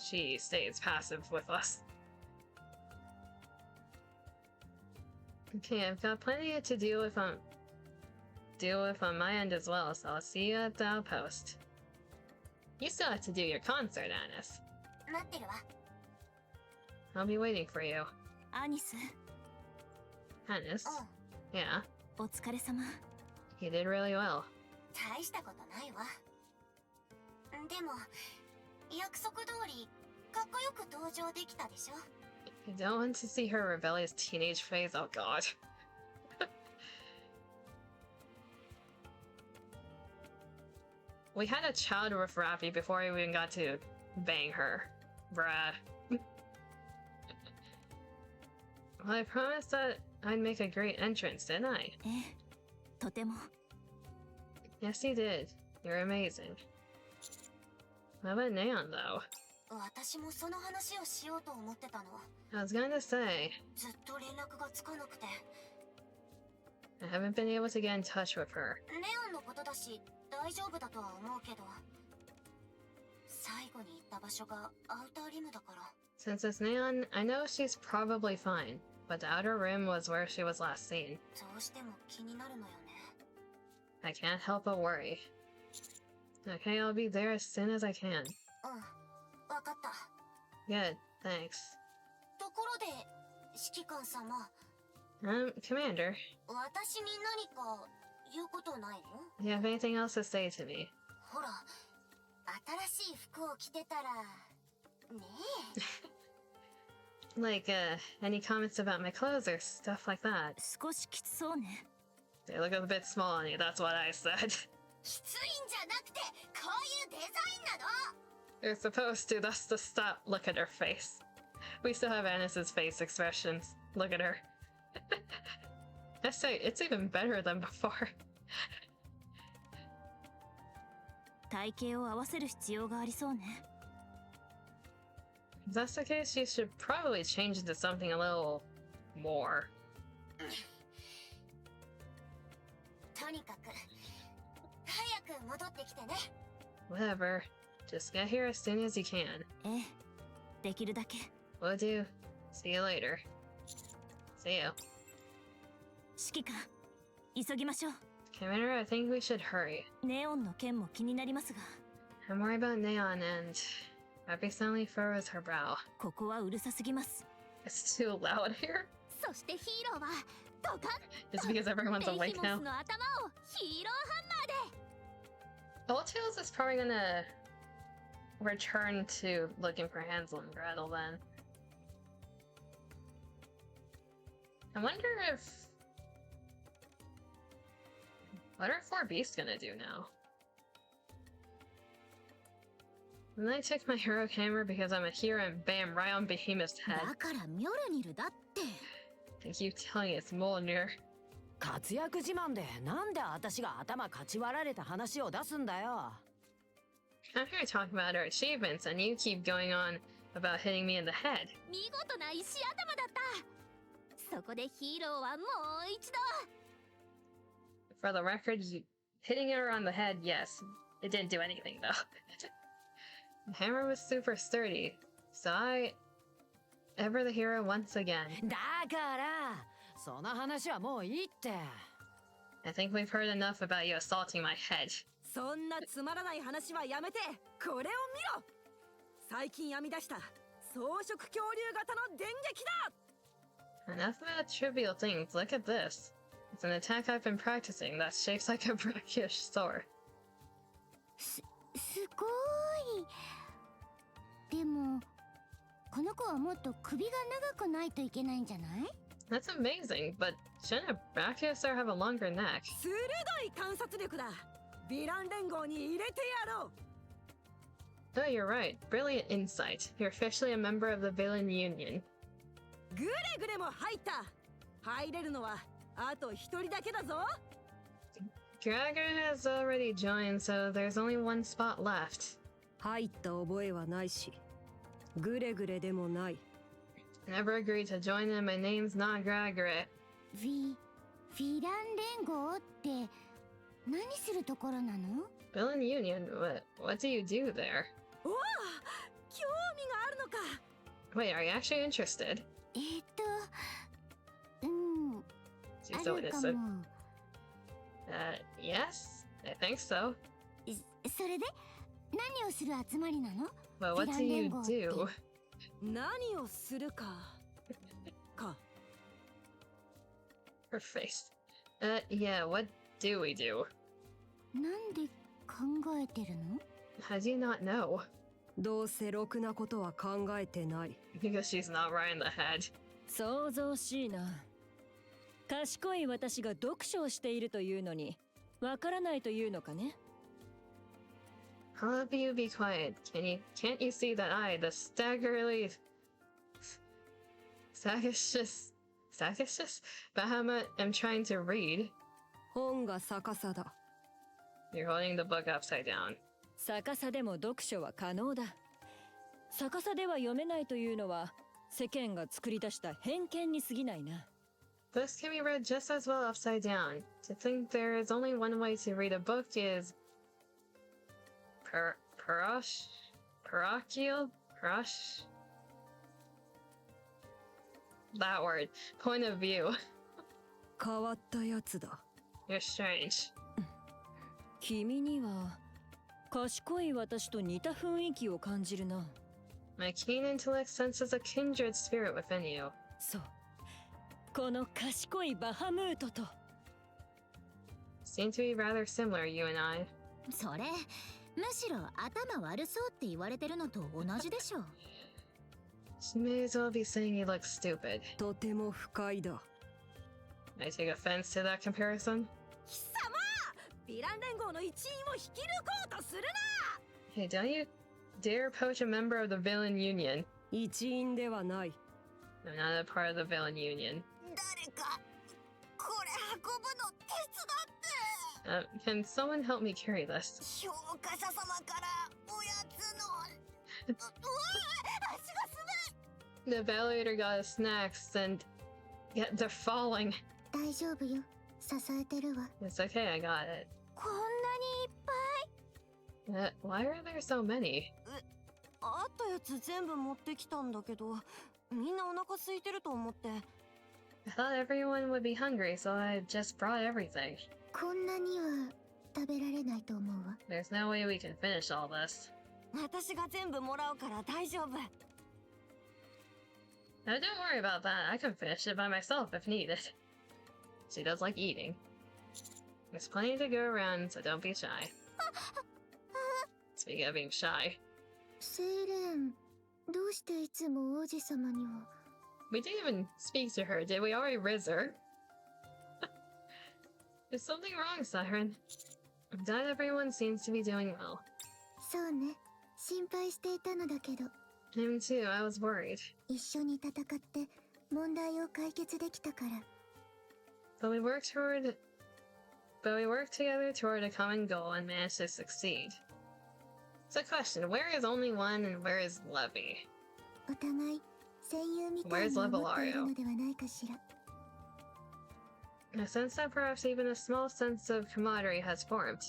she stays passive with us. Okay, I've got plenty to deal with on my end as well, so I'll see you at the outpost. You still have to do your concert, Anis. 待ってるわ。 I'll be waiting for you. アニス、 Anis? うん、 Yeah. お疲れ様。 You did really well. 大したことないわ。でも、約束通り、かっこよく登場できたでしょ。 I don't want to see her rebellious teenage phase. Oh god. We had a child with Rappy before we even got to bang her. Bruh. Well, I promised that I'd make a great entrance, didn't I? ええ、とても。 Yes, you did. You're amazing. What about Neon, though? 私もその話をしようと思ってたの。 I was gonna say, ずっと連絡がつかなくて。 I haven't been able to get in touch with her. ネオンのことだし、大丈夫だとは思うけど。最後に行った場所がアウターリムだから。 Since it's Neon, I know she's probably fine, but the outer rim was where she was last seen. どうしても気になるのよね。 I can't help but worry. Okay, I'll be there as soon as I can. うん、わかった。 Good, thanks. ところで、指揮官様。 Commander, 私に何か言うことないの？ do you have anything else to say to me? ほら、新しい服を着てたら、ねえ。Like, any comments about my clothes or stuff like that? 少しきつそうね。 They look a bit small on you, that's what I said. きついんじゃなくて、こういうデザインなの。 You're supposed to, that's the stop. Look at her face. We still have Anis's face expressions. Look at her. I say, it's even better than before. 体型を合わせる必要がありそうね。 If that's the case, you should probably change into something a little more. とにかく、早く戻ってきてね。 Whatever. Just get here as soon as you can. ええ、できるだけ。 Will do. See you later. See you. 指揮官、急ぎましょう。 Commander, I think we should hurry. ネオンの件も気になりますが、 I'm worried about Neon and... Happy suddenly furrows her brow. ここはうるさすぎます。 It's too loud here? そしてヒーローは、ドカン It's because everyone's ベ awake ヒモ now. スの頭をヒーローハンマーで。 Old Tails is probably gonna return to looking for Hansel and Gretel then. I wonder if... What are 4 Beasts gonna do now? Then I took my hero camera because I'm a hero and bam, right on Behemoth's head. だからミョルニルだって。 I keep telling you, it's Mjolnir. 活躍自慢でなんで私が頭かち割られた話を出すんだよ。 I'm here to talk about our achievements and you keep going on about hitting me in the head. 見事な石頭だった。そこでヒーローはもう一度。For the record, hitting her on the head, yes. It didn't do anything, though. The hammer was super sturdy, so I... ever the hero once again. だからその話はもういいって。 I think we've heard enough about you assaulting my head. そんなつまらない話はやめてこれを見ろ。最近編み出した草食恐竜型の電撃だ。 Enough about trivial things, look at this. It's an attack I've been practicing that's shaped like a brackish sword. すごい。でもこの子はもっと首が長くないといけないんじゃない？ That's amazing, but shouldn't a brachiosaur have a longer neck? 鋭い観察力だ。ヴィラン連合に入れてやろう。 Oh, you're right. Brilliant insight. You're officially a member of the Villain Union. グレグレも入った。入れるのはあと一人だけだぞ。 Gregor has already joined, so there's only one spot left. 入った覚えはないし、グレグレでもない。 Never agreed to join in. My name's not Gregor. ヴィラン連合って何するところなの？ Villain Union? What do you do there? おお、興味があるのか。 Wait, are you actually interested? うん、 She's あ so るか innocent. も。Yes, I think so. それで何をする集まりなの？ But what do you do? 何をするか。か。 Her face. Yeah, what do we do? なんで考えてるの？ How do you not know? どうせろくなことは考えてない。 Because she's not right in the head. 想像しいな。賢い私が読書をしているというのに、わからないというのかね。 How about you be quiet? Can't you see that I, the staggeringly sagacious Bahamut, am trying to read? 本が逆さだ。 You're holding the book upside down. 逆さでも読書は可能だ。逆さでは読めないというのは世間が作り出した偏見に過ぎないな。 Books can be read just as well upside down. To think there is only one way to read a book is parochial? That word. Point of view. 変わったやつだ。 You're strange. 君には賢い私と似た雰囲気を感じるな。 My keen intellect senses a kindred spirit within you. そう。この賢いバハムートと。 Seem to be rather similar, you and I. それむしろ頭悪そうって言われてるのと同じでしょ。 She may as well be saying you look stupid. とても不快だ。 I take offense to that comparison. 貴様、ヴィラン連合の一員を引き抜こうとするな。 Hey, don't you dare poach a member of the Villain Union. 一員ではない。 I'm not a part of the Villain Union. 誰かこれ運ぶの手伝って。Can someone help me carry this? 評価者様からおやつの。足が滑る。 The elevator got us snacks and yeah, they're falling. 大丈夫よ。支えてるわ。 It's okay, I got it. こんなにいっぱい。 Why are there so many? あったやつ全部持ってきたんだけど、みんなお腹空いてると思って。 I thought everyone would be hungry, so I just brought everything. こんなには食べられないと思うわ。 There's no way we can finish all this. 私が全部もらうから大丈夫。 Now, don't worry about that. I can finish it by myself if needed. She does like eating. There's plenty to go around, so don't be shy. Speaking of being shy, セイレン、どうしていつも王子様には。 we didn't even speak to her, did we? Already riz her. Is something wrong, Siren? I'm glad everyone seems to be doing well. そうね、心配していたのだけど。 Him too, I was worried. 一緒に戦って問題を解決できたから。 But we worked together toward a common goal and managed to succeed. So question, where is only one and where is Levy? お互い戦友みたいに思っているのではないかしら。I sense that perhaps even a small sense of camaraderie has formed.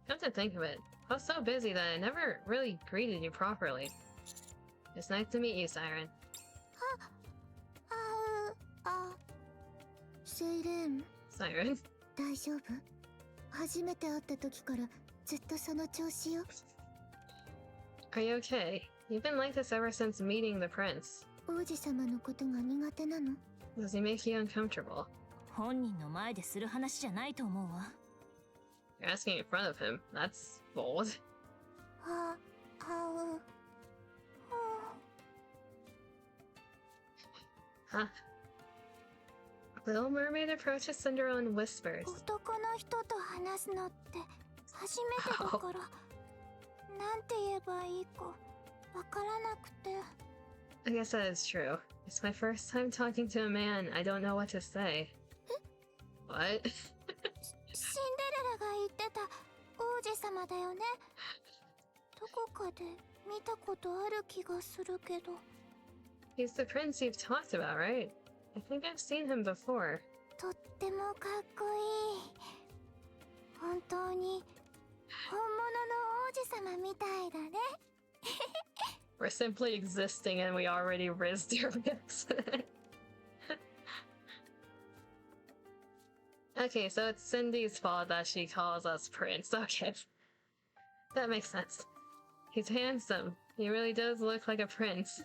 Come to think of it, I was so busy that I never really greeted you properly. It's nice to meet you, Siren. セイレン Siren? 大丈夫初めて会った時からずっとその調子よ Are you okay? You've been like this ever since meeting the prince. 王子様のことが苦手なの Does he make you uncomfortable? 本人の前でする話じゃないと思うわ You're asking in front of him. That's bold. はう Huh? Little Mermaid approaches Cinderella and whispers. 男の人と話すのって初めてだからなんて言えばいいかわからなくて I guess that is true. It's my first time talking to a man. I don't know what to say. What? シンデレラが言ってた王子様だよねどこかで見たことある気がするけど He's the prince you've talked about, right? I think I've seen him before. とってもかっこいい本当に本物の王子様みたいだね We're simply existing and we already rizzed your lips. Okay, so it's Cindy's fault that she calls us prince. Okay. That makes sense. He's handsome. He really does look like a prince.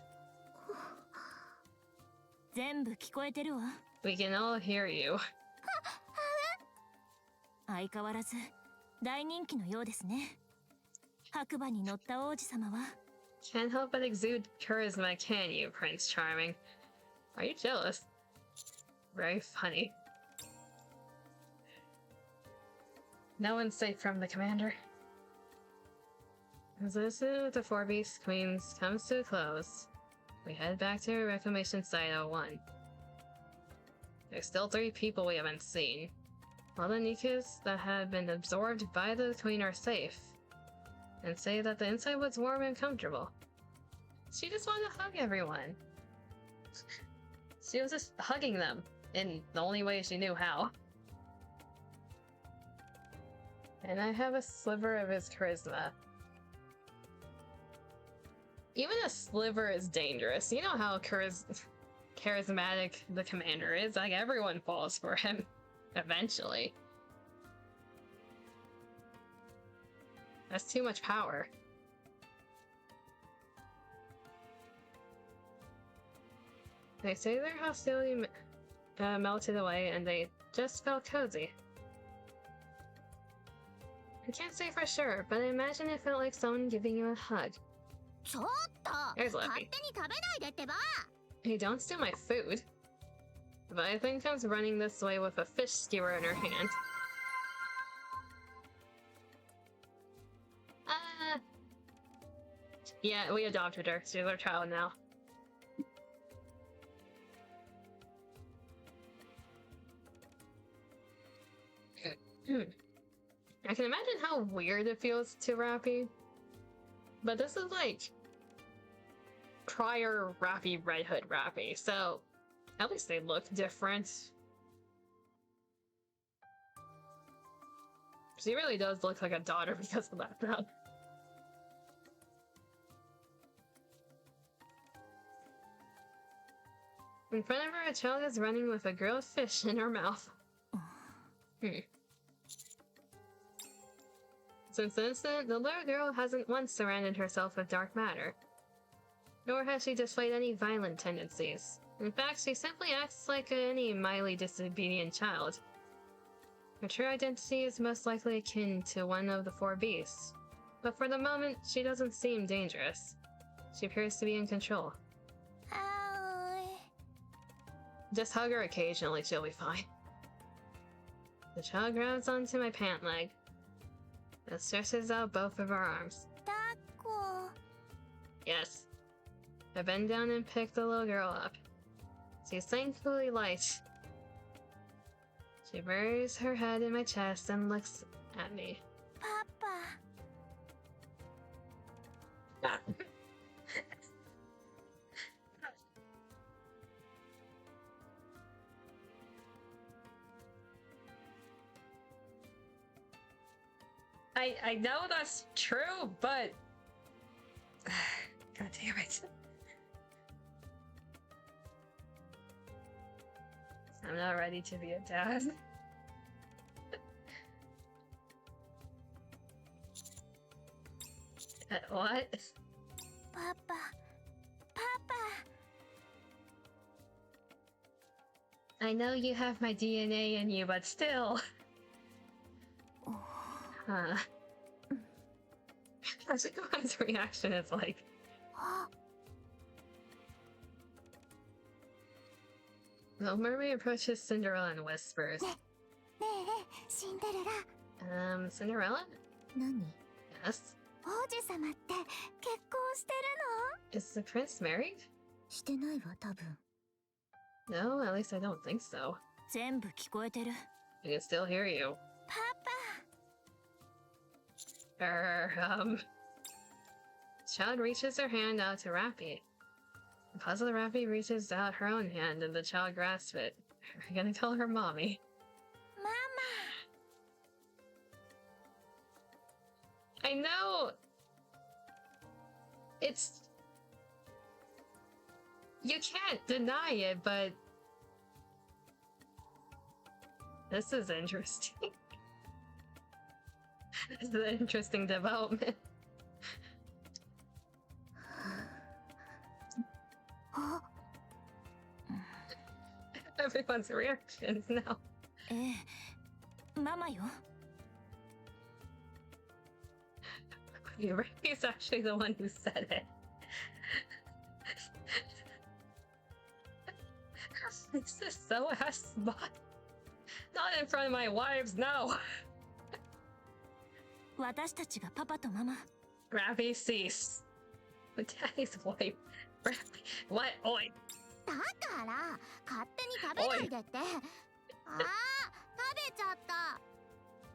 全部聞こえてるわ We can all hear you. 相変わらず大人気のようですね白馬に乗った王子様は Can't help but exude charisma, can you, Prince Charming? Are you jealous? Very funny. No one's safe from the commander. As this with the Four Beast Queens comes to a close, we head back to Reclamation Site 01. There's still 3 people we haven't seen. All the NIKKEs that have been absorbed by the Queen are safe, and say that the inside was warm and comfortable. She just wanted to hug everyone. She was just hugging them in the only way she knew how. And I have a sliver of his charisma. Even a sliver is dangerous. You know how charismatic the commander is. Like, everyone falls for him. Eventually. That's too much power. They say their hostility melted away and they just felt cozy. I can't say for sure, but I imagine it felt like someone giving you a hug. ちょっと There's 勝 Lucky. 手に食べないでってば Hey, don't steal my food. But I think comes running this way with a fish skewer in her hand. Yeah, we adopted her. She's our child now. I can imagine how weird it feels to Rappy. But this is like prior Rappy Red Hood Rappy, so at least they look different. She really does look like a daughter because of that, though. In front of her, a child is running with a grilled fish in her mouth. Since the incident, the little girl hasn't once surrounded herself with dark matter. Nor has she displayed any violent tendencies. In fact, she simply acts like any mildly disobedient child. Her true identity is most likely akin to one of the 4 beasts. But for the moment, she doesn't seem dangerous. She appears to be in control. Just hug her occasionally, she'll be fine. The child grabs onto my pant leg and stretches out both of her arms. 抱っこ Yes. I bend down and pick the little girl up. She's thankfully light. She buries her head in my chest and looks at me. パパ I know that's true, but God damn it. I'm not ready to be a dad. What? Papa. Papa. I know you have my DNA in you, but still. Everyone's reaction is like. The mermaid approaches Cinderella and whispers. Cinderella? 何 Yes? 王子様って結婚してる Is the prince married? のしてないわ多分 No, at least I don't think so. 全部聞こえてる I can still hear you. パ Child reaches her hand out to Rappy. The puzzled Rappy reaches out her own hand and the child grasps it. Are you gonna call her mommy? マ I know! It's... You can't deny it, but... This is interesting. This is an interesting development. Everyone's reactions now. ママよ He's actually the one who said it. This is so ass spot. Not in front of my wives, no. 私たちがパパとママ Rappy cease. Daddy's wife. Rappy. What? Oi. だから勝手に食べないでってあー食べちゃった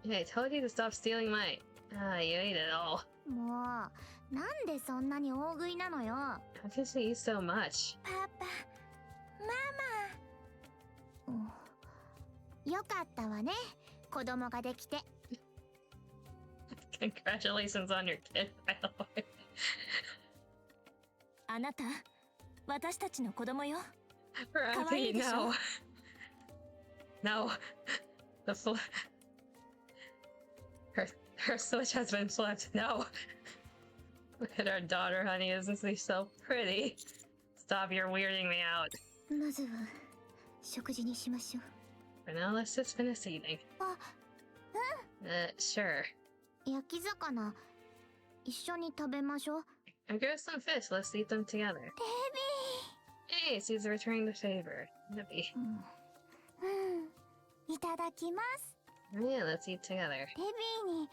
Hey, I told you to stop stealing my... you ate it all. もうなんでそんなに大食いなのよ How could she eat so much? パパママよかったわね子供ができて Congratulations on your kid, by the way. あなた私たちの子供よ Rappy, no. No. The her switch has been flipped. No. Look at our daughter, honey. Isn't she so pretty? Stop, you're weirding me out. まずは食事にしましょう For now, let's just finish eating. あ Sure. 焼き魚一緒に食べましょう I grew some fish. Let's eat them together. ベ Hey, she's returning the favor. Nippy. いただきます Yeah, let's eat together. ベビーに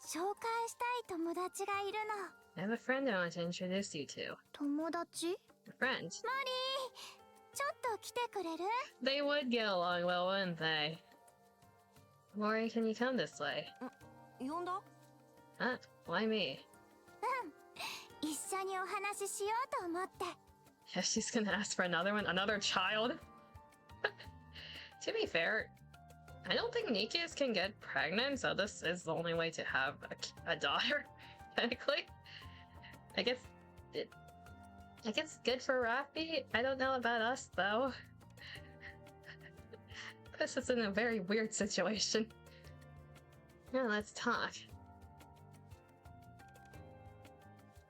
紹介したい友達がいるの I have a friend I want to introduce you to. 友達 A friend. マリーちょっと来てくれる They would get along well, wouldn't they? Mori, can you come this way? 呼んだ Huh? Why me? 一緒にお話ししようと思って Yeah, she's gonna ask for another one? Another child? To be fair, I don't think NIKKEs can get pregnant, so this is the only way to have a daughter, technically. I guess good for Rappy. I don't know about us, though. This is in a very weird situation. Yeah, let's talk.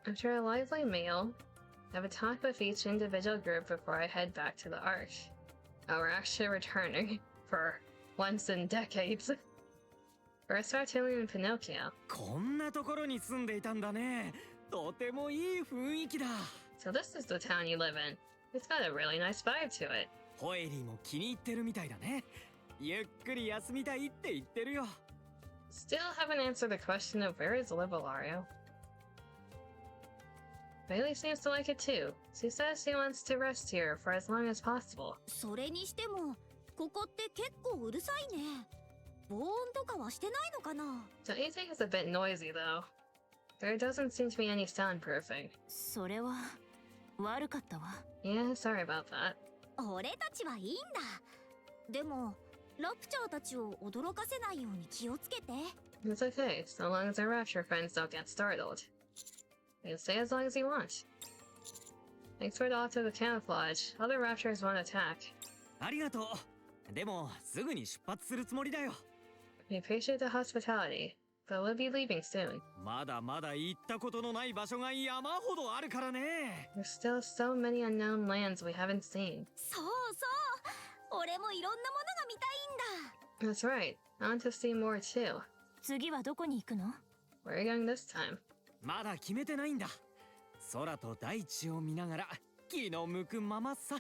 After a lively meal, I have a talk with each individual group before I head back to the Ark. Oh, we're actually returning for once in decades. First, we're telling in Pinocchio. こんなところに住んでいたんだね。とてもいい雰囲気だ。 So this is the town you live in. It's got a really nice vibe to it. ホエリーも気に入ってるみたいだね。ゆっくり休みたいって言ってるよ。 Still haven't answered the question of where is Libellario. Bailey seems to like it too. She says she wants to rest here for as long as possible. それにしてもここって結構うるさいね防音とかはしてないのかな Don't you think it's a bit noisy though? There doesn't seem to be any soundproofing. それは悪かったわ Yeah, sorry about that. 俺たちはいいんだでもラプチャーたちを驚かせないように気をつけて It's okay, so long as our rapture friends don't get startled. You can stay as long as you want. Thanks for the offer of the camouflage. Other raptors won't attack. ありがとう。でもすぐに出発するつもりだよ。We appreciate the hospitality, but we'll be leaving soon. まだまだ行ったことのない場所が山ほどあるからね。There's still so many unknown lands we haven't seen. そうそう俺もいろんなものが見たいんだ That's right. I want to see more too. 次はどこに行くの？ Where are you going this time? まだ決めてないんだ。空と大地を見ながら気の向くままさ。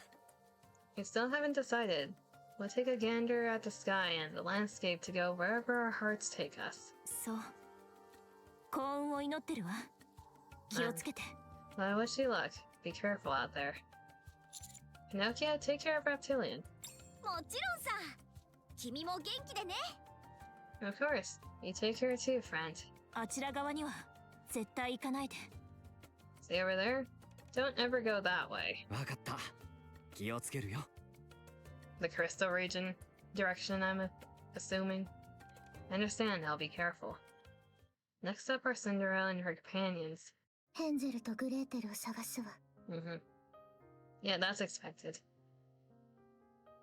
We still haven't decided. We'll take a gander at the sky and the landscape to go wherever our hearts take us. そう。幸運を祈ってるわ。気をつけて。Well, I wish you luck. Be careful out there. Pinocchio, take care of Reptilian. もちろんさ君も元気でね Of course. You take care too, friend. あちら側には絶対行かないで。See over there? Don't ever go that way. わかった。気をつけるよ。The crystal region direction, I'm assuming. I understand, I'll be careful. Next up are Cinderella and her companions. ヘンゼルとグレーテルを探すわ Mm-hmm. Yeah, that's expected.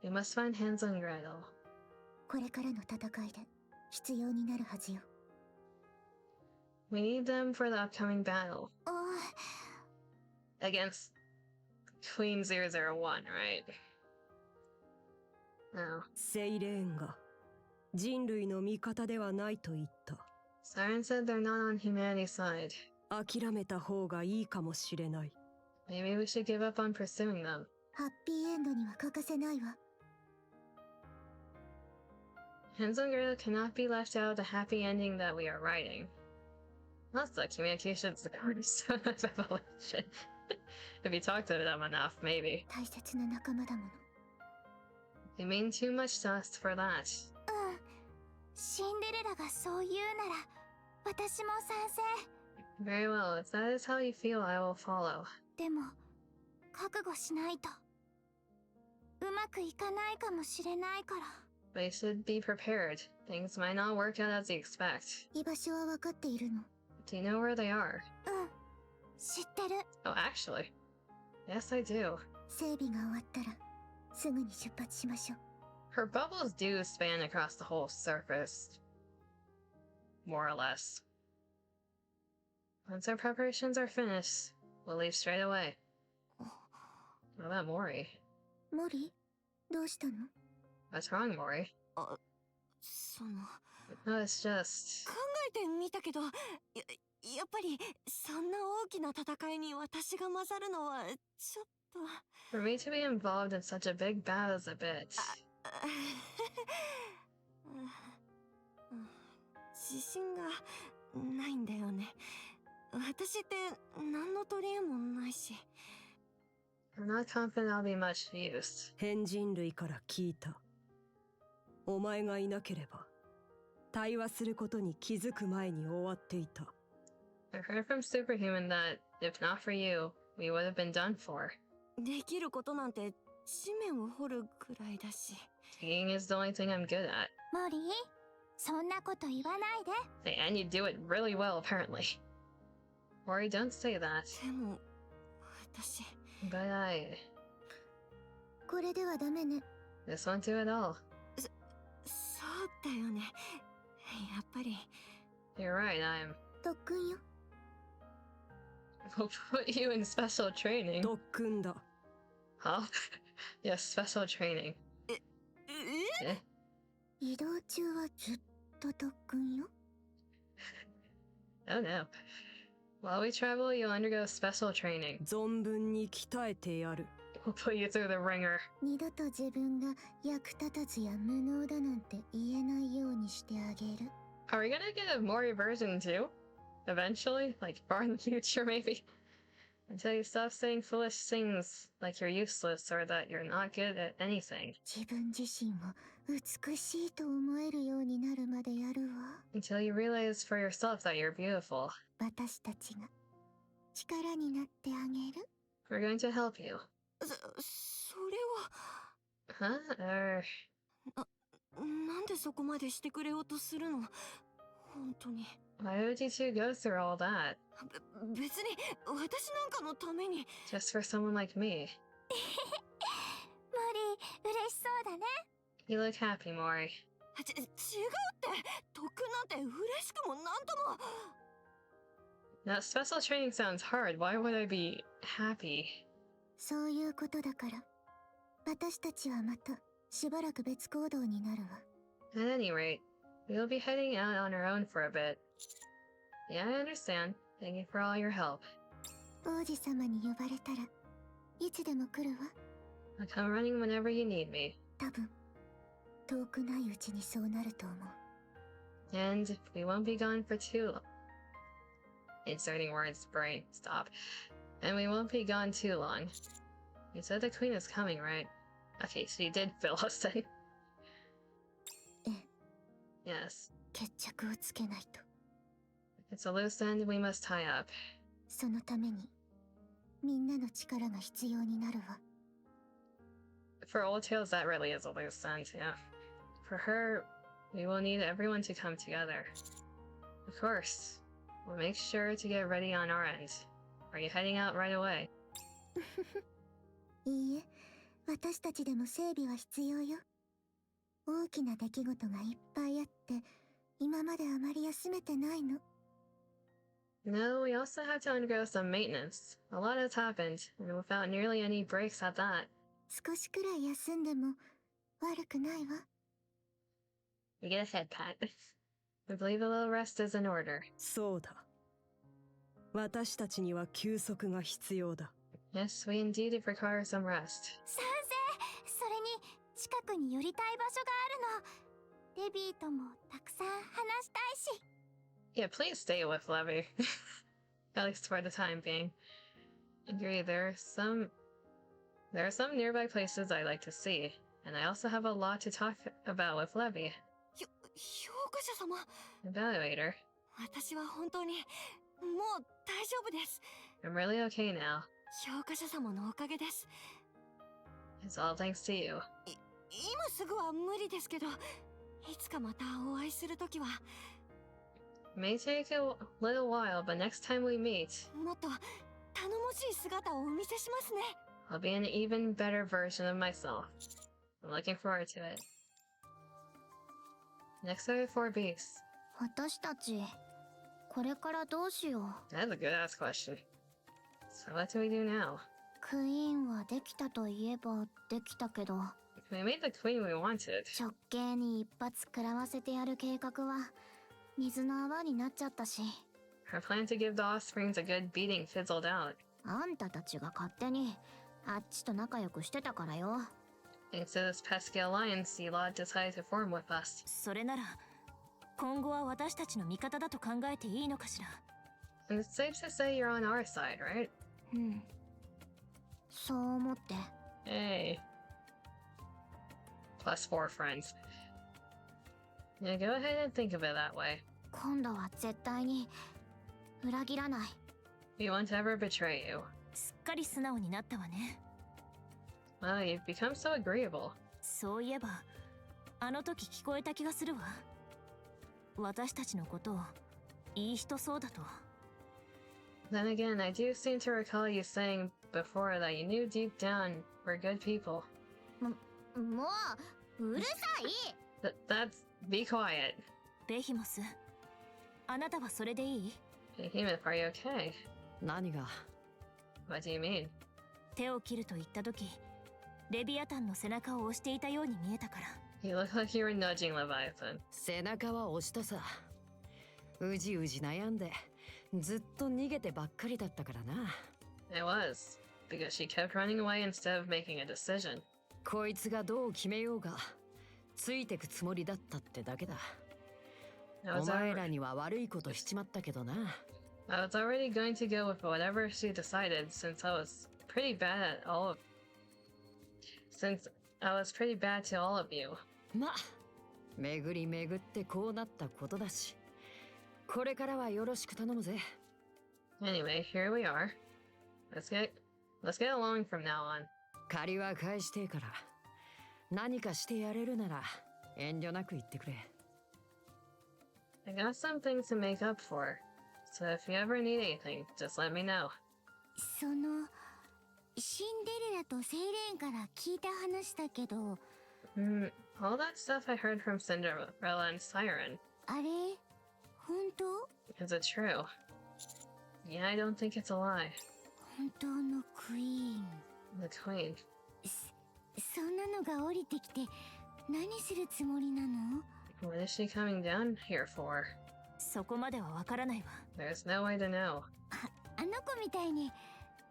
We must find Hansel and Gretel. これからの戦いで必要になるはずよ We need them for the upcoming battle. Against Queen 001, right? No. セイレーンが人類の味方ではないと言った。Siren said they're not on humanity's side. 諦めた方がいいかもしれない。Maybe we should give up on pursuing them. ハッピーエンドには欠かせないわ Hansel and Gretel cannot be left out of the happy ending that we are writing. Also, communication's the cornerstone of evolution. If you talk to them enough, maybe. 大切な仲間だもの They mean too much to us for that. うんシンデレラがそう言うなら私も賛成 Very well, if that is how you feel, I will follow. でも覚悟しないとうまくいかないかもしれないから But you should be prepared. Things might not work out as you expect. 居場所は分かっているの Do you know where they are? うん知ってる Oh, actually. Yes, I do. 整備が終わったらすぐに出発しましょう Her bubbles do span across the whole surface. More or less. Once our preparations are finished, we'll leave straight away. What about Mori? モリどうしたの What's wrong, Mori? その No, it's just... 考えてみたけど やっぱりそんな大きな戦いに私が混ざるのはちょっと For me to be involved in such a big battle is a bit... 自信がないんだよね。私って何の取り柄もないし。I'm not confident I'll be much use. 変人類から聞いた。お前がいなければ対話することに気づく前に終わっていた。I've heard from Superhuman that, if not for you, we would have been done for. できることなんて地面を掘るくらいだし。Skiing is the only thing I'm good at. モリそんなこと言わないで And you do it really well, apparently. Mori, don't say that. でも私 But I... これではダメね This won't do at all. そうだよね。やっぱり You're right, I'm... 特訓よ We'll put you in special training. 特訓だ。Huh? Yes, special training. え移動中はずっと特訓よ Oh no. While we travel, you'll undergo special training. 存分に鍛えてやる。We'll put you through the ringer. 二度と自分が役立たずや無能だなんて言えないようにしてあげる Are we gonna get a Mori version too? Eventually? Like far in the future, maybe? Until you stop saying foolish things like you're useless or that you're not good at anything. 自分自身を美しいと思えるようになるまでやるわ Until you realize for yourself that you're beautiful. 私たちが力になってあげる We're going to help you. それは Huh? なんでそこまでしてくれようとするの？本当に。 Why would you two go through all that? 別に私なんかのために。 Just for someone like me. モリー、嬉しそうだね。 You look happy, Mori. 違うって、特訓なんて嬉しくもなんとも。 Now, special training sounds hard. Why would I be happy? そういうことだから、私たちはまたしばらく別行動になるわ。 At any rate, we'll be heading out on our own for a bit. Yeah, I understand. Thank you for all your help. 王子様に呼ばれたらいつでも来るわ。 I'll come running whenever you need me. 多分遠くないうちにそうなると思う。 And we won't be gone for too long. Inserting words, brain, stop. And we won't be gone too long. You said the queen is coming, right? Okay, she did fill us in. ええ、 Yes. 決着をつけないと。 It's a loose end we must tie up. そのためにみんなの力が必要になるわ。 For Old Tales, that really is a loose end, yeah. For her, we will need everyone to come together. Of course. We'll make sure to get ready on our end. Are you heading out right away? いいえ、私たちでも整備は必要よ。大きな出来事がいっぱいあって、今まであまり休めてないの。 No, we also have to undergo some maintenance. A lot has happened, and without nearly any breaks at that. 少しくらい休んでも悪くないわ。 We get a head pat. We believe a little rest is in order. そうだ。私たちには休息が必要だ。 Yes, we indeed require some rest. 賛成。それに近くに寄りたい場所があるの。レビーともたくさん話したいし。 Yeah, please stay with Levy. At least for the time being. Agree, there are some nearby places I like to see, and I also have a lot to talk about with Levy. 評価者様。 Evaluator. 私は本当にもう大丈夫です。 I'm really okay now. 評価者様のおかげです。 It's all thanks to you. 今すぐは無理ですけど、いつかまたお会いするときは。 It may take a little while, but next time we meet, もっと頼もしい姿をお見せしますね。 I'll be an even better version of myself. I'm looking forward to it. Next are the 4 beasts. 私たちこれからどうしよう。 That's a good ass question. So what do we do now? クイーンはできたといえばできたけど、 We made the queen we wanted. 直系に一発食らわせてやる計画は水の泡になっちゃったし。 Our plan to give the offsprings a good beating fizzled out. あんたたちが勝手にあっちと仲良くしてたからよ。 Thanks to this pesky alliance, Sealod decided to form with us. それなら今後は私たちの味方だと考えていいのかしら。 And it's safe to say you're on our side, right? うん、そう思って。 Hey. Plus 4 friends. Yeah, go ahead and think of it that way. 今度は絶対に裏切らない。 We won't ever betray you. すっかり素直になったわね。 Wow, you've become so agreeable. そういえばあの時聞こえた気がするわ。私たちのことをいい人そうだと。 Then again, I do seem to recall you saying before that you knew deep down we're good people. もううるさい。That's... be quiet. ベヒモス、あなたはそれでいい？ Behemoth, are you okay? 何が？ What do you mean? 手を切ると言った時、レビアタンの背中を押していたように見えたから。 You look like you were nudging Leviathan. 背中は押したさ。うじうじ悩んでずっと逃げてばっかりだったからな。 It was, because she kept running away instead of making a decision. こいつがどう決めようがついてくつもりだったってだけだ。お前らには悪いことしちまったけどな。 I was already going to go with whatever she decided since I was pretty bad at all of... Since I was pretty bad to all of you. まあ、巡り巡ってこうなったことだし、これからはよろしく頼むぜ。 Anyway, here we are. Let's get along from now on. 借りは返してえから、何かしてやれるなら遠慮なく言ってくれ。I got some things to make up for, so if you ever need anything, just let me know. そのシンデレラとセイレーンから聞いた話だけど、all that stuff I heard from Cinderella and Siren. あれ本当？ Is it true? Yeah, I don't think it's a lie. 本当のクイーン。 The Queen. そんなのが降りてきて何するつもりなの？ What is she coming down here for? そこまではわからないわ。 There's no way to know. あの子みたいに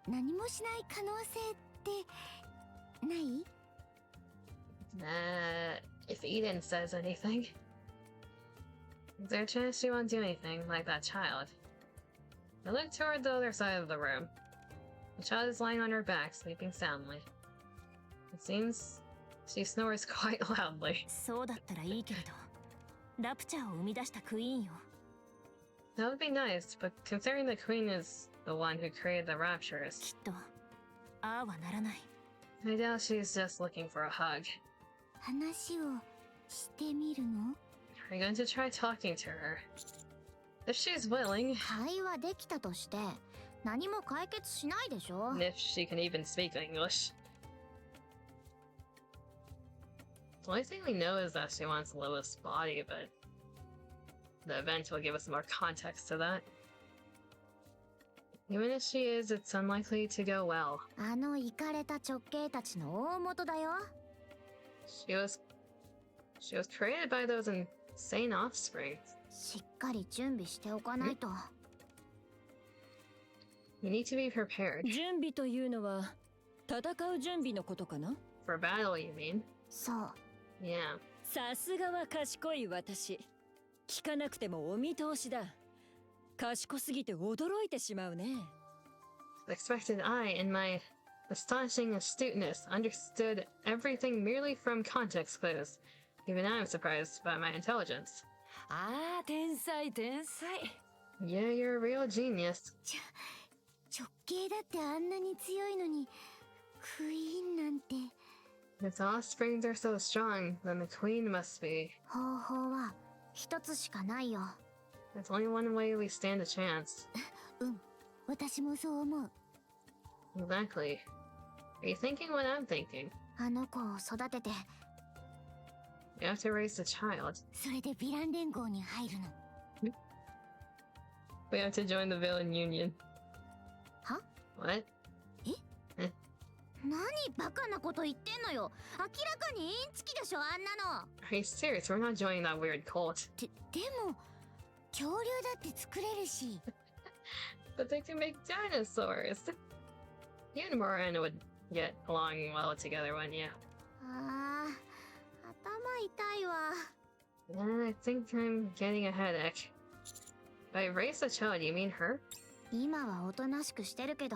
何もしない可能性ってない？ If Eden says anything. Is there a chance she won't do anything like that child? I look toward the other side of the room. The child is lying on her back, sleeping soundly. It seems she snores quite loudly. そうだったらいいけれど、ラプチャーを生み出したクイーンよ。That would be nice, but considering the Queen is the one who created the Raptures, きっと、ああはならない。I doubt she's just looking for a hug. 話をしてみるの？ Are you going to try talking to her? If she's willing. 会話できたとして何も解決しないでしょ。 If she can even speak English. The only thing we know is that she wants Lilith's body, but the event will give us more context to that. Even if she is, it's unlikely to go well. あのイカれた直系たちの大元だよ。She was created by those insane offspring. しっかり準備しておかないと。You need to be prepared. 準備というのは戦う準備のことかな？ For battle, you mean? そう。Yeah. さすがは賢い私。聞かなくてもお見通しだ。賢すぎて驚いてしまうね。The expected I, in my astonishing astuteness, understood everything merely from context clues. Even I'm surprised by my intelligence. ああ、天才天才。 Yeah, you're a real genius. 直系だってあんなに強いのにクイーンなんて。 If the offsprings are so strong, then the queen must be. 方法は一つしかないよ。 There's only one way we stand a chance. 私もそう思う。 Exactly. Are you thinking what I'm thinking? あの子を育てて、 We have to raise the child. それでヴィラン連合に入るの。We have to join the villain union. は？ What? 何バカなこと言ってんのよ。明らかにインチキでしょ、あんなの。 Are you serious? We're not joining that weird cult. でも恐竜だって作れるし。But they can make dinosaurs. You and Moran would get along well together, wouldn't you? ああ、頭痛いわ。I think I'm getting a headache. By raise the child, you mean her? 今はおとなしくしてるけど、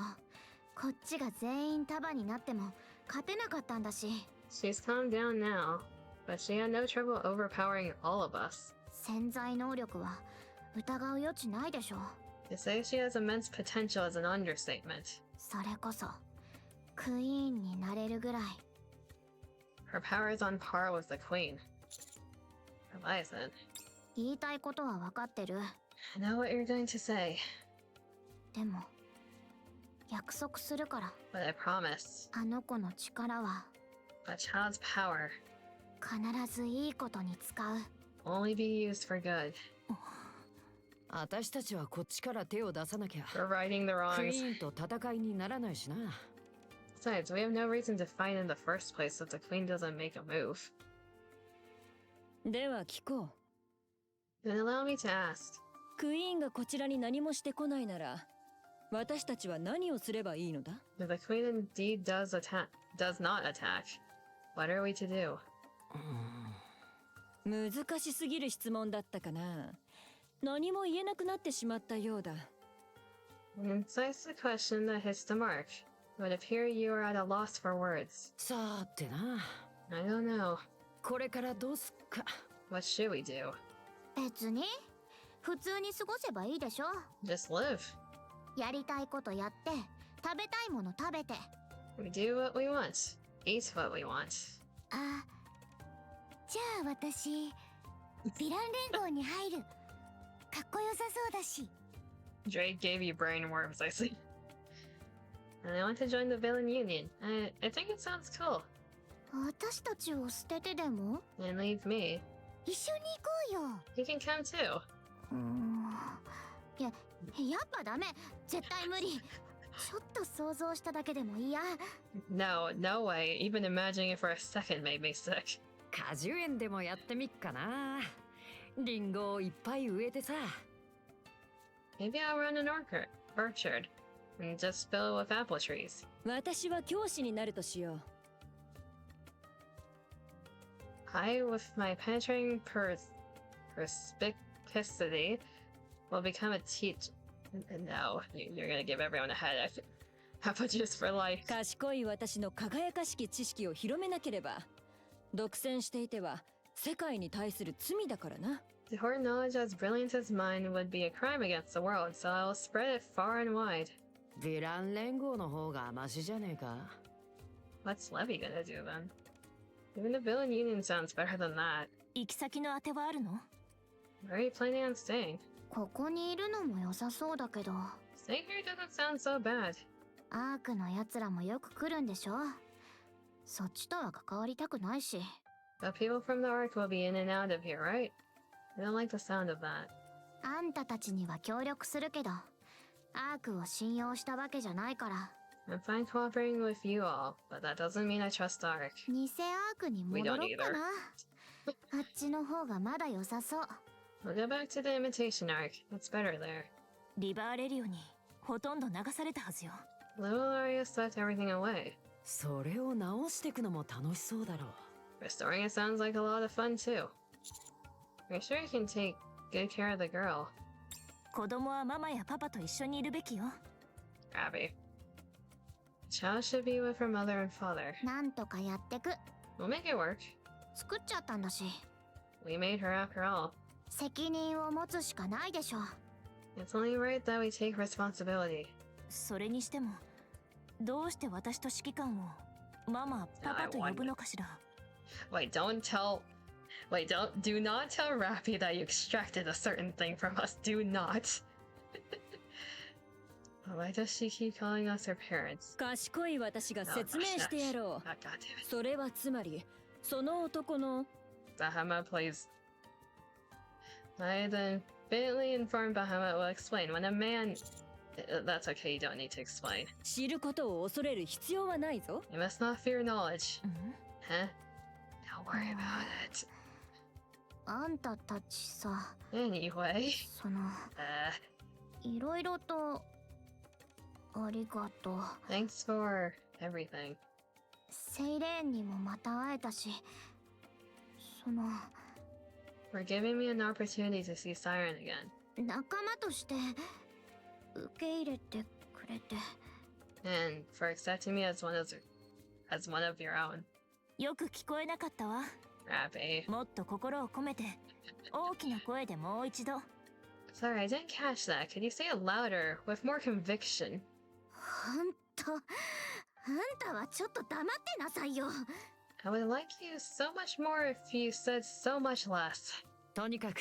こっちが全員束になっても勝てなかったんだし。She's calmed down now, but she had no trouble overpowering all of us. 潜在能力は疑う余地ないでしょ。 To say she has immense potential is an understatement. それこそクイーンになれるぐらい。 Her power is on par with the queen. Leviathan. 言いたいことは分かってる。 I know what you're going to say. でも約束するから。 But I promise. あの子の力は A child's power 必ずいいことに使う。 only be used for good. 私たちはこっちから手を出さなきゃ。 For righting the クイ wrongs. ーンと戦いにならないしな。 Besides, we have no reason to fight in the first place if the queen doesn't make a move. では聞こう。 Then allow me to ask. クイーンがこちらに何もしてこないなら、私たちは何をすればいいのだ？ If the queen indeed does not attack, what are we to do? 難しすぎる質問だったかな。何も言えなくなってしまったようだ。 An incisive question that hits the mark. It would appear you are at a loss for words. さてな。 I don't know. これからどうすっか。 What should we do? 別に普通に過ごせばいいでしょ。 Just live. やりたいことやって食べたいもの食べて。 We do what we want. Eat what we want. あ、じゃあ私ヴィラン連合に入る。かっこよさそうだし。 Drake gave you brain worms, I see. And I want to join the villain union. I think it sounds cool. 私たちを捨ててでも And leave me. 一緒に行こうよ。 He can come too. やっぱダメ。絶対無理。ちょっと想像しただけでも嫌。 No, no way. Even imagining it for a second made me sick. 果樹園でもやってみっかな。リンゴをいっぱい植えてさ。Maybe I'll run an orchard and just fill it with apple trees. 私は教師になるとしよう。I, with my penetrating perspicacity, will become a teacher. No, you're gonna give everyone a head. Apple juice for life. 賢い私の輝かしき知識を広めなければ、独占していては世界に対する罪だからな。To hoard knowledge as brilliant as mine would be a crime against the world, so I will spread it far and wide. ヴィラン連合の方がマシじゃねえか。 What's Levy gonna do then? Even the villain union sounds better than that. 行き先の当てはあるの？ Where are you planning on staying? ここにいるのも良さそうだけど。 Staying here doesn't sound so bad. アークのやつらもよく来るんでしょ。そっちとは関わりたくないし。 But people from the Ark will be in and out of here, right? I don't like the sound of that. あんたたちには協力するけど、アークを信用したわけじゃないから。 I'm fine cooperating with you all, but that doesn't mean I trust the Ark. 偽アークに戻ろうかな。あっちの方がまだ良さそう。 We'll go back to the imitation Ark. It's better there. リバーレリオにほとんど流されたはずよ。Little Aria swept everything away. それを直していくのも楽しそうだろう。 Restoring it sounds like a lot of fun too. Are you sure you can take good care of the girl? 子供はママやパパと一緒にいるべきよ。Abby. Child should be with her mother and father. なんとかやってく。 We'll make it work. 作っちゃったんだし。 We made her after all. 責任を持つしかないでしょ。 It's only right that we take responsibility. それにしても、どうして私と指揮官をママ、パパと呼ぶのかしら。Wait, do not tell Rappy that you extracted a certain thing from us. Do not. Why does she keep calling us her parents? 賢い私が説明してやろう。それはつまり、その男の。Bahamut, please. I then faintly informed Bahamut will explain when a man. That's okay, you don't need to explain. 知ることを恐れる必要はないぞ。You must not fear knowledge. Huh? Don't worry about it. あんたたちさ。Anyway. その。いろいろと。ありがとう。Thanks for everything. セイレーンにもまた会えたし。その。For giving me an opportunity to see Siren again. 仲間として。受け入れてくれて。And for accepting me as one of your own. よく聞こえなかったわ。Rappy. もっと心を込めて、大きな声でもう一度。Sorry, I didn't catch that. Could you say it louder, with more conviction? ほんと、あんたはちょっと黙ってなさいよ。I would like you so much more if you said so much less. とにかく、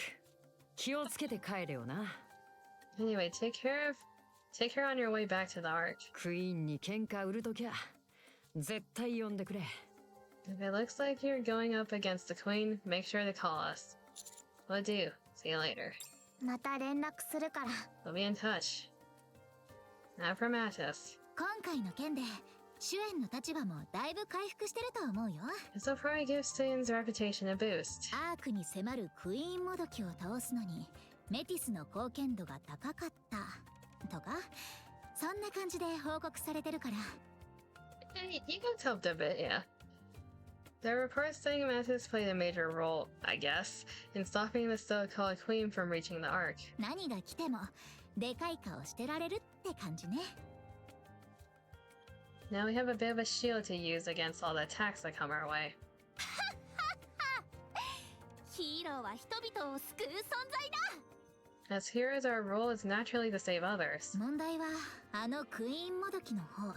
気をつけて帰れよな。Anyway, take care on your way back to the Ark. クイーンに喧嘩売るときゃ、絶対呼んでくれ。If it looks like you're going up against the Queen, make sure to call us. Will do. See you later. また連絡するから。We'll be in touch. Now from Attis. 今回の件で、主演の立場もだいぶ回復してると思うよ。This will probably give Stin's reputation a boost. アークに迫るクイーンもどきを倒すのに、メティスの貢献度が高かった。とか、そんな感じで報告されてるから。You guys helped a bit, yeah. There are reports saying Mantis played a major role, I guess, in stopping the so-called Queen from reaching the Ark. 何が来ても、でかい顔してられるって感じね。Now we have a bit of a shield to use against all the attacks that come our way. ヒーローは人々を救う存在だ。 As heroes, our role is naturally to save others. 問題は、あのクイーンもどきの方。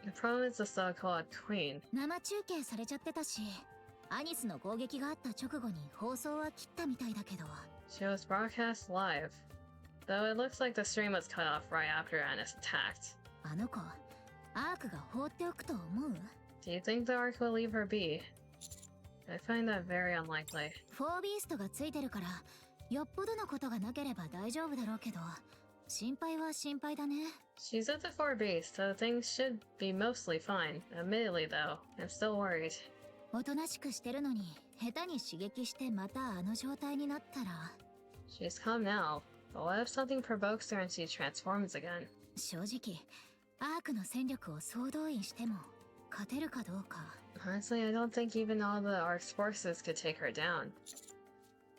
The problem is the so-called Queen. 生中継されちゃってたし、アニスの攻撃があった直後に放送は切ったみたいだけど。She was broadcast live, though it looks like the stream was cut off right after Annis attacked. あの子、アークが放っておくと思う？ Do you think the Ark will leave her be? I find that very unlikely. フォービーストがついてるから、よっぽどのことがなければ大丈夫だろうけど、心配は心配だね。She's at the 4 base, so things should be mostly fine. Admittedly though, I'm still worried. おとなしくしてるのに、下手に刺激してまたあの状態になったら。She's calm now, but what if something provokes her and she transforms again? 正直、アークの戦力を総動員しても勝てるかどうか。Honestly, I don't think even all the Ark's forces could take her down.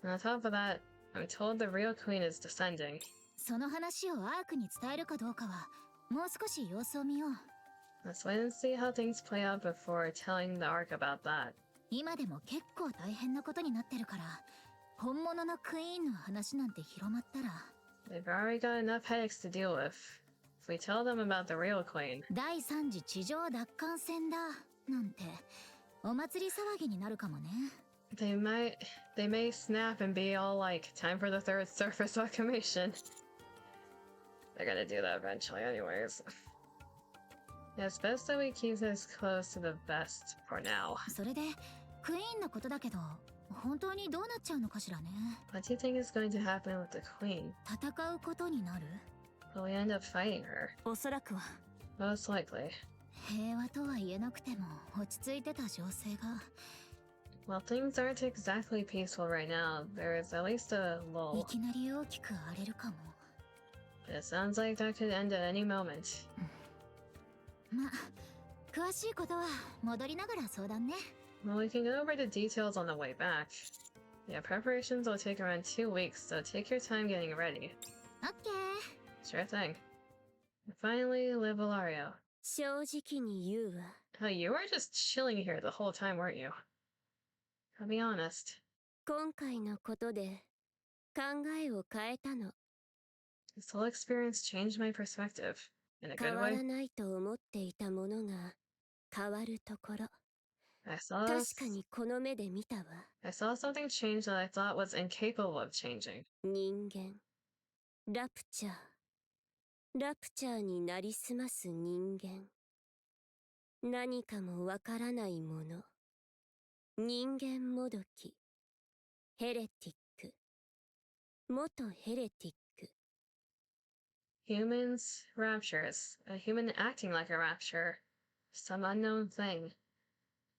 And on top of that, I'm told the real queen is descending. その話をアークに伝えるかどうかは、もう少し様子を見よう。Let's wait and see how things play out before telling the Ark about that. 今でも結構大変なことになってるから、本物のクイーンの話なんて広まったら。They've already got enough headaches to deal with. If we tell them about the real queen. 第3次地上奪還戦だなんてお祭り騒ぎになるかもね。They may snap and be all like, time for the third surface reclamation. They're gonna do that eventually anyways. Yeah, it's best that we keep this close to the vest for now. それでクイーンのことだけど、本当にどうなっちゃうのかしらね。What do you think is going to happen with the queen? 戦うことになる？ Will we end up fighting her? おそらくは。Most likely. 平和とは言えなくても落ち着いてた情勢が。Well, things aren't exactly peaceful right now. There is at least a い lull. きなり大きく荒れるかも。But it sounds like that could end at any moment. まあ、詳しいことは戻りながら相談ね。Well, we can go over the details on the way back. Yeah, preparations will take around 2 weeks, so take your time getting ready. オッケー。Sure thing. And finally, Livelario. 正直に言うわ。Oh, you were just chilling here the whole time, weren't you? I'll be honest. 今回のことで考えを変えたの。This whole experience changed my perspective. In a 変 good わら way. ないと思っていたものが変わるところ。I saw 確かにこの目で見たわ。I saw something change that I thought was incapable of changing. 人間。ラプチャー。ラプチャーになりすます人間。何かもわからないもの。人間もどき。ヘレティック。元ヘレティック。Humans, raptures. A human acting like a rapture. Some unknown thing.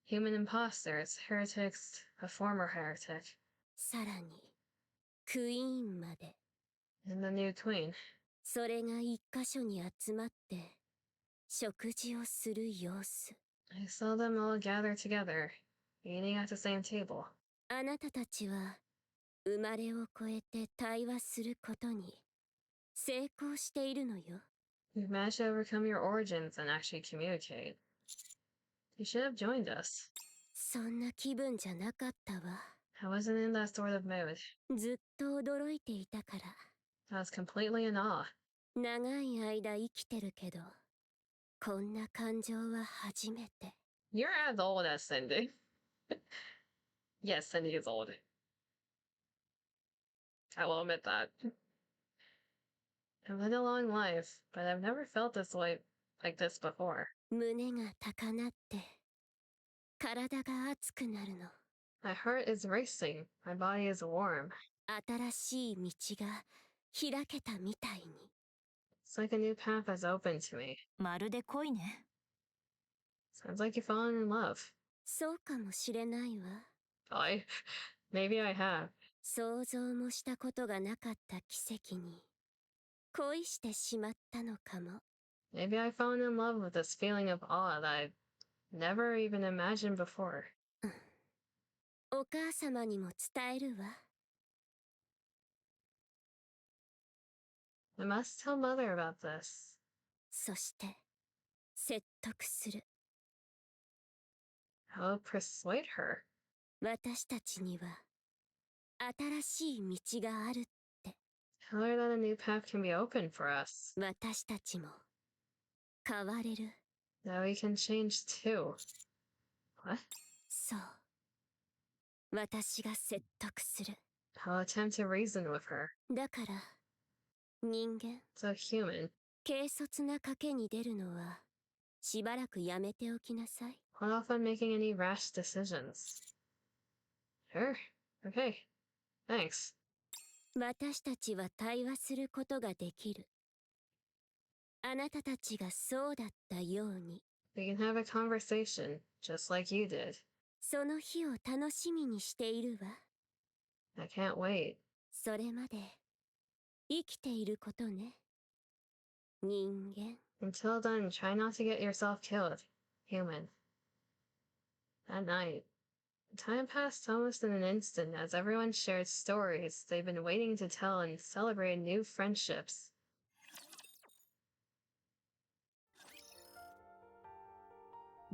Human imposters, heretics, a former heretic. さらに、クイーンまで。And the new queen. それが一箇所に集まって、食事をする様子。I saw them all gather together, eating at the same table. あなたたちは、生まれを超えて対話することに、成功しているのよ。You've managed to overcome your origins and actually communicate. You should have joined us. そんな気分じゃなかったわ。I wasn't in that sort of mood. ずっと驚いていたから。I was completely in awe. 長い間生きてるけど、こんな感情は初めて。You're as old as Cindy. Yes, Cindy is old. I will admit that. I've led a long life, but I've never felt this way like this before. 胸が高鳴って、体が熱くなるの。My heart is racing. My body is warm. 新しい道が開けたみたいに。It's like a new path has opened to me. まるで恋ね。Sounds like you've fallen in love. そうかもしれないわ。Maybe I have. 想像もしたことがなかった奇跡に恋してしまったのかも。Maybe I've fallen in love with this feeling of awe that I've never even imagined before. お母様にも伝えるわ。I must tell Mother about this. そして説得する。I'll persuade her. 私たちには新しい道があるって。Tell her that a new path can be open for us. 私たちも変われる。That we can change too. What? そう。私が説得する。I'll attempt to reason with her. だから人間 So human. 軽率な賭けに出るのはしばらくやめておきなさい。 Hold off on making any rash decisions. Sure. Okay. Thanks. 私たちは対話することができる。あなたたちがそうだったように。 We can have a conversation, just like you did. その日を楽しみにしているわ。 I can't wait. それまで生きていることね。人間。 Until then, try not to get yourself killed. Human. That night, time passed almost in an instant as everyone shared stories they've been waiting to tell and celebrate new friendships.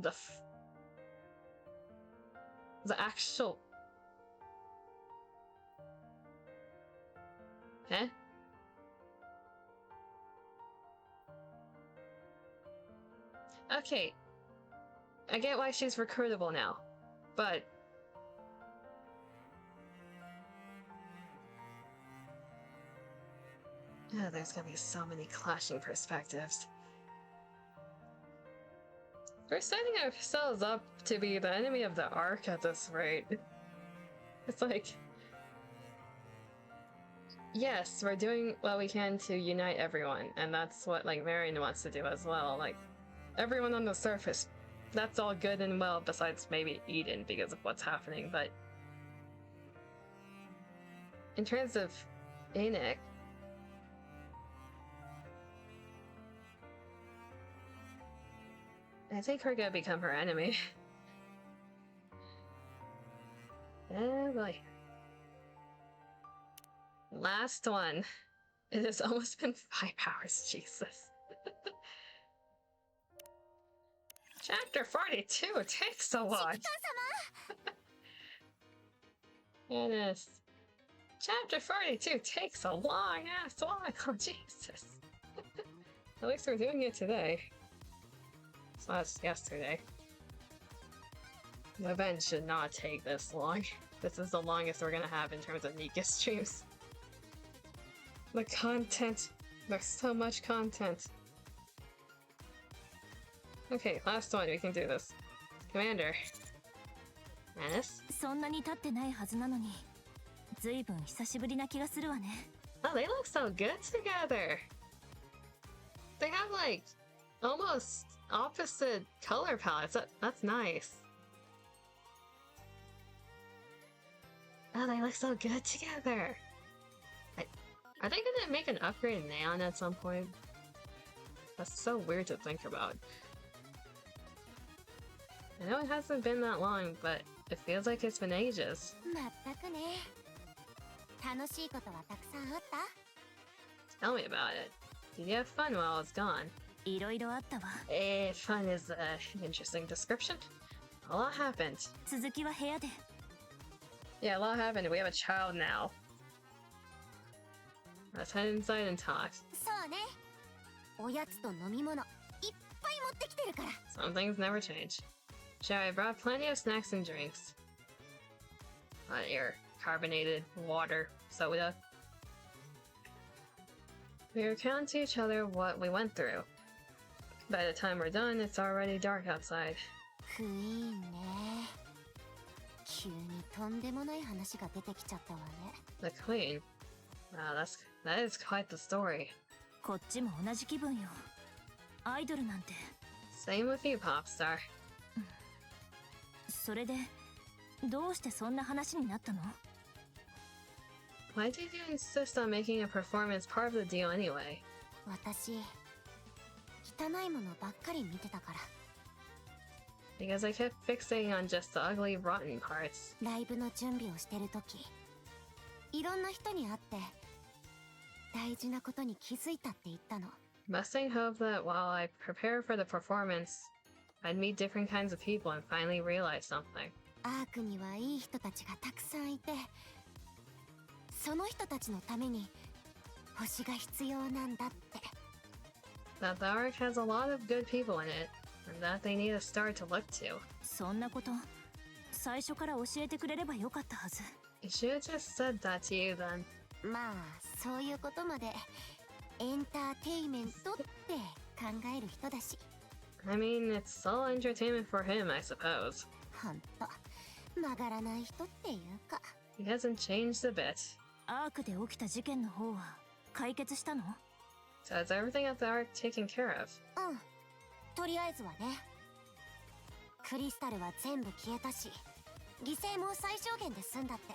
The actual... Eh? Okay. I get why she's recruitable now, but... Yeah, there's gonna be so many clashing perspectives. We're setting ourselves up to be the enemy of the arc at this rate. It's like... Yes, we're doing what we can to unite everyone, and that's what, like, Marion wants to do as well. Like, everyone on the surface, that's all good and well, besides maybe Eden because of what's happening, but... In terms of Enoch, I think we're gonna become her enemy. Oh boy. Last one. It has almost been 5 hours, Jesus. Chapter 42 takes a lot. Goodness. Chapter 42 takes a long ass while. Oh, Jesus. At least we're doing it today. Slash yesterday. The event should not take this long. This is the longest we're gonna have in terms of NIKKE streams. The content. There's so much content. Okay, last one. We can do this. Commander. Manus? そんなに経ってないはずなのに、ずいぶん久しぶりな気がするわね。 Oh, they look so good together. They have like almost opposite color palettes. That's nice. Oh, they look so good together. Are they gonna make an upgrade in Neon at some point? That's so weird to think about. I know it hasn't been that long, but it feels like it's been ages. まったくね。楽しいことはたくさんあった？ Tell me about it. Did you have fun while I was gone? いろいろあったわ。Fun is an interesting description. A lot happened. 続きは部屋で。 Yeah, a lot happened. We have a child now. Let's head inside and talk. そうね。おやつと飲み物いっぱい持ってきてるから。 Some things never change. Sure, I brought plenty of snacks and drinks. Your carbonated water, soda. We recount to each other what we went through. By the time we're done, it's already dark outside. クイーンね。急にとんでもない話が出てきちゃったわね。 The Queen. Wow, that is quite the story. こっちも同じ気分よ。アイドルなんて。 Same with you, Popstar. それで、どうしてそんな話になったの？ Why did you insist on making a performance part of the deal anyway? 私、汚いものばっかり見てたから。 Because I kept fixating on just the ugly, rotten parts. ライブの準備をしてるとき、いろんな人に会って、大事なことに気づいたって言ったの。 Busting hope that while I prepare for the performance, I'd meet different kinds of people and finally realize something. アークにはいい人たちがたくさんいて、その人たちのために星が必要なんだって。 That the arc has a lot of good people in it, and that they need a star to look to. そんなこと、最初から教えてくれればよかったはず。You should have just said that to you then. まあそういうことまでエンターテイメントって考える人だし。 I mean, it's all entertainment for him, I suppose. ほんと曲がらない人っていうか。 He hasn't changed a bit. アークで起きた事件の方は解決したの？ So is everything at the Ark taken care of? うん、とりあえずはね。クリスタルは全部消えたし、犠牲も最小限で済んだって。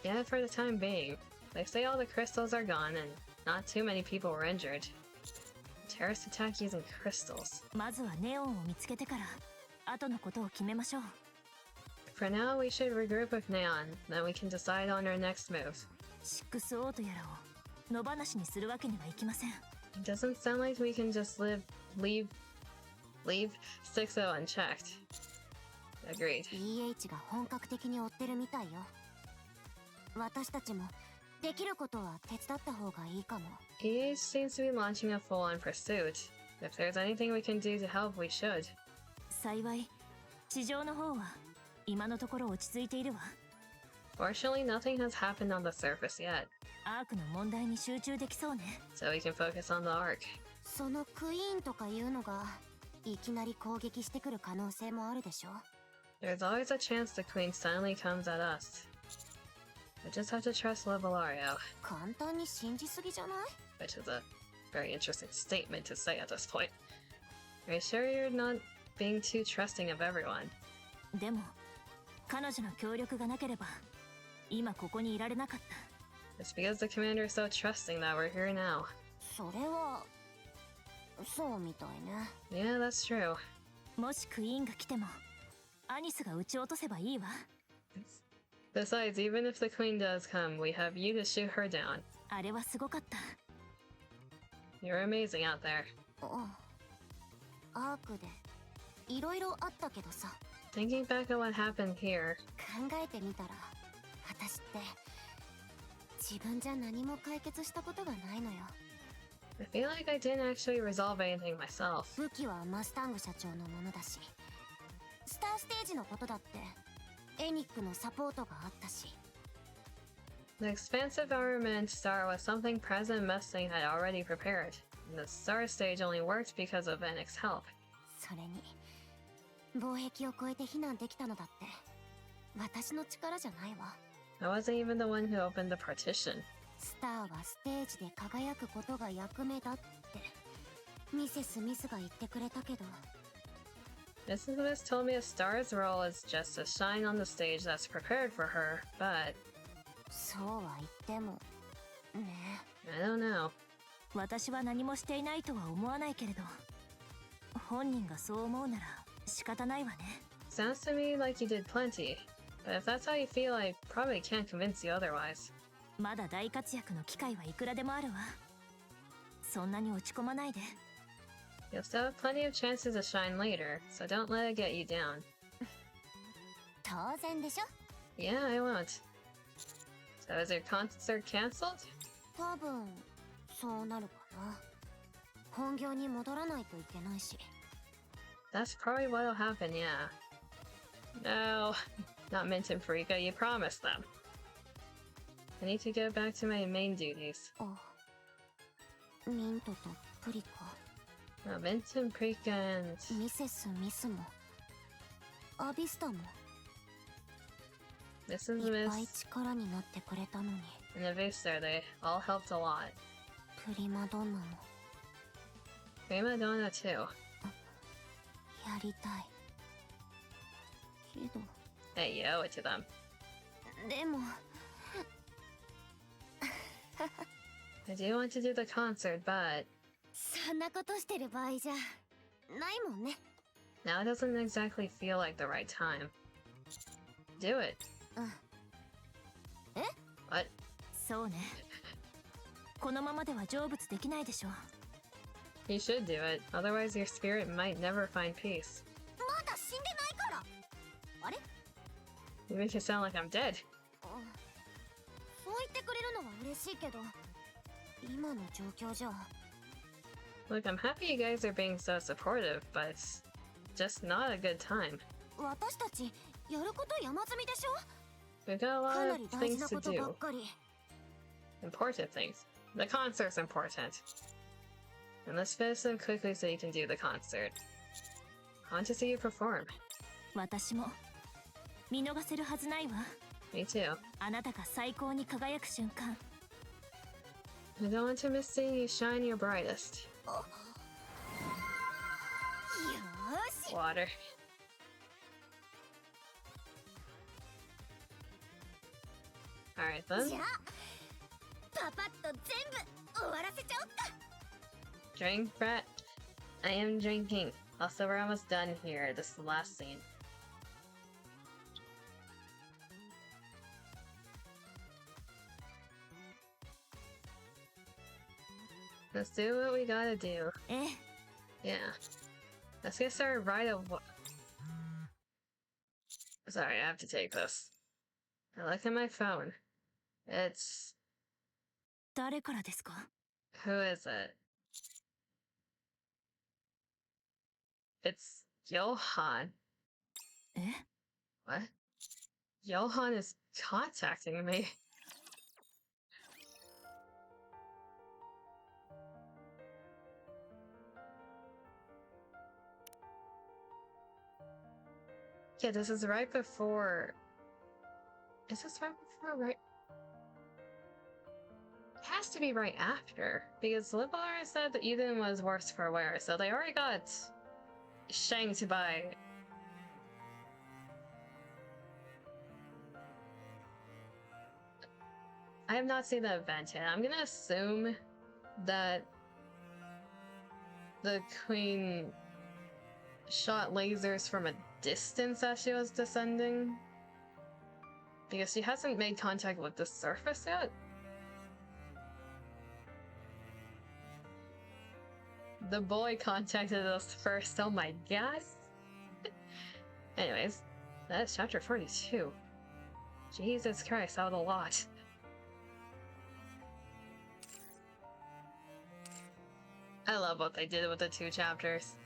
Yeah, for the time being. They say all the crystals are gone and not too many people were injured. Terrorist attack using crystals. まずはネオンを見つけてから後のことを決めましょう。 For now, we should regroup with Neon, then we can decide on our next move. 6O とやらを野放しにするわけにはいきません。 It doesn't sound like we can just leave 6O unchecked. Agreed. EH が本格的に追ってるみたいよ。私たちもできることは手伝った方がいいかも。 EH seems to be launching a full-on pursuit. If there's anything we can do to help, we should. 幸い地上の方は今のところ落ち着いているわ。 Fortunately, nothing has happened on the surface yet, アークの問題に集中できそうね。 so we can focus on the Ark. そのクイーンとかいうのがいきなり攻撃してくる可能性もあるでしょ。 There's always a chance the Queen suddenly comes at us. I just have to trust Levelario, 簡単に信じすぎじゃない？ which is a very interesting statement to say at this point. Are you sure you're not being too trusting of everyone? でも彼女の協力がなければ今ここにいられなかった。 It's because the commander is so trusting that we're here now. それはそうみたいね。 Yeah, that's true. もしクイーンが来てもアニスが撃ち落とせばいいわ。 Besides, even if the Queen does come, we have you to shoot her down. あれはすごかった。 You're amazing out there. アークでいろいろあったけどさ。 Thinking back at what happened here, 考えてみたら私って自分じゃ何も解決したことがないのよ。 I feel like I didn't actually resolve anything myself. 武器はマスタング社長のものだし、スターステージのことだってエニックのサポートがあったし。 The expansive armament star was something President Mustang had already prepared, and the star stage only worked because of Enix's help. それに防壁を越えて避難できたのだって私の力じゃないわ。 I wasn't even the one who opened the partition. スターはステージで輝くことが役目だってミセス・ミスが言ってくれたけど。 Mrs. Miss told me a star's role is just to shine on the stage that's prepared for her, but そうは言ってもね。 I don't know. 私は何もしていないとは思わないけれど本人がそう思うなら仕方ないわね。 Sounds to me like you did plenty, but if that's how you feel, I probably can't convince you otherwise. まだ大活躍の機会はいくらでもあるわ。そんなに落ち込まないで。 You'll still have plenty of chances to shine later, so don't let it get you down. 当然でしょ。 Yeah, I won't. So is your concert cancelled? 多分そうなるかな。本業に戻らないといけないし。 That's probably what'll happen, yeah. No, not Mint and Frika, you promised them. I need to go back to my main duties. あ、ミントとプリカ、 Mint and Frika and... ミセス・ミスもアビスタも Mrs. いっぱい Miss 力になってくれたのに。 and the Vista, they all helped a lot. プリマドンナも Prima Donna too. やりたいけど。 Hey, you owe it to them. でもI do want to do the concert, but そんなことしてる場合じゃないもんね。 now it doesn't exactly feel like the right time. Do it. え？ What? そうね。このままでは成仏できないでしょ。 You should do it, otherwise your spirit might never find peace. まだ死んでないから。あれ？ You make it sound like I'm dead. そう言ってくれるのは嬉しいけど、今の状況じゃ。 Look, I'm happy you guys are being so supportive, but it's just not a good time. 私たちやること山積みでしょ。We've got a lot of things to do. Important things. The concert's important. And let's finish them quickly so you can do the concert. I want to see you perform. 私も見逃せるはずないわ。 Me too. あなたが最高に輝く瞬間。 I don't want to miss seeing you shine your brightest. Water. Alright then. Drink, Brett. I am drinking. Also, we're almost done here. This is the last scene. Let's do what we gotta do. Yeah. Let's get started right away. Sorry, I have to take this. I look at my phone. It's... 誰からですか? Who is it? It's Johan. What? Johan is contacting me. Yeah, this is right before... Is this right before, right? It has to be right after, because Libar said that Eden was worse for wear, so they already got shanked by... I have not seen the event yet. I'm gonna assume that the Queen shot lasers from a distance as she was descending, because she hasn't made contact with the surface yet. The boy contacted us first, oh my god. Anyways, that's chapter 42. Jesus Christ, that was a lot. I love what they did with the 2 chapters.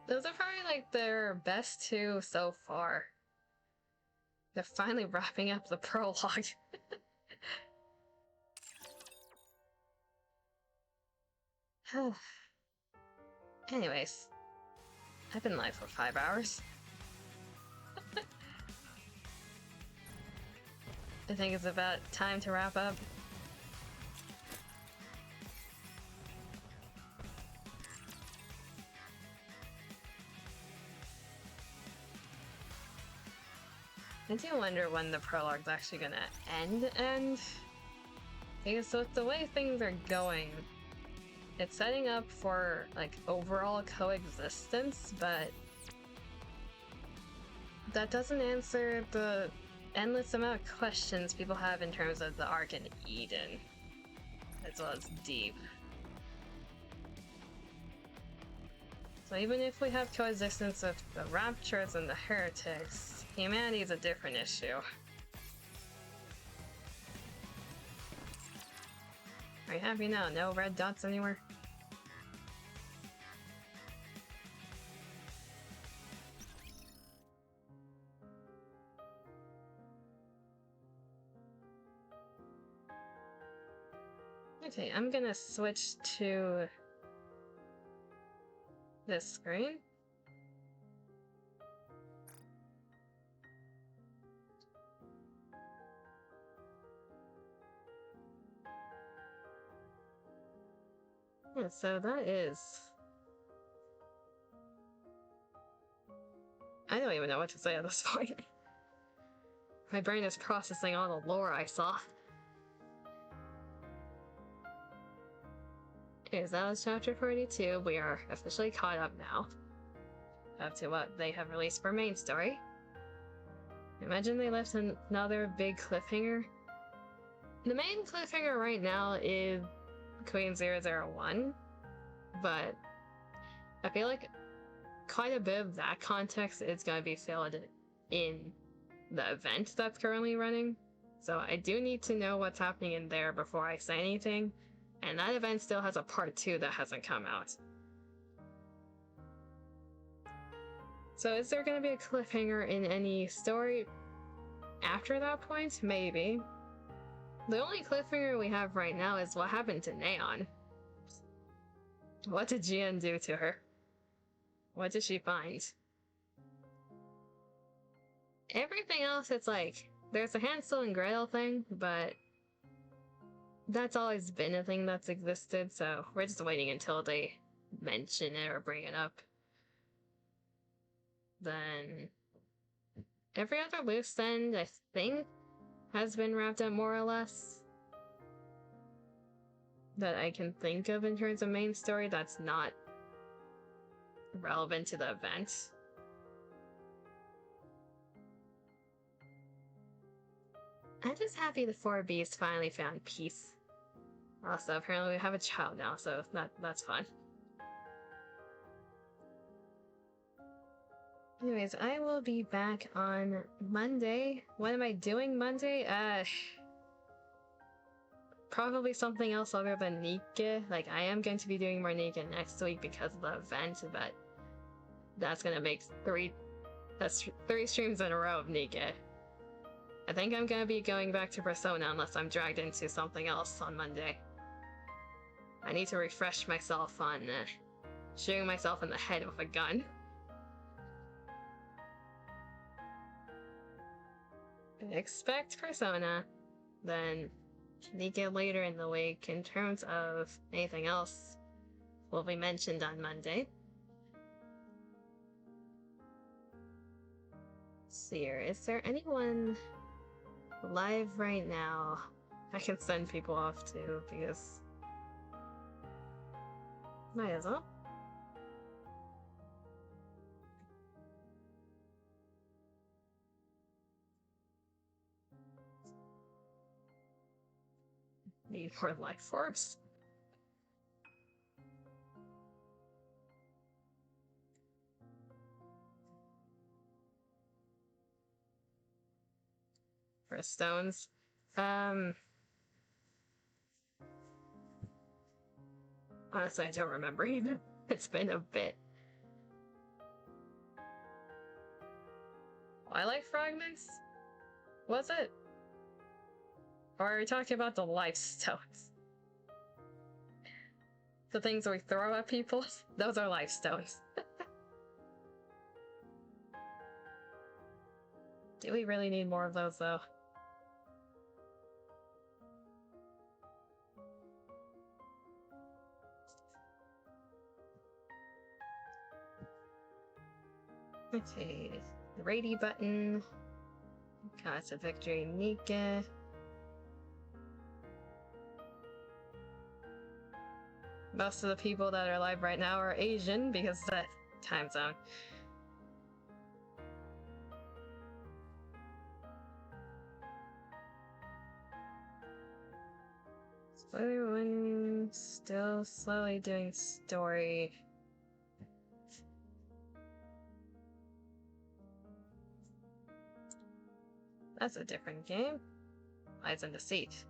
Those are probably like their best 2 so far. They're finally wrapping up the prologue. Anyways, I've been live for 5 hours. I think it's about time to wrap up. I do wonder when the prologue's actually gonna end. Because with the way things are going, it's setting up for, like, overall coexistence, but that doesn't answer the endless amount of questions people have in terms of the arc in Eden, as well as Deep. So even if we have coexistence with the Raptures and the Heretics, humanity is a different issue. Are you happy now? No red dots anywhere? Okay, I'm gonna switch to this screen. Yeah, so that is... I don't even know what to say at this point. My brain is processing all the lore I saw. Okay, so that was chapter 42. We are officially caught up now. Up to what they have released for main story. Imagine they left another big cliffhanger. The main cliffhanger right now is Queen 001, but I feel like quite a bit of that context is going to be filled in the event that's currently running. So I do need to know what's happening in there before I say anything. And that event still has a part 2 that hasn't come out. So is there going to be a cliffhanger in any story? after that point? Maybe. The only cliffhanger we have right now is what happened to Neon. What did Jian do to her? What did she find? Everything else, it's like, there's a Hansel and Gretel thing, but that's always been a thing that's existed, so we're just waiting until they mention it or bring it up. Then every other loose end, I think, has been wrapped up more or less. That I can think of in terms of main story that's not relevant to the event. I'm just happy the 4Bs finally found peace. Also, apparently we have a child now, so that's fun. Anyways, I will be back on Monday. What am I doing Monday? Probably something else other than NIKKE. Like, I am going to be doing more NIKKE next week because of the event, but that's gonna make three streams in a row of NIKKE. I think I'm gonna be going back to Persona unless I'm dragged into something else on Monday. I need to refresh myself on shooting myself in the head with a gun. Expect Persona, then NIKKE later in the week. In terms of anything else will be mentioned on Monday. Let's see here, is there anyone live right now I can send people off to, because might as well. Need more life force. For stones. Honestly, I don't remember even. It's been a bit. Life fragments? Was it? Or are we talking about the life stones? The things we throw at people? Those are life stones. Do we really need more of those, though? Okay, the ready button. Cost of victory, NIKKE. Most of the people that are live right now are Asian because of that time zone. Everyone still slowly doing story. That's a different game. Lies in Deceit.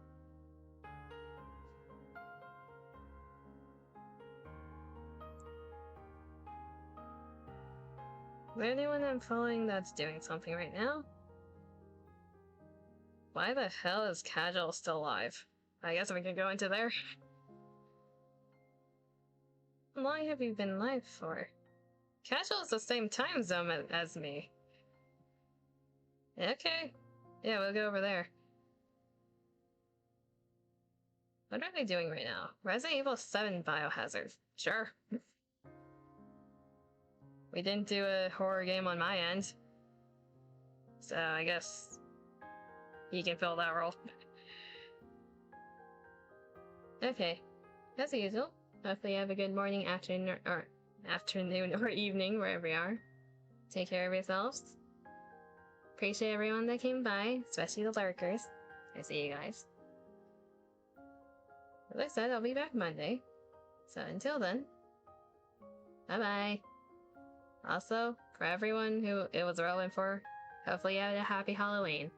Is there anyone I'm following that's doing something right now? Why the hell is Casual still alive? I guess we can go into there. How long have you been live for? Casual is the same time zone as me. Okay. Yeah, we'll go over there. What are they doing right now? Resident Evil 7 Biohazard. Sure. We didn't do a horror game on my end. So I guess he can fill that role. Okay. As usual, hopefully you have a good morning, afternoon, or evening, wherever you are. Take care of yourselves. Appreciate everyone that came by, especially the lurkers. I see you guys. As I said, I'll be back Monday. So until then, bye-bye. Also, for everyone who it was relevant for, hopefully you had a happy Halloween.